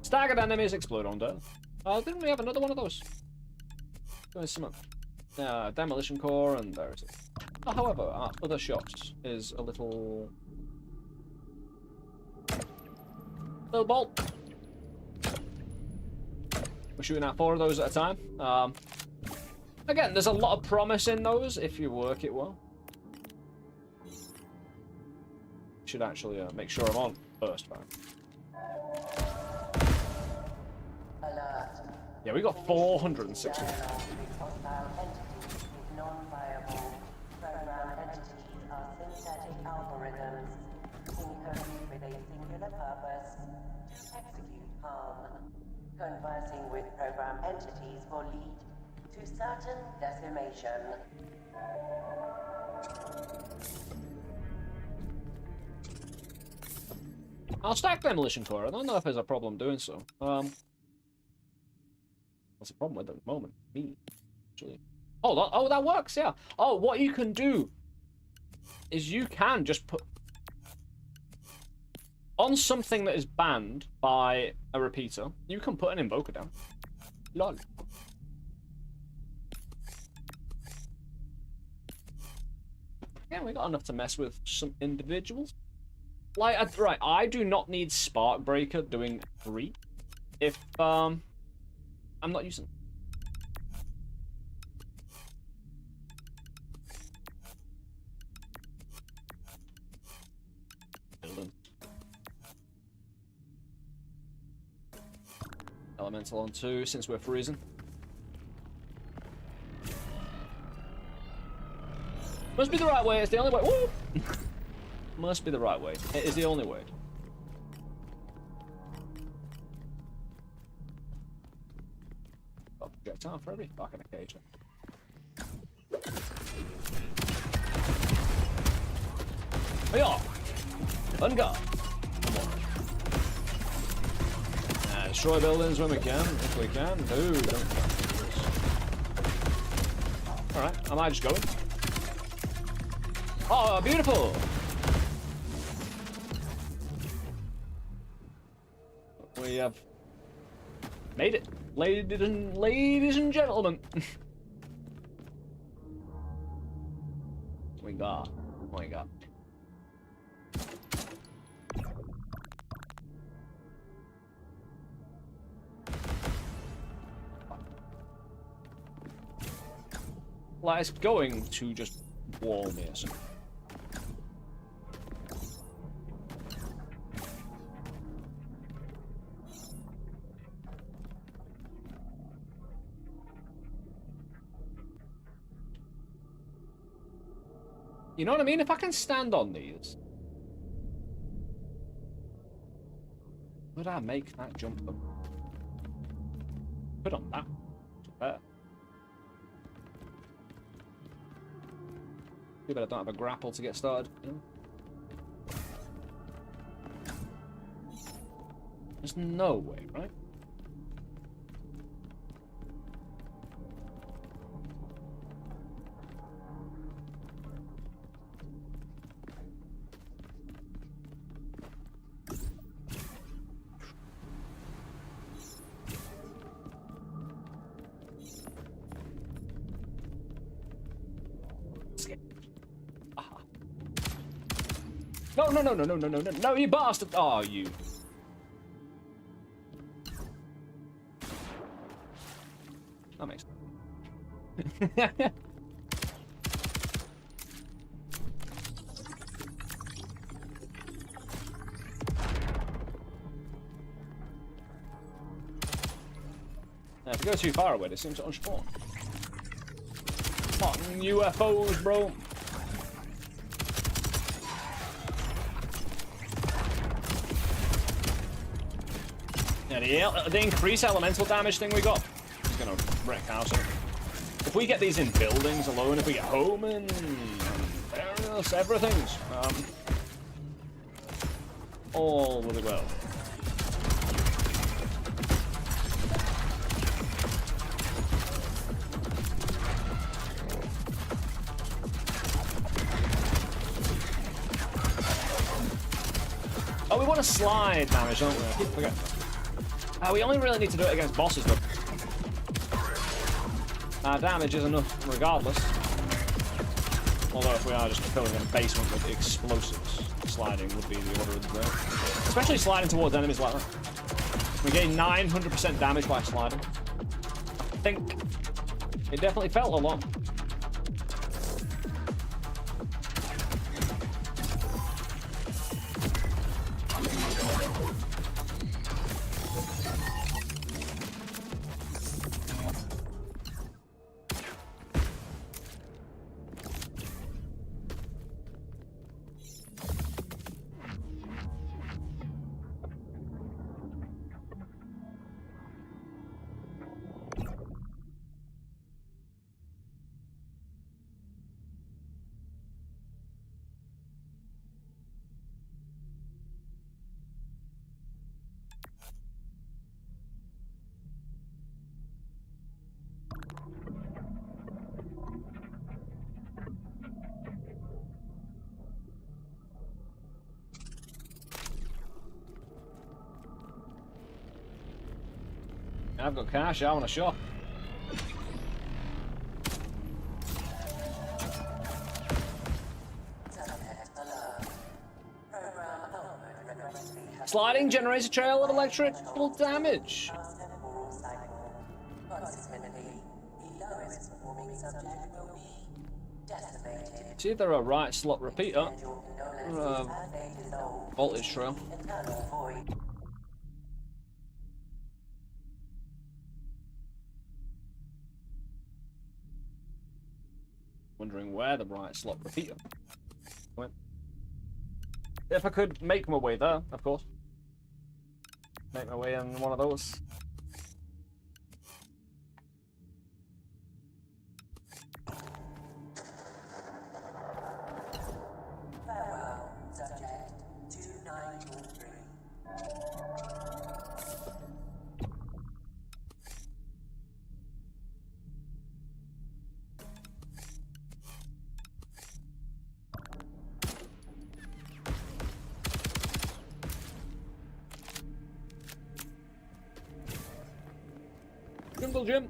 Staggered enemies explode on death. Didn't we have another one of those? Demolition core, and there it is. However, our other shots is a little bolt. We're shooting at 4 of those at a time. Again, there's a lot of promise in those if you work it well. Should actually make sure I'm on first, man. Yeah, we got 460. Non-viable program entities are synthetic algorithms encoded with a singular purpose to execute harm. Conversing with program entities will lead to certain decimation. I'll stack Demolition Core. I don't know if there's a problem doing so. What's the problem with it at the moment? Me, actually. Oh, that works, yeah. Oh, what you can do is you can just put on something that is banned by a repeater. You can put an invoker down. Lol. Yeah, we got enough to mess with some individuals. Like, right, I do not need Spark Breaker doing 3 if I'm not using it. Elemental on 2 since we're freezing. Must be the right way, it's the only way. Woo! Must be the right way. It is the only way. Got projectile for every fucking occasion. We are. On guard. Come on. Destroy buildings when we can, if we can. No, don't. Alright, am I just going? Oh, beautiful! We have made it, ladies and gentlemen. We got. Like, it's going to just wall me or something. You know what I mean? If I can stand on these, would I make that jump them? Put on that. Better. Too bad I don't have a grapple to get started. You know? There's no way, right? No, no, no, no, no, no, no, no, no, you bastard! Oh, you. That makes sense. If you go too far away, they seem to unspawn. Fucking UFOs, bro. Yeah, the increased elemental damage thing we got is gonna wreck house. If we get these in buildings alone, if we get home and various everything's all will be well. Oh, we want to slide damage, don't we? I keep forgetting. We only really need to do it against bosses, though. Damage is enough, regardless. Although if we are just filling a basement with explosives, sliding would be the order of the day. Especially sliding towards enemies like that. We gain 900% damage by sliding. I think it definitely felt a lot. I've got cash, I want to shop. Sliding generates a trail of electrical damage. It's either a right slot repeater or a voltage trail. Wondering where the right slot repeater went. If I could make my way there, of course. Make my way in one of those. Farewell, subject 2923. Jungle Gym.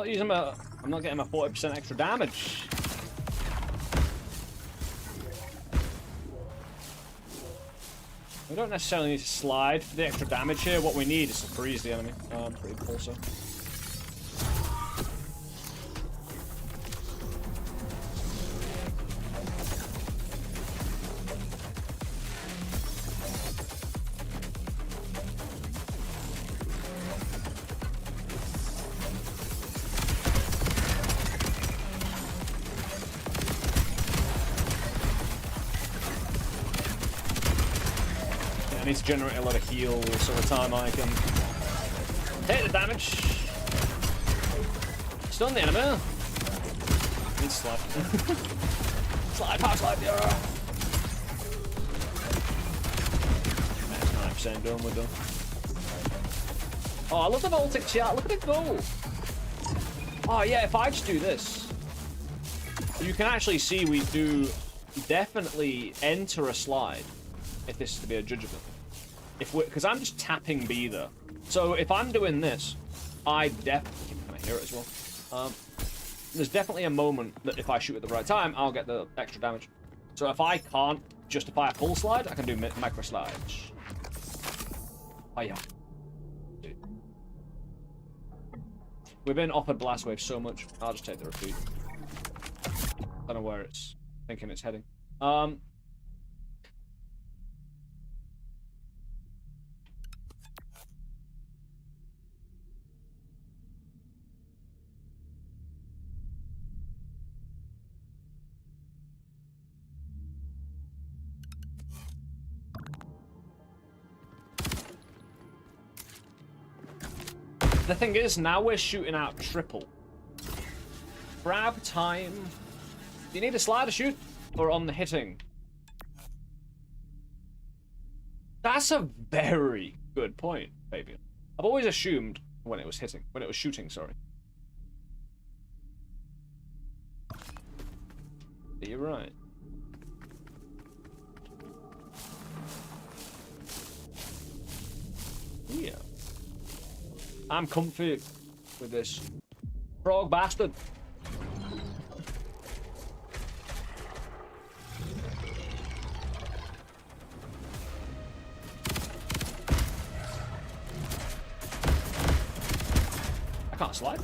I'm not getting my 40% extra damage. We don't necessarily need to slide for the extra damage here. What we need is to freeze the enemy. Pretty cool, so. need to generate a lot of heal so the time I can hit the damage. Stun the enemy. Need to slap. Slide, power slide, yeah. That's 9% done, we're done. Oh, I love the Voltic chat. Look at it go. Oh, yeah, if I just do this, you can actually see we do definitely enter a slide if this is to be a judgeable. If we, because I'm just tapping B there. So if I'm doing this, I definitely can I hear it as well. There's definitely a moment that if I shoot at the right time, I'll get the extra damage. So if I can't justify a full slide, I can do micro slides. Oh yeah. Dude. We've been offered blast wave so much. I'll just take the repeat. I don't know where it's thinking it's heading. The thing is, now we're shooting out triple. Grab time. Do you need a slider shoot? Or on the hitting? That's a very good point, Fabian. I've always assumed when it was hitting. When it was shooting, sorry. But you're right. Yeah. I'm comfy with this. Frog bastard. I can't slide.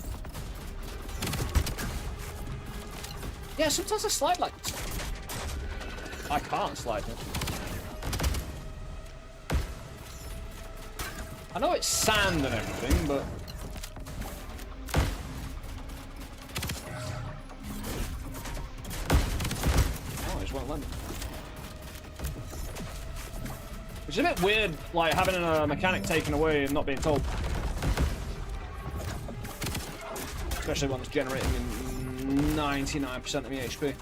Yeah, sometimes I slide like this. I can't slide. I know it's sand and everything, but... Oh, it just won't let me. Which is a bit weird, like, having a mechanic taken away and not being told. Especially one that's generating 99% of my HP.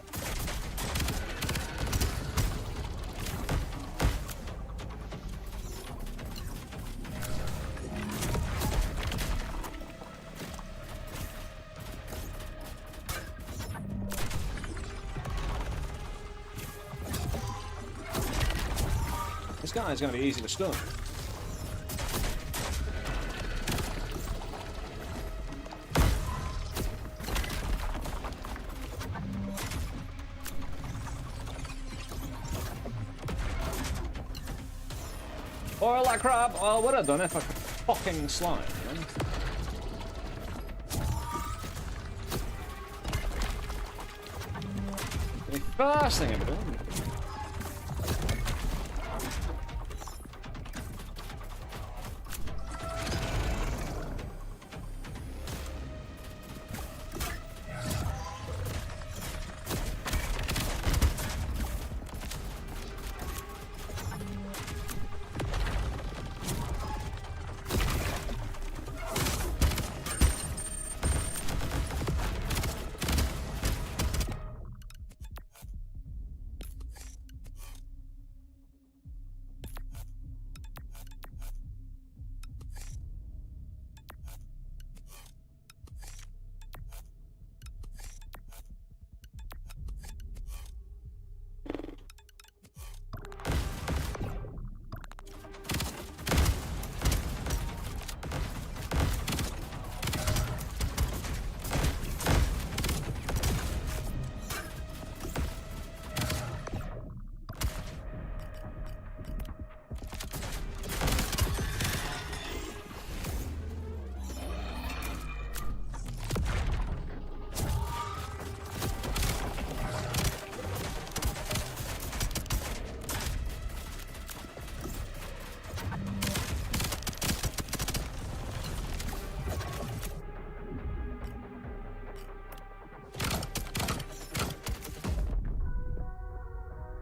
This guy is going to be easy to stun. Or like crap, well, what I'd done if I could fucking slide, you know? The first thing I've done.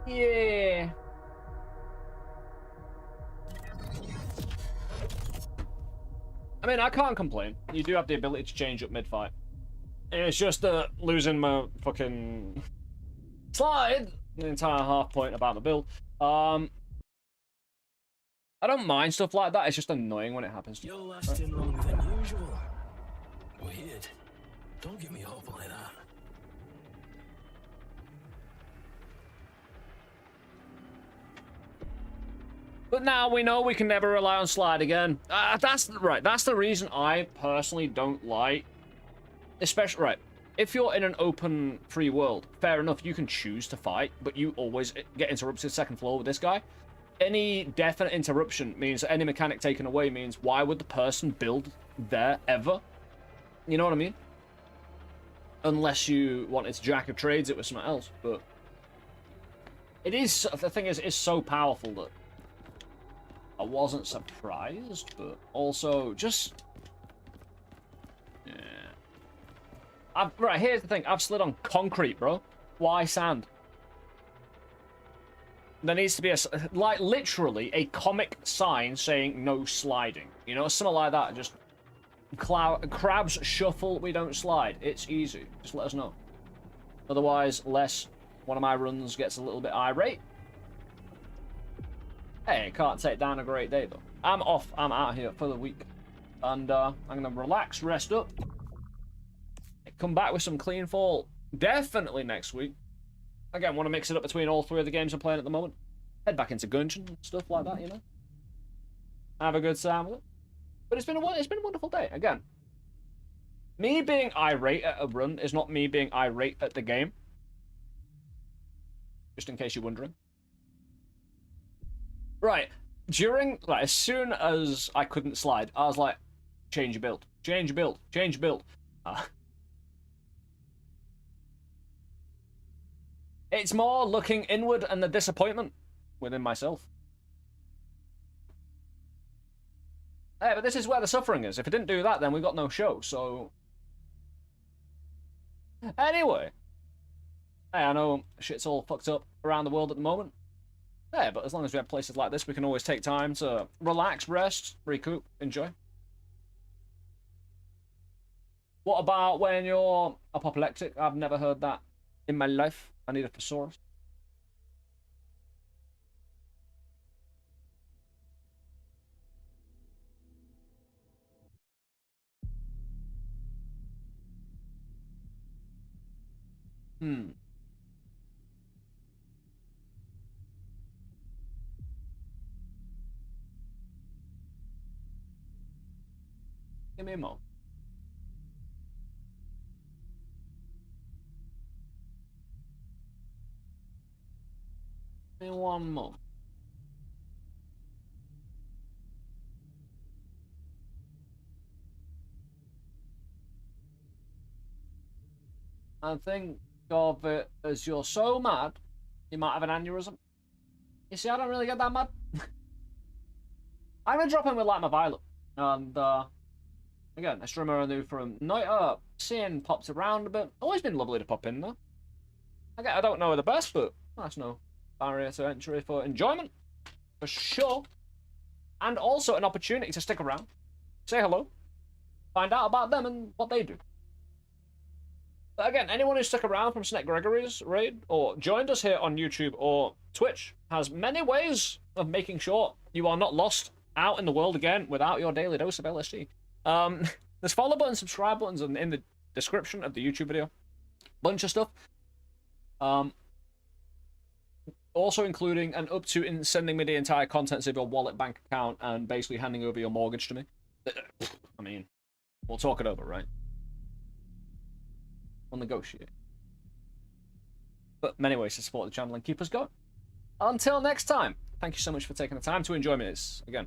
Yeah. I mean, I can't complain. You do have the ability to change up mid-fight. It's just losing my fucking slide, the entire half point about the build. I don't mind stuff like that. It's just annoying when it happens. You're lasting longer than usual. Weird. Don't give me hope like that. But now we know we can never rely on slide again. That's right. That's the reason I personally don't like. Especially, right, if you're in an open free world, fair enough, you can choose to fight, but you always get interrupted second floor with this guy. Any definite interruption means any mechanic taken away means why would the person build there ever? You know what I mean? Unless you wanted to jack of trades it with something else, but it is, the thing is, it's so powerful that I wasn't surprised, but also just, yeah. Right, here's the thing. I've slid on concrete, bro. Why sand? There needs to be like, literally a comic sign saying no sliding. You know, something like that. Just crabs shuffle, we don't slide. It's easy. Just let us know. Otherwise, one of my runs gets a little bit irate. Hey, can't take down a great day, though. I'm off. I'm out here for the week. And I'm going to relax, rest up. Come back with some clean fall definitely next week. Again, want to mix it up between all three of the games I'm playing at the moment. Head back into Gungeon and stuff like that, you know. Have a good time with it. But it's been a wonderful day. Again, me being irate at a run is not me being irate at the game. Just in case you're wondering. Right, as soon as I couldn't slide, I was like, change your build, change your build, change your build. It's more looking inward and the disappointment within myself. Hey, but this is where the suffering is. If it didn't do that, then we got no show, so... Anyway. Hey, I know shit's all fucked up around the world at the moment. Yeah, but as long as we have places like this, we can always take time to relax, rest, recoup, enjoy. What about when you're apoplectic? I've never heard that in my life. I need a thesaurus. Give me a mo. Give me one more. I think of it as you're so mad, you might have an aneurysm. You see, I don't really get that mad. I'm gonna drop in with like my Violet. And again, a streamer I knew from night up, seeing pops around a bit. Always been lovely to pop in though. I don't know her the best, but that's no barrier to entry for enjoyment. For sure. And also an opportunity to stick around, say hello, find out about them and what they do. But again, anyone who stuck around from Snake Gregory's raid or joined us here on YouTube or Twitch has many ways of making sure you are not lost out in the world again without your daily dose of LSD. There's follow buttons, subscribe buttons in the description of the YouTube video. Bunch of stuff. Also including and up to in sending me the entire contents of your wallet, bank account, and basically handing over your mortgage to me. I mean, we'll talk it over, right? We'll negotiate. But many ways to support the channel and keep us going. Until next time, thank you so much for taking the time to enjoy me. It's, again,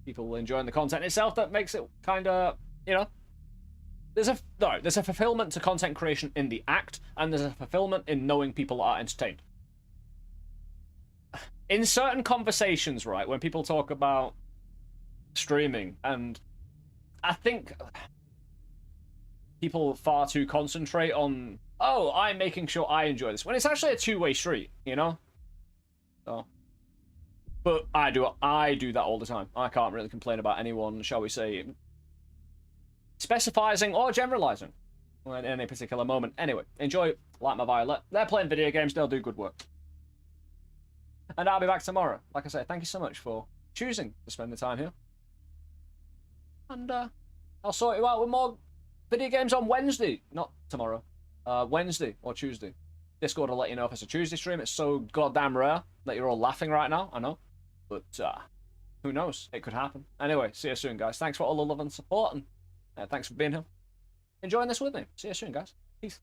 people enjoying the content itself that makes it kind of, you know, there's a fulfillment to content creation in the act, and there's a fulfillment in knowing people are entertained. In certain conversations, right, when people talk about streaming, and I think people far too concentrate on, oh, I'm making sure I enjoy this, when it's actually a two-way street, you know? So, but I do that all the time. I can't really complain about anyone, shall we say, specifying or generalizing at any particular moment. Anyway, enjoy Light My Violet. They're playing video games, they'll do good work. And I'll be back tomorrow. Like I say, thank you so much for choosing to spend the time here. And I'll sort you out with more video games on Wednesday. Not tomorrow. Wednesday or Tuesday. Discord will let you know if it's a Tuesday stream. It's so goddamn rare that you're all laughing right now, I know. But who knows? It could happen. Anyway, see you soon, guys. Thanks for all the love and support, and thanks for being here. Enjoying this with me. See you soon, guys. Peace.